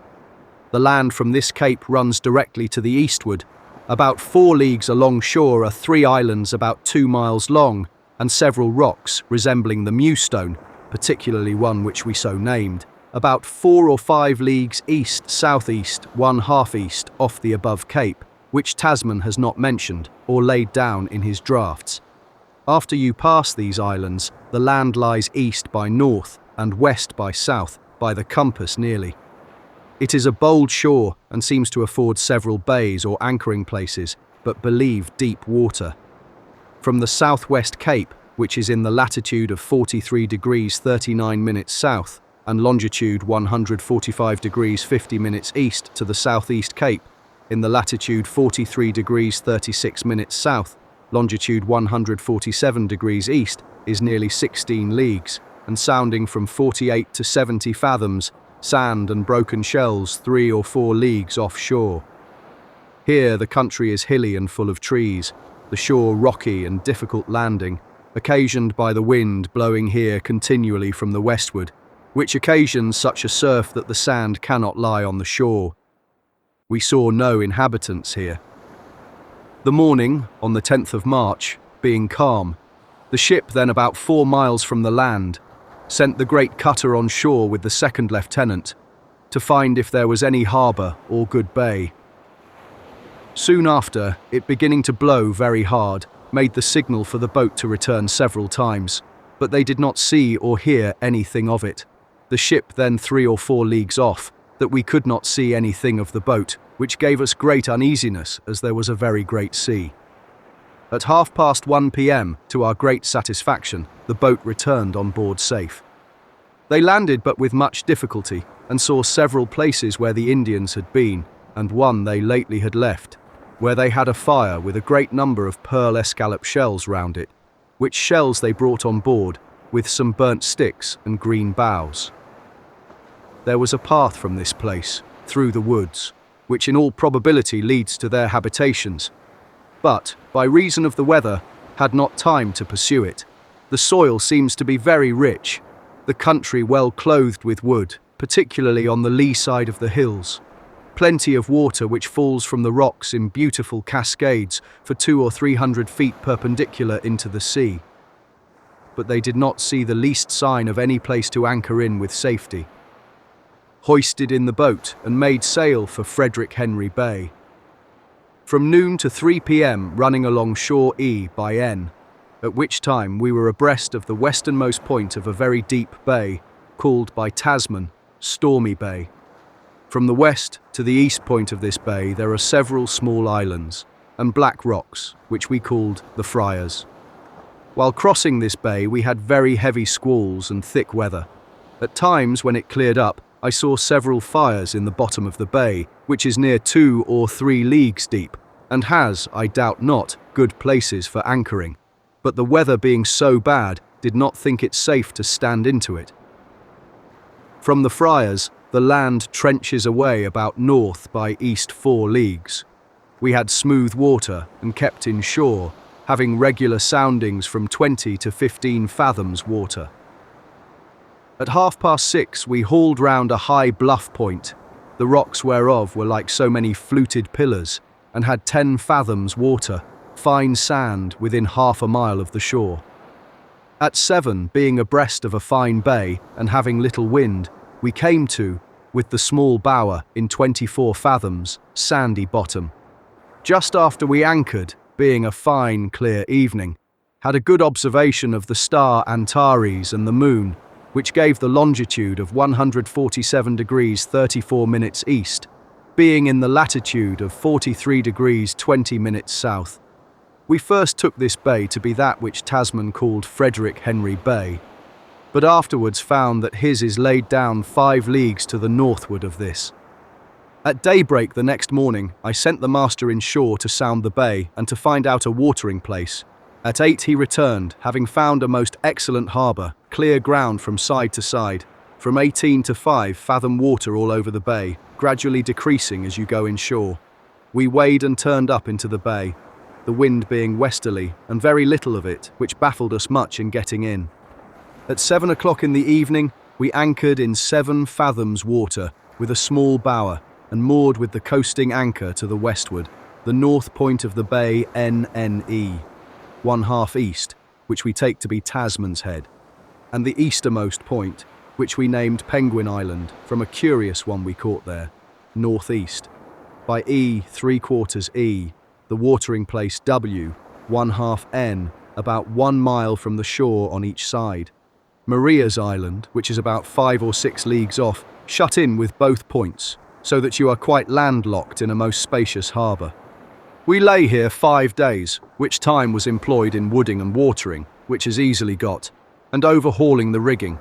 S3: The land from this cape runs directly to the eastward. About 4 leagues along shore are 3 islands about 2 miles long and several rocks resembling the Mewstone, particularly one which we so named, about 4 or 5 leagues east-southeast, 1/2 east off the above cape, which Tasman has not mentioned or laid down in his drafts. After you pass these islands, the land lies east by north and west by south, by the compass nearly. It is a bold shore and seems to afford several bays or anchoring places, but believe deep water. From the southwest cape, which is in the latitude of 43 degrees 39 minutes south and longitude 145 degrees 50 minutes east to the southeast cape, in the latitude 43 degrees 36 minutes south, longitude 147 degrees east, is nearly 16 leagues, and sounding from 48 to 70 fathoms, sand and broken shells 3 or 4 leagues offshore. Here the country is hilly and full of trees, the shore rocky and difficult landing, occasioned by the wind blowing here continually from the westward, which occasions such a surf that the sand cannot lie on the shore. We saw no inhabitants here. The morning, on the 10th of March, being calm, the ship then about 4 miles from the land, sent the great cutter on shore with the second lieutenant to find if there was any harbour or good bay. Soon after, it beginning to blow very hard, made the signal for the boat to return several times, but they did not see or hear anything of it. The ship then 3 or 4 leagues off, that we could not see anything of the boat, which gave us great uneasiness as there was a very great sea. At 1:30 p.m, to our great satisfaction, the boat returned on board safe. They landed but with much difficulty and saw several places where the Indians had been, and one they lately had left, where they had a fire with a great number of pearl escallop shells round it, which shells they brought on board, with some burnt sticks and green boughs. There was a path from this place, through the woods, which in all probability leads to their habitations, but, by reason of the weather, had not time to pursue it. The soil seems to be very rich, the country well clothed with wood, particularly on the lee side of the hills. Plenty of water which falls from the rocks in beautiful cascades for 200 or 300 feet perpendicular into the sea. But they did not see the least sign of any place to anchor in with safety. Hoisted in the boat and made sail for Frederick Henry Bay. From noon to 3 p.m. running along shore E by N, at which time we were abreast of the westernmost point of a very deep bay, called by Tasman Stormy Bay. From the west to the east point of this bay there are several small islands and black rocks, which we called the Friars. While crossing this bay we had very heavy squalls and thick weather. At times, when it cleared up, I saw several fires in the bottom of the bay, which is near 2 or 3 leagues deep, and has, I doubt not, good places for anchoring. But the weather being so bad, did not think it safe to stand into it. From the Friars, the land trenches away about north by east 4 leagues. We had smooth water and kept in shore, having regular soundings from 20 to 15 fathoms water. At 6:30 we hauled round a high bluff point, the rocks whereof were like so many fluted pillars, and had 10 fathoms water, fine sand within 1/2 mile of the shore. At 7, being abreast of a fine bay and having little wind, we came to, with the small bower in 24 fathoms, sandy bottom. Just after we anchored, being a fine clear evening, had a good observation of the star Antares and the moon, which gave the longitude of 147 degrees 34 minutes east, being in the latitude of 43 degrees 20 minutes south. We first took this bay to be that which Tasman called Frederick Henry Bay, but afterwards found that his is laid down 5 leagues to the northward of this. At daybreak the next morning, I sent the master inshore to sound the bay and to find out a watering place. At 8 he returned, having found a most excellent harbour, clear ground from side to side, from 18 to 5 fathom water all over the bay, gradually decreasing as you go inshore. We weighed and turned up into the bay, the wind being westerly, and very little of it, which baffled us much in getting in. At 7 o'clock in the evening, we anchored in 7 fathoms water, with a small bower, and moored with the coasting anchor to the westward, the north point of the bay NNE, 1/2 east, which we take to be Tasman's Head, and the eastermost point, which we named Penguin Island, from a curious one we caught there, northeast. By E 3/4 E, the watering place W, 1/2 N, about 1 mile from the shore on each side. Maria's Island, which is about 5 or 6 leagues off, shut in with both points, so that you are quite landlocked in a most spacious harbour. We lay here 5 days, which time was employed in wooding and watering, which is easily got, and overhauling the rigging.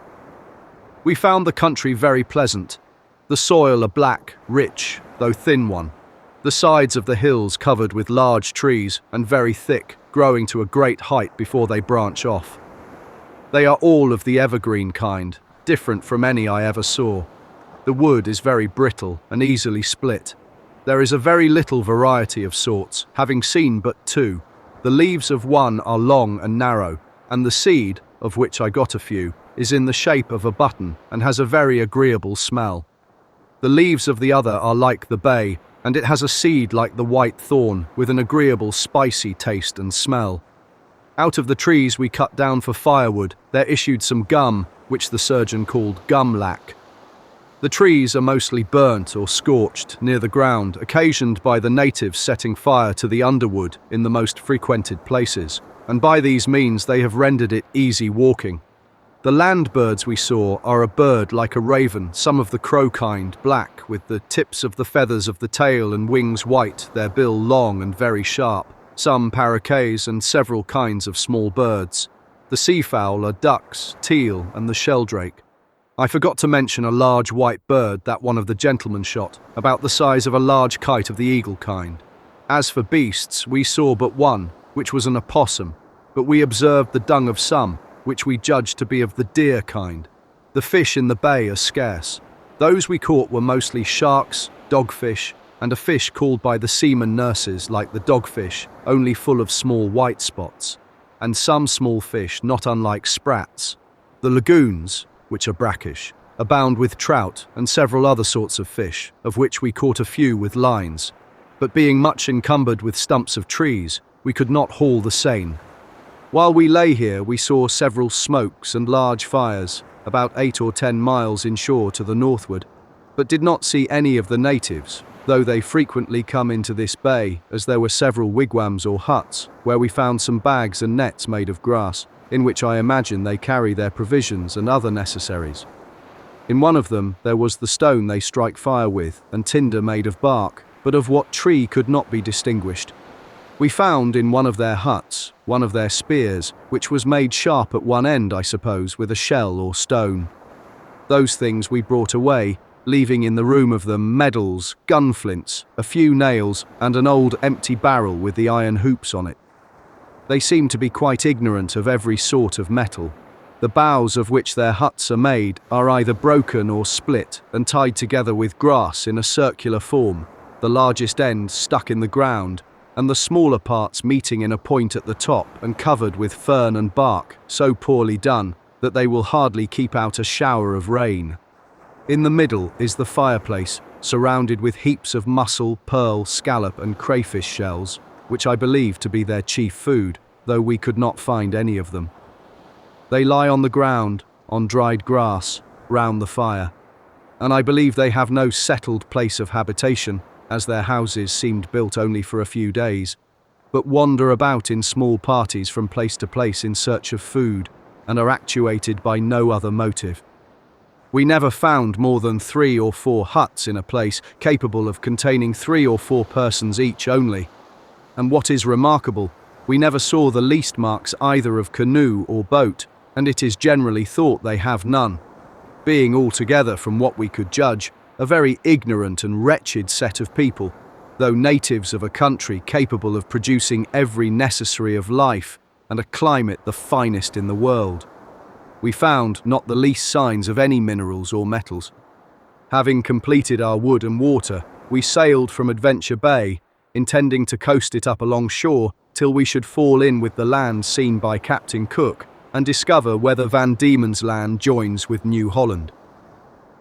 S3: We found the country very pleasant, the soil a black, rich, though thin one, the sides of the hills covered with large trees and very thick, growing to a great height before they branch off. They are all of the evergreen kind, different from any I ever saw. The wood is very brittle and easily split. There is a very little variety of sorts, having seen but 2. The leaves of one are long and narrow, and the seed, of which I got a few, is in the shape of a button and has a very agreeable smell. The leaves of the other are like the bay, and it has a seed like the white thorn, with an agreeable spicy taste and smell. Out of the trees we cut down for firewood, there issued some gum, which the surgeon called gum lac. The trees are mostly burnt or scorched near the ground, occasioned by the natives setting fire to the underwood in the most frequented places, and by these means they have rendered it easy walking. The land birds we saw are a bird like a raven, some of the crow kind, black, with the tips of the feathers of the tail and wings white, their bill long and very sharp, some paroquets and several kinds of small birds. The seafowl are ducks, teal, and the sheldrake. I forgot to mention a large white bird that one of the gentlemen shot, about the size of a large kite of the eagle kind. As for beasts, we saw but one, which was an opossum, but we observed the dung of some, which we judged to be of the deer kind. The fish in the bay are scarce. Those we caught were mostly sharks, dogfish, and a fish called by the seaman nurses like the dogfish, only full of small white spots, and some small fish not unlike sprats. The lagoons, which are brackish, abound with trout and several other sorts of fish, of which we caught a few with lines, but being much encumbered with stumps of trees, we could not haul the seine. While we lay here, we saw several smokes and large fires, about 8 or 10 miles inshore to the northward, but did not see any of the natives, though they frequently come into this bay, as there were several wigwams or huts, where we found some bags and nets made of grass, in which I imagine they carry their provisions and other necessaries. In one of them there was the stone they strike fire with, and tinder made of bark, but of what tree could not be distinguished. We found in one of their huts one of their spears, which was made sharp at one end, I suppose, with a shell or stone. Those things we brought away, leaving in the room of them medals, gunflints, a few nails, and an old empty barrel with the iron hoops on it. They seem to be quite ignorant of every sort of metal. The boughs of which their huts are made are either broken or split and tied together with grass in a circular form, the largest end stuck in the ground, and the smaller parts meeting in a point at the top and covered with fern and bark, so poorly done that they will hardly keep out a shower of rain. In the middle is the fireplace, surrounded with heaps of mussel, pearl, scallop, and crayfish shells, which I believe to be their chief food, though we could not find any of them. They lie on the ground, on dried grass, round the fire, and I believe they have no settled place of habitation, as their houses seemed built only for a few days. but wander about in small parties from place to place in search of food and are actuated by no other motive. We never found more than 3 or 4 huts in a place capable of containing 3 or 4 persons each only. And what is remarkable, we never saw the least marks either of canoe or boat, and it is generally thought they have none, being altogether, from what we could judge, a very ignorant and wretched set of people, though natives of a country capable of producing every necessary of life and a climate the finest in the world. We found not the least signs of any minerals or metals. Having completed our wood and water, we sailed from Adventure Bay, intending to coast it up along shore till we should fall in with the land seen by Captain Cook and discover whether Van Diemen's Land joins with New Holland.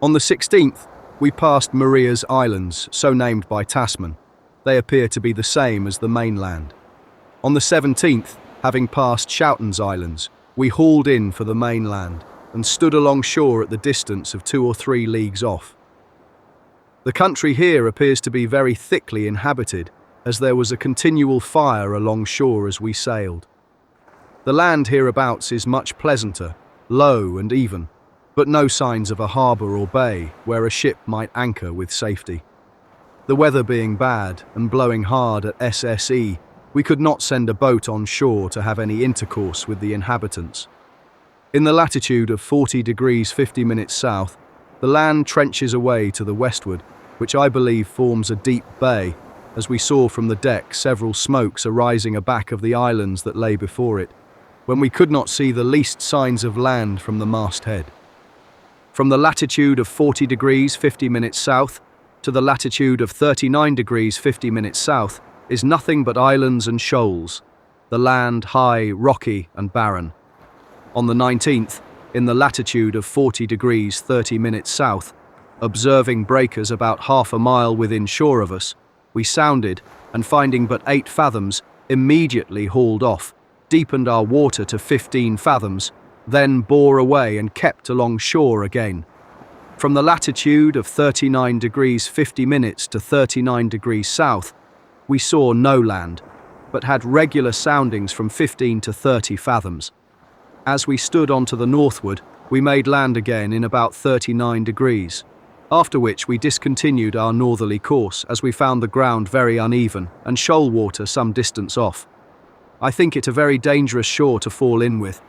S3: On the 16th, we passed Maria's Islands, so named by Tasman. They appear to be the same as the mainland. On the 17th, having passed Schouten's Islands, we hauled in for the mainland and stood along shore at the distance of 2 or 3 leagues off. The country here appears to be very thickly inhabited, as there was a continual fire along shore as we sailed. The land hereabouts is much pleasanter, low and even, but no signs of a harbour or bay where a ship might anchor with safety. The weather being bad and blowing hard at SSE, we could not send a boat on shore to have any intercourse with the inhabitants. In the latitude of 40 degrees 50 minutes south, the land trenches away to the westward, which I believe forms a deep bay, as we saw from the deck several smokes arising aback of the islands that lay before it, when we could not see the least signs of land from the masthead. From the latitude of 40 degrees 50 minutes south to the latitude of 39 degrees 50 minutes south is nothing but islands and shoals, the land high, rocky and barren. On the 19th, in the latitude of 40 degrees 30 minutes south, observing breakers about half a mile within shore of us, we sounded, and finding but 8 fathoms, immediately hauled off, deepened our water to 15 fathoms, then bore away and kept along shore again. From the latitude of 39 degrees 50 minutes to 39 degrees south, we saw no land, but had regular soundings from 15 to 30 fathoms. As we stood on to the northward, we made land again in about 39 degrees, after which we discontinued our northerly course as we found the ground very uneven and shoal water some distance off. I think it a very dangerous shore to fall in with.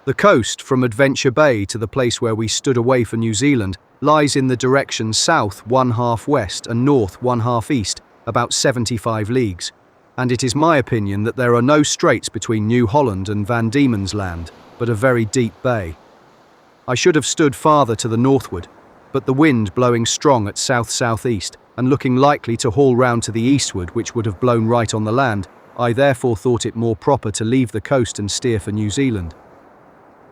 S3: The coast from Adventure Bay to the place where we stood away for New Zealand lies in the direction south 1/2 west and north 1/2 east, about 75 leagues, and it is my opinion that there are no straits between New Holland and Van Diemen's Land, but a very deep bay. I should have stood farther to the northward, but the wind blowing strong at south-southeast and looking likely to haul round to the eastward, which would have blown right on the land, I therefore thought it more proper to leave the coast and steer for New Zealand.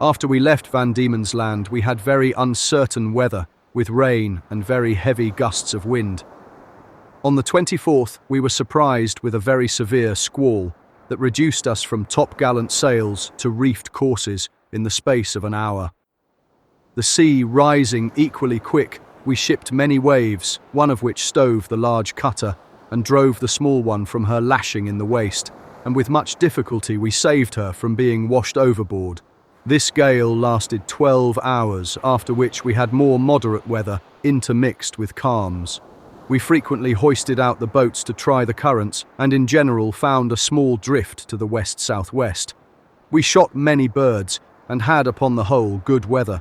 S3: After we left Van Diemen's Land, we had very uncertain weather, with rain and very heavy gusts of wind. On the 24th, we were surprised with a very severe squall that reduced us from top-gallant sails to reefed courses in the space of an hour. The sea rising equally quick, we shipped many waves, one of which stove the large cutter and drove the small one from her lashing in the waist, and with much difficulty we saved her from being washed overboard. This gale lasted 12 hours, after which we had more moderate weather intermixed with calms. We frequently hoisted out the boats to try the currents, and in general found a small drift to the west-southwest. We shot many birds, and had upon the whole good weather,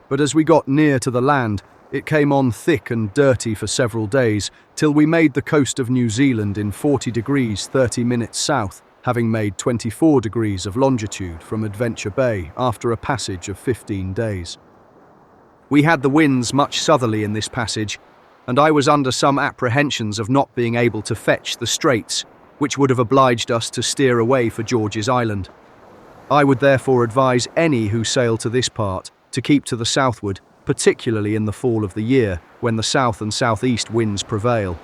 S3: but as we got near to the land, it came on thick and dirty for several days, till we made the coast of New Zealand in 40 degrees 30 minutes south, having made 24 degrees of longitude from Adventure Bay after a passage of 15 days. We had the winds much southerly in this passage, and I was under some apprehensions of not being able to fetch the straits, which would have obliged us to steer away for George's Island. I would therefore advise any who sail to this part to keep to the southward, particularly in the fall of the year, when the south and southeast winds prevail.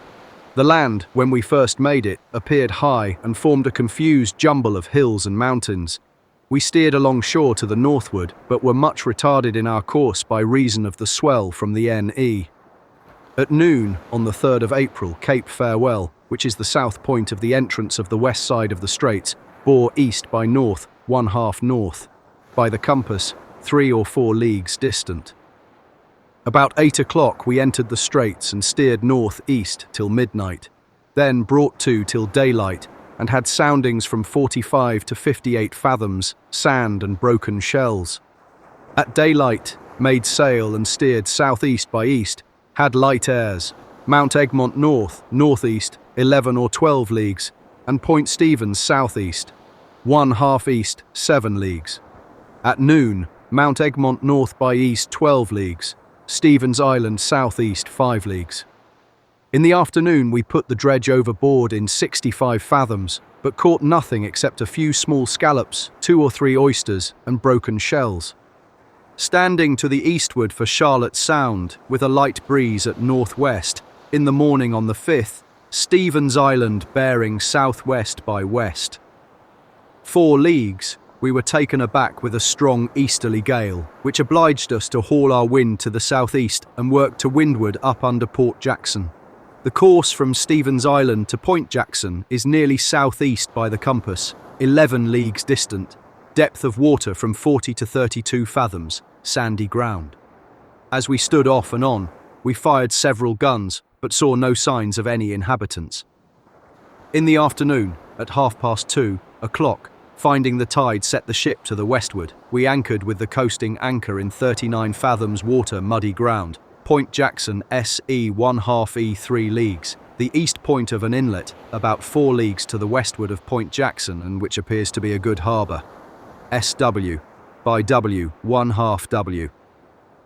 S3: The land, when we first made it, appeared high and formed a confused jumble of hills and mountains. We steered along shore to the northward, but were much retarded in our course by reason of the swell from the NE. At noon, on the 3rd of April, Cape Farewell, which is the south point of the entrance of the west side of the straits, bore east by north, 1/2 north, by the compass, 3 or 4 leagues distant. About 8 o'clock we entered the straits and steered north-east till midnight, then brought to till daylight and had soundings from 45 to 58 fathoms, sand and broken shells. At daylight, made sail and steered southeast by east, had light airs, Mount Egmont north, northeast, 11 or 12 leagues, and Point Stevens southeast, 1/2 east, 7 leagues. At noon, Mount Egmont north by east, 12 leagues, Stevens Island southeast, 5 leagues. In the afternoon we put the dredge overboard in 65 fathoms, but caught nothing except a few small scallops, 2 or 3 oysters, and broken shells. Standing to the eastward for Charlotte Sound, with a light breeze at northwest, in the morning on the 5th, Stevens Island bearing southwest by west. 4 leagues, we were taken aback with a strong easterly gale, which obliged us to haul our wind to the southeast and work to windward up under Port Jackson. The course from Stevens Island to Point Jackson is nearly southeast by the compass, 11 leagues distant, depth of water from 40 to 32 fathoms, sandy ground. As we stood off and on, we fired several guns, but saw no signs of any inhabitants. In the afternoon, at 2:30 o'clock, finding the tide set the ship to the westward, we anchored with the coasting anchor in 39 fathoms water muddy ground, Point Jackson SE 1/2 E 3 leagues, the east point of an inlet, about 4 leagues to the westward of Point Jackson and which appears to be a good harbour. SW by W 1/2 W.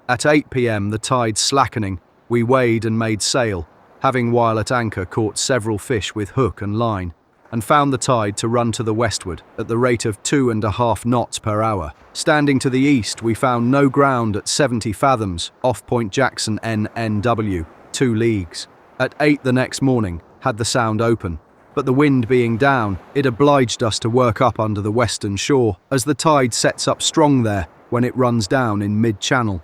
S3: At 8 p.m. the tide slackening, we weighed and made sail, having while at anchor caught several fish with hook and line, and found the tide to run to the westward at the rate of 2½ knots per hour. Standing to the east, we found no ground at 70 fathoms, off Point Jackson NNW, 2 leagues. At 8 the next morning, had the sound open, but the wind being down, it obliged us to work up under the western shore, as the tide sets up strong there when it runs down in mid-channel.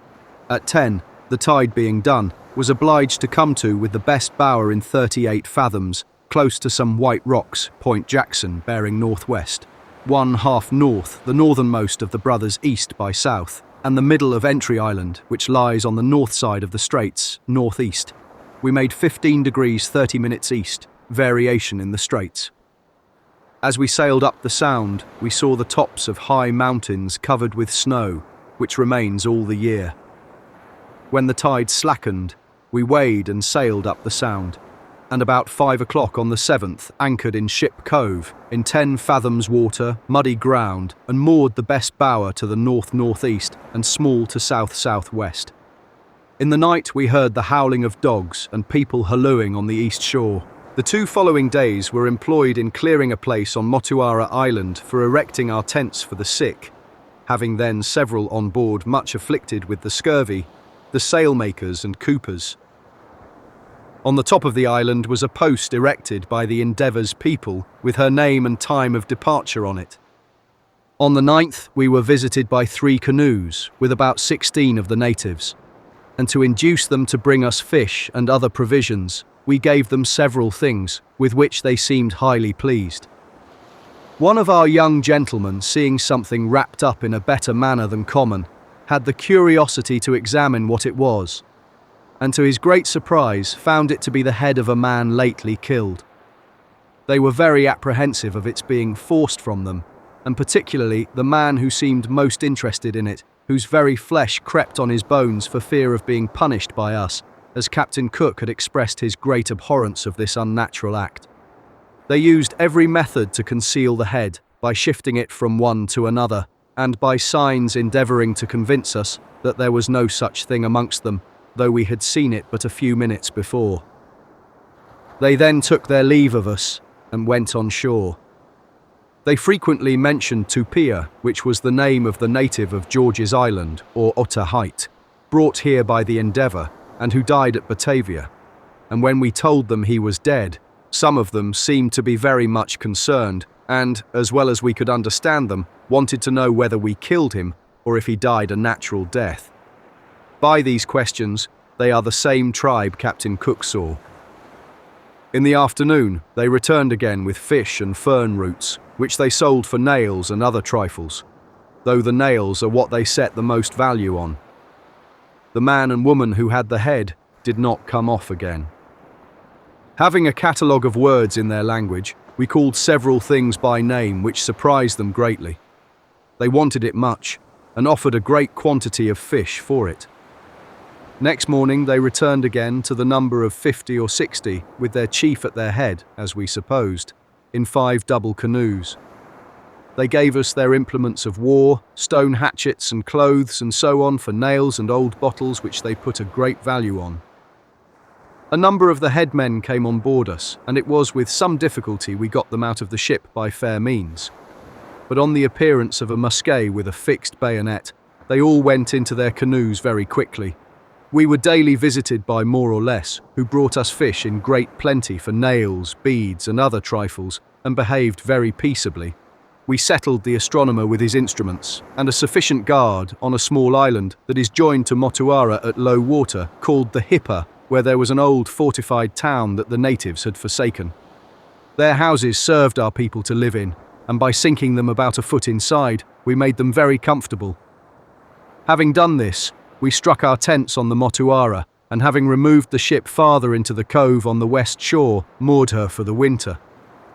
S3: At 10, the tide being done, was obliged to come to with the best bower in 38 fathoms, close to some white rocks, Point Jackson bearing northwest, 1/2 north, the northernmost of the brothers east by south, and the middle of Entry Island, which lies on the north side of the straits, northeast. We made 15 degrees 30 minutes east, variation in the straits. As we sailed up the sound, we saw the tops of high mountains covered with snow, which remains all the year. When the tide slackened, we weighed and sailed up the sound, and about 5 o'clock on the 7th anchored in Ship Cove, in 10 fathoms water, muddy ground, and moored the best bower to the north-northeast and small to south-southwest. In the night we heard the howling of dogs and people hallooing on the east shore. The 2 following days were employed in clearing a place on Motuara Island for erecting our tents for the sick, having then several on board much afflicted with the scurvy, the sailmakers and coopers. On the top of the island was a post erected by the Endeavour's people with her name and time of departure on it. On the 9th we were visited by 3 canoes with about 16 of the natives, and to induce them to bring us fish and other provisions, we gave them several things with which they seemed highly pleased. One of our young gentlemen, seeing something wrapped up in a better manner than common, had the curiosity to examine what it was, and to his great surprise found it to be the head of a man lately killed. They were very apprehensive of its being forced from them, and particularly the man who seemed most interested in it, whose very flesh crept on his bones for fear of being punished by us, as Captain Cook had expressed his great abhorrence of this unnatural act. They used every method to conceal the head, by shifting it from one to another, and by signs endeavouring to convince us that there was no such thing amongst them, though we had seen it but a few minutes before. They then took their leave of us and went on shore. They frequently mentioned Tupia, which was the name of the native of George's Island, or Otaheite, brought here by the Endeavour, and who died at Batavia. And when we told them he was dead, some of them seemed to be very much concerned, and, as well as we could understand them, wanted to know whether we killed him, or if he died a natural death. By these questions, they are the same tribe Captain Cook saw. In the afternoon, they returned again with fish and fern roots, which they sold for nails and other trifles, though the nails are what they set the most value on. The man and woman who had the head did not come off again. Having a catalogue of words in their language, we called several things by name, which surprised them greatly. They wanted it much, and offered a great quantity of fish for it. Next morning they returned again to the number of 50 or 60, with their chief at their head, as we supposed, in 5 double canoes. They gave us their implements of war, stone hatchets and clothes and so on, for nails and old bottles, which they put a great value on. A number of the headmen came on board us, and it was with some difficulty we got them out of the ship by fair means. But on the appearance of a musquet with a fixed bayonet, they all went into their canoes very quickly. We were daily visited by more or less, who brought us fish in great plenty for nails, beads and other trifles, and behaved very peaceably. We settled the astronomer with his instruments, and a sufficient guard on a small island that is joined to Motuara at low water, called the Hippa, where there was an old fortified town that the natives had forsaken. Their houses served our people to live in, and by sinking them about a foot inside, we made them very comfortable. Having done this, we struck our tents on the Motuara, and having removed the ship farther into the cove on the west shore, moored her for the winter.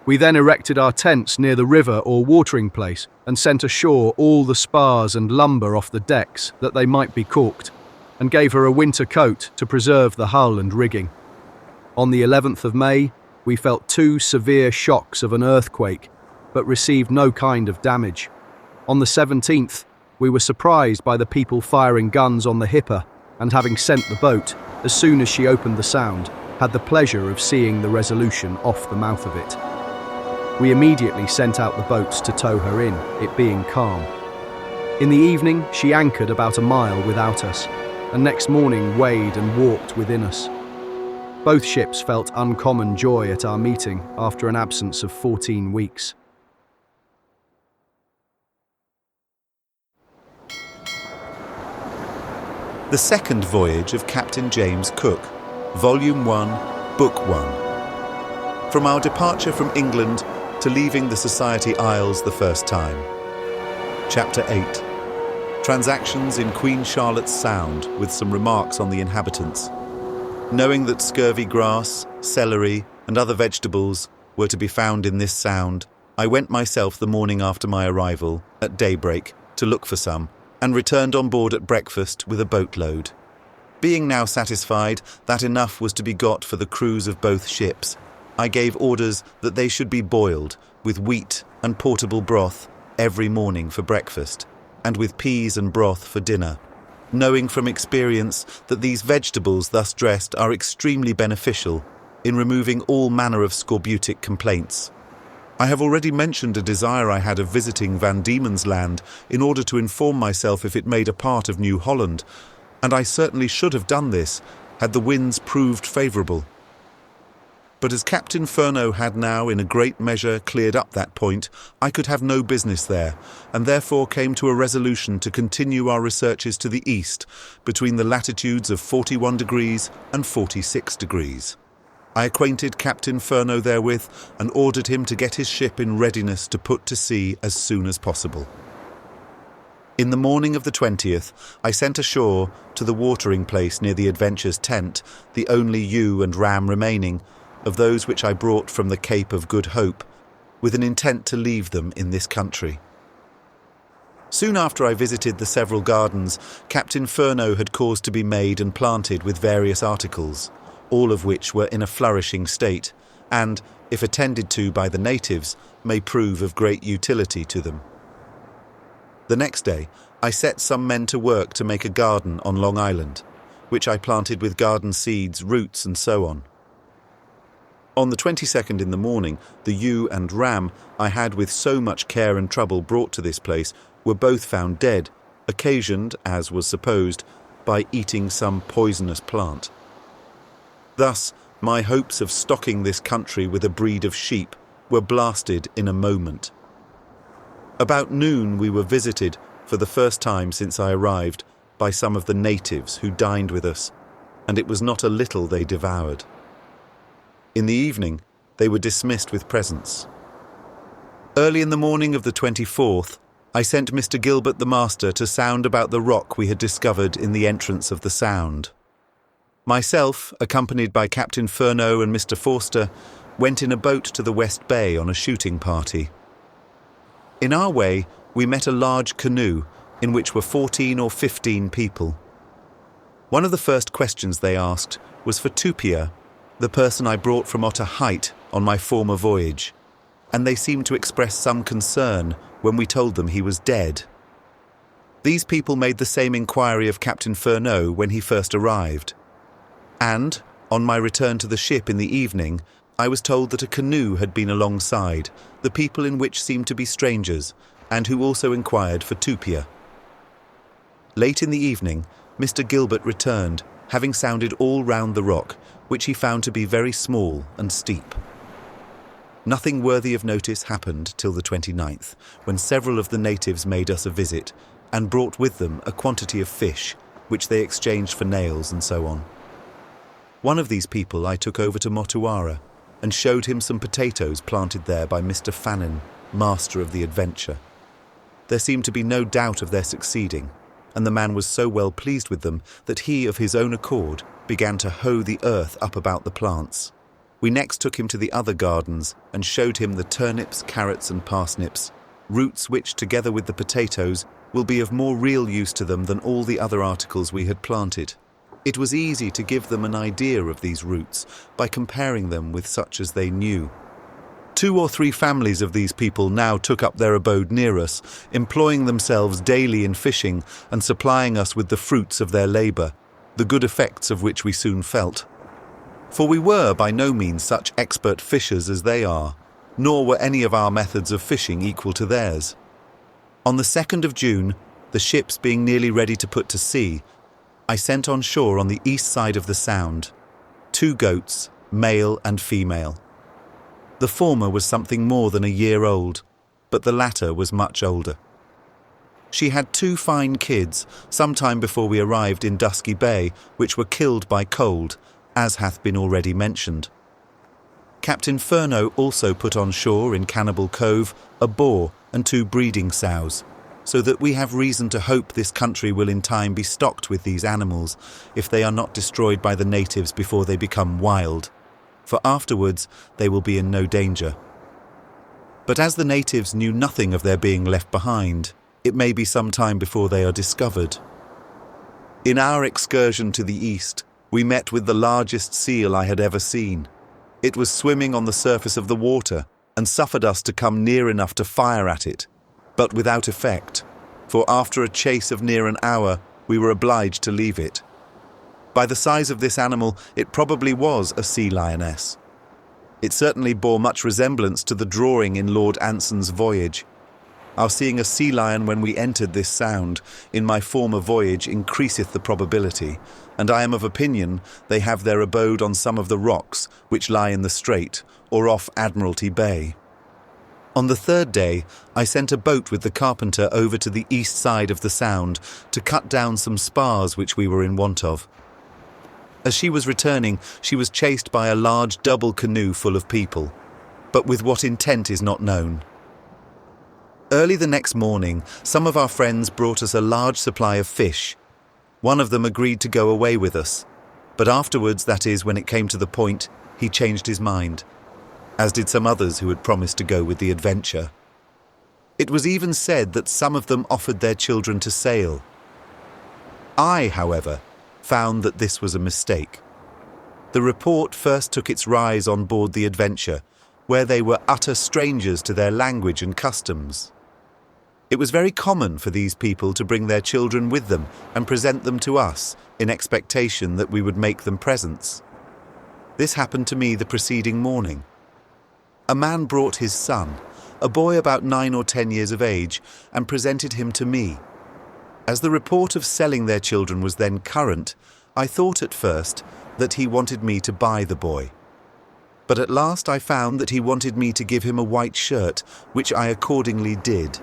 S3: We then erected our tents near the river or watering place, and sent ashore all the spars and lumber off the decks, that they might be caulked, and gave her a winter coat to preserve the hull and rigging. On the 11th of May, we felt 2 severe shocks of an earthquake, but received no kind of damage. On the 17th, we were surprised by the people firing guns on the Hippa, and having sent the boat, as soon as she opened the sound, had the pleasure of seeing the Resolution off the mouth of it. We immediately sent out the boats to tow her in, it being calm. In the evening, she anchored about a mile without us, and next morning weighed and warped within us. Both ships felt uncommon joy at our meeting after an absence of 14 weeks.
S1: The Second Voyage of Captain James Cook, Volume 1, Book 1. From our departure from England to leaving the Society Isles the first time. Chapter 8. Transactions in Queen Charlotte's Sound, with some remarks on the inhabitants. Knowing that scurvy grass, celery, and other vegetables were to be found in this sound, I went myself the morning after my arrival, at daybreak, to look for some, and returned on board at breakfast with a boatload. Being now satisfied that enough was to be got for the crews of both ships, I gave orders that they should be boiled, with wheat and portable broth, every morning for breakfast, and with peas and broth for dinner, knowing from experience that these vegetables thus dressed are extremely beneficial in removing all manner of scorbutic complaints. I have already mentioned a desire I had of visiting Van Diemen's Land in order to inform myself if it made a part of New Holland, and I certainly should have done this had the winds proved favourable. But as Captain Furneaux had now in a great measure cleared up that point, I could have no business there, and therefore came to a resolution to continue our researches to the east, between the latitudes of 41 degrees and 46 degrees. I acquainted Captain Furneaux therewith, and ordered him to get his ship in readiness to put to sea as soon as possible. In the morning of the 20th, I sent ashore to the watering place near the Adventure's tent, the only ewe and ram remaining, of those which I brought from the Cape of Good Hope, with an intent to leave them in this country. Soon after I visited the several gardens, Captain Furneaux had caused to be made and planted with various articles, all of which were in a flourishing state, and, if attended to by the natives, may prove of great utility to them. The next day, I set some men to work to make a garden on Long Island, which I planted with garden seeds, roots, and so on. On the 22nd in the morning, the ewe and ram I had with so much care and trouble brought to this place were both found dead, occasioned, as was supposed, by eating some poisonous plant. Thus, my hopes of stocking this country with a breed of sheep were blasted in a moment. About noon we were visited, for the first time since I arrived, by some of the natives who dined with us, and it was not a little they devoured. In the evening, they were dismissed with presents. Early in the morning of the 24th, I sent Mr. Gilbert the master to sound about the rock we had discovered in the entrance of the sound. Myself, accompanied by Captain Furneaux and Mr. Forster, went in a boat to the West Bay on a shooting party. In our way, we met a large canoe in which were 14 or 15 people. One of the first questions they asked was for Tupia, the person I brought from Otaheite on my former voyage, and they seemed to express some concern when we told them he was dead. These people made the same inquiry of Captain Furneaux when he first arrived. And, on my return to the ship in the evening, I was told that a canoe had been alongside, the people in which seemed to be strangers, and who also inquired for Tupia. Late in the evening, Mr. Gilbert returned, having sounded all round the rock, which he found to be very small and steep. Nothing worthy of notice happened till the 29th, when several of the natives made us a visit, and brought with them a quantity of fish, which they exchanged for nails and so on. One of these people I took over to Motuara, and showed him some potatoes planted there by Mr. Fannin, master of the adventure. There seemed to be no doubt of their succeeding, and the man was so well pleased with them that he, of his own accord, began to hoe the earth up about the plants. We next took him to the other gardens and showed him the turnips, carrots and parsnips, roots which, together with the potatoes, will be of more real use to them than all the other articles we had planted. It was easy to give them an idea of these roots by comparing them with such as they knew. 2 or 3 families of these people now took up their abode near us, employing themselves daily in fishing and supplying us with the fruits of their labour, the good effects of which we soon felt. For we were by no means such expert fishers as they are, nor were any of our methods of fishing equal to theirs. On the 2nd of June, the ships being nearly ready to put to sea, I sent on shore on the east side of the Sound 2 goats, male and female. The former was something more than a year old, but the latter was much older. She had 2 fine kids some time before we arrived in Dusky Bay, which were killed by cold, as hath been already mentioned. Captain Furneaux also put on shore in Cannibal Cove a boar and 2 breeding sows, so that we have reason to hope this country will in time be stocked with these animals, if they are not destroyed by the natives before they become wild, for afterwards they will be in no danger. But as the natives knew nothing of their being left behind, it may be some time before they are discovered. In our excursion to the east, we met with the largest seal I had ever seen. It was swimming on the surface of the water and suffered us to come near enough to fire at it, but without effect, for after a chase of near an hour, we were obliged to leave it. By the size of this animal, it probably was a sea lioness. It certainly bore much resemblance to the drawing in Lord Anson's Voyage. Our seeing a sea lion when we entered this sound in my former voyage increaseth the probability, and I am of opinion they have their abode on some of the rocks which lie in the strait or off Admiralty Bay. On the 3rd day, I sent a boat with the carpenter over to the east side of the Sound to cut down some spars which we were in want of. As she was returning, she was chased by a large double canoe full of people, but with what intent is not known. Early the next morning, some of our friends brought us a large supply of fish. One of them agreed to go away with us, but afterwards, that is, when it came to the point, he changed his mind, as did some others who had promised to go with the adventure. It was even said that some of them offered their children to sail. I, however, found that this was a mistake. The report first took its rise on board the adventure, where they were utter strangers to their language and customs. It was very common for these people to bring their children with them and present them to us in expectation that we would make them presents. This happened to me the preceding morning. A man brought his son, a boy about 9 or 10 years of age, and presented him to me. As the report of selling their children was then current, I thought at first that he wanted me to buy the boy. But at last I found that he wanted me to give him a white shirt, which I accordingly did.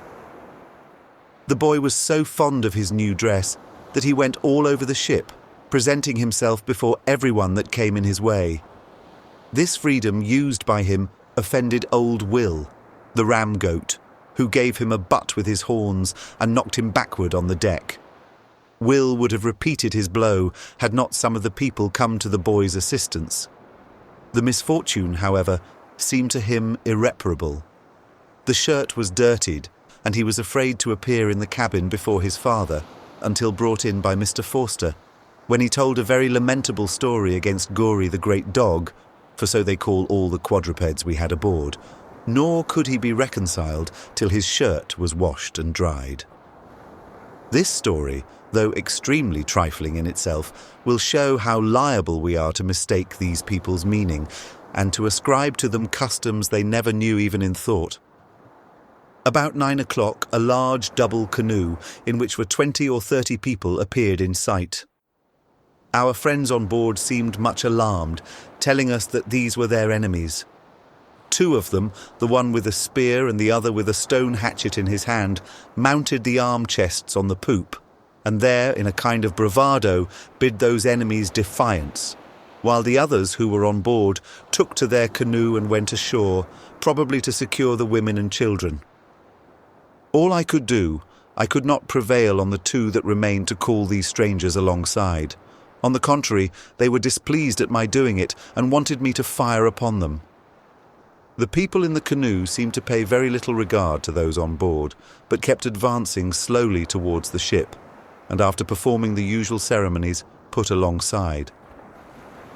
S1: The boy was so fond of his new dress that he went all over the ship, presenting himself before everyone that came in his way. This freedom used by him offended old Will, the ram goat, who gave him a butt with his horns and knocked him backward on the deck. Will would have repeated his blow had not some of the people come to the boy's assistance. The misfortune, however, seemed to him irreparable. The shirt was dirtied, and he was afraid to appear in the cabin before his father, until brought in by Mr. Forster, when he told a very lamentable story against Gory the great dog, for so they call all the quadrupeds we had aboard, nor could he be reconciled till his shirt was washed and dried. This story, though extremely trifling in itself, will show how liable we are to mistake these people's meaning, and to ascribe to them customs they never knew even in thought. About 9 o'clock, a large double canoe, in which were 20 or 30 people, appeared in sight. Our friends on board seemed much alarmed, telling us that these were their enemies. 2 of them, the one with a spear and the other with a stone hatchet in his hand, mounted the arm chests on the poop, and there, in a kind of bravado, bid those enemies defiance, while the others who were on board took to their canoe and went ashore, probably to secure the women and children. All I could do, I could not prevail on the 2 that remained to call these strangers alongside. On the contrary, they were displeased at my doing it and wanted me to fire upon them. The people in the canoe seemed to pay very little regard to those on board, but kept advancing slowly towards the ship, and after performing the usual ceremonies, put alongside.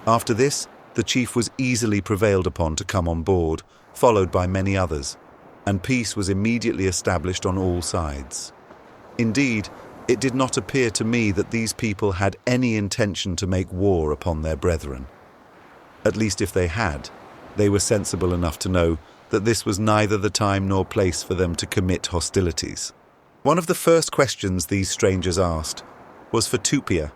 S1: After this, the chief was easily prevailed upon to come on board, followed by many others, and peace was immediately established on all sides. Indeed, it did not appear to me that these people had any intention to make war upon their brethren. At least if they had, they were sensible enough to know that this was neither the time nor place for them to commit hostilities. One of the first questions these strangers asked was for Tupia,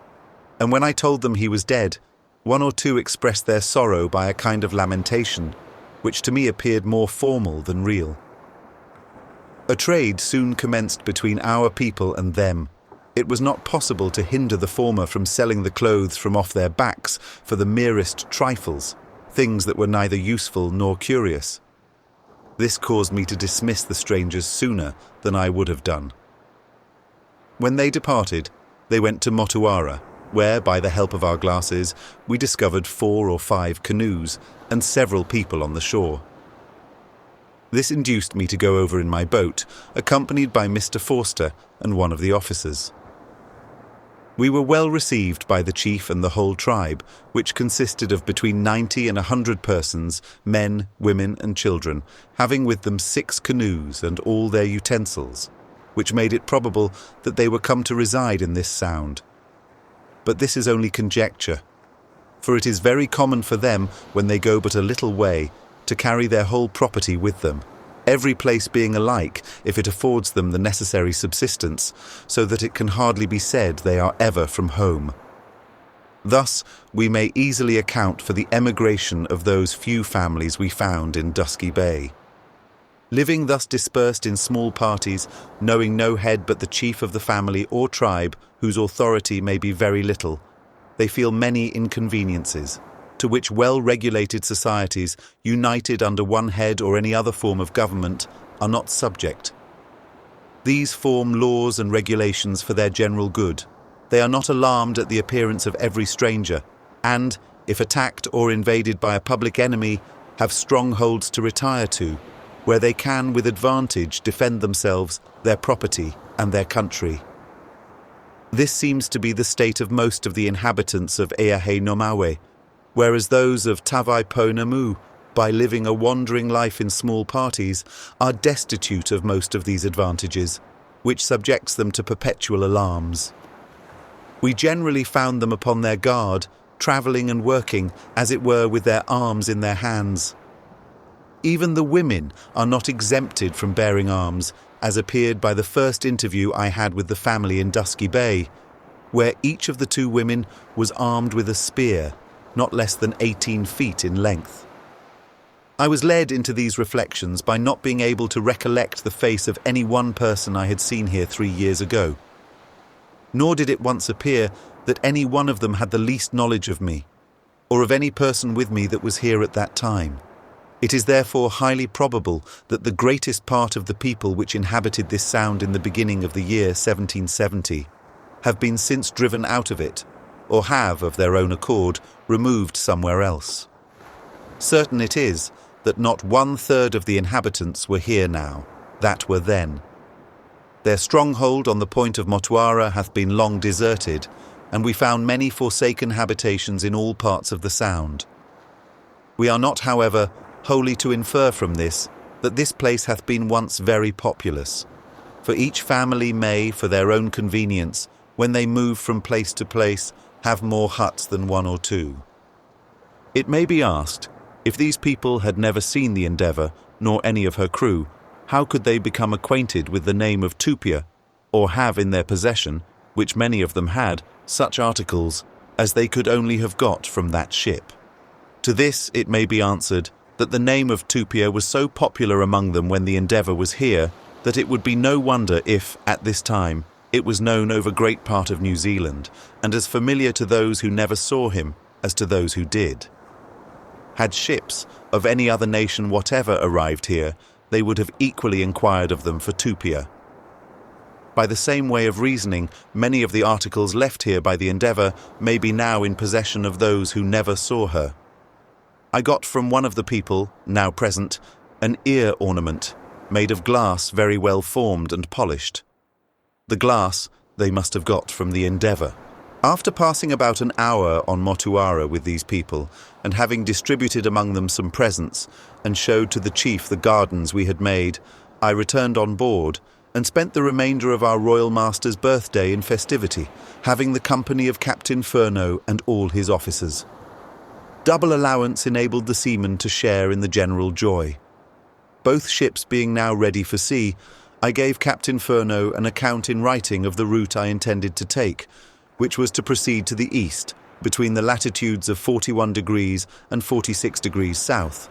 S1: and when I told them he was dead, 1 or 2 expressed their sorrow by a kind of lamentation, which to me appeared more formal than real. A trade soon commenced between our people and them. It was not possible to hinder the former from selling the clothes from off their backs for the merest trifles, things that were neither useful nor curious. This caused me to dismiss the strangers sooner than I would have done. When they departed, they went to Motuara, where, by the help of our glasses, we discovered 4 or 5 canoes and several people on the shore. This induced me to go over in my boat, accompanied by Mr. Forster and one of the officers. We were well received by the chief and the whole tribe, which consisted of between 90 and 100 persons, men, women and children, having with them 6 canoes and all their utensils, which made it probable that they were come to reside in this sound. But this is only conjecture, for it is very common for them, when they go but a little way, to carry their whole property with them, every place being alike if it affords them the necessary subsistence, so that it can hardly be said they are ever from home. Thus we may easily account for the emigration of those few families we found in Dusky Bay. Living thus dispersed in small parties, knowing no head but the chief of the family or tribe, whose authority may be very little, they feel many inconveniences, to which well-regulated societies, united under one head or any other form of government, are not subject. These form laws and regulations for their general good. They are not alarmed at the appearance of every stranger, and, if attacked or invaded by a public enemy, have strongholds to retire to, where they can with advantage defend themselves, their property, and their country. This seems to be the state of most of the inhabitants of Eahei-Nomawe, whereas those of Tavai-po-Namu, by living a wandering life in small parties, are destitute of most of these advantages, which subjects them to perpetual alarms. We generally found them upon their guard, travelling and working, as it were, with their arms in their hands. Even the women are not exempted from bearing arms, as appeared by the first interview I had with the family in Dusky Bay, where each of the 2 women was armed with a spear, not less than 18 feet in length. I was led into these reflections by not being able to recollect the face of any one person I had seen here 3 years ago. Nor did it once appear that any one of them had the least knowledge of me. or of any person with me that was here at that time. It is therefore highly probable that the greatest part of the people which inhabited this sound in the beginning of the year 1770 have been since driven out of it, or have, of their own accord, removed somewhere else. Certain it is that not 1/3 of the inhabitants were here now, that were then. Their stronghold on the point of Motuara hath been long deserted, and we found many forsaken habitations in all parts of the sound. We are not, however, wholly to infer from this that this place hath been once very populous, for each family may, for their own convenience, when they move from place to place, have more huts than one or two. It may be asked, if these people had never seen the Endeavour, nor any of her crew, how could they become acquainted with the name of Tupia, or have in their possession, which many of them had, such articles as they could only have got from that ship? To this it may be answered that the name of Tupia was so popular among them when the Endeavour was here that it would be no wonder if, at this time, it was known over great part of New Zealand, and as familiar to those who never saw him as to those who did. Had ships of any other nation whatever arrived here, they would have equally inquired of them for Tupia. By the same way of reasoning, many of the articles left here by the Endeavour may be now in possession of those who never saw her. I got from one of the people, now present, an ear ornament, made of glass very well formed and polished. The glass they must have got from the Endeavour. After passing about an hour on Motuara with these people, and having distributed among them some presents, and showed to the chief the gardens we had made, I returned on board, and spent the remainder of our royal master's birthday in festivity, having the company of Captain Furneaux and all his officers. Double allowance enabled the seamen to share in the general joy. Both ships being now ready for sea, I gave Captain Furneaux an account in writing of the route I intended to take, which was to proceed to the east, between the latitudes of 41 degrees and 46 degrees south,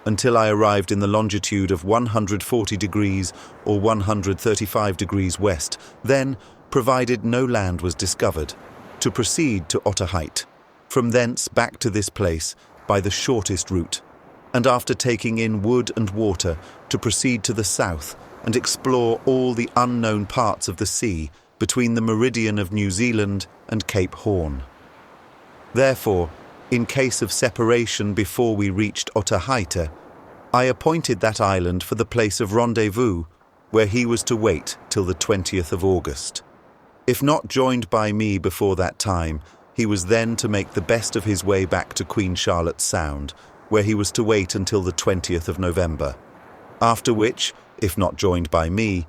S1: until I arrived in the longitude of 140 degrees or 135 degrees west, then, provided no land was discovered, to proceed to Otaheite, from thence back to this place by the shortest route, and after taking in wood and water, to proceed to the south and explore all the unknown parts of the sea between the Meridian of New Zealand and Cape Horn. Therefore, in case of separation before we reached Otaheite, I appointed that island for the place of rendezvous, where he was to wait till the 20th of August. If not joined by me before that time, he was then to make the best of his way back to Queen Charlotte's Sound, where he was to wait until the 20th of November, after which, if not joined by me,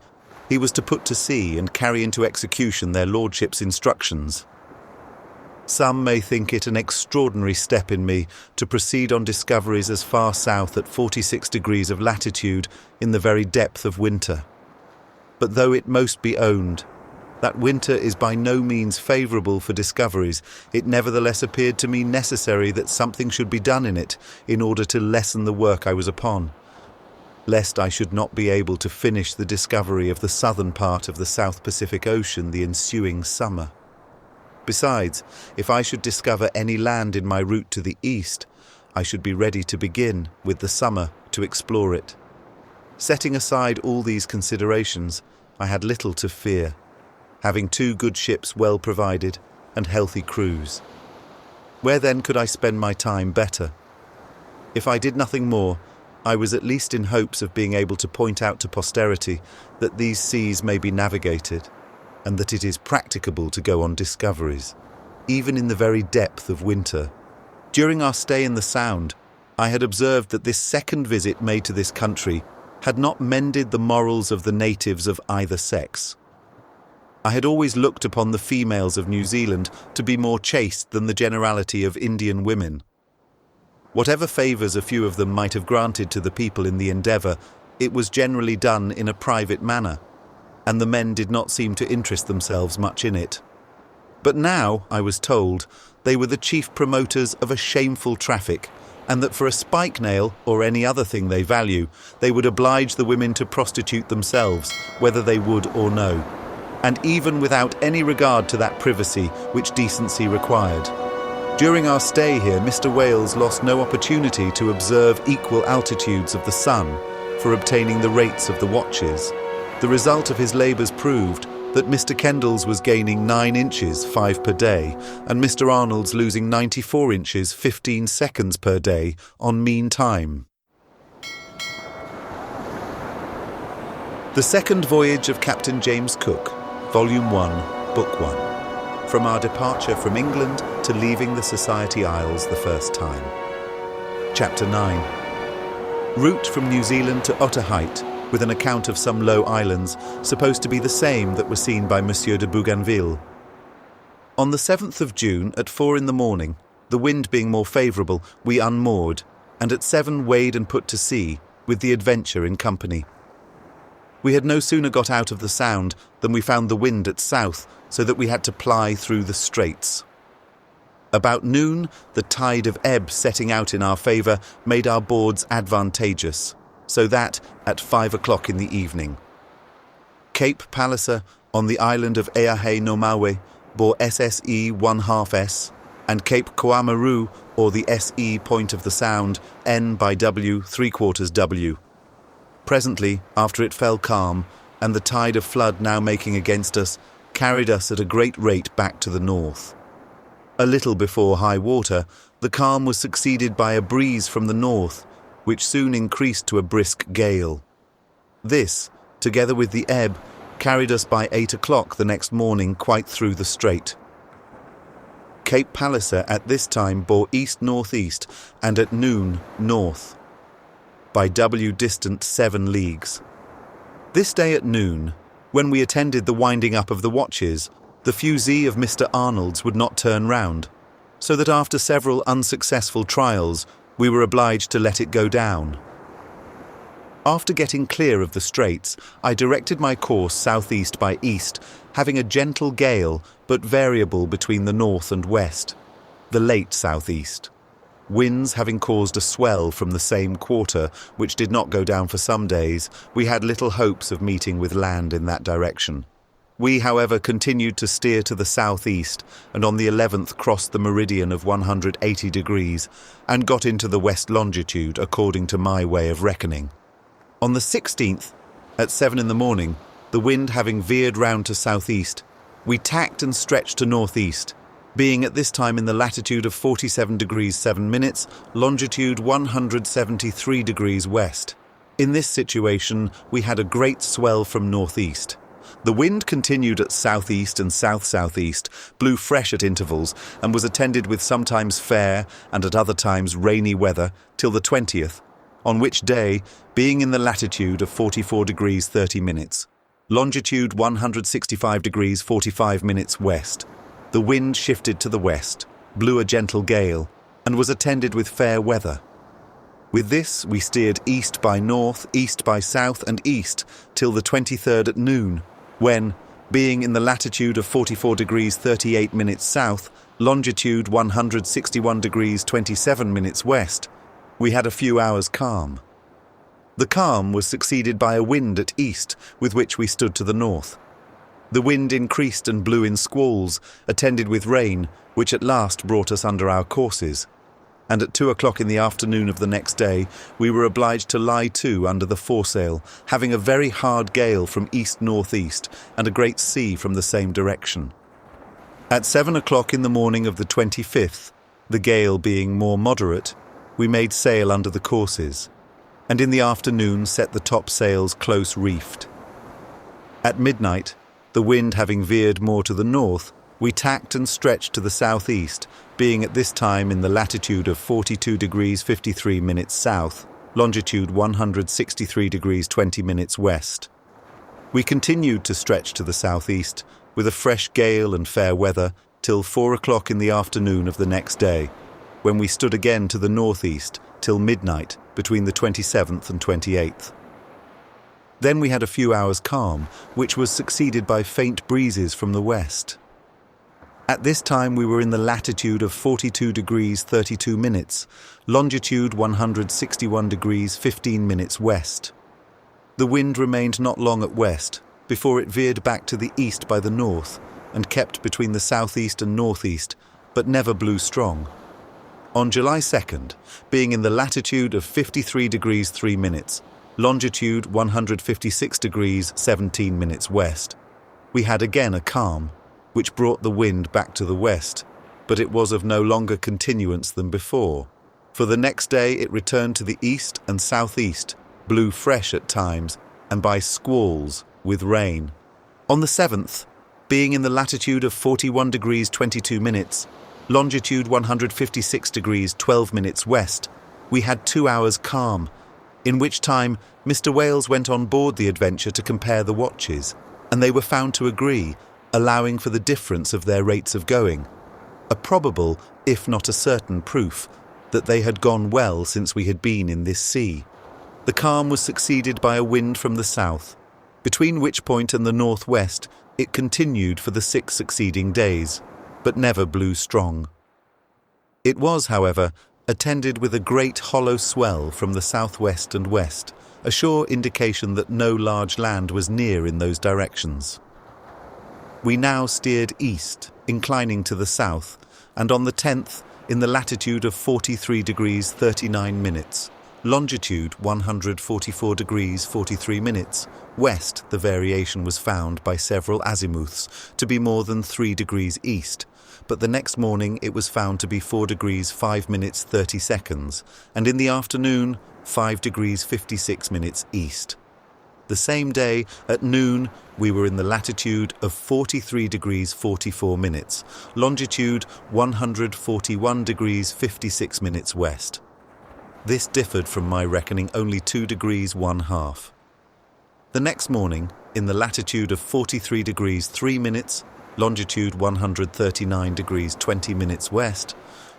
S1: he was to put to sea and carry into execution their lordships' instructions. Some may think it an extraordinary step in me to proceed on discoveries as far south at 46 degrees of latitude in the very depth of winter. But though it most be owned that winter is by no means favourable for discoveries, it nevertheless appeared to me necessary that something should be done in it in order to lessen the work I was upon, lest I should not be able to finish the discovery of the southern part of the South Pacific Ocean the ensuing summer. Besides, if I should discover any land in my route to the east, I should be ready to begin, with the summer, to explore it. Setting aside all these considerations, I had little to fear, having 2 good ships well provided and healthy crews. Where then could I spend my time better? If I did nothing more, I was at least in hopes of being able to point out to posterity that these seas may be navigated, and that it is practicable to go on discoveries, even in the very depth of winter. During our stay in the Sound, I had observed that this second visit made to this country had not mended the morals of the natives of either sex. I had always looked upon the females of New Zealand to be more chaste than the generality of Indian women. Whatever favours a few of them might have granted to the people in the Endeavour, it was generally done in a private manner, and the men did not seem to interest themselves much in it. But now, I was told, they were the chief promoters of a shameful traffic, and that for a spike nail, or any other thing they value, they would oblige the women to prostitute themselves, whether they would or no, and even without any regard to that privacy which decency required. During our stay here, Mr. Wales lost no opportunity to observe equal altitudes of the sun for obtaining the rates of the watches. The result of his labours proved that Mr. Kendall's was gaining 9 inches 5 per day and Mr. Arnold's losing 94 inches 15 seconds per day on mean time. The Second Voyage of Captain James Cook, Volume 1, Book 1. From our departure from England to leaving the Society Isles the first time. Chapter 9. Route from New Zealand to Otaheite, with an account of some low islands, supposed to be the same that were seen by Monsieur de Bougainville. On the 7th of June, at 4 in the morning, the wind being more favourable, we unmoored, and at 7 weighed and put to sea, with the Adventure in company. We had no sooner got out of the Sound than we found the wind at south, so that we had to ply through the straits. About noon, the tide of ebb setting out in our favour made our boards advantageous, so that, at 5 o'clock in the evening, Cape Palliser on the island of Eahe-no-Maui bore SSE 1/2S, and Cape Koamaru, or the SE point of the Sound, N by W 3/4 W. Presently, after it fell calm, and the tide of flood now making against us, carried us at a great rate back to the north. A little before high water, the calm was succeeded by a breeze from the north, which soon increased to a brisk gale. This, together with the ebb, carried us by 8 o'clock the next morning quite through the strait. Cape Palliser at this time bore east-northeast and at noon north, by W distant 7 leagues. This day at noon, when we attended the winding up of the watches, the fusee of Mr. Arnold's would not turn round, so that after several unsuccessful trials, we were obliged to let it go down. After getting clear of the straits, I directed my course southeast by east, having a gentle gale but variable between the north and west, the late southeast. Winds having caused a swell from the same quarter, which did not go down for some days, we had little hopes of meeting with land in that direction. We, however, continued to steer to the southeast, and on the 11th crossed the meridian of 180 degrees, and got into the west longitude according to my way of reckoning. On the 16th, at 7 in the morning, the wind having veered round to southeast, we tacked and stretched to northeast, being at this time in the latitude of 47 degrees 7 minutes, longitude 173 degrees west. In this situation, we had a great swell from northeast. The wind continued at southeast and south-southeast, blew fresh at intervals, and was attended with sometimes fair and at other times rainy weather till the 20th, on which day, being in the latitude of 44 degrees 30 minutes, longitude 165 degrees 45 minutes west, the wind shifted to the west, blew a gentle gale, and was attended with fair weather. With this we steered east by north, east by south, and east till the 23rd at noon, when, being in the latitude of 44 degrees 38 minutes south, longitude 161 degrees 27 minutes west, we had a few hours calm. The calm was succeeded by a wind at east, with which we stood to the north. The wind increased and blew in squalls, attended with rain, which at last brought us under our courses, and at 2 o'clock in the afternoon of the next day we were obliged to lie to under the foresail, having a very hard gale from east-northeast and a great sea from the same direction. At 7 o'clock in the morning of the 25th, the gale being more moderate, we made sail under the courses, and in the afternoon set the topsails close reefed. At midnight, the wind having veered more to the north, we tacked and stretched to the southeast, being at this time in the latitude of 42 degrees 53 minutes south, longitude 163 degrees 20 minutes west. We continued to stretch to the southeast, with a fresh gale and fair weather, till 4 o'clock in the afternoon of the next day, when we stood again to the northeast till midnight between the 27th and 28th. Then we had a few hours calm, which was succeeded by faint breezes from the west. At this time we were in the latitude of 42 degrees 32 minutes, longitude 161 degrees 15 minutes west. The wind remained not long at west, before it veered back to the east by the north, and kept between the southeast and northeast, but never blew strong. On July 2nd, being in the latitude of 53 degrees 3 minutes, longitude 156 degrees 17 minutes west, we had again a calm, which brought the wind back to the west, but it was of no longer continuance than before. For the next day it returned to the east and southeast, blew fresh at times, and by squalls, with rain. On the 7th, being in the latitude of 41 degrees 22 minutes, longitude 156 degrees 12 minutes west, we had 2 hours calm, in which time Mr. Wales went on board the Adventure to compare the watches, and they were found to agree, allowing for the difference of their rates of going, a probable, if not a certain proof, that they had gone well since we had been in this sea. The calm was succeeded by a wind from the south, between which point and the northwest it continued for the 6 succeeding days, but never blew strong. It was, however, attended with a great hollow swell from the southwest and west, a sure indication that no large land was near in those directions. We now steered east, inclining to the south, and on the 10th, in the latitude of 43 degrees 39 minutes, longitude 144 degrees 43 minutes, west the variation was found by several azimuths to be more than 3 degrees east, but the next morning it was found to be 4 degrees 5 minutes 30 seconds, and in the afternoon 5 degrees 56 minutes east. The same day, at noon, we were in the latitude of 43 degrees 44 minutes, longitude 141 degrees 56 minutes west. This differed from my reckoning only 2 degrees 1/2. The next morning, in the latitude of 43 degrees 3 minutes, longitude 139 degrees 20 minutes west,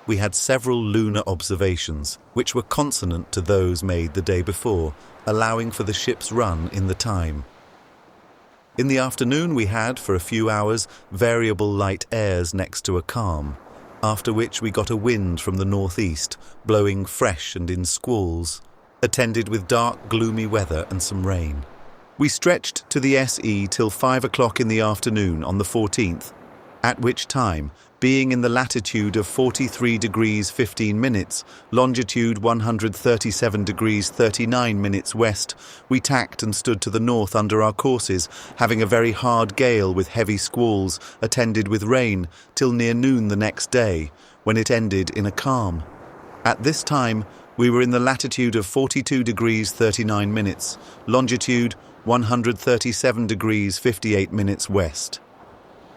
S1: we had several lunar observations, which were consonant to those made the day before, allowing for the ship's run in the time. In the afternoon we had, for a few hours, variable light airs next to a calm, after which we got a wind from the northeast, blowing fresh and in squalls, attended with dark, gloomy weather and some rain. We stretched to the SE till 5 o'clock in the afternoon on the 14th, at which time, being in the latitude of 43 degrees 15 minutes, longitude 137 degrees 39 minutes west, we tacked and stood to the north under our courses, having a very hard gale with heavy squalls, attended with rain, till near noon the next day, when it ended in a calm. At this time, we were in the latitude of 42 degrees 39 minutes, longitude 137 degrees 58 minutes west.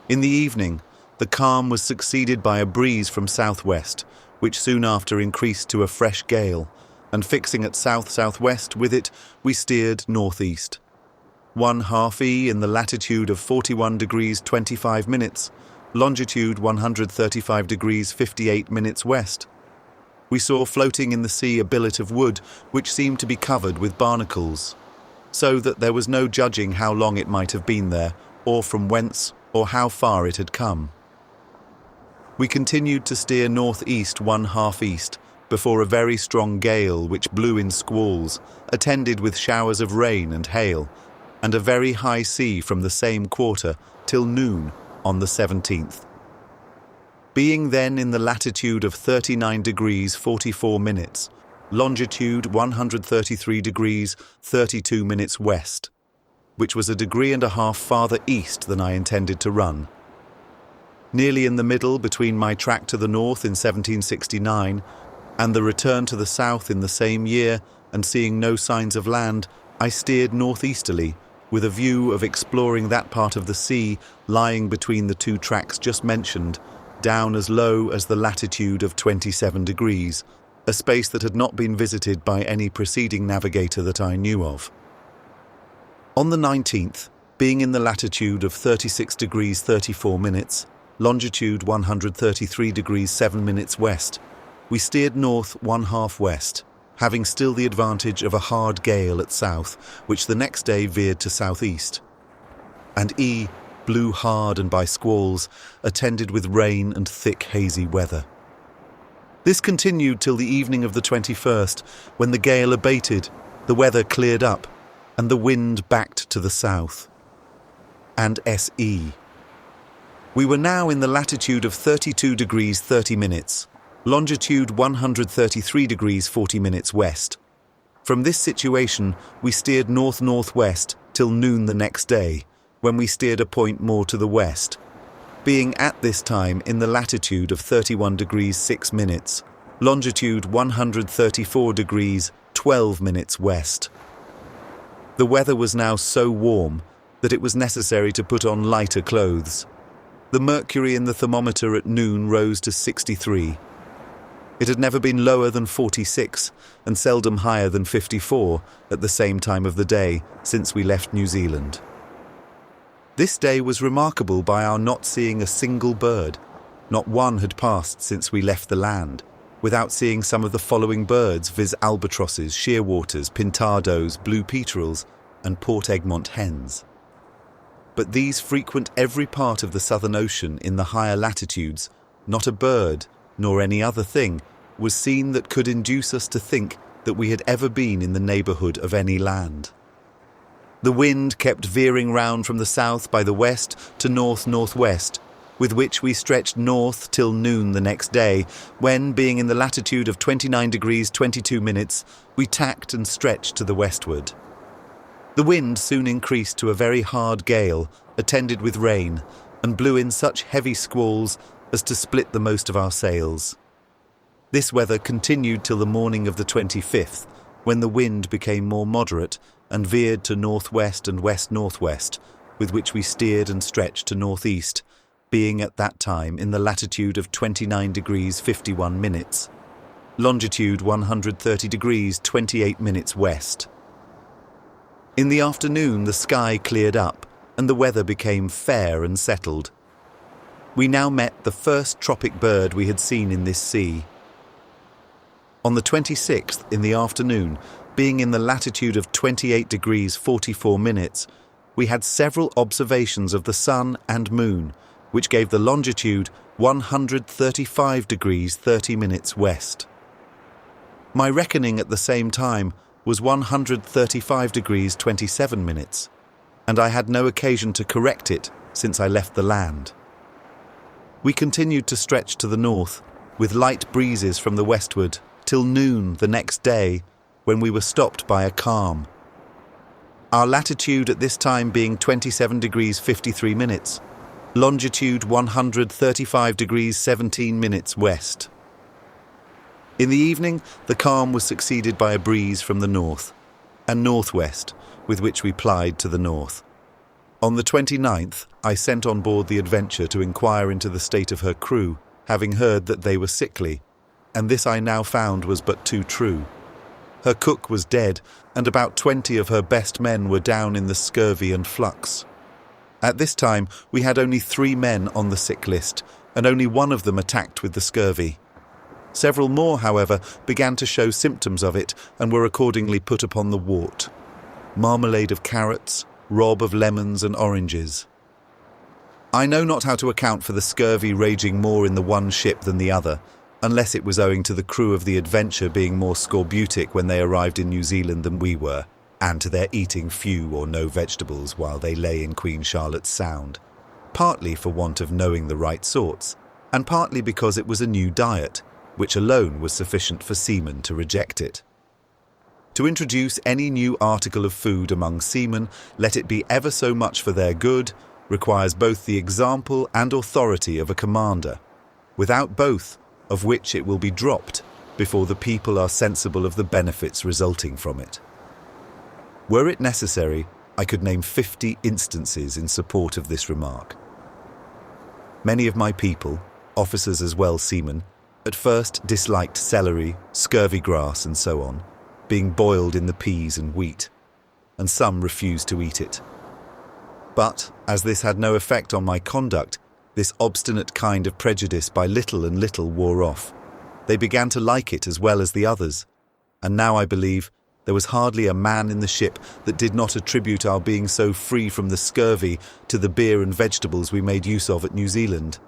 S1: In the evening, the calm was succeeded by a breeze from southwest, which soon after increased to a fresh gale, and fixing at south-southwest with it, we steered northeast. 1/2 E in the latitude of 41 degrees 25 minutes, longitude 135 degrees 58 minutes west. We saw floating in the sea a billet of wood, which seemed to be covered with barnacles, so that there was no judging how long it might have been there, or from whence, or how far it had come. We continued to steer northeast 1/2 east, before a very strong gale which blew in squalls, attended with showers of rain and hail, and a very high sea from the same quarter till noon on the 17th. Being then in the latitude of 39 degrees 44 minutes, longitude 133 degrees 32 minutes west, which was a degree and a half farther east than I intended to run. Nearly in the middle between my track to the north in 1769 and the return to the south in the same year, and seeing no signs of land, I steered northeasterly with a view of exploring that part of the sea lying between the 2 tracks just mentioned, down as low as the latitude of 27 degrees, a space that had not been visited by any preceding navigator that I knew of. On the 19th, being in the latitude of 36 degrees 34 minutes, longitude 133 degrees 7 minutes west, we steered north 1/2 west, having still the advantage of a hard gale at south, which the next day veered to southeast. And E blew hard and by squalls, attended with rain and thick hazy weather. This continued till the evening of the 21st, when the gale abated, the weather cleared up, and the wind backed to the south. And SE. We were now in the latitude of 32 degrees 30 minutes, longitude 133 degrees 40 minutes west. From this situation, we steered north-northwest till noon the next day, when we steered a point more to the west, being at this time in the latitude of 31 degrees 6 minutes, longitude 134 degrees 12 minutes west. The weather was now so warm that it was necessary to put on lighter clothes. The mercury in the thermometer at noon rose to 63. It had never been lower than 46 and seldom higher than 54 at the same time of the day since we left New Zealand. This day was remarkable by our not seeing a single bird. Not one had passed since we left the land, without seeing some of the following birds, viz. Albatrosses, shearwaters, pintados, blue peterels, and Port Egmont hens. But these frequent every part of the Southern Ocean in the higher latitudes. Not a bird, nor any other thing, was seen that could induce us to think that we had ever been in the neighbourhood of any land. The wind kept veering round from the south by the west to north-northwest, with which we stretched north till noon the next day, when, being in the latitude of 29 degrees 22 minutes, we tacked and stretched to the westward. The wind soon increased to a very hard gale, attended with rain, and blew in such heavy squalls as to split the most of our sails. This weather continued till the morning of the 25th, when the wind became more moderate and veered to northwest and west-northwest, with which we steered and stretched to northeast, being at that time in the latitude of 29 degrees 51 minutes, longitude 130 degrees 28 minutes west. In the afternoon the sky cleared up and the weather became fair and settled. We now met the first tropic bird we had seen in this sea. On the 26th in the afternoon, being in the latitude of 28 degrees 44 minutes, we had several observations of the sun and moon, which gave the longitude 135 degrees 30 minutes west. My reckoning at the same time was 135 degrees 27 minutes, and I had no occasion to correct it since I left the land. We continued to stretch to the north, with light breezes from the westward, till noon the next day, when we were stopped by a calm. Our latitude at this time being 27 degrees 53 minutes, longitude 135 degrees 17 minutes west. In the evening, the calm was succeeded by a breeze from the north and northwest, with which we plied to the north. On the 29th, I sent on board the Adventure to inquire into the state of her crew, having heard that they were sickly, and this I now found was but too true. Her cook was dead, and about 20 of her best men were down in the scurvy and flux. At this time, we had only 3 men on the sick list, and only one of them attacked with the scurvy. Several more, however, began to show symptoms of it and were accordingly put upon the wort. Marmalade of carrots, rob of lemons and oranges. I know not how to account for the scurvy raging more in the one ship than the other, unless it was owing to the crew of the Adventure being more scorbutic when they arrived in New Zealand than we were, and to their eating few or no vegetables while they lay in Queen Charlotte's Sound, partly for want of knowing the right sorts, and partly because it was a new diet, which alone was sufficient for seamen to reject it. To introduce any new article of food among seamen, let it be ever so much for their good, requires both the example and authority of a commander, without both of which it will be dropped before the people are sensible of the benefits resulting from it. Were it necessary, I could name 50 instances in support of this remark. Many of my people, officers as well seamen, at first disliked celery, scurvy grass and so on, being boiled in the peas and wheat, and some refused to eat it. But, as this had no effect on my conduct, this obstinate kind of prejudice by little and little wore off. They began to like it as well as the others, and now I believe there was hardly a man in the ship that did not attribute our being so free from the scurvy to the beer and vegetables we made use of at New Zealand.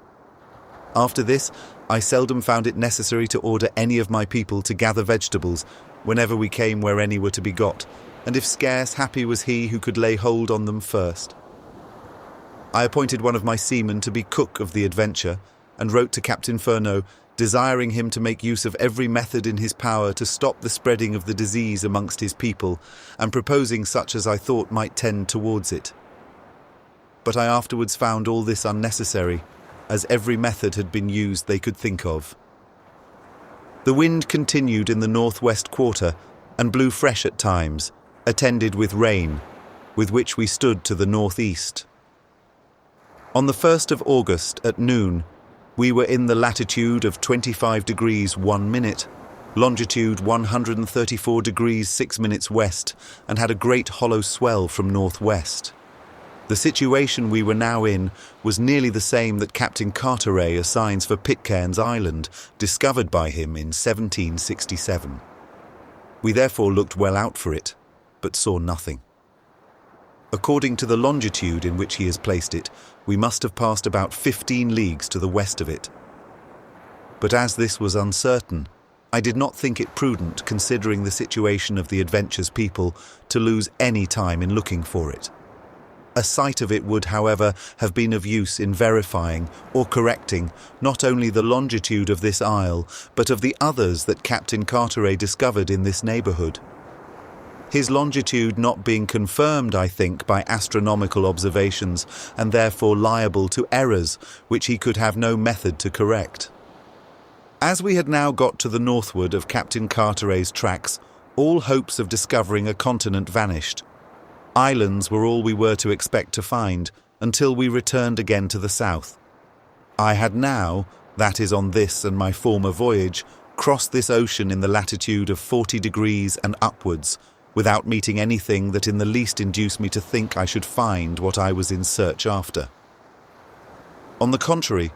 S1: After this, I seldom found it necessary to order any of my people to gather vegetables whenever we came where any were to be got, and if scarce, happy was he who could lay hold on them first. I appointed one of my seamen to be cook of the Adventure, and wrote to Captain Furneaux, desiring him to make use of every method in his power to stop the spreading of the disease amongst his people, and proposing such as I thought might tend towards it. But I afterwards found all this unnecessary, as every method had been used they could think of. The wind continued in the northwest quarter, and blew fresh at times, attended with rain, with which we stood to the northeast. On the 1st of August at noon, we were in the latitude of 25 degrees 1 minute, longitude 134 degrees 6 minutes west, and had a great hollow swell from northwest. The situation we were now in was nearly the same that Captain Carteret assigns for Pitcairn's Island, discovered by him in 1767. We therefore looked well out for it, but saw nothing. According to the longitude in which he has placed it, we must have passed about 15 leagues to the west of it. But as this was uncertain, I did not think it prudent, considering the situation of the Adventure's people, to lose any time in looking for it. A sight of it would, however, have been of use in verifying or correcting not only the longitude of this isle, but of the others that Captain Carteret discovered in this neighbourhood. His longitude not being confirmed, I think, by astronomical observations, and therefore liable to errors which he could have no method to correct. As we had now got to the northward of Captain Carteret's tracks, all hopes of discovering a continent vanished. Islands were all we were to expect to find, until we returned again to the south. I had now, that is on this and my former voyage, crossed this ocean in the latitude of 40 degrees and upwards, without meeting anything that in the least induced me to think I should find what I was in search after. On the contrary,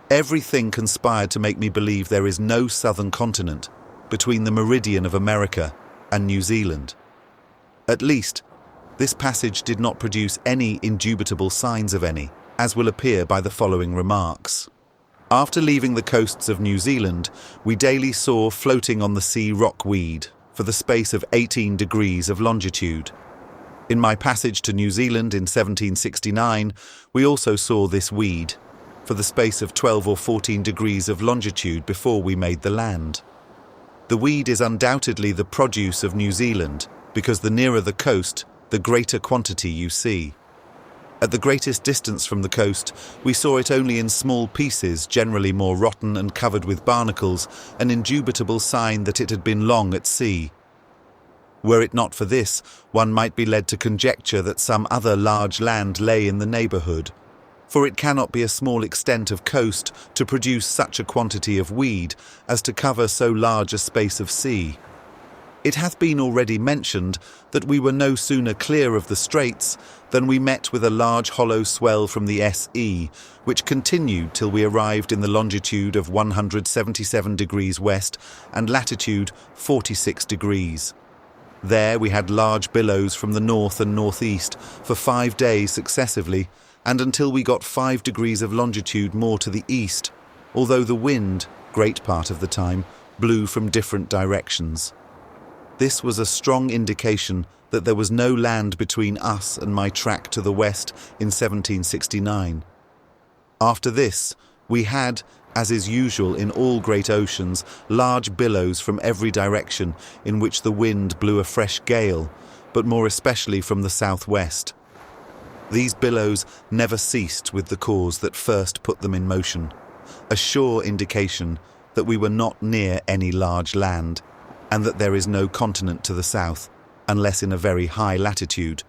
S1: everything conspired to make me believe there is no southern continent between the meridian of America and New Zealand. At least, this passage did not produce any indubitable signs of any, as will appear by the following remarks. After leaving the coasts of New Zealand, we daily saw floating on the sea rockweed, for the space of 18 degrees of longitude. In my passage to New Zealand in 1769, we also saw this weed, for the space of 12 or 14 degrees of longitude before we made the land. The weed is undoubtedly the produce of New Zealand, because the nearer the coast, the greater quantity you see. At the greatest distance from the coast, we saw it only in small pieces, generally more rotten and covered with barnacles, an indubitable sign that it had been long at sea. Were it not for this, one might be led to conjecture that some other large land lay in the neighbourhood, for it cannot be a small extent of coast to produce such a quantity of weed as to cover so large a space of sea. It hath been already mentioned that we were no sooner clear of the straits than we met with a large hollow swell from the SE, which continued till we arrived in the longitude of 177 degrees west and latitude 46 degrees. There we had large billows from the north and northeast for 5 days successively, and until we got 5 degrees of longitude more to the east, although the wind, great part of the time, blew from different directions. This was a strong indication that there was no land between us and my track to the west in 1769. After this, we had, as is usual in all great oceans, large billows from every direction in which the wind blew a fresh gale, but more especially from the southwest. These billows never ceased with the cause that first put them in motion, a sure indication that we were not near any large land, and that there is no continent to the south, unless in a very high latitude.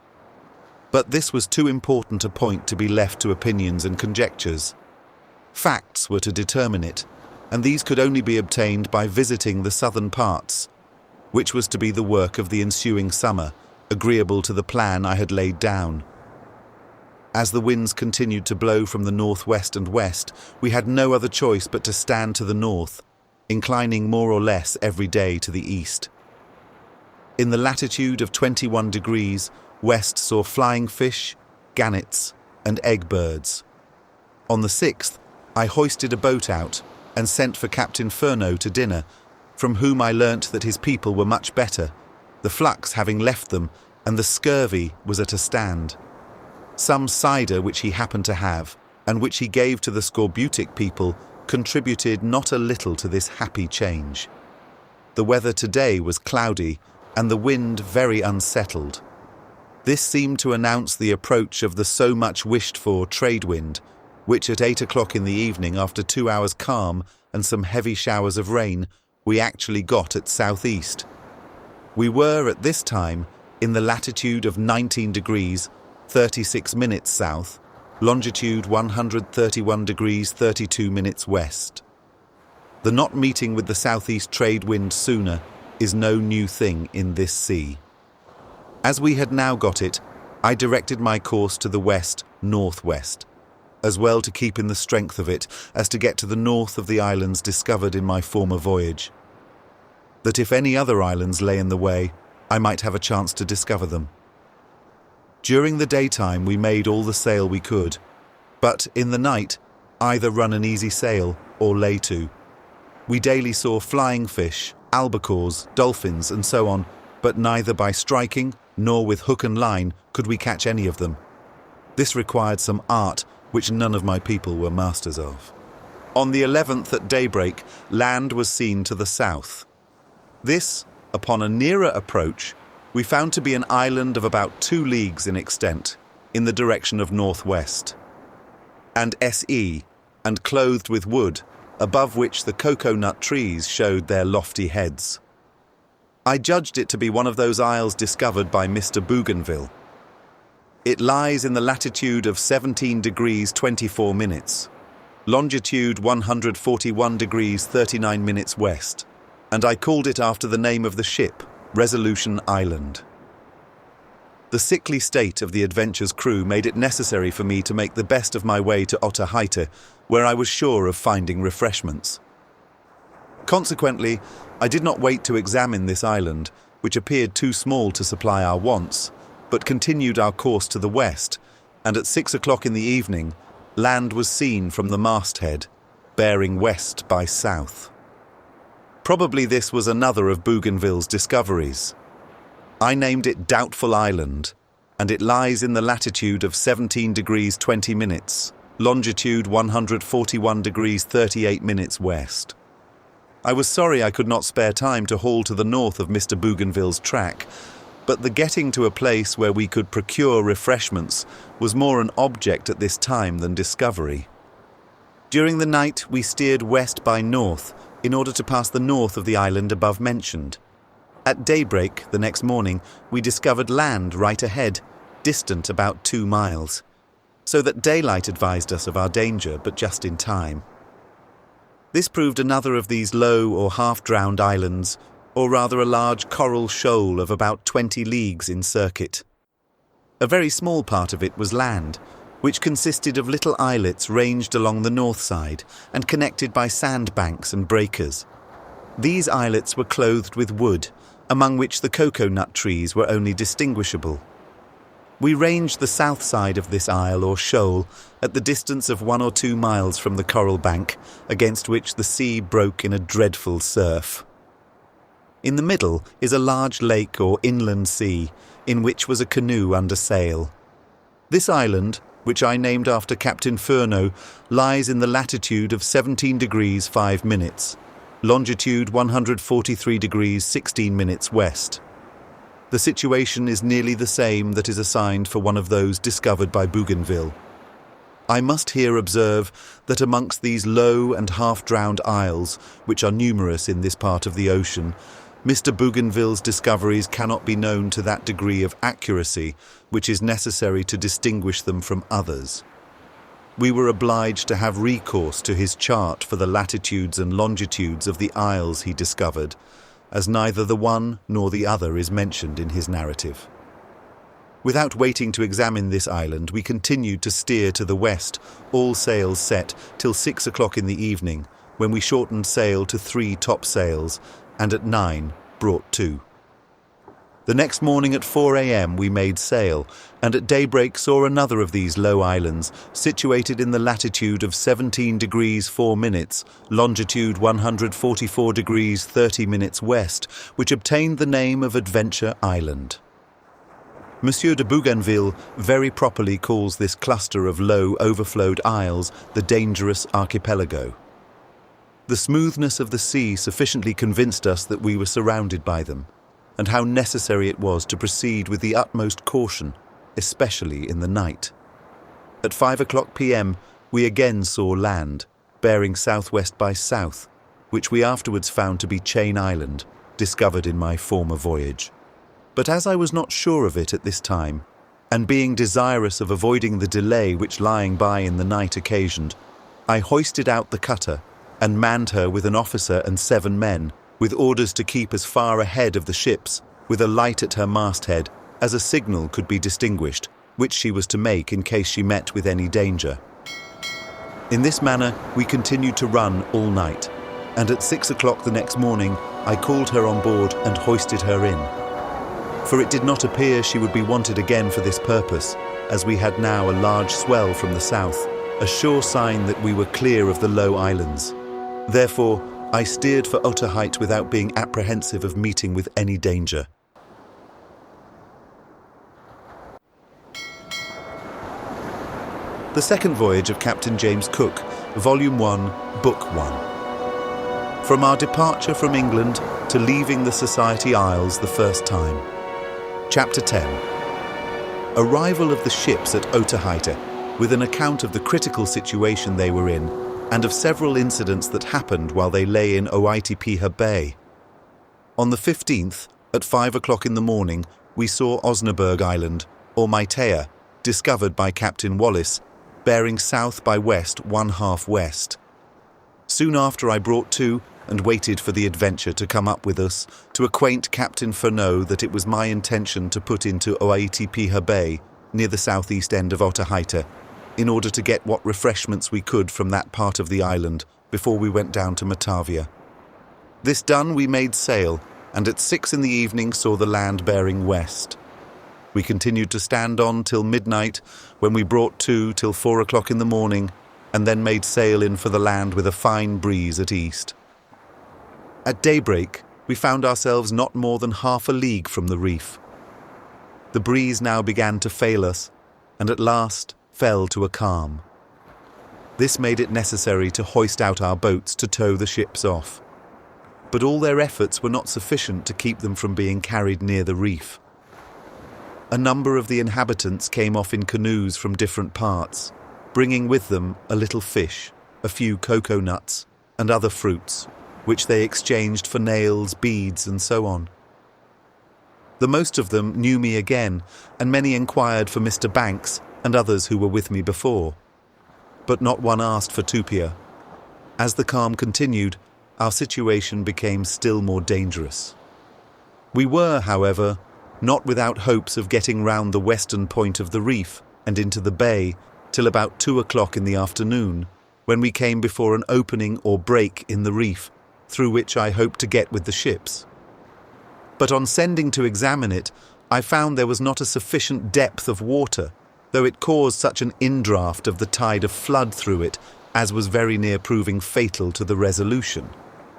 S1: But this was too important a point to be left to opinions and conjectures. Facts were to determine it, and these could only be obtained by visiting the southern parts, which was to be the work of the ensuing summer, agreeable to the plan I had laid down. As the winds continued to blow from the northwest and west, we had no other choice but to stand to the north, inclining more or less every day to the east. In the latitude of 21 degrees, west saw flying fish, gannets, and egg birds. On the 6th, I hoisted a boat out and sent for Captain Furneaux to dinner, from whom I learnt that his people were much better, the flux having left them, and the scurvy was at a stand. Some cider which he happened to have, and which he gave to the Scorbutic people, contributed not a little to this happy change. The weather today was cloudy, and the wind very unsettled. This seemed to announce the approach of the so much wished-for trade wind, which at 8 o'clock in the evening, after 2 hours calm and some heavy showers of rain, we actually got at southeast. We were at this time in the latitude of 19 degrees, 36 minutes south, longitude 131 degrees, 32 minutes west. The not meeting with the southeast trade wind sooner is no new thing in this sea. As we had now got it, I directed my course to the west-northwest, as well to keep in the strength of it as to get to the north of the islands discovered in my former voyage, that if any other islands lay in the way, I might have a chance to discover them. During the daytime we made all the sail we could, but in the night either run an easy sail or lay to. We daily saw flying fish, albacores, dolphins, and so on, but neither by striking nor with hook and line could we catch any of them. This required some art which none of my people were masters of. On the 11th at daybreak, land was seen to the south. This, upon a nearer approach, we found to be an island of about 2 leagues in extent, in the direction of northwest, and SE, and clothed with wood, above which the cocoa-nut trees showed their lofty heads. I judged it to be one of those isles discovered by Mr. Bougainville. It lies in the latitude of 17 degrees 24 minutes, longitude 141 degrees 39 minutes west, and I called it after the name of the ship, Resolution Island. The sickly state of the Adventure's crew made it necessary for me to make the best of my way to Otaheite, where I was sure of finding refreshments. Consequently, I did not wait to examine this island, which appeared too small to supply our wants, but continued our course to the west, and at 6 o'clock in the evening, land was seen from the masthead, bearing west by south. Probably this was another of Bougainville's discoveries. I named it Doubtful Island, and it lies in the latitude of 17 degrees 20 minutes, longitude 141 degrees 38 minutes west. I was sorry I could not spare time to haul to the north of Mr. Bougainville's track, but the getting to a place where we could procure refreshments was more an object at this time than discovery. During the night we steered west by north in order to pass the north of the island above mentioned. At daybreak the next morning we discovered land right ahead, distant about 2 miles, so that daylight advised us of our danger, but just in time. This proved another of these low or half-drowned islands, or rather a large coral shoal of about 20 leagues in circuit. A very small part of it was land, which consisted of little islets ranged along the north side and connected by sandbanks and breakers. These islets were clothed with wood, among which the cocoa-nut trees were only distinguishable. We ranged the south side of this isle or shoal at the distance of 1 or 2 miles from the coral bank, against which the sea broke in a dreadful surf. In the middle is a large lake or inland sea, in which was a canoe under sail. This island, which I named after Captain Furneaux, lies in the latitude of 17 degrees 5 minutes, longitude 143 degrees 16 minutes west. The situation is nearly the same that is assigned for one of those discovered by Bougainville. I must here observe that amongst these low and half-drowned isles, which are numerous in this part of the ocean, Mr. Bougainville's discoveries cannot be known to that degree of accuracy which is necessary to distinguish them from others. We were obliged to have recourse to his chart for the latitudes and longitudes of the isles he discovered, as neither the one nor the other is mentioned in his narrative. Without waiting to examine this island, we continued to steer to the west, all sails set, till 6 o'clock in the evening, when we shortened sail to 3 topsails, and at 9 brought to. The next morning at 4 a.m. we made sail, and at daybreak saw another of these low islands, situated in the latitude of 17 degrees 4 minutes, longitude 144 degrees 30 minutes west, which obtained the name of Adventure Island. Monsieur de Bougainville very properly calls this cluster of low, overflowed isles the dangerous archipelago. The smoothness of the sea sufficiently convinced us that we were surrounded by them, and how necessary it was to proceed with the utmost caution, especially in the night. At 5 p.m, we again saw land, bearing southwest by south, which we afterwards found to be Chain Island, discovered in my former voyage. But as I was not sure of it at this time, and being desirous of avoiding the delay which lying by in the night occasioned, I hoisted out the cutter and manned her with an officer and 7 men, with orders to keep as far ahead of the ships, with a light at her masthead, as a signal could be distinguished, which she was to make in case she met with any danger. In this manner we continued to run all night, and at 6 o'clock the next morning I called her on board and hoisted her in. For it did not appear she would be wanted again for this purpose, as we had now a large swell from the south, a sure sign that we were clear of the low islands. Therefore, I steered for Otaheite without being apprehensive of meeting with any danger. The second voyage of Captain James Cook, Volume 1, Book 1. From our departure from England to leaving the Society Isles the first time. Chapter 10. Arrival of the ships at Otaheite, with an account of the critical situation they were in, and of several incidents that happened while they lay in Oaiti-piha Bay. On the 15th, at 5 o'clock in the morning, we saw Osnaburg Island, or Ulietea, discovered by Captain Wallis, bearing south by west 1/2 west. Soon after I brought to and waited for the Adventure to come up with us to acquaint Captain Furneaux that it was my intention to put into Oaiti-piha Bay, near the southeast end of Otaheite, in order to get what refreshments we could from that part of the island before we went down to Matavai. This done, we made sail, and at 6 in the evening saw the land bearing west. We continued to stand on till midnight, when we brought to till 4 o'clock in the morning, and then made sail in for the land with a fine breeze at east. At daybreak, we found ourselves not more than 1/2 a league from the reef. The breeze now began to fail us, and at last fell to a calm. This made it necessary to hoist out our boats to tow the ships off. But all their efforts were not sufficient to keep them from being carried near the reef. A number of the inhabitants came off in canoes from different parts, bringing with them a little fish, a few cocoa nuts, and other fruits, which they exchanged for nails, beads, and so on. The most of them knew me again, and many inquired for Mr. Banks and others who were with me before. But not one asked for Tupia. As the calm continued, our situation became still more dangerous. We were, however, not without hopes of getting round the western point of the reef and into the bay till about 2 o'clock in the afternoon, when we came before an opening or break in the reef, through which I hoped to get with the ships. But on sending to examine it, I found there was not a sufficient depth of water, though it caused such an indraft of the tide of flood through it as was very near proving fatal to the Resolution.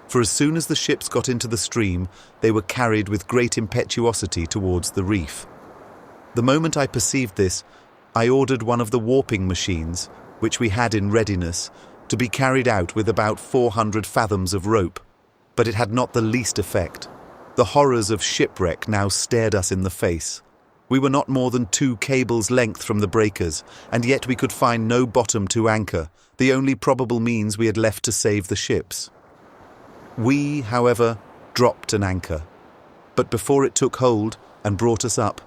S1: For as soon as the ships got into the stream, they were carried with great impetuosity towards the reef. The moment I perceived this, I ordered one of the warping machines, which we had in readiness, to be carried out with about 400 fathoms of rope, but it had not the least effect. The horrors of shipwreck now stared us in the face. We were not more than 2 cables' length from the breakers, and yet we could find no bottom to anchor, the only probable means we had left to save the ships. We, however, dropped an anchor, but before it took hold and brought us up,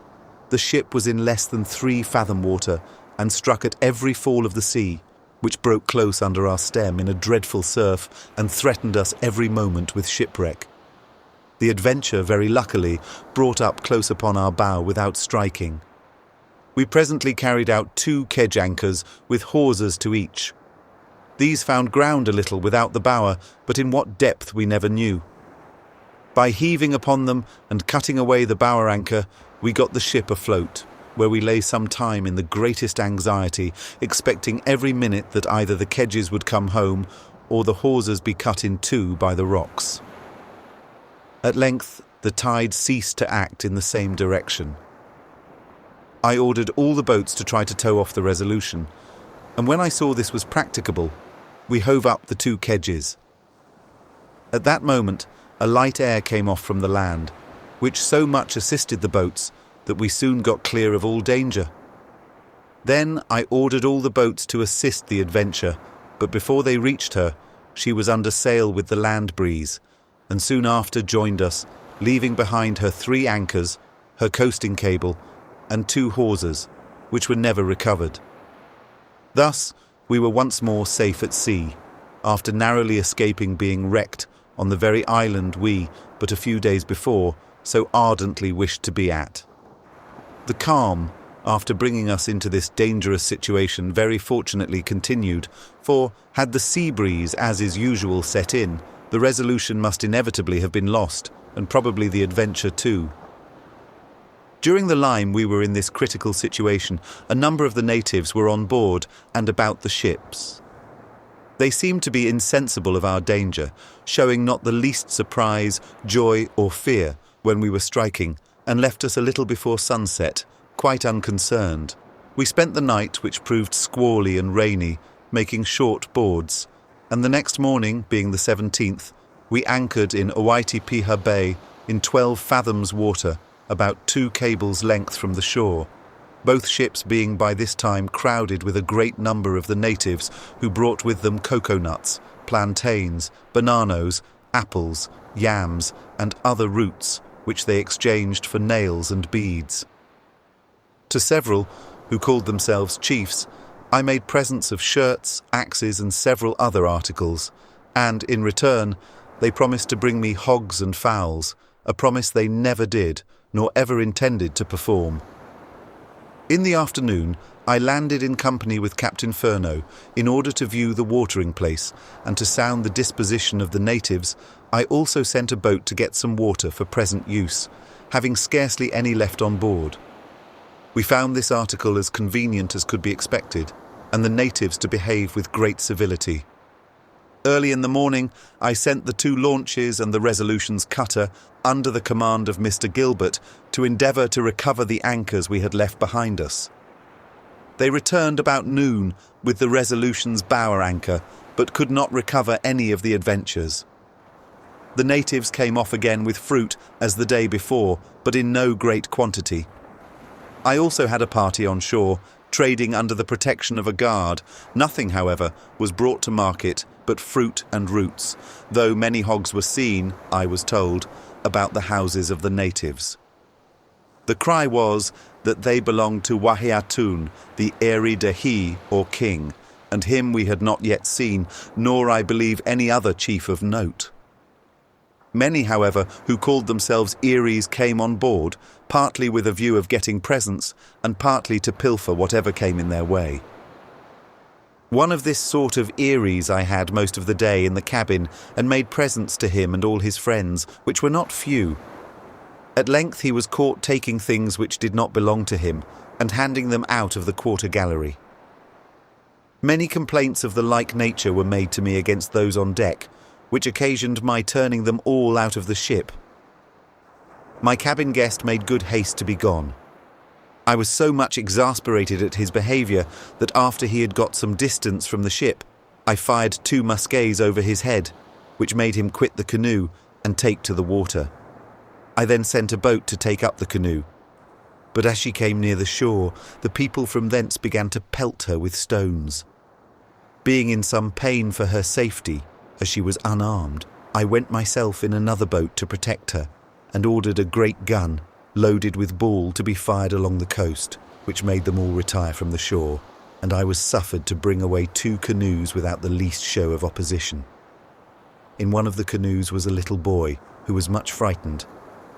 S1: the ship was in less than 3 fathom water and struck at every fall of the sea, which broke close under our stem in a dreadful surf and threatened us every moment with shipwreck. The Adventure, very luckily, brought up close upon our bow without striking. We presently carried out 2 kedge anchors with hawsers to each. These found ground a little without the bower, but in what depth we never knew. By heaving upon them and cutting away the bower anchor, we got the ship afloat, where we lay some time in the greatest anxiety, expecting every minute that either the kedges would come home or the hawsers be cut in 2 by the rocks. At length, the tide ceased to act in the same direction. I ordered all the boats to try to tow off the Resolution, and when I saw this was practicable, we hove up the 2 kedges. At that moment, a light air came off from the land, which so much assisted the boats that we soon got clear of all danger. Then I ordered all the boats to assist the Adventure, but before they reached her, she was under sail with the land breeze, and soon after joined us, leaving behind her 3 anchors, her coasting cable, and 2 hawsers, which were never recovered. Thus, we were once more safe at sea, after narrowly escaping being wrecked on the very island we, but a few days before, so ardently wished to be at. The calm, after bringing us into this dangerous situation, very fortunately continued, for, had the sea breeze, as is usual, set in, the Resolution must inevitably have been lost, and probably the Adventure too. During the time we were in this critical situation, a number of the natives were on board and about the ships. They seemed to be insensible of our danger, showing not the least surprise, joy, or fear when we were striking, and left us a little before sunset, quite unconcerned. We spent the night, which proved squally and rainy, making short boards, and the next morning, being the 17th, we anchored in Oaiti-piha Bay in 12 fathoms water, about 2 cables' length from the shore, both ships being by this time crowded with a great number of the natives who brought with them cocoa nuts, plantains, bananas, apples, yams, and other roots, which they exchanged for nails and beads. To several, who called themselves chiefs, I made presents of shirts, axes, and several other articles, and, in return, they promised to bring me hogs and fowls, a promise they never did, nor ever intended to perform. In the afternoon, I landed in company with Captain Furneaux in order to view the watering place and to sound the disposition of the natives. I also sent a boat to get some water for present use, having scarcely any left on board. We found this article as convenient as could be expected, and the natives to behave with great civility. Early in the morning, I sent the 2 launches and the Resolution's cutter under the command of Mr. Gilbert to endeavour to recover the anchors we had left behind us. They returned about noon with the Resolution's bower anchor, but could not recover any of the Adventures. The natives came off again with fruit as the day before, but in no great quantity. I also had a party on shore, trading under the protection of a guard. Nothing, however, was brought to market but fruit and roots, though many hogs were seen, I was told, about the houses of the natives. The cry was that they belonged to Wahiatun, the Oedidee, or king, and him we had not yet seen, nor, I believe, any other chief of note. Many, however, who called themselves Eries came on board, partly with a view of getting presents, and partly to pilfer whatever came in their way. One of this sort of Eries I had most of the day in the cabin, and made presents to him and all his friends, which were not few. At length he was caught taking things which did not belong to him, and handing them out of the quarter gallery. Many complaints of the like nature were made to me against those on deck, which occasioned my turning them all out of the ship. My cabin guest made good haste to be gone. I was so much exasperated at his behaviour that after he had got some distance from the ship, I fired 2 muskets over his head, which made him quit the canoe and take to the water. I then sent a boat to take up the canoe, but as she came near the shore, the people from thence began to pelt her with stones. Being in some pain for her safety, as she was unarmed, I went myself in another boat to protect her, and ordered a great gun, loaded with ball, to be fired along the coast, which made them all retire from the shore, and I was suffered to bring away 2 canoes without the least show of opposition. In one of the canoes was a little boy, who was much frightened,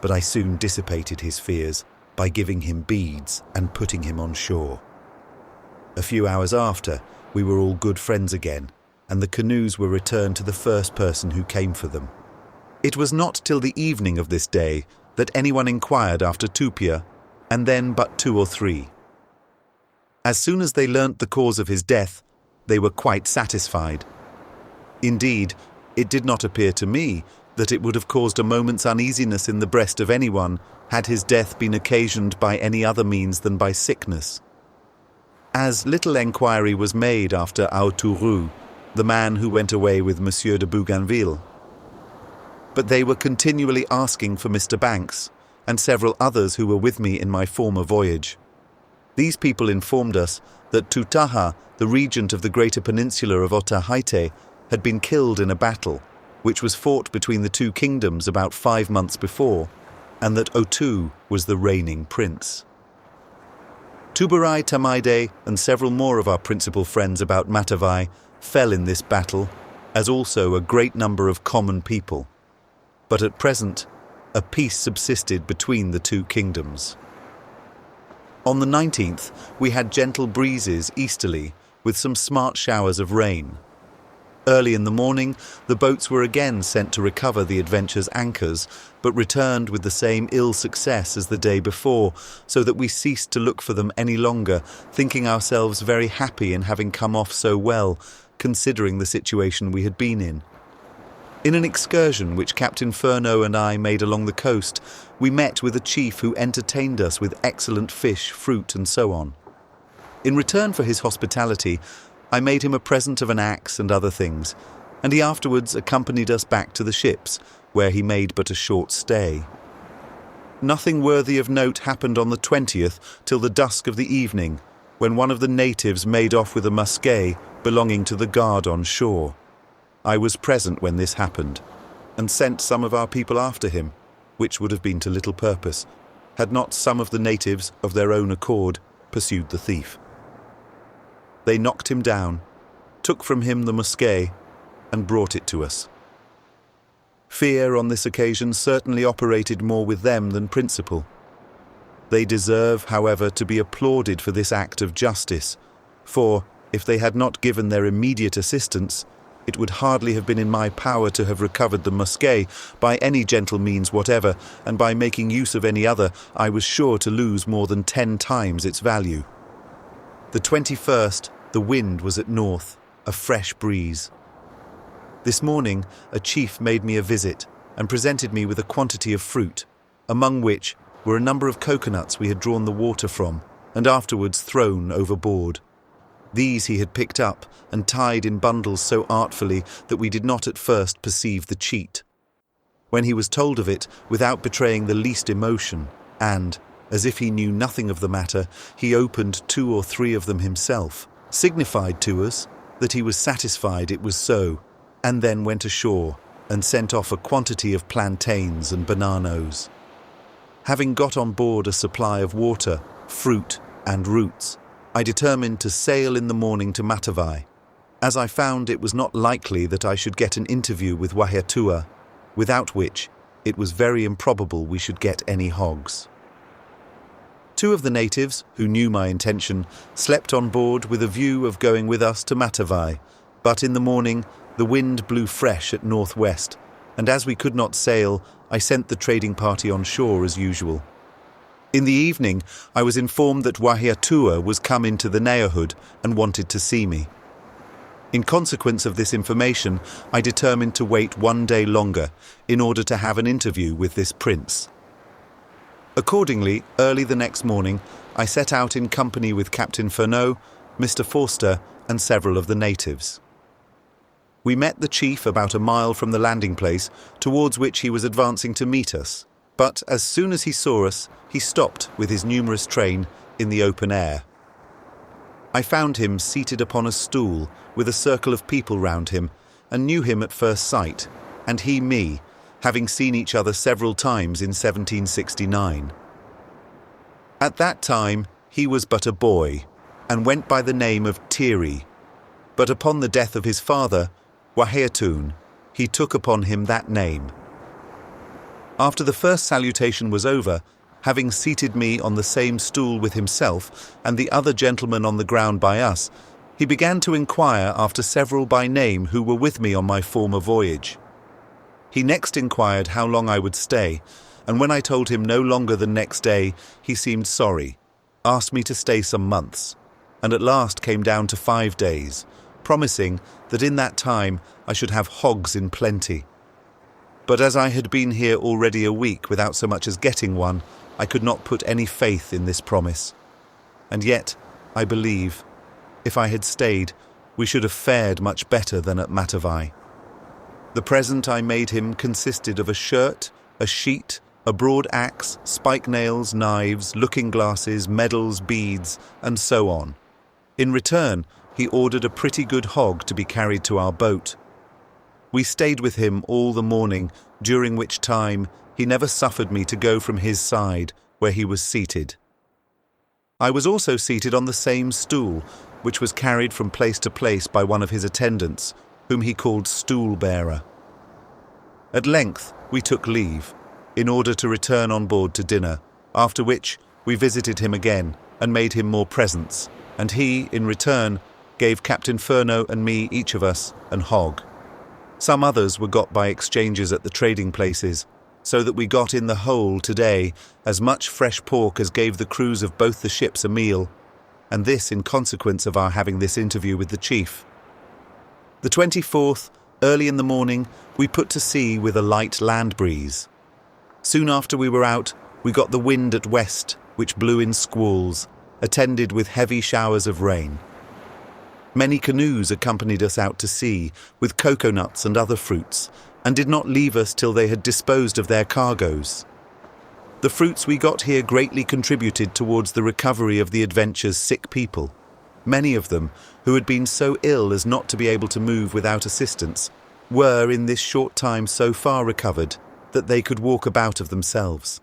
S1: but I soon dissipated his fears by giving him beads and putting him on shore. A few hours after, we were all good friends again, and the canoes were returned to the first person who came for them. It was not till the evening of this day that anyone inquired after Tupia, and then but 2 or 3. As soon as they learnt the cause of his death, they were quite satisfied. Indeed, it did not appear to me that it would have caused a moment's uneasiness in the breast of anyone had his death been occasioned by any other means than by sickness. As little enquiry was made after Otoo, the man who went away with Monsieur de Bougainville. But they were continually asking for Mr. Banks and several others who were with me in my former voyage. These people informed us that Tutaha, the regent of the greater peninsula of Otaheite, had been killed in a battle, which was fought between the two kingdoms about 5 months before, and that Otoo was the reigning prince. Tuburai Tamaide and several more of our principal friends about Matavai fell in this battle, as also a great number of common people. But at present, a peace subsisted between the two kingdoms. On the 19th, we had gentle breezes easterly, with some smart showers of rain. Early in the morning, the boats were again sent to recover the Adventure's anchors, but returned with the same ill success as the day before, so that we ceased to look for them any longer, thinking ourselves very happy in having come off so well, considering the situation we had been in. In an excursion which Captain Furneaux and I made along the coast, we met with a chief who entertained us with excellent fish, fruit, and so on. In return for his hospitality, I made him a present of an axe and other things, and he afterwards accompanied us back to the ships, where he made but a short stay. Nothing worthy of note happened on the 20th till the dusk of the evening, when one of the natives made off with a musquet belonging to the guard on shore. I was present when this happened, and sent some of our people after him, which would have been to little purpose, had not some of the natives, of their own accord, pursued the thief. They knocked him down, took from him the musquet, and brought it to us. Fear on this occasion certainly operated more with them than principle. They deserve, however, to be applauded for this act of justice, for, if they had not given their immediate assistance, it would hardly have been in my power to have recovered the musquet by any gentle means whatever, and by making use of any other, I was sure to lose more than 10 times its value. The 21st, the wind was at north, a fresh breeze. This morning, a chief made me a visit, and presented me with a quantity of fruit, among which were a number of coconuts we had drawn the water from, and afterwards thrown overboard. These he had picked up and tied in bundles so artfully that we did not at first perceive the cheat. When he was told of it, without betraying the least emotion, and, as if he knew nothing of the matter, he opened 2 or 3 of them himself, signified to us that he was satisfied it was so, and then went ashore and sent off a quantity of plantains and bananos. Having got on board a supply of water, fruit, and roots, I determined to sail in the morning to Matavai, as I found it was not likely that I should get an interview with Waheatua, without which it was very improbable we should get any hogs. 2 of the natives, who knew my intention, slept on board with a view of going with us to Matavai, but in the morning the wind blew fresh at northwest, and as we could not sail, I sent the trading party on shore as usual. In the evening, I was informed that Waheatua was come into the neighbourhood and wanted to see me. In consequence of this information, I determined to wait 1 day longer in order to have an interview with this prince. Accordingly, early the next morning, I set out in company with Captain Furneaux, Mr. Forster, and several of the natives. We met the chief about a mile from the landing place, towards which he was advancing to meet us. But as soon as he saw us, he stopped with his numerous train in the open air. I found him seated upon a stool with a circle of people round him, and knew him at first sight, and he me, having seen each other several times in 1769. At that time he was but a boy, and went by the name of Thierry, but upon the death of his father, Waheatoun, he took upon him that name. After the first salutation was over, having seated me on the same stool with himself and the other gentlemen on the ground by us, he began to inquire after several by name who were with me on my former voyage. He next inquired how long I would stay, and when I told him no longer than next day, he seemed sorry, asked me to stay some months, and at last came down to 5 days, promising that in that time I should have hogs in plenty. But as I had been here already a week without so much as getting one, I could not put any faith in this promise. And yet, I believe, if I had stayed, we should have fared much better than at Matavai. The present I made him consisted of a shirt, a sheet, a broad axe, spike nails, knives, looking-glasses, medals, beads, and so on. In return, he ordered a pretty good hog to be carried to our boat. We stayed with him all the morning, during which time he never suffered me to go from his side, where he was seated. I was also seated on the same stool, which was carried from place to place by one of his attendants, whom he called stool-bearer. At length we took leave, in order to return on board to dinner, after which we visited him again and made him more presents, and he, in return, gave Captain Furneaux and me, each of us, an hog. Some others were got by exchanges at the trading places, so that we got in the whole today as much fresh pork as gave the crews of both the ships a meal, and this in consequence of our having this interview with the chief. The 24th, early in the morning, we put to sea with a light land breeze. Soon after we were out, we got the wind at west, which blew in squalls, attended with heavy showers of rain. Many canoes accompanied us out to sea, with coconuts and other fruits, and did not leave us till they had disposed of their cargoes. The fruits we got here greatly contributed towards the recovery of the Adventure's sick people. Many of them, who had been so ill as not to be able to move without assistance, were in this short time so far recovered that they could walk about of themselves.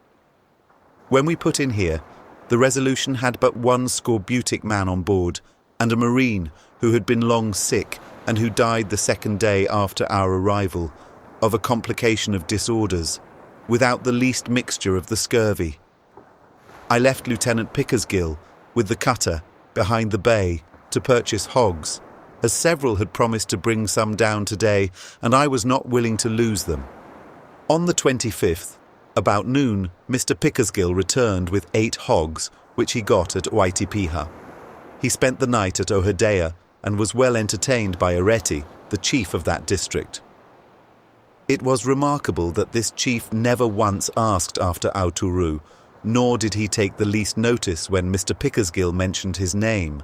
S1: When we put in here, the Resolution had but one scorbutic man on board, and a marine who had been long sick and who died the second day after our arrival, of a complication of disorders, without the least mixture of the scurvy. I left Lieutenant Pickersgill with the cutter behind the bay to purchase hogs, as several had promised to bring some down today, and I was not willing to lose them. On the 25th, about noon, Mr. Pickersgill returned with 8 hogs, which he got at Oaiti-piha. He spent the night at Oedidee and was well entertained by Oedidee, the chief of that district. It was remarkable that this chief never once asked after Otoo, nor did he take the least notice when Mr. Pickersgill mentioned his name.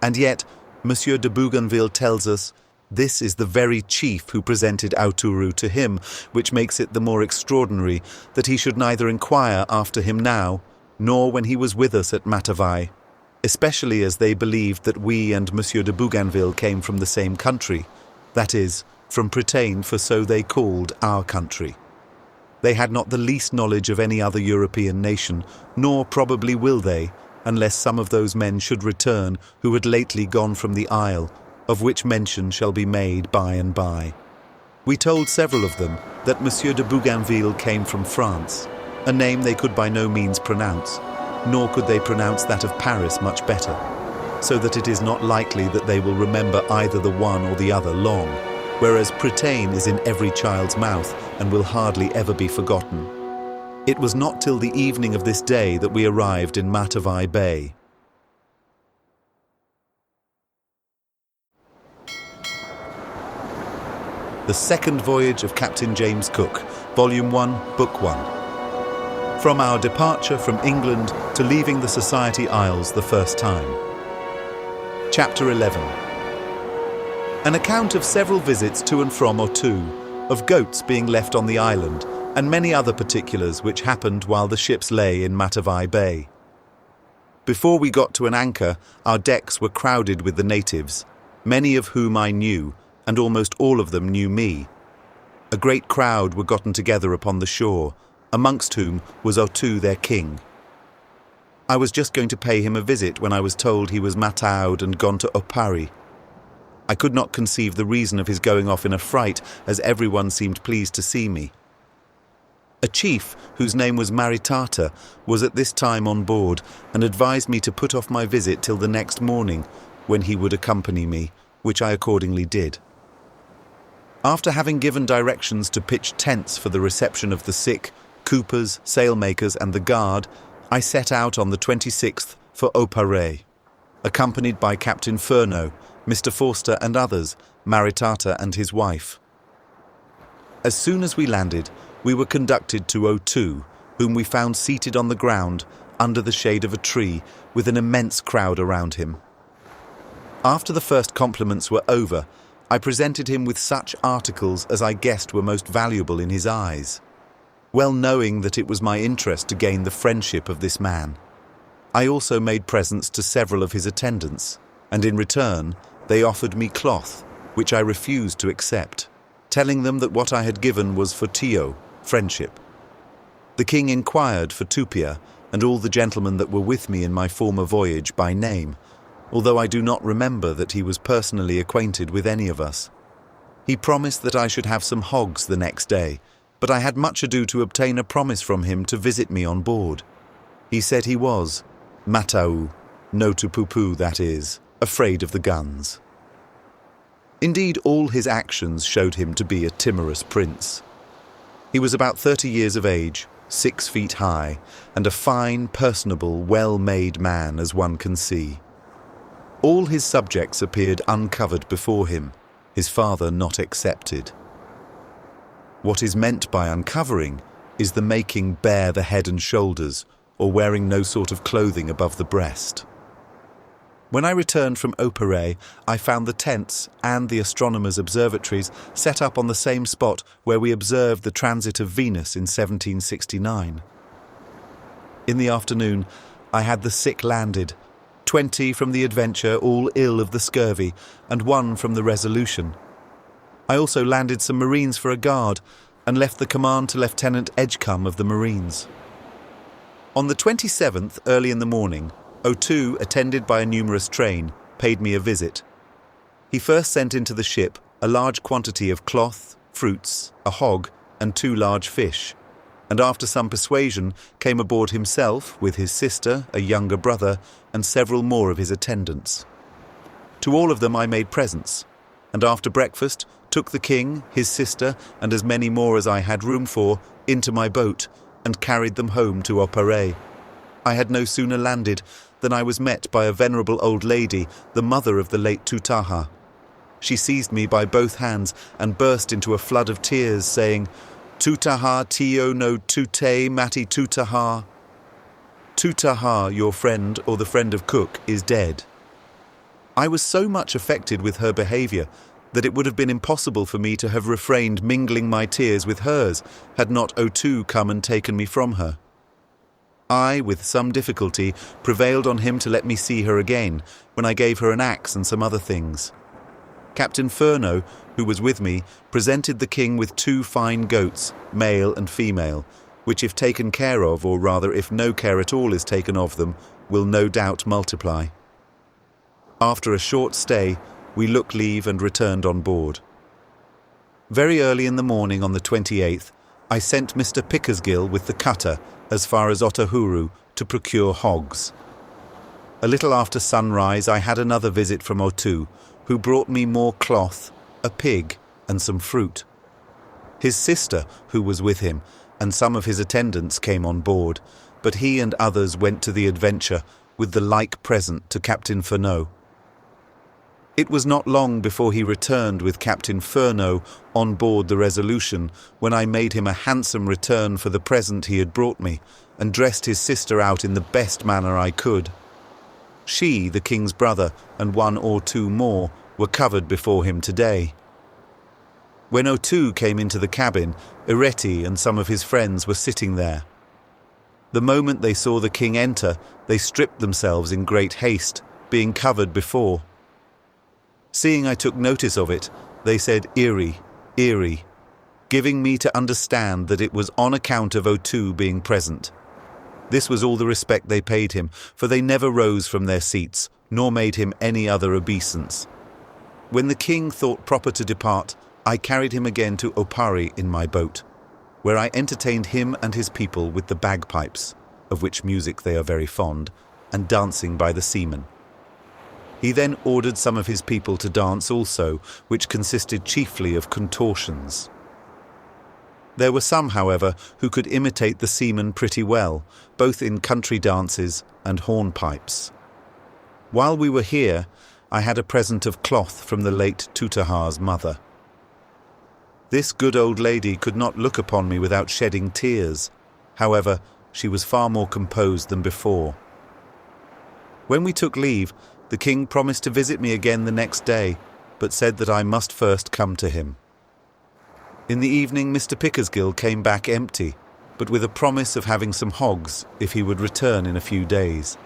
S1: And yet, Monsieur de Bougainville tells us, this is the very chief who presented Otoo to him, which makes it the more extraordinary that he should neither inquire after him now, nor when he was with us at Matavai, especially as they believed that we and Monsieur de Bougainville came from the same country, that is, from Bretagne, for so they called our country. They had not the least knowledge of any other European nation, nor probably will they, unless some of those men should return who had lately gone from the isle, of which mention shall be made by and by. We told several of them that Monsieur de Bougainville came from France, a name they could by no means pronounce, nor could they pronounce that of Paris much better, so that it is not likely that they will remember either the one or the other long, whereas Bretagne is in every child's mouth and will hardly ever be forgotten. It was not till the evening of this day that we arrived in Matavai Bay. The Second Voyage of Captain James Cook, Volume 1, Book 1. From our departure from England to leaving the Society Isles the first time. Chapter 11. An account of several visits to and from Otoo, of goats being left on the island, and many other particulars which happened while the ships lay in Matavai Bay. Before we got to an anchor, our decks were crowded with the natives, many of whom I knew, and almost all of them knew me. A great crowd were gotten together upon the shore, amongst whom was Otoo their king. I was just going to pay him a visit when I was told he was mataued and gone to Opari. I could not conceive the reason of his going off in a fright, as everyone seemed pleased to see me. A chief, whose name was Maritata, was at this time on board, and advised me to put off my visit till the next morning, when he would accompany me, which I accordingly did. After having given directions to pitch tents for the reception of the sick, coopers, sailmakers, and the guard, I set out on the 26th for Opari, accompanied by Captain Furneaux, Mr. Forster and others, Maritata and his wife. As soon as we landed, we were conducted to Otoo, whom we found seated on the ground under the shade of a tree with an immense crowd around him. After the first compliments were over, I presented him with such articles as I guessed were most valuable in his eyes, well knowing that it was my interest to gain the friendship of this man. I also made presents to several of his attendants, and in return they offered me cloth, which I refused to accept, telling them that what I had given was for tio, friendship. The king inquired for Tupia and all the gentlemen that were with me in my former voyage by name, although I do not remember that he was personally acquainted with any of us. He promised that I should have some hogs the next day, but I had much ado to obtain a promise from him to visit me on board. He said he was, Matau, no tupupu that is, afraid of the guns. Indeed, all his actions showed him to be a timorous prince. He was about 30 years of age, 6 feet high, and a fine, personable, well-made man as one can see. All his subjects appeared uncovered before him, his father not excepted. What is meant by uncovering is the making bare the head and shoulders, or wearing no sort of clothing above the breast. When I returned from Opere, I found the tents and the astronomers' observatories set up on the same spot where we observed the transit of Venus in 1769. In the afternoon, I had the sick landed, 20 from the Adventure, all ill of the scurvy, and 1 from the Resolution. I also landed some Marines for a guard and left the command to Lieutenant Edgecombe of the Marines. On the 27th, early in the morning, Otoo, attended by a numerous train, paid me a visit. He first sent into the ship a large quantity of cloth, fruits, a hog, and 2 large fish, and after some persuasion came aboard himself with his sister, a younger brother, and several more of his attendants. To all of them I made presents, and after breakfast took the king, his sister, and as many more as I had room for, into my boat, and carried them home to Opere. I had no sooner landed than I was met by a venerable old lady, the mother of the late Tutaha. She seized me by both hands and burst into a flood of tears, saying, "Tutaha tio no tute mati Tutaha." Tutaha, your friend, or the friend of Cook, is dead. I was so much affected with her behaviour that it would have been impossible for me to have refrained mingling my tears with hers had not Otoo come and taken me from her. I, with some difficulty, prevailed on him to let me see her again, when I gave her an axe and some other things. Captain Furneaux, who was with me, presented the king with 2 fine goats, male and female, which if taken care of, or rather if no care at all is taken of them, will no doubt multiply. After a short stay, we took leave and returned on board. Very early in the morning on the 28th, I sent Mr. Pickersgill with the cutter as far as Otaheite to procure hogs. A little after sunrise I had another visit from Otoo, who brought me more cloth, a pig, and some fruit. His sister, who was with him, and some of his attendants came on board, but he and others went to the Adventure with the like present to Captain Furneaux. It was not long before he returned with Captain Furneaux on board the Resolution, when I made him a handsome return for the present he had brought me, and dressed his sister out in the best manner I could. She, the king's brother, and 1 or 2 more, were covered before him today. When Otoo came into the cabin, Uliietea and some of his friends were sitting there. The moment they saw the king enter, they stripped themselves in great haste, being covered before. Seeing I took notice of it, they said, "Eerie, eerie," giving me to understand that it was on account of Otoo being present. This was all the respect they paid him, for they never rose from their seats, nor made him any other obeisance. When the king thought proper to depart, I carried him again to Opari in my boat, where I entertained him and his people with the bagpipes, of which music they are very fond, and dancing by the seamen. He then ordered some of his people to dance also, which consisted chiefly of contortions. There were some, however, who could imitate the seamen pretty well, both in country dances and hornpipes. While we were here, I had a present of cloth from the late Tutaha's mother. This good old lady could not look upon me without shedding tears. However, she was far more composed than before. When we took leave, the king promised to visit me again the next day, but said that I must first come to him. In the evening, Mr. Pickersgill came back empty, but with a promise of having some hogs if he would return in a few days.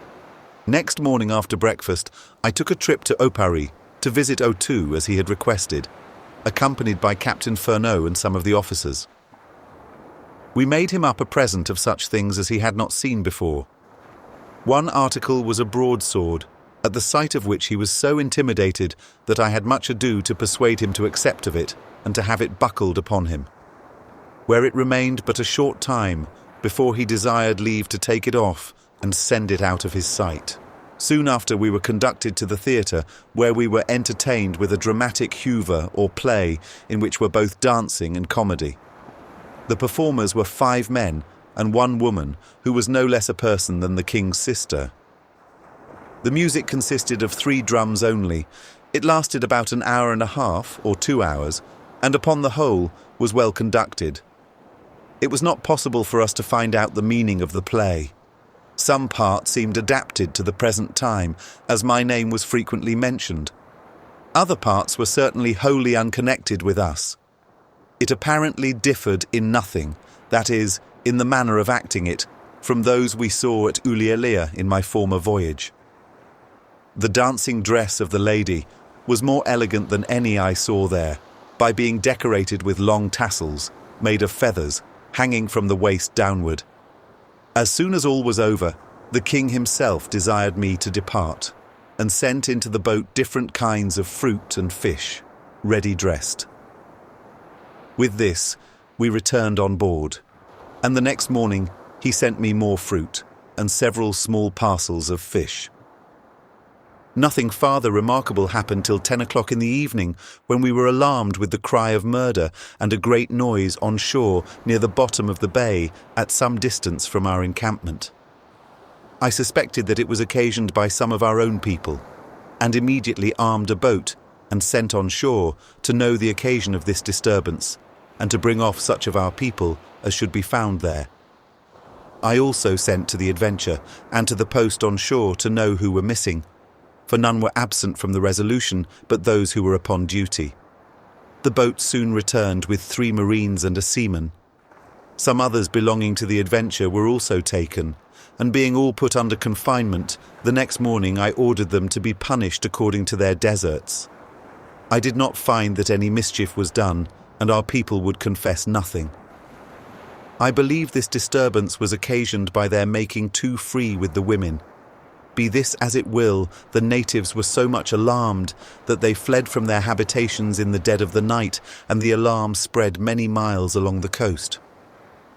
S1: Next morning after breakfast, I took a trip to Opari to visit Otoo as he had requested, accompanied by Captain Furneaux and some of the officers. We made him up a present of such things as he had not seen before. One article was a broadsword, at the sight of which he was so intimidated that I had much ado to persuade him to accept of it and to have it buckled upon him, where it remained but a short time before he desired leave to take it off and send it out of his sight. Soon after we were conducted to the theatre, where we were entertained with a dramatic huver or play in which were both dancing and comedy. The performers were 5 men and 1 woman, who was no less a person than the king's sister. The music consisted of 3 drums only. It lasted about an hour and a half or 2 hours, and upon the whole was well conducted. It was not possible for us to find out the meaning of the play. Some parts seemed adapted to the present time, as my name was frequently mentioned. Other parts were certainly wholly unconnected with us. It apparently differed in nothing, that is, in the manner of acting it, from those we saw at Ulietea in my former voyage. The dancing dress of the lady was more elegant than any I saw there, by being decorated with long tassels, made of feathers, hanging from the waist downward. As soon as all was over, the king himself desired me to depart, and sent into the boat different kinds of fruit and fish, ready dressed. With this, we returned on board, and the next morning he sent me more fruit and several small parcels of fish. Nothing farther remarkable happened till 10 o'clock in the evening, when we were alarmed with the cry of murder and a great noise on shore near the bottom of the bay at some distance from our encampment. I suspected that it was occasioned by some of our own people, and immediately armed a boat and sent on shore to know the occasion of this disturbance, and to bring off such of our people as should be found there. I also sent to the Adventure and to the post on shore to know who were missing, for none were absent from the Resolution but those who were upon duty. The boat soon returned with 3 marines and a seaman. Some others belonging to the Adventure were also taken, and being all put under confinement, the next morning I ordered them to be punished according to their deserts. I did not find that any mischief was done, and our people would confess nothing. I believe this disturbance was occasioned by their making too free with the women. Be this as it will, the natives were so much alarmed that they fled from their habitations in the dead of the night, and the alarm spread many miles along the coast.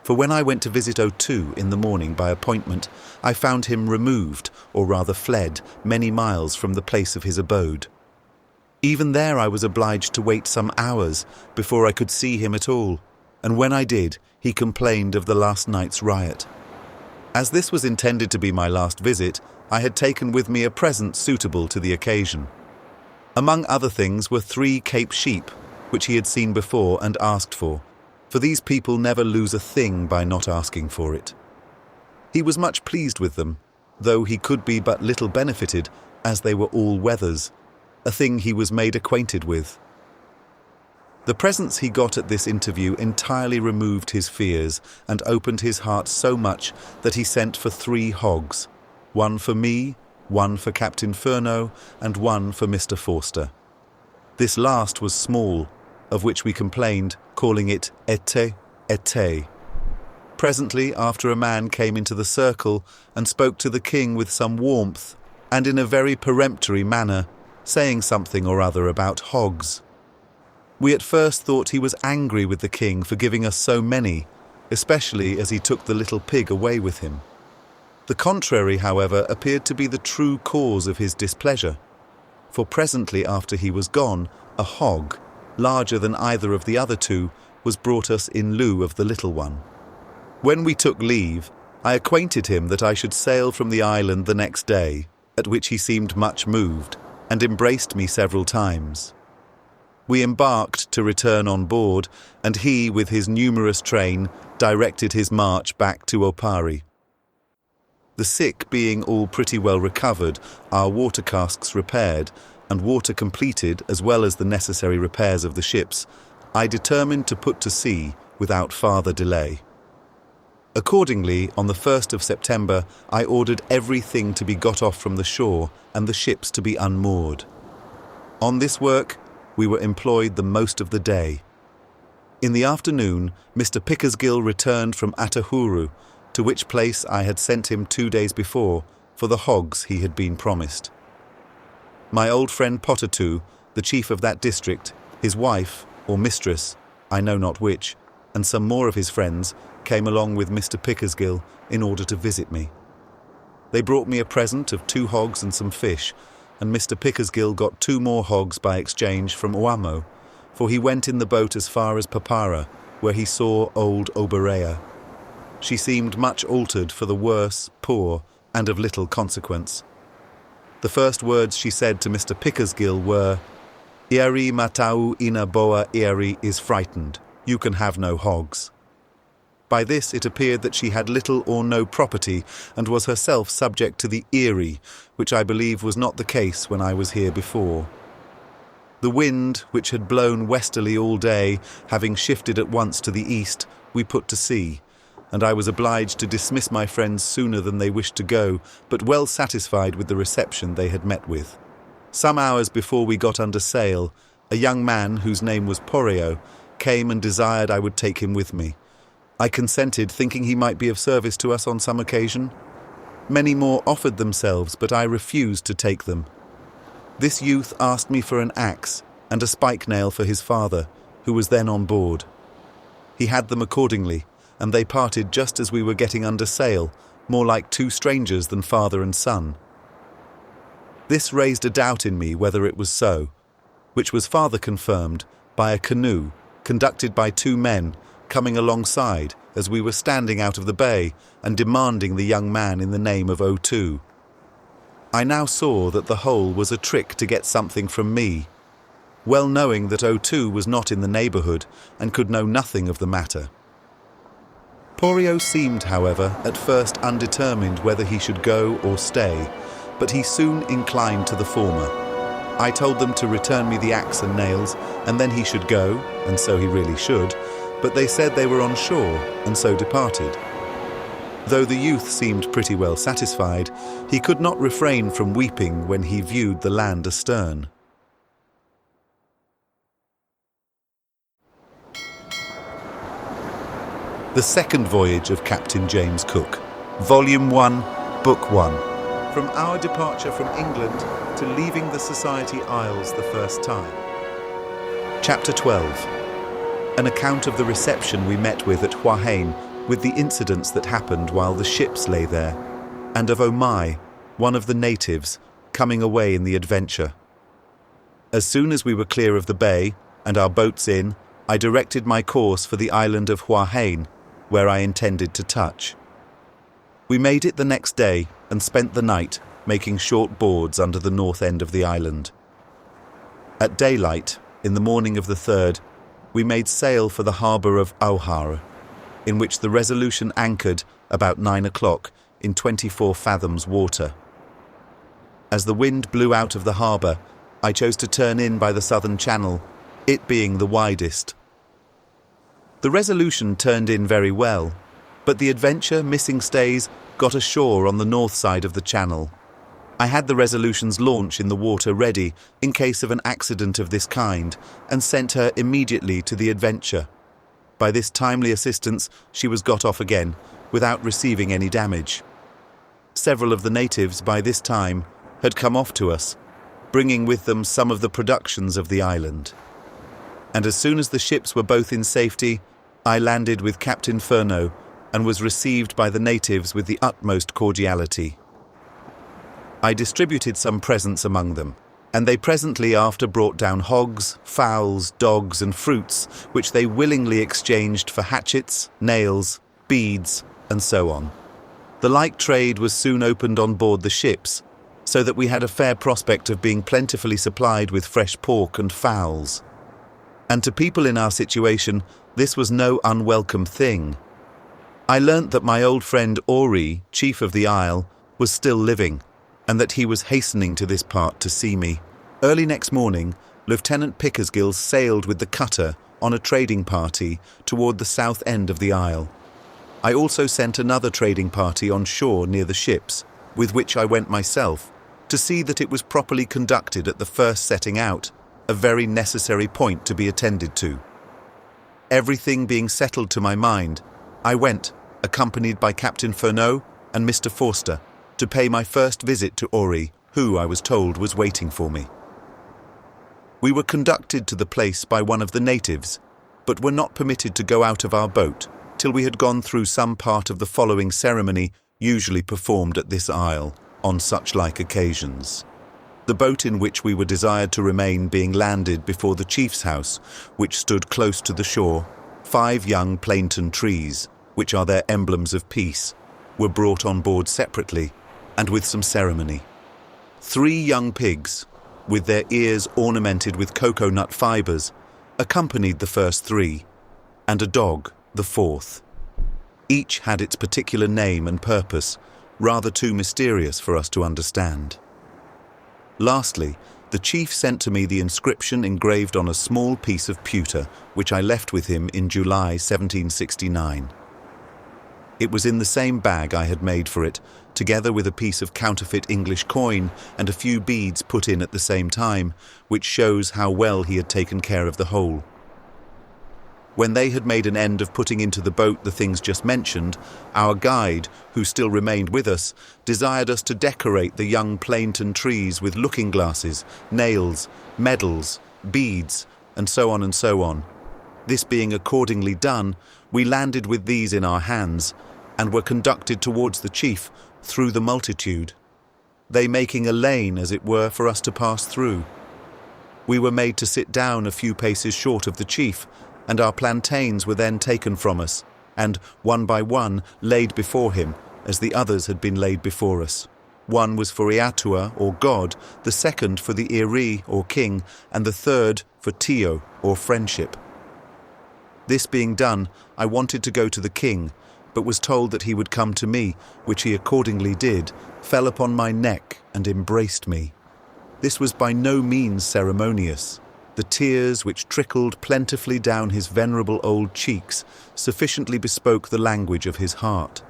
S1: For when I went to visit Otoo in the morning by appointment, I found him removed, or rather fled, many miles from the place of his abode. Even there I was obliged to wait some hours before I could see him at all, and when I did, he complained of the last night's riot. As this was intended to be my last visit, I had taken with me a present suitable to the occasion. Among other things were 3 Cape sheep, which he had seen before and asked for these people never lose a thing by not asking for it. He was much pleased with them, though he could be but little benefited, as they were all weathers, a thing he was made acquainted with. The presents he got at this interview entirely removed his fears and opened his heart so much that he sent for 3 hogs, 1 for me, 1 for Captain Furneaux, and 1 for Mr. Forster. This last was small, of which we complained, calling it ete. Presently, after a man came into the circle and spoke to the king with some warmth and in a very peremptory manner, saying something or other about hogs. We at first thought he was angry with the king for giving us so many, especially as he took the little pig away with him. The contrary, however, appeared to be the true cause of his displeasure, for presently after he was gone, a hog, larger than either of the other 2, was brought us in lieu of the little one. When we took leave, I acquainted him that I should sail from the island the next day, at which he seemed much moved, and embraced me several times. We embarked to return on board, and he, with his numerous train, directed his march back to Opari. The sick being all pretty well recovered, our water casks repaired, and water completed as well as the necessary repairs of the ships, I determined to put to sea without farther delay. Accordingly, on the 1st of September, I ordered everything to be got off from the shore and the ships to be unmoored. On this work, we were employed the most of the day. In the afternoon, Mr. Pickersgill returned from Atahuru, to which place I had sent him 2 days before for the hogs he had been promised. My old friend Otoo, the chief of that district, his wife, or mistress, I know not which, and some more of his friends came along with Mr. Pickersgill in order to visit me. They brought me a present of 2 hogs and some fish, and Mr. Pickersgill got 2 more hogs by exchange from Oamo, for he went in the boat as far as Papara, where he saw old Oberea. She seemed much altered for the worse, poor, and of little consequence. The first words she said to Mr. Pickersgill were, "Iari matau ina boa iari is frightened. You can have no hogs." By this it appeared that she had little or no property and was herself subject to the Erie, which I believe was not the case when I was here before. The wind, which had blown westerly all day, having shifted at once to the east, we put to sea, and I was obliged to dismiss my friends sooner than they wished to go, but well satisfied with the reception they had met with. Some hours before we got under sail, a young man, whose name was Poreo, came and desired I would take him with me. I consented, thinking he might be of service to us on some occasion. Many more offered themselves, but I refused to take them. This youth asked me for an axe and a spike nail for his father, who was then on board. He had them accordingly, and they parted just as we were getting under sail, more like 2 strangers than father and son. This raised a doubt in me whether it was so, which was farther confirmed by a canoe conducted by 2 men coming alongside as we were standing out of the bay and demanding the young man in the name of Otoo. I now saw that the whole was a trick to get something from me, well knowing that Otoo was not in the neighbourhood and could know nothing of the matter. Poreo seemed, however, at first undetermined whether he should go or stay, but he soon inclined to the former. I told them to return me the axe and nails, and then he should go, and so he really should, but they said they were on shore, and so departed. Though the youth seemed pretty well satisfied, he could not refrain from weeping when he viewed the land astern. The Second Voyage of Captain James Cook, Volume 1, Book 1. From our departure from England to leaving the Society Isles the first time. Chapter 12. An account of the reception we met with at Huaheine, with the incidents that happened while the ships lay there, and of Omai, one of the natives, coming away in the adventure. As soon as we were clear of the bay, and our boats in, I directed my course for the island of Huaheine, where I intended to touch. We made it the next day and spent the night making short boards under the north end of the island. At daylight, in the morning of the 3rd, we made sail for the harbour of Auhar, in which the Resolution anchored about 9 o'clock in 24 fathoms water. As the wind blew out of the harbour, I chose to turn in by the southern channel, it being the widest. The Resolution turned in very well, but the Adventure, missing stays, got ashore on the north side of the channel. I had the Resolution's launch in the water ready in case of an accident of this kind, and sent her immediately to the Adventure. By this timely assistance, she was got off again, without receiving any damage. Several of the natives, by this time, had come off to us, bringing with them some of the productions of the island. And as soon as the ships were both in safety, I landed with Captain Furneaux, and was received by the natives with the utmost cordiality. I distributed some presents among them, and they presently after brought down hogs, fowls, dogs, and fruits, which they willingly exchanged for hatchets, nails, beads, and so on. The like trade was soon opened on board the ships, so that we had a fair prospect of being plentifully supplied with fresh pork and fowls. and to people in our situation, this was no unwelcome thing. I learnt that my old friend Ori, chief of the isle, was still living, and that he was hastening to this part to see me. Early next morning, Lieutenant Pickersgill sailed with the cutter on a trading party toward the south end of the isle. I also sent another trading party on shore near the ships, with which I went myself, to see that it was properly conducted at the first setting out, a very necessary point to be attended to. Everything being settled to my mind, I went, accompanied by Captain Furneaux and Mr. Forster, to pay my first visit to Ori, who, I was told, was waiting for me. We were conducted to the place by one of the natives, but were not permitted to go out of our boat till we had gone through some part of the following ceremony usually performed at this isle on such like occasions. The boat in which we were desired to remain being landed before the chief's house, which stood close to the shore, 5 young plantain trees, which are their emblems of peace, were brought on board separately and with some ceremony. 3 young pigs, with their ears ornamented with cocoa nut fibres, accompanied the first 3, and a dog, the 4th. Each had its particular name and purpose, rather too mysterious for us to understand. Lastly, the chief sent to me the inscription engraved on a small piece of pewter, which I left with him in July 1769. It was in the same bag I had made for it, together with a piece of counterfeit English coin and a few beads put in at the same time, which shows how well he had taken care of the whole. When they had made an end of putting into the boat the things just mentioned, our guide, who still remained with us, desired us to decorate the young plantain trees with looking glasses, nails, medals, beads, and so on and so on. This being accordingly done, we landed with these in our hands, and were conducted towards the chief through the multitude, they making a lane, as it were, for us to pass through. We were made to sit down a few paces short of the chief, and our plantains were then taken from us, and, one by one, laid before him, as the others had been laid before us. One was for Eatua, or God, the second for the Iri, or king, and the third for Tio, or friendship. This being done, I wanted to go to the king, but was told that he would come to me, which he accordingly did, fell upon my neck and embraced me. This was by no means ceremonious. The tears which trickled plentifully down his venerable old cheeks sufficiently bespoke the language of his heart.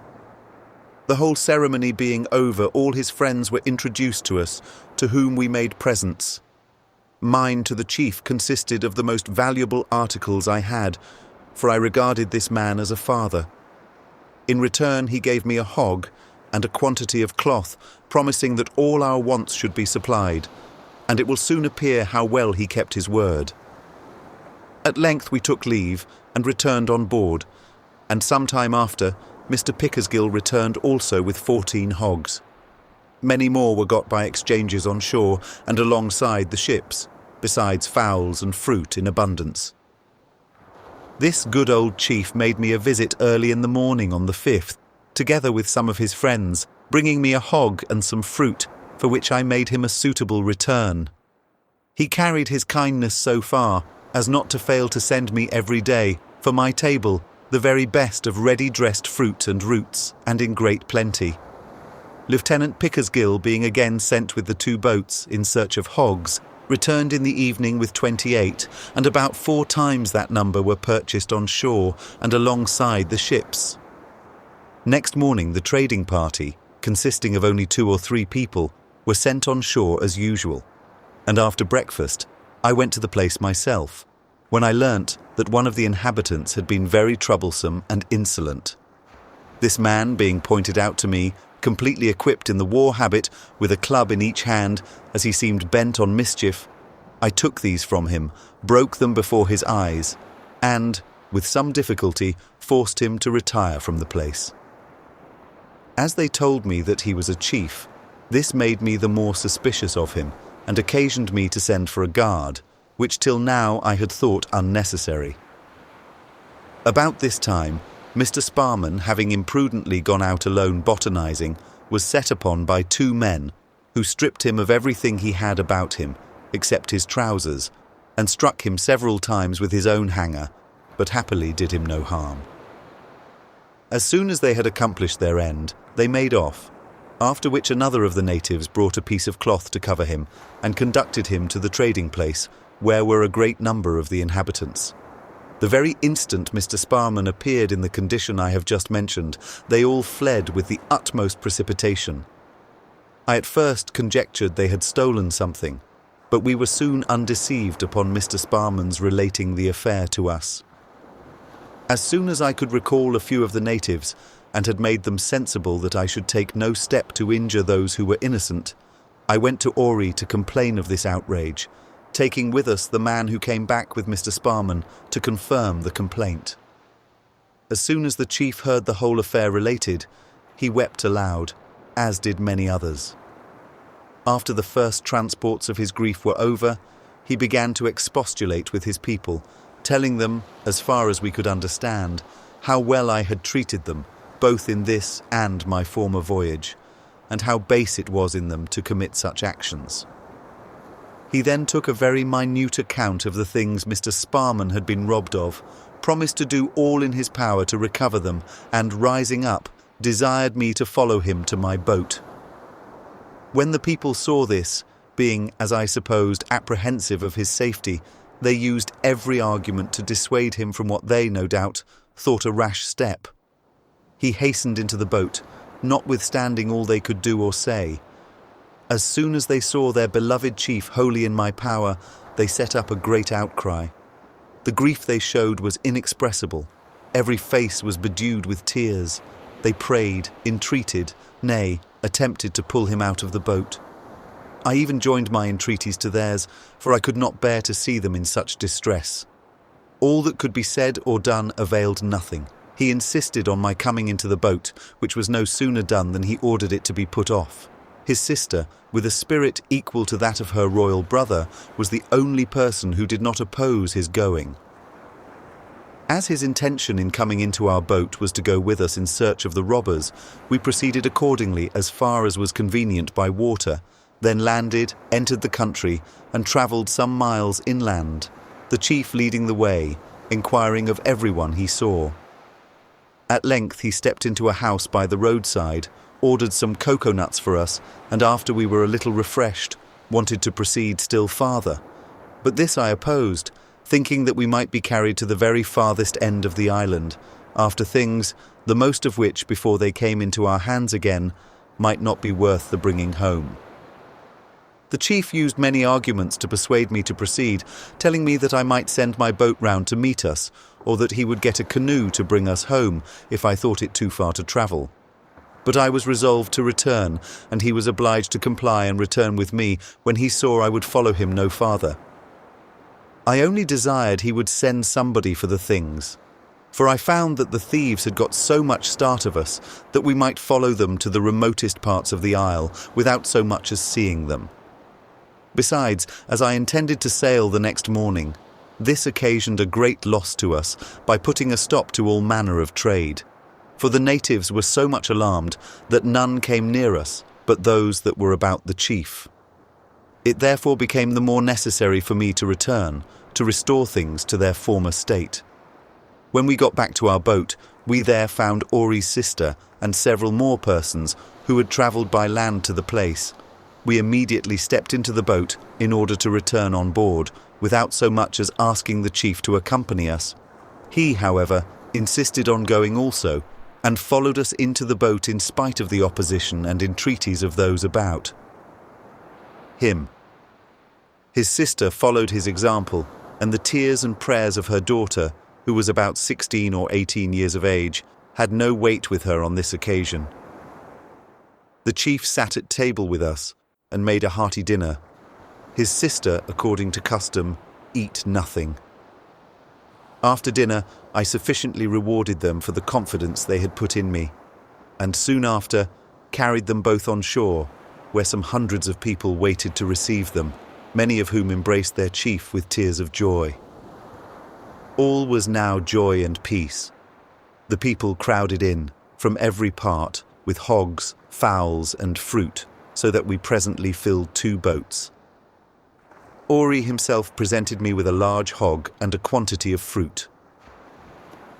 S1: The whole ceremony being over, all his friends were introduced to us, to whom we made presents. Mine to the chief consisted of the most valuable articles I had, for I regarded this man as a father. In return he gave me a hog and a quantity of cloth, promising that all our wants should be supplied, and it will soon appear how well he kept his word. At length we took leave and returned on board, and some time after Mr. Pickersgill returned also with 14 hogs. Many more were got by exchanges on shore and alongside the ships, besides fowls and fruit in abundance. This good old chief made me a visit early in the morning on the 5th, together with some of his friends, bringing me a hog and some fruit, for which I made him a suitable return. He carried his kindness so far as not to fail to send me every day, for my table, the very best of ready-dressed fruit and roots, and in great plenty. Lieutenant Pickersgill, being again sent with the 2 boats in search of hogs, returned in the evening with 28, and about 4 times that number were purchased on shore and alongside the ships. Next morning the trading party, consisting of only 2 or 3 people, were sent on shore as usual, and after breakfast I went to the place myself, when I learnt that one of the inhabitants had been very troublesome and insolent. This man being pointed out to me, completely equipped in the war habit, with a club in each hand, as he seemed bent on mischief, I took these from him, broke them before his eyes, and, with some difficulty, forced him to retire from the place. As they told me that he was a chief, this made me the more suspicious of him, and occasioned me to send for a guard, which till now I had thought unnecessary. About this time, Mr. Sparman, having imprudently gone out alone botanizing, was set upon by 2 men, who stripped him of everything he had about him, except his trousers, and struck him several times with his own hanger, but happily did him no harm. As soon as they had accomplished their end, they made off, after which another of the natives brought a piece of cloth to cover him and conducted him to the trading place, where were a great number of the inhabitants. The very instant Mr. Sparrman appeared in the condition I have just mentioned, they all fled with the utmost precipitation. I at first conjectured they had stolen something, but we were soon undeceived upon Mr. Sparrman's relating the affair to us. As soon as I could recall a few of the natives, and had made them sensible that I should take no step to injure those who were innocent, I went to Ori to complain of this outrage, taking with us the man who came back with Mr. Sparrman to confirm the complaint. As soon as the chief heard the whole affair related, he wept aloud, as did many others. After the first transports of his grief were over, he began to expostulate with his people, telling them, as far as we could understand, how well I had treated them, both in this and my former voyage, and how base it was in them to commit such actions. He then took a very minute account of the things Mr. Sparrman had been robbed of, promised to do all in his power to recover them, and, rising up, desired me to follow him to my boat. When the people saw this, being, as I supposed, apprehensive of his safety, they used every argument to dissuade him from what they, no doubt, thought a rash step. He hastened into the boat, notwithstanding all they could do or say. As soon as they saw their beloved chief wholly in my power, they set up a great outcry. The grief they showed was inexpressible. Every face was bedewed with tears. They prayed, entreated, nay, attempted to pull him out of the boat. I even joined my entreaties to theirs, for I could not bear to see them in such distress. All that could be said or done availed nothing. He insisted on my coming into the boat, which was no sooner done than he ordered it to be put off. His sister, with a spirit equal to that of her royal brother, was the only person who did not oppose his going. As his intention in coming into our boat was to go with us in search of the robbers, we proceeded accordingly as far as was convenient by water, then landed, entered the country, and travelled some miles inland, the chief leading the way, inquiring of everyone he saw. At length he stepped into a house by the roadside, ordered some cocoa-nuts for us, and after we were a little refreshed, wanted to proceed still farther. But this I opposed, thinking that we might be carried to the very farthest end of the island, after things, the most of which, before they came into our hands again, might not be worth the bringing home. The chief used many arguments to persuade me to proceed, telling me that I might send my boat round to meet us, or that he would get a canoe to bring us home if I thought it too far to travel. But I was resolved to return, and he was obliged to comply and return with me when he saw I would follow him no farther. I only desired he would send somebody for the things, for I found that the thieves had got so much start of us that we might follow them to the remotest parts of the isle without so much as seeing them. Besides, as I intended to sail the next morning, this occasioned a great loss to us by putting a stop to all manner of trade. For the natives were so much alarmed that none came near us but those that were about the chief. It therefore became the more necessary for me to return, to restore things to their former state. When we got back to our boat, we there found Ori's sister and several more persons who had travelled by land to the place. We immediately stepped into the boat in order to return on board, without so much as asking the chief to accompany us. He, however, insisted on going also, and followed us into the boat in spite of the opposition and entreaties of those about. His sister followed his example, and the tears and prayers of her daughter, who was about 16 or 18 years of age, had no weight with her on this occasion. The chief sat at table with us, and made a hearty dinner. His sister, according to custom, eat nothing. After dinner, I sufficiently rewarded them for the confidence they had put in me, and soon after carried them both on shore, where some hundreds of people waited to receive them, many of whom embraced their chief with tears of joy. All was now joy and peace. The people crowded in, from every part, with hogs, fowls, and fruit, so that we presently filled 2 boats. Ori himself presented me with a large hog and a quantity of fruit.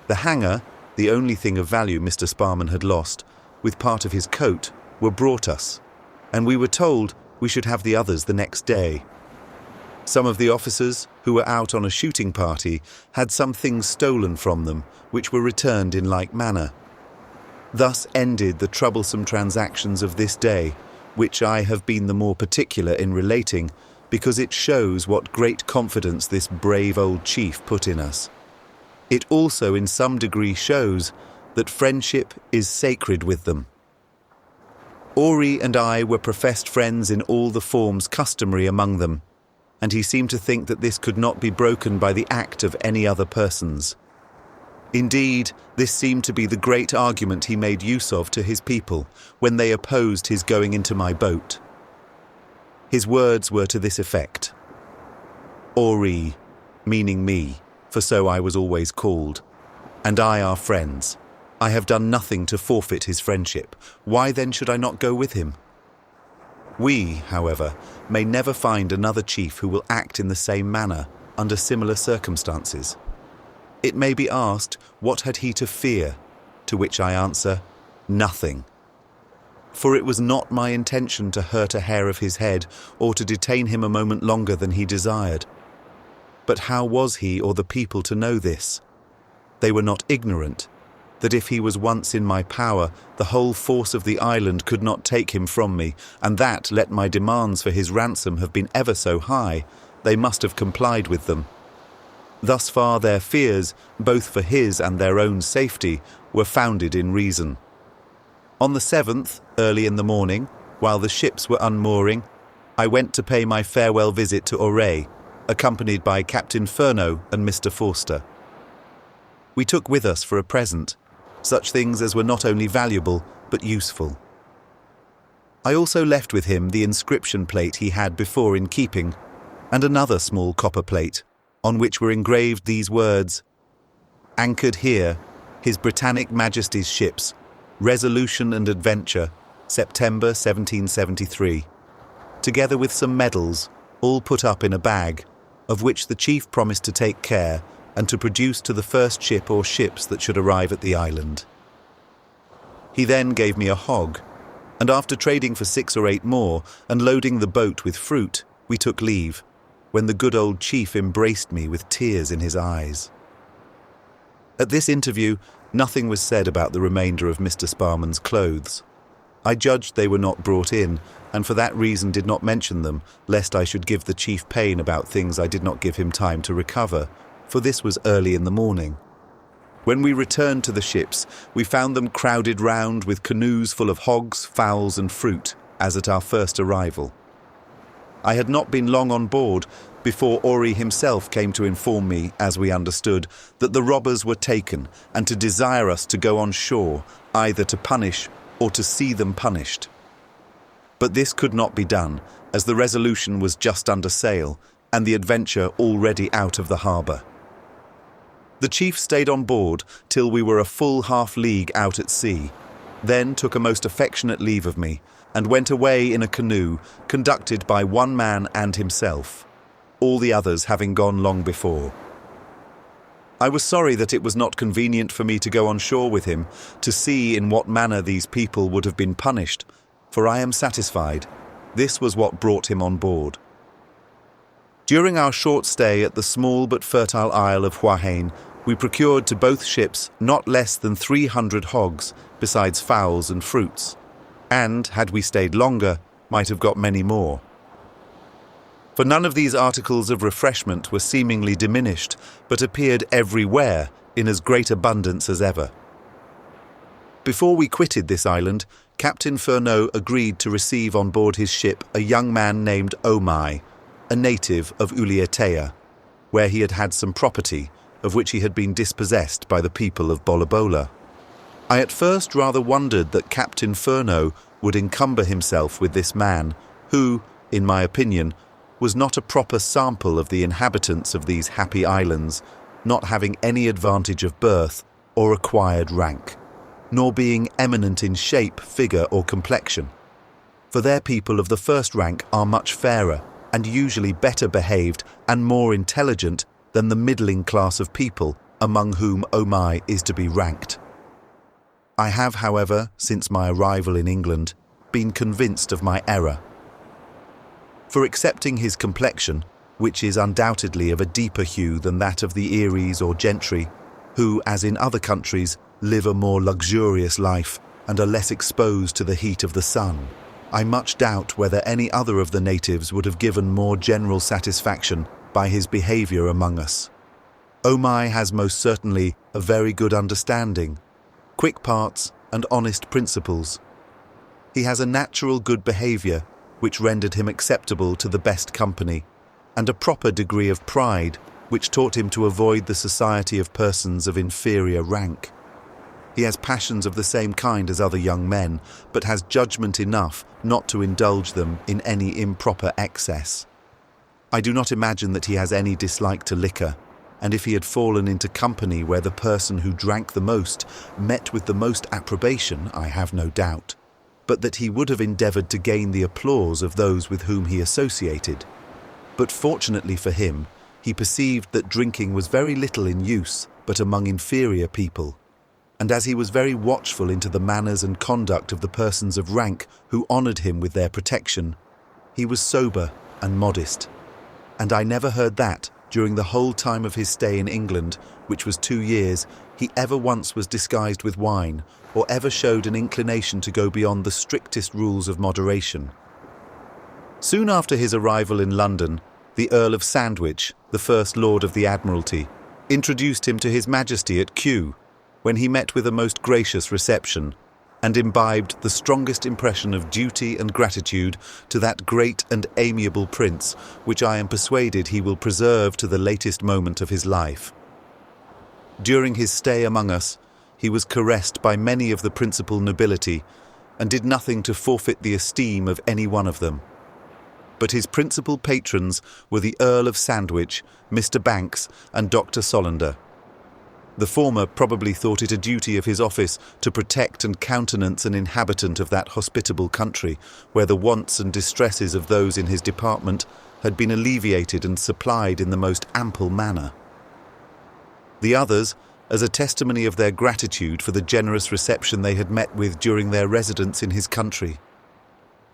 S1: The hanger, the only thing of value Mr. Sparman had lost, with part of his coat, were brought us, and we were told we should have the others the next day. Some of the officers, who were out on a shooting party, had some things stolen from them, which were returned in like manner. Thus ended the troublesome transactions of this day, which I have been the more particular in relating, because it shows what great confidence this brave old chief put in us. It also in some degree shows that friendship is sacred with them. Ori and I were professed friends in all the forms customary among them, and he seemed to think that this could not be broken by the act of any other persons. Indeed, this seemed to be the great argument he made use of to his people when they opposed his going into my boat. His words were to this effect: Ori, meaning me, for so I was always called, and I are friends. I have done nothing to forfeit his friendship. Why then should I not go with him? We, however, may never find another chief who will act in the same manner under similar circumstances. It may be asked, what had he to fear? To which I answer, nothing. For it was not my intention to hurt a hair of his head or to detain him a moment longer than he desired. But how was he or the people to know this? They were not ignorant that if he was once in my power, the whole force of the island could not take him from me, and that, let my demands for his ransom have been ever so high, they must have complied with them. Thus far their fears, both for his and their own safety, were founded in reason. On the 7th, early in the morning, while the ships were unmooring, I went to pay my farewell visit to Auray, accompanied by Captain Furneaux and Mr. Forster. We took with us for a present such things as were not only valuable, but useful. I also left with him the inscription plate he had before in keeping, and another small copper plate, on which were engraved these words: Anchored here, His Britannic Majesty's ships, Resolution and Adventure, September 1773, together with some medals, all put up in a bag, of which the chief promised to take care, and to produce to the first ship or ships that should arrive at the island. He then gave me a hog, and after trading for 6 or 8 more, and loading the boat with fruit, we took leave, when the good old chief embraced me with tears in his eyes. At this interview, nothing was said about the remainder of Mr. Sparman's clothes. I judged they were not brought in, and for that reason did not mention them, lest I should give the chief pain about things I did not give him time to recover, for this was early in the morning. When we returned to the ships, we found them crowded round with canoes full of hogs, fowls and fruit, as at our first arrival. I had not been long on board before Ori himself came to inform me, as we understood, that the robbers were taken, and to desire us to go on shore, either to punish or to see them punished. But this could not be done, as the Resolution was just under sail, and the Adventure already out of the harbour. The chief stayed on board till we were a full half-league out at sea, then took a most affectionate leave of me, and went away in a canoe, conducted by one man and himself, all the others having gone long before. I was sorry that it was not convenient for me to go on shore with him, to see in what manner these people would have been punished, for I am satisfied this was what brought him on board. During our short stay at the small but fertile isle of Huaheine, we procured to both ships not less than 300 hogs, besides fowls and fruits, and, had we stayed longer, might have got many more. For none of these articles of refreshment were seemingly diminished, but appeared everywhere in as great abundance as ever. Before we quitted this island, Captain Furneaux agreed to receive on board his ship a young man named Omai, a native of Ulietea, where he had had some property, of which he had been dispossessed by the people of Bolabola. I at first rather wondered that Captain Furneaux would encumber himself with this man, who, in my opinion, was not a proper sample of the inhabitants of these happy islands, not having any advantage of birth or acquired rank, nor being eminent in shape, figure, or complexion. For their people of the first rank are much fairer, and usually better behaved and more intelligent than the middling class of people among whom Omai is to be ranked. I have, however, since my arrival in England, been convinced of my error. For accepting his complexion, which is undoubtedly of a deeper hue than that of the Eries or gentry, who, as in other countries, live a more luxurious life and are less exposed to the heat of the sun, I much doubt whether any other of the natives would have given more general satisfaction by his behaviour among us. Omai has most certainly a very good understanding, quick parts and honest principles. He has a natural good behaviour which rendered him acceptable to the best company, and a proper degree of pride which taught him to avoid the society of persons of inferior rank. He has passions of the same kind as other young men, but has judgment enough not to indulge them in any improper excess. I do not imagine that he has any dislike to liquor, and if he had fallen into company where the person who drank the most met with the most approbation, I have no doubt, but that he would have endeavoured to gain the applause of those with whom he associated. But fortunately for him, he perceived that drinking was very little in use but among inferior people, and as he was very watchful into the manners and conduct of the persons of rank who honoured him with their protection, he was sober and modest, and I never heard that, during the whole time of his stay in England, which was 2 years, he ever once was disguised with wine, or ever showed an inclination to go beyond the strictest rules of moderation. Soon after his arrival in London, the Earl of Sandwich, the First Lord of the Admiralty, introduced him to His Majesty at Kew, when he met with a most gracious reception, and imbibed the strongest impression of duty and gratitude to that great and amiable prince, which I am persuaded he will preserve to the latest moment of his life. During his stay among us, he was caressed by many of the principal nobility, and did nothing to forfeit the esteem of any one of them. But his principal patrons were the Earl of Sandwich, Mr. Banks, and Dr. Solander. The former probably thought it a duty of his office to protect and countenance an inhabitant of that hospitable country, where the wants and distresses of those in his department had been alleviated and supplied in the most ample manner. The others, as a testimony of their gratitude for the generous reception they had met with during their residence in his country.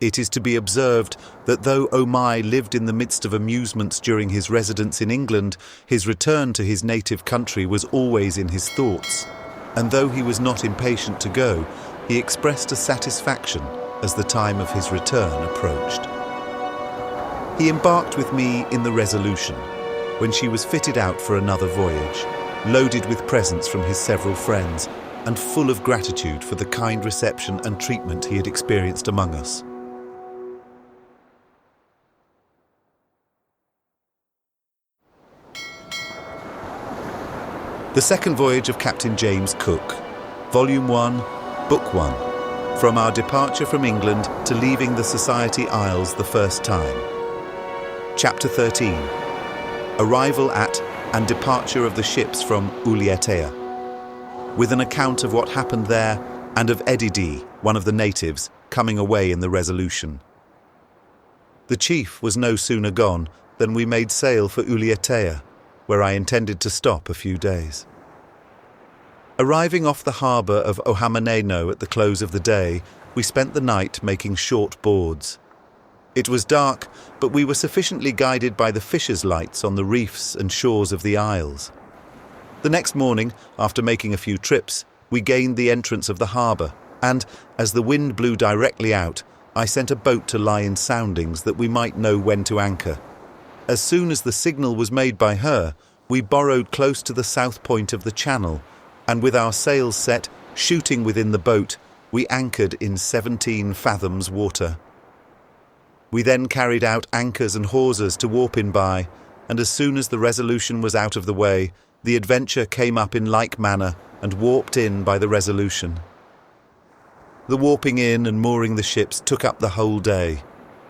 S1: It is to be observed that though Omai lived in the midst of amusements during his residence in England, his return to his native country was always in his thoughts, and though he was not impatient to go, he expressed a satisfaction as the time of his return approached. He embarked with me in the Resolution, when she was fitted out for another voyage, loaded with presents from his several friends, and full of gratitude for the kind reception and treatment he had experienced among us. The Second Voyage of Captain James Cook, Volume 1, Book 1, From Our Departure from England to Leaving the Society Isles the First Time. Chapter 13, Arrival at and Departure of the Ships from Ulietea, with an account of what happened there and of Oedidee, one of the natives, coming away in the Resolution. The chief was no sooner gone than we made sail for Ulietea, where I intended to stop a few days. Arriving off the harbour of Huaheine at the close of the day, we spent the night making short boards. It was dark, but we were sufficiently guided by the fishers' lights on the reefs and shores of the isles. The next morning, after making a few trips, we gained the entrance of the harbour, and, as the wind blew directly out, I sent a boat to lie in soundings that we might know when to anchor. As soon as the signal was made by her, we borrowed close to the south point of the channel, and with our sails set, shooting within the boat, we anchored in 17 fathoms water. We then carried out anchors and hawsers to warp in by, and as soon as the Resolution was out of the way, the Adventure came up in like manner and warped in by the Resolution. The warping in and mooring the ships took up the whole day.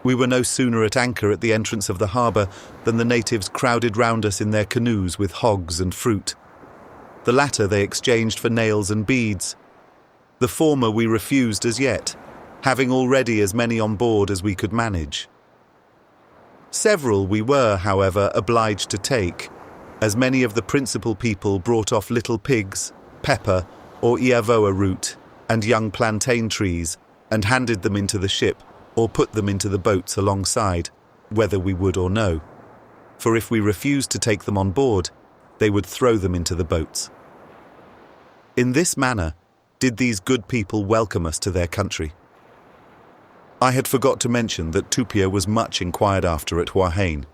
S1: We were no sooner at anchor at the entrance of the harbour than the natives crowded round us in their canoes with hogs and fruit. The latter they exchanged for nails and beads. The former we refused as yet, having already as many on board as we could manage. Several we were, however, obliged to take, as many of the principal people brought off little pigs, pepper or iavoa root, and young plantain trees, and handed them into the ship or put them into the boats alongside, whether we would or no. For if we refused to take them on board, they would throw them into the boats. In this manner did these good people welcome us to their country. I had forgot to mention that Tupia was much inquired after at Huaheine,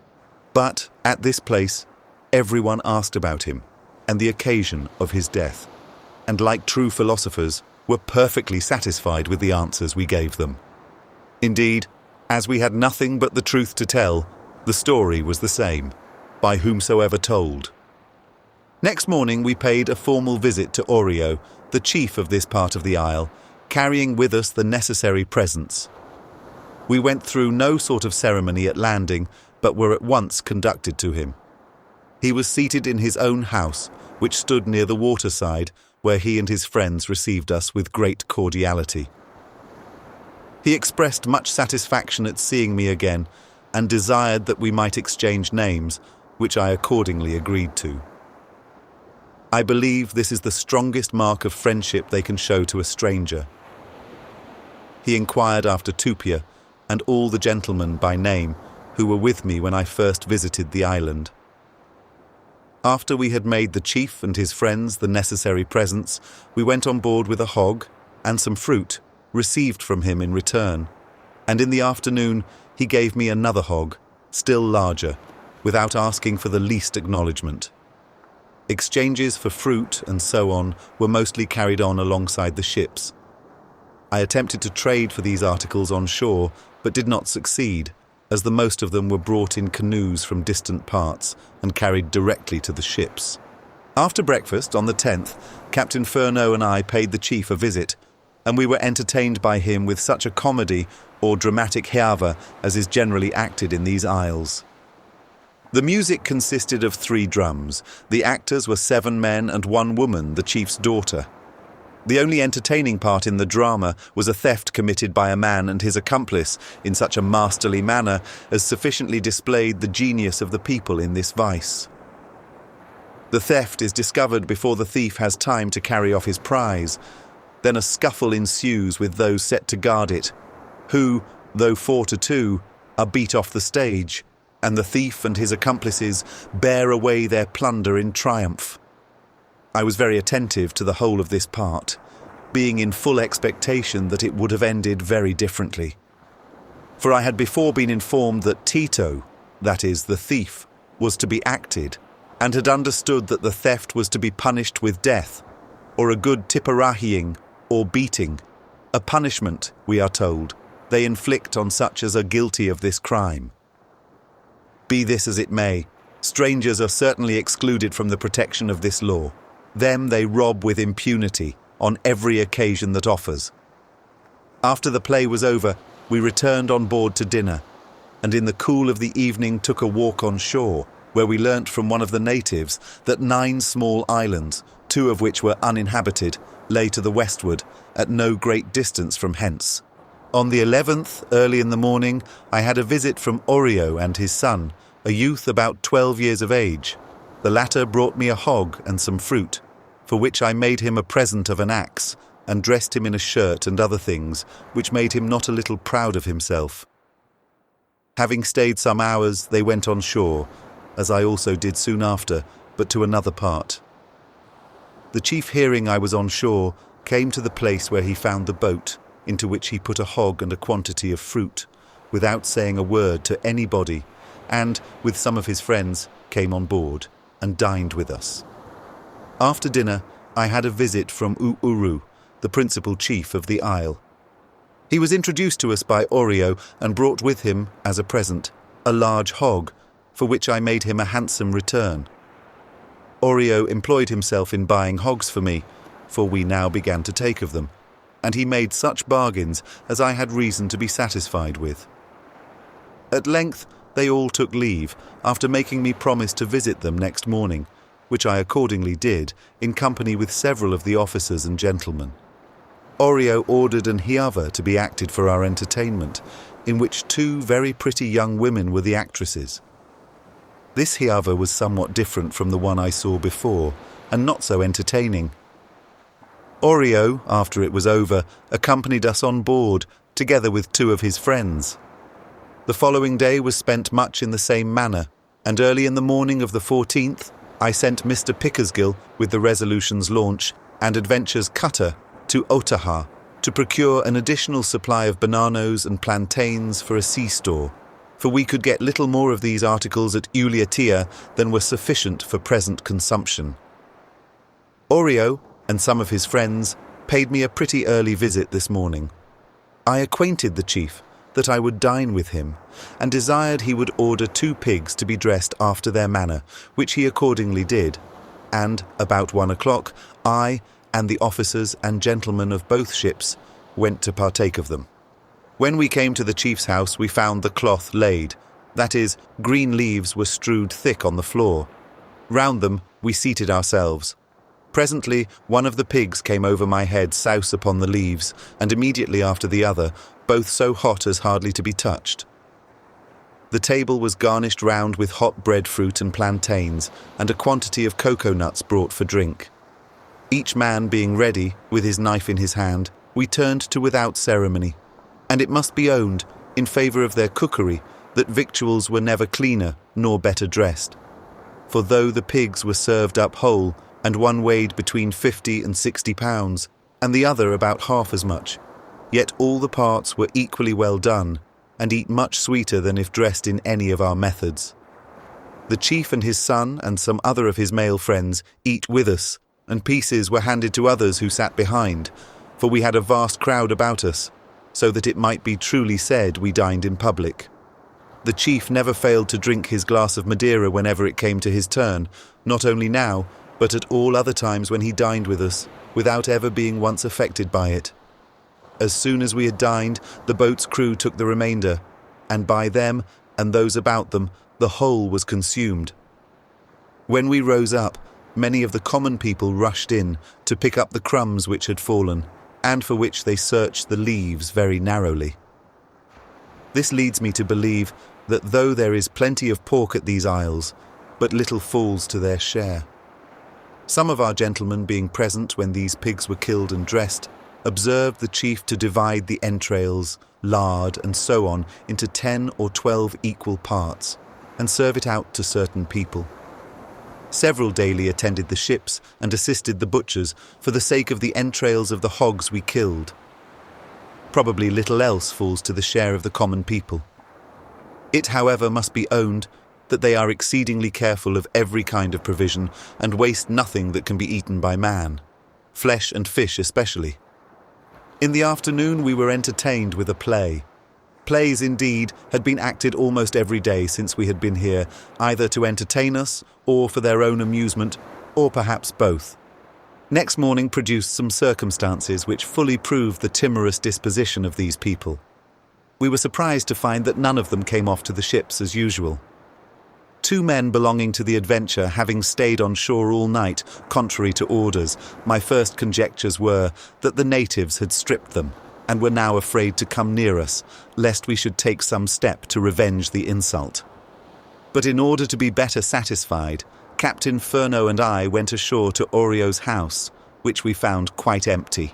S1: but at this place everyone asked about him and the occasion of his death, and like true philosophers were perfectly satisfied with the answers we gave them. Indeed, as we had nothing but the truth to tell, the story was the same, by whomsoever told. Next morning we paid a formal visit to Oreo, the chief of this part of the isle, carrying with us the necessary presents. We went through no sort of ceremony at landing, but were at once conducted to him. He was seated in his own house, which stood near the waterside, where he and his friends received us with great cordiality. He expressed much satisfaction at seeing me again, and desired that we might exchange names, which I accordingly agreed to. I believe this is the strongest mark of friendship they can show to a stranger. He inquired after Tupia and all the gentlemen by name who were with me when I first visited the island. After we had made the chief and his friends the necessary presents, we went on board with a hog and some fruit received from him in return, and in the afternoon he gave me another hog, still larger, without asking for the least acknowledgement. Exchanges for fruit and so on were mostly carried on alongside the ships. I attempted to trade for these articles on shore, but did not succeed, as the most of them were brought in canoes from distant parts and carried directly to the ships. After breakfast on the 10th, Captain Furneaux and I paid the chief a visit, and we were entertained by him with such a comedy or dramatic hiava as is generally acted in these isles. The music consisted of 3 drums. The actors were 7 men and 1 woman, the chief's daughter. The only entertaining part in the drama was a theft committed by a man and his accomplice in such a masterly manner as sufficiently displayed the genius of the people in this vice. The theft is discovered before the thief has time to carry off his prize. Then a scuffle ensues with those set to guard it, who, though 4 to 2, are beat off the stage, and the thief and his accomplices bear away their plunder in triumph. I was very attentive to the whole of this part, being in full expectation that it would have ended very differently. For I had before been informed that Tito, that is, the thief, was to be acted, and had understood that the theft was to be punished with death, or a good tiparahiing, or beating, a punishment, we are told, they inflict on such as are guilty of this crime. Be this as it may, strangers are certainly excluded from the protection of this law. Them they rob with impunity on every occasion that offers. After the play was over, we returned on board to dinner, and in the cool of the evening took a walk on shore, where we learnt from one of the natives that 9 small islands, 2 of which were uninhabited, lay to the westward, at no great distance from hence. On the 11th, early in the morning, I had a visit from Oreo and his son, a youth about 12 years of age. The latter brought me a hog and some fruit, for which I made him a present of an axe, and dressed him in a shirt and other things, which made him not a little proud of himself. Having stayed some hours, they went on shore, as I also did soon after, but to another part. The chief, hearing I was on shore, came to the place where he found the boat, into which he put a hog and a quantity of fruit, without saying a word to anybody, and, with some of his friends, came on board, and dined with us. After dinner, I had a visit from Uuru, the principal chief of the isle. He was introduced to us by Oreo and brought with him, as a present, a large hog, for which I made him a handsome return. Oreo employed himself in buying hogs for me, for we now began to take of them, and he made such bargains as I had reason to be satisfied with. At length they all took leave, after making me promise to visit them next morning, which I accordingly did, in company with several of the officers and gentlemen. Oreo ordered an hiava to be acted for our entertainment, in which two very pretty young women were the actresses. This hiava was somewhat different from the one I saw before, and not so entertaining. Oreo, after it was over, accompanied us on board, together with two of his friends. The following day was spent much in the same manner, and early in the morning of the 14th, I sent Mr. Pickersgill with the Resolution's launch and Adventure's cutter to Otaheite to procure an additional supply of bananos and plantains for a sea store, for we could get little more of these articles at Ulietea than were sufficient for present consumption. Oreo and some of his friends paid me a pretty early visit this morning. I acquainted the chief that I would dine with him, and desired he would order 2 pigs to be dressed after their manner, which he accordingly did, and, about 1 o'clock, I and the officers and gentlemen of both ships went to partake of them. When we came to the chief's house, we found the cloth laid, that is, green leaves were strewed thick on the floor. Round them we seated ourselves. Presently one of the pigs came over my head souse upon the leaves, and immediately after the other, both so hot as hardly to be touched. The table was garnished round with hot breadfruit and plantains, and a quantity of cocoa nuts brought for drink. Each man being ready, with his knife in his hand, we turned to without ceremony, and it must be owned, in favour of their cookery, that victuals were never cleaner nor better dressed. For though the pigs were served up whole, and one weighed between 50 and 60 pounds, and the other about half as much, yet all the parts were equally well done, and eat much sweeter than if dressed in any of our methods. The chief and his son and some other of his male friends eat with us, and pieces were handed to others who sat behind, for we had a vast crowd about us, so that it might be truly said we dined in public. The chief never failed to drink his glass of Madeira whenever it came to his turn, not only now, but at all other times when he dined with us, without ever being once affected by it. As soon as we had dined, the boat's crew took the remainder, and by them and those about them the whole was consumed. When we rose up, many of the common people rushed in to pick up the crumbs which had fallen, and for which they searched the leaves very narrowly. This leads me to believe that though there is plenty of pork at these isles, but little falls to their share. Some of our gentlemen being present when these pigs were killed and dressed, observed the chief to divide the entrails, lard, and so on into 10 or 12 equal parts, and serve it out to certain people. Several daily attended the ships and assisted the butchers for the sake of the entrails of the hogs we killed. Probably little else falls to the share of the common people. It, however, must be owned that they are exceedingly careful of every kind of provision and waste nothing that can be eaten by man, flesh and fish especially. In the afternoon we were entertained with a play. Plays, indeed, had been acted almost every day since we had been here, either to entertain us, or for their own amusement, or perhaps both. Next morning produced some circumstances which fully proved the timorous disposition of these people. We were surprised to find that none of them came off to the ships as usual. 2 men belonging to the Adventure having stayed on shore all night, contrary to orders, my first conjectures were that the natives had stripped them, and were now afraid to come near us, lest we should take some step to revenge the insult. But in order to be better satisfied, Captain Furneaux and I went ashore to Oreo's house, which we found quite empty.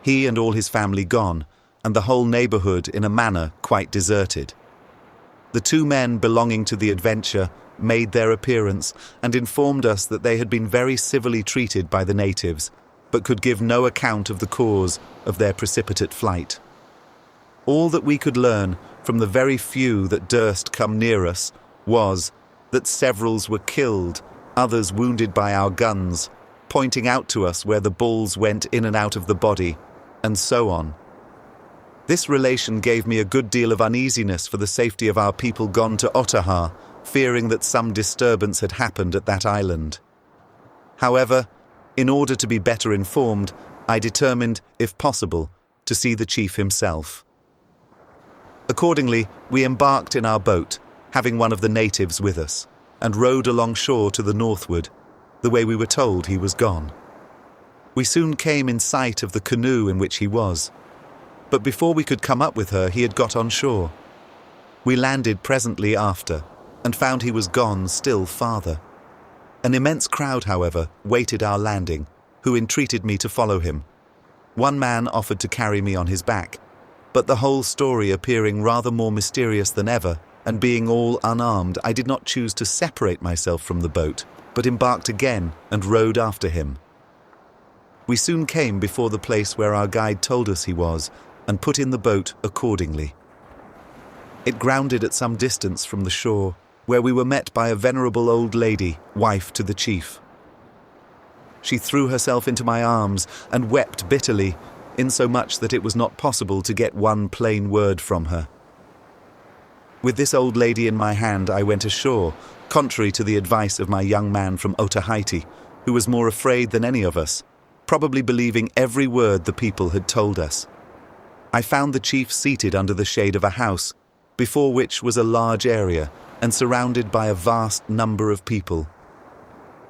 S1: He and all his family gone, and the whole neighbourhood in a manner quite deserted. The 2 men belonging to the Adventure made their appearance and informed us that they had been very civilly treated by the natives, but could give no account of the cause of their precipitate flight. All that we could learn from the very few that durst come near us was that severals were killed, others wounded by our guns, pointing out to us where the balls went in and out of the body, and so on. This relation gave me a good deal of uneasiness for the safety of our people gone to Otaheite, fearing that some disturbance had happened at that island. However, in order to be better informed, I determined, if possible, to see the chief himself. Accordingly, we embarked in our boat, having one of the natives with us, and rowed along shore to the northward, the way we were told he was gone. We soon came in sight of the canoe in which he was. but before we could come up with her, he had got on shore. We landed presently after, and found he was gone still farther. An immense crowd, however, waited our landing, who entreated me to follow him. One man offered to carry me on his back, but the whole story appearing rather more mysterious than ever, and being all unarmed, I did not choose to separate myself from the boat, but embarked again and rowed after him. We soon came before the place where our guide told us he was, and put in the boat accordingly. It grounded at some distance from the shore, where we were met by a venerable old lady, wife to the chief. She threw herself into my arms and wept bitterly, insomuch that it was not possible to get one plain word from her. With this old lady in my hand, I went ashore, contrary to the advice of my young man from Otaheite, who was more afraid than any of us, probably believing every word the people had told us. I found the chief seated under the shade of a house, before which was a large area, and surrounded by a vast number of people.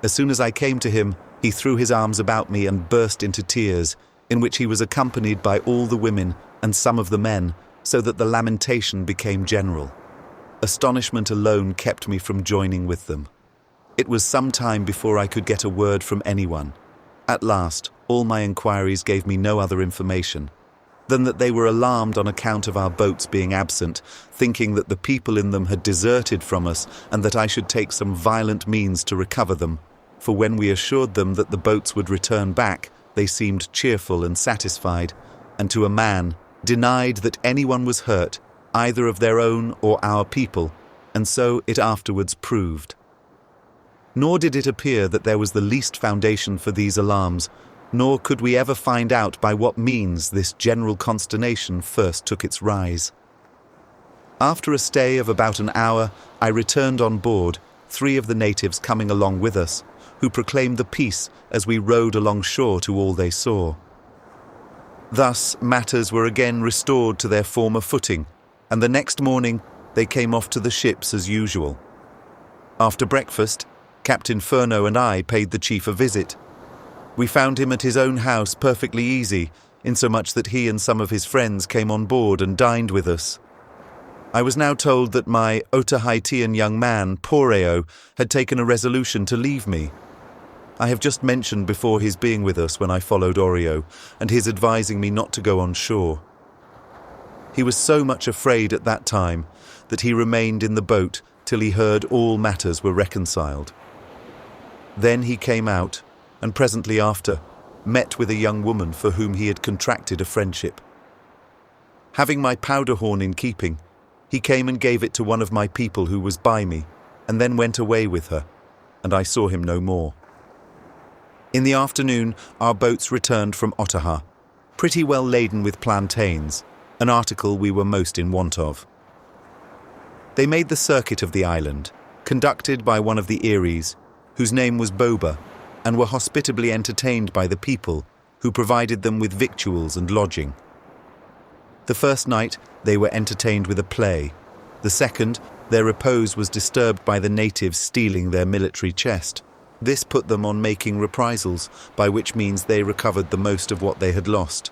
S1: As soon as I came to him, he threw his arms about me and burst into tears, in which he was accompanied by all the women and some of the men, so that the lamentation became general. Astonishment alone kept me from joining with them. It was some time before I could get a word from anyone. At last, all my inquiries gave me no other information than that they were alarmed on account of our boats being absent, thinking that the people in them had deserted from us and that I should take some violent means to recover them, for when we assured them that the boats would return back, they seemed cheerful and satisfied, and to a man denied that anyone was hurt, either of their own or our people, and so it afterwards proved. Nor did it appear that there was the least foundation for these alarms, nor could we ever find out by what means this general consternation first took its rise. After a stay of about an hour, I returned on board, 3 of the natives coming along with us, who proclaimed the peace as we rowed along shore to all they saw. Thus matters were again restored to their former footing, and the next morning they came off to the ships as usual. After breakfast, Captain Furneaux and I paid the chief a visit. We found him at his own house perfectly easy, insomuch that he and some of his friends came on board and dined with us. I was now told that my Otaheitean young man, Poreo, had taken a resolution to leave me. I have just mentioned before his being with us when I followed Oreo, and his advising me not to go on shore. He was so much afraid at that time that he remained in the boat till he heard all matters were reconciled. Then he came out, and presently after, met with a young woman for whom he had contracted a friendship. Having my powder horn in keeping, he came and gave it to one of my people who was by me, and then went away with her, and I saw him no more. In the afternoon, our boats returned from Otaha, pretty well laden with plantains, an article we were most in want of. They made the circuit of the island, conducted by one of the Eries, whose name was Boba, and were hospitably entertained by the people, who provided them with victuals and lodging. The first night they were entertained with a play. The second, their repose was disturbed by the natives stealing their military chest. This put them on making reprisals, by which means they recovered the most of what they had lost.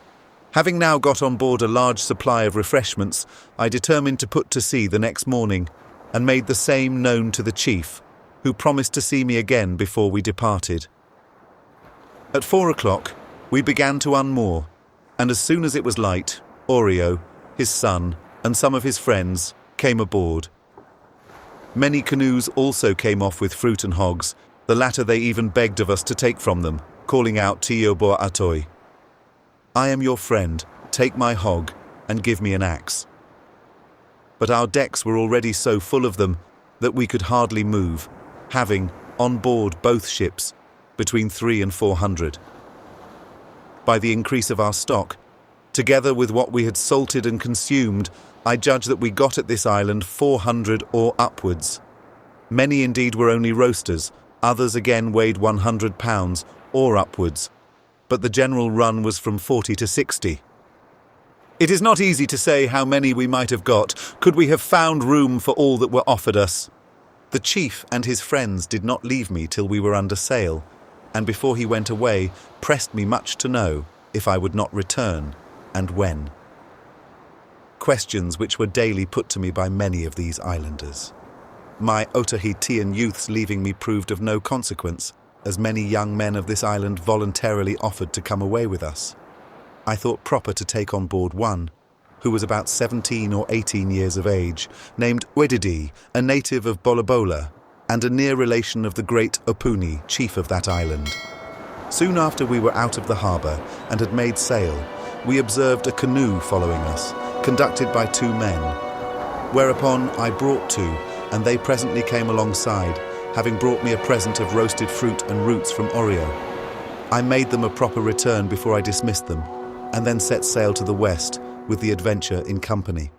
S1: Having now got on board a large supply of refreshments, I determined to put to sea the next morning, and made the same known to the chief, who promised to see me again before we departed. At 4 o'clock, we began to unmoor, and as soon as it was light, Oreo, his son, and some of his friends came aboard. Many canoes also came off with fruit and hogs. The latter they even begged of us to take from them, calling out Tioboa Atoi. I am your friend, take my hog, and give me an axe. But our decks were already so full of them that we could hardly move, having, on board both ships, between 300 and 400. By the increase of our stock, together with what we had salted and consumed, I judge that we got at this island 400 or upwards. Many indeed were only roasters, others again weighed 100 pounds or upwards, but the general run was from 40 to 60. It is not easy to say how many we might have got, could we have found room for all that were offered us. The chief and his friends did not leave me till we were under sail, and before he went away, pressed me much to know if I would not return, and when. questions which were daily put to me by many of these islanders. My Otaheitean youths leaving me proved of no consequence, as many young men of this island voluntarily offered to come away with us. I thought proper to take on board one, who was about 17 or 18 years of age, named Oedidee, a native of Bolabola, and a near relation of the great Opuni, chief of that island. Soon after we were out of the harbour and had made sail, we observed a canoe following us, conducted by 2 men. Whereupon I brought to, and they presently came alongside, having brought me a present of roasted fruit and roots from Oreo. I made them a proper return before I dismissed them, and then set sail to the west, with the Adventure in company.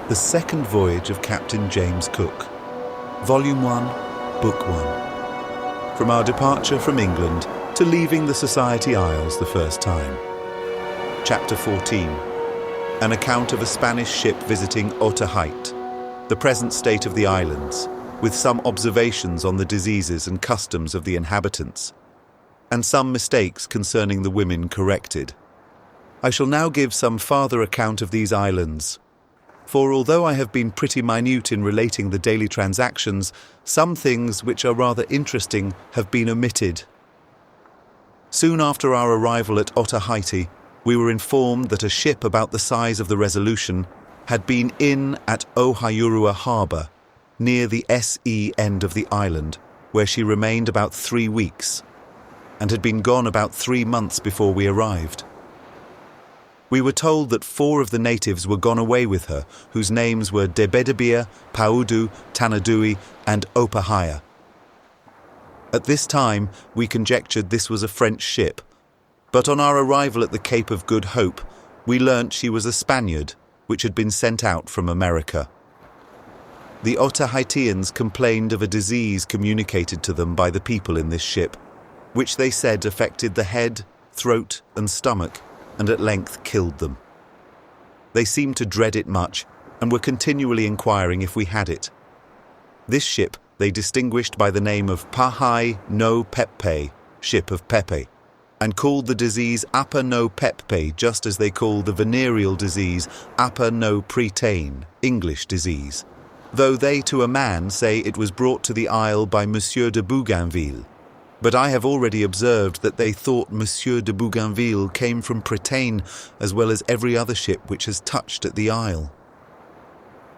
S1: The Second Voyage of Captain James Cook, Volume 1, Book 1. From our departure from England to leaving the Society Isles the first time. Chapter 14. An account of a Spanish ship visiting Otaheite, the present state of the islands, with some observations on the diseases and customs of the inhabitants, and some mistakes concerning the women corrected. I shall now give some farther account of these islands, for although I have been pretty minute in relating the daily transactions, some things which are rather interesting have been omitted. Soon after our arrival at Otaheite, we were informed that a ship about the size of the Resolution had been in at Ohaurua harbour, near the SE end of the island, where she remained about 3 weeks, and had been gone about 3 months before we arrived. We were told that 4 of the natives were gone away with her, whose names were Debedebia, Paudu, Tanadui, and Opahaya. At this time, we conjectured this was a French ship, but on our arrival at the Cape of Good Hope, we learnt she was a Spaniard, which had been sent out from America. The Otaheiteans complained of a disease communicated to them by the people in this ship, which they said affected the head, throat, and stomach, and at length killed them. They seemed to dread it much, and were continually inquiring if we had it. This ship they distinguished by the name of Pahai no Pepe, ship of Pepe, and called the disease Apa no Pepe, just as they call the venereal disease Apa no Pretain, English disease, though they to a man say it was brought to the isle by Monsieur de Bougainville. But I have already observed that they thought Monsieur de Bougainville came from Pretain, as well as every other ship which has touched at the isle.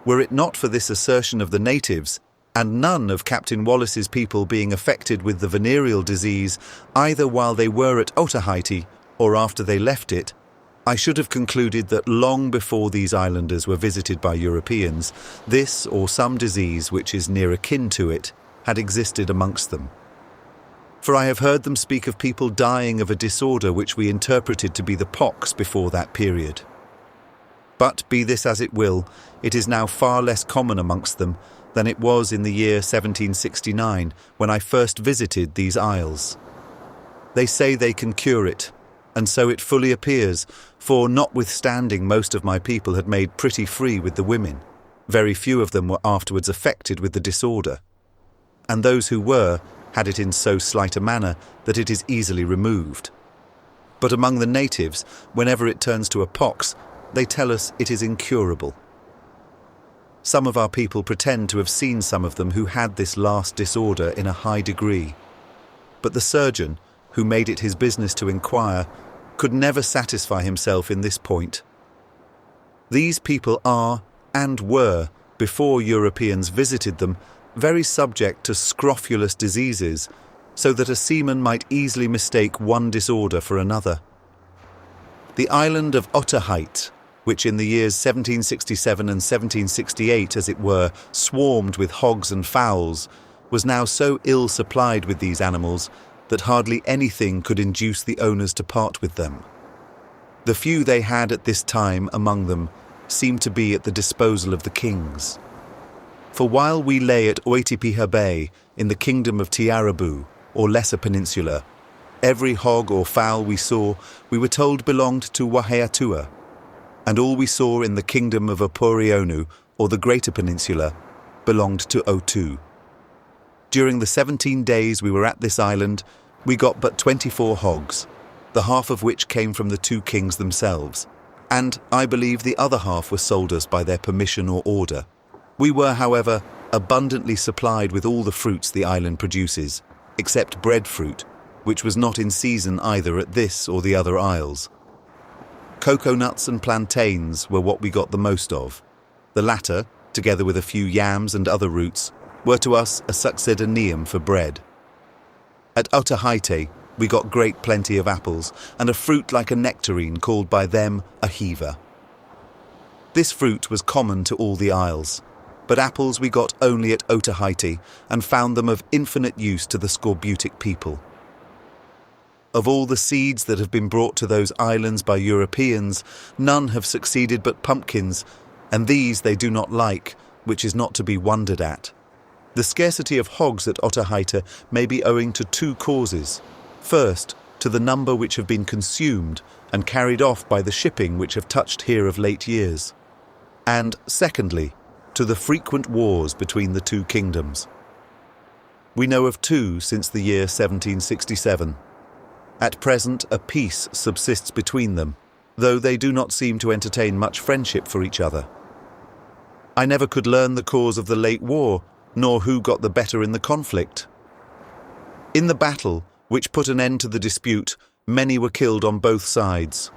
S1: Were it not for this assertion of the natives, and none of Captain Wallis's people being affected with the venereal disease, either while they were at Otaheite or after they left it, I should have concluded that long before these islanders were visited by Europeans, this or some disease which is near akin to it had existed amongst them. For I have heard them speak of people dying of a disorder which we interpreted to be the pox before that period. But be this as it will, it is now far less common amongst them than it was in the year 1769, when I first visited these isles. They say they can cure it, and so it fully appears, for notwithstanding most of my people had made pretty free with the women, very few of them were afterwards affected with the disorder, and those who were had it in so slight a manner that it is easily removed. But among the natives, whenever it turns to a pox, they tell us it is incurable. Some of our people pretend to have seen some of them who had this last disorder in a high degree, but the surgeon, who made it his business to inquire, could never satisfy himself in this point. These people are, and were, before Europeans visited them, very subject to scrofulous diseases, so that a seaman might easily mistake one disorder for another. The island of Otaheite, which in the years 1767 and 1768, as it were, swarmed with hogs and fowls, was now so ill supplied with these animals that hardly anything could induce the owners to part with them. The few they had at this time among them seemed to be at the disposal of the kings. For while we lay at Oaiti-piha Bay, in the kingdom of Tiaraboo, or Lesser Peninsula, every hog or fowl we saw, we were told belonged to Waheatua, and all we saw in the kingdom of Oporionu, or the Greater Peninsula, belonged to Otoo. During the 17 days we were at this island, We got but 24 hogs, the half of which came from the two kings themselves, and I believe the other half were sold us by their permission or order. We were, however, abundantly supplied with all the fruits the island produces, except breadfruit, which was not in season either at this or the other isles. Cocoa nuts and plantains were what we got the most of. The latter, together with a few yams and other roots, were to us a succedaneum for bread. At Otaheite, we got great plenty of apples and a fruit like a nectarine called by them a hiva. This fruit was common to all the isles, but apples we got only at Otaheite and found them of infinite use to the scorbutic people. Of all the seeds that have been brought to those islands by Europeans, none have succeeded but pumpkins, and these they do not like, which is not to be wondered at. The scarcity of hogs at Otaheite may be owing to two causes. First, to the number which have been consumed and carried off by the shipping which have touched here of late years. And secondly, to the frequent wars between the two kingdoms. We know of two since the year 1767. At present, a peace subsists between them, though they do not seem to entertain much friendship for each other. I never could learn the cause of the late war, nor who got the better in the conflict. In the battle, which put an end to the dispute, many were killed on both sides.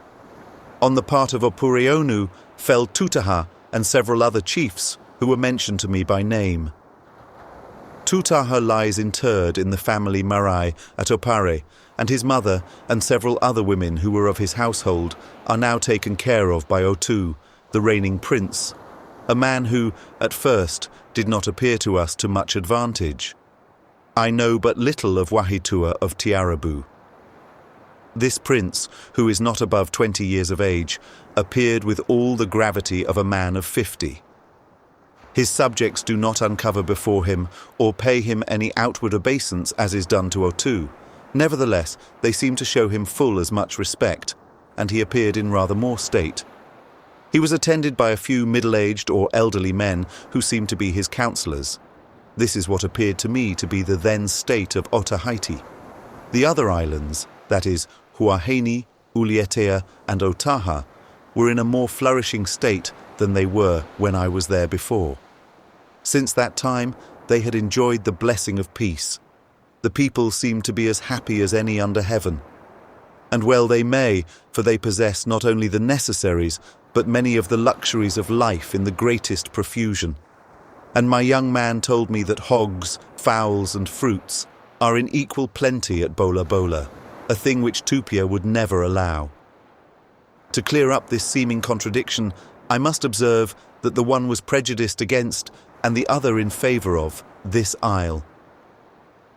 S1: On the part of Opurionu fell Tutaha and several other chiefs, who were mentioned to me by name. Tutaha lies interred in the family marae at Opare, and his mother and several other women who were of his household are now taken care of by Otoo, the reigning prince, a man who, at first, did not appear to us to much advantage. I know but little of Wahitua of Tiarabu. This prince, who is not above 20 years of age, appeared with all the gravity of a man of 50. His subjects do not uncover before him or pay him any outward obeisance as is done to Otoo. Nevertheless, they seem to show him full as much respect, and he appeared in rather more state. He was attended by a few middle-aged or elderly men who seemed to be his counsellors. This is what appeared to me to be the then state of Otaheite. The other islands, that is, Huaheine, Ulietea, and Otaha, were in a more flourishing state than they were when I was there before. Since that time, they had enjoyed the blessing of peace. The people seemed to be as happy as any under heaven. And well they may, for they possess not only the necessaries, but many of the luxuries of life in the greatest profusion. And my young man told me that hogs, fowls, and fruits are in equal plenty at Bola Bola, a thing which Tupia would never allow. To clear up this seeming contradiction, I must observe that the one was prejudiced against and the other in favour of this isle.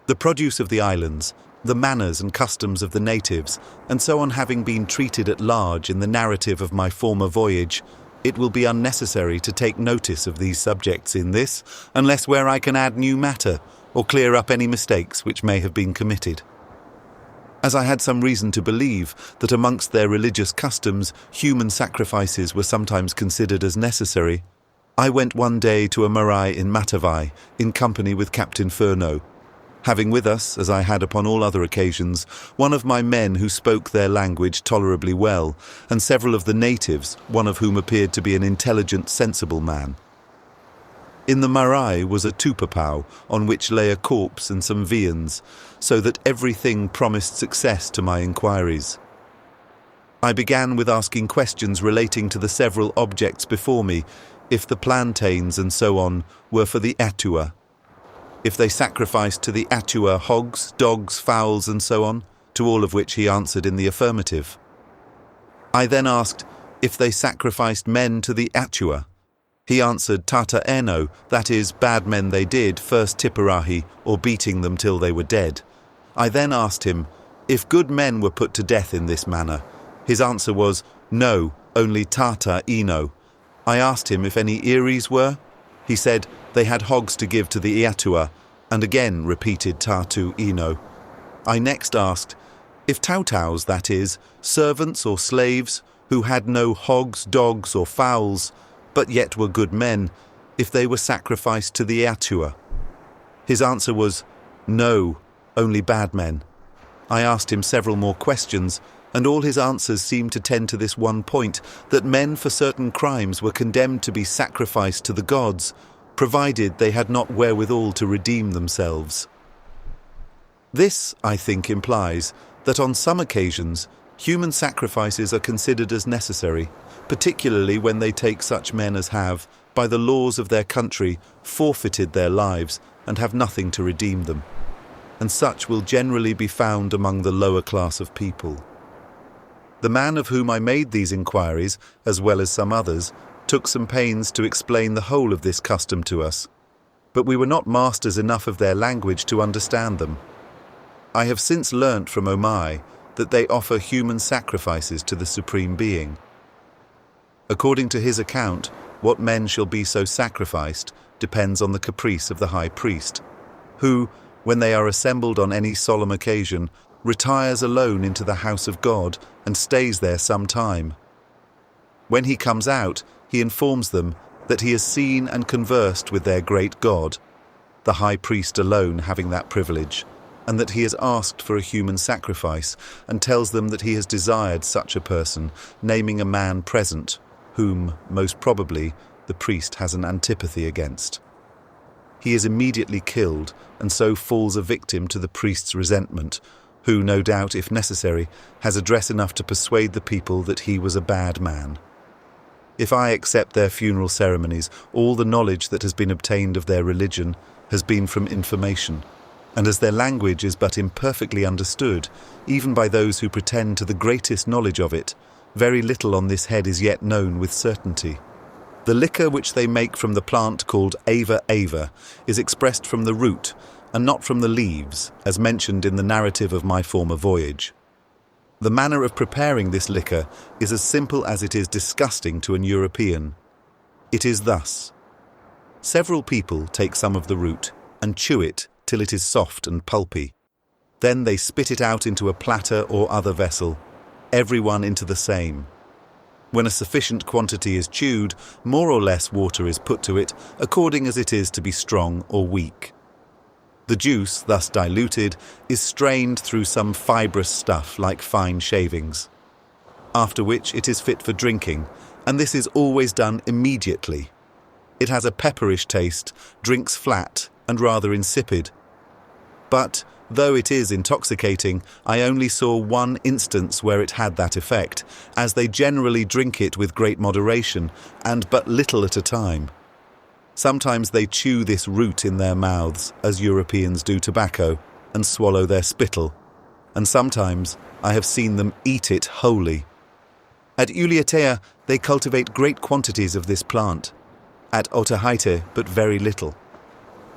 S1: The produce of the islands, the manners and customs of the natives, and so on having been treated at large in the narrative of my former voyage, it will be unnecessary to take notice of these subjects in this, unless where I can add new matter or clear up any mistakes which may have been committed. As I had some reason to believe that amongst their religious customs human sacrifices were sometimes considered as necessary, I went one day to a marae in Matavai in company with Captain Furneaux, having with us, as I had upon all other occasions, one of my men who spoke their language tolerably well, and several of the natives, one of whom appeared to be an intelligent, sensible man. In the marae was a tupapau, on which lay a corpse and some viands, so that everything promised success to my inquiries. I began with asking questions relating to the several objects before me, if the plantains and so on were for the atua, if they sacrificed to the atua hogs, dogs, fowls, and so on, to all of which he answered in the affirmative. I then asked if they sacrificed men to the atua. He answered tata eno, that is, bad men they did, first tiparahi, or beating them till they were dead. I then asked him if good men were put to death in this manner. His answer was, no, only tata eno. I asked him if any eries were. He said they had hogs to give to the Iatua, and again repeated tatu eno. I next asked if tautaus, that is, servants or slaves, who had no hogs, dogs, or fowls, but yet were good men, if they were sacrificed to the Iatua. His answer was, no, only bad men. I asked him several more questions, and all his answers seemed to tend to this one point, that men for certain crimes were condemned to be sacrificed to the gods, provided they had not wherewithal to redeem themselves. This, I think, implies that on some occasions human sacrifices are considered as necessary, particularly when they take such men as have, by the laws of their country, forfeited their lives and have nothing to redeem them. And such will generally be found among the lower class of people. The man of whom I made these inquiries, as well as some others, took some pains to explain the whole of this custom to us, but we were not masters enough of their language to understand them. I have since learnt from Omai that they offer human sacrifices to the Supreme Being. According to his account, what men shall be so sacrificed depends on the caprice of the high priest, who, when they are assembled on any solemn occasion, retires alone into the house of God and stays there some time. When he comes out, he informs them that he has seen and conversed with their great God, the high priest alone having that privilege, and that he has asked for a human sacrifice, and tells them that he has desired such a person, naming a man present, whom, most probably, the priest has an antipathy against. He is immediately killed, and so falls a victim to the priest's resentment, who, no doubt, if necessary, has address enough to persuade the people that he was a bad man. If I accept their funeral ceremonies, all the knowledge that has been obtained of their religion has been from information, and as their language is but imperfectly understood, even by those who pretend to the greatest knowledge of it, very little on this head is yet known with certainty. The liquor which they make from the plant called ava ava is expressed from the root, and not from the leaves, as mentioned in the narrative of my former voyage. The manner of preparing this liquor is as simple as it is disgusting to an European. It is thus. Several people take some of the root and chew it till it is soft and pulpy. Then they spit it out into a platter or other vessel, everyone into the same. When a sufficient quantity is chewed, more or less water is put to it, according as it is to be strong or weak. The juice, thus diluted, is strained through some fibrous stuff like fine shavings, after which it is fit for drinking, and this is always done immediately. It has a pepperish taste, drinks flat, and rather insipid. But, though it is intoxicating, I only saw one instance where it had that effect, as they generally drink it with great moderation, and but little at a time. Sometimes they chew this root in their mouths, as Europeans do tobacco, and swallow their spittle, and sometimes I have seen them eat it wholly. At Ulietea they cultivate great quantities of this plant, at Otaheite but very little.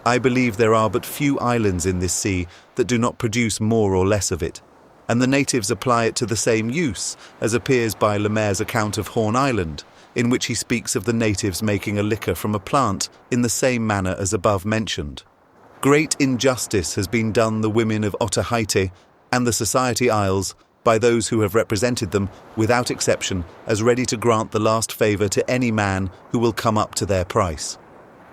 S1: I believe there are but few islands in this sea that do not produce more or less of it, and the natives apply it to the same use, as appears by Lemaire's account of Horn Island, in which he speaks of the natives making a liquor from a plant in the same manner as above mentioned. Great injustice has been done the women of Otaheite and the Society Isles by those who have represented them, without exception, as ready to grant the last favour to any man who will come up to their price.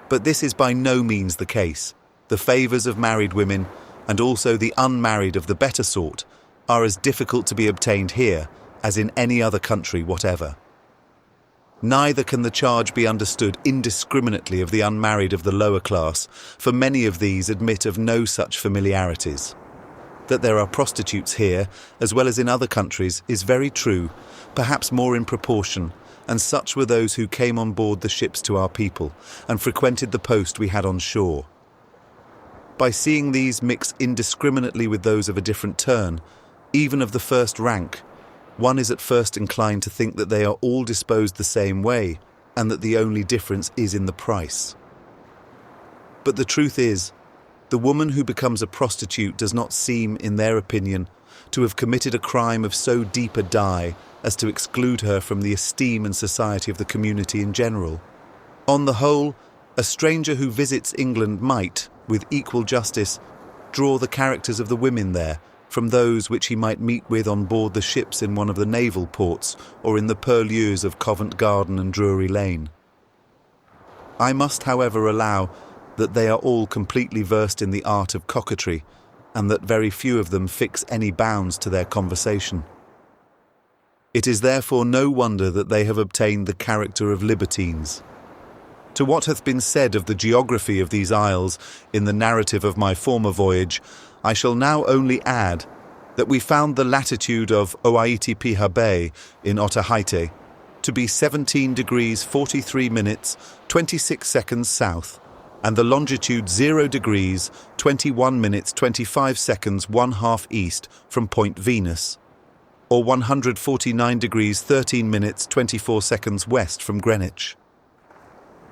S1: But this is by no means the case. The favours of married women, and also the unmarried of the better sort, are as difficult to be obtained here as in any other country whatever. Neither can the charge be understood indiscriminately of the unmarried of the lower class, for many of these admit of no such familiarities. That there are prostitutes here, as well as in other countries, is very true, perhaps more in proportion, and such were those who came on board the ships to our people, and frequented the post we had on shore. By seeing these mix indiscriminately with those of a different turn, even of the first rank, one is at first inclined to think that they are all disposed the same way, and that the only difference is in the price. But the truth is, the woman who becomes a prostitute does not seem, in their opinion, to have committed a crime of so deep a dye as to exclude her from the esteem and society of the community in general. On the whole, a stranger who visits England might, with equal justice, draw the characters of the women there from those which he might meet with on board the ships in one of the naval ports or in the purlieus of Covent Garden and Drury Lane. I must, however, allow that they are all completely versed in the art of coquetry, and that very few of them fix any bounds to their conversation. It is therefore no wonder that they have obtained the character of libertines. To what hath been said of the geography of these isles in the narrative of my former voyage, I shall now only add that we found the latitude of Oaiti-piha Bay in Otaheite to be 17 degrees 43 minutes 26 seconds south, and the longitude 0 degrees 21 minutes 25 seconds 1/2 east from Point Venus, or 149 degrees 13 minutes 24 seconds west from Greenwich.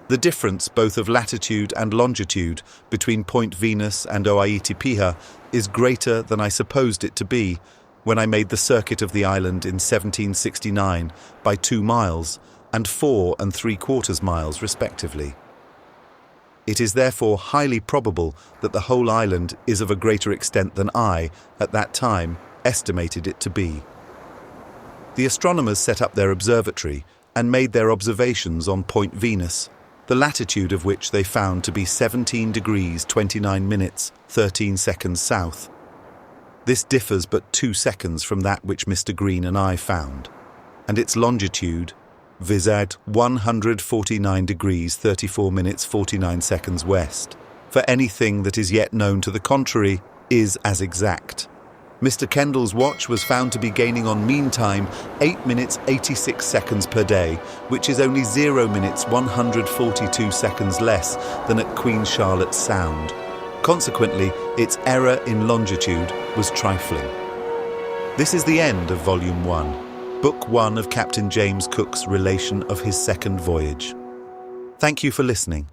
S1: The difference both of latitude and longitude between Point Venus and Oaiti-piha is greater than I supposed it to be when I made the circuit of the island in 1769 by 2 miles and 4 3/4 miles respectively. It is therefore highly probable that the whole island is of a greater extent than I, at that time, estimated it to be. The astronomers set up their observatory and made their observations on Point Venus, the latitude of which they found to be 17 degrees 29 minutes 13 seconds south. This differs but 2 seconds from that which Mr. Green and I found, and its longitude, viz. 149 degrees 34 minutes 49 seconds west, for anything that is yet known to the contrary, is as exact. Mr. Kendall's watch was found to be gaining on mean time 8 minutes 86 seconds per day, which is only 0 minutes 142 seconds less than at Queen Charlotte's Sound. Consequently, its error in longitude was trifling. This is the end of Volume 1, Book 1 of Captain James Cook's relation of his second voyage. Thank you for listening.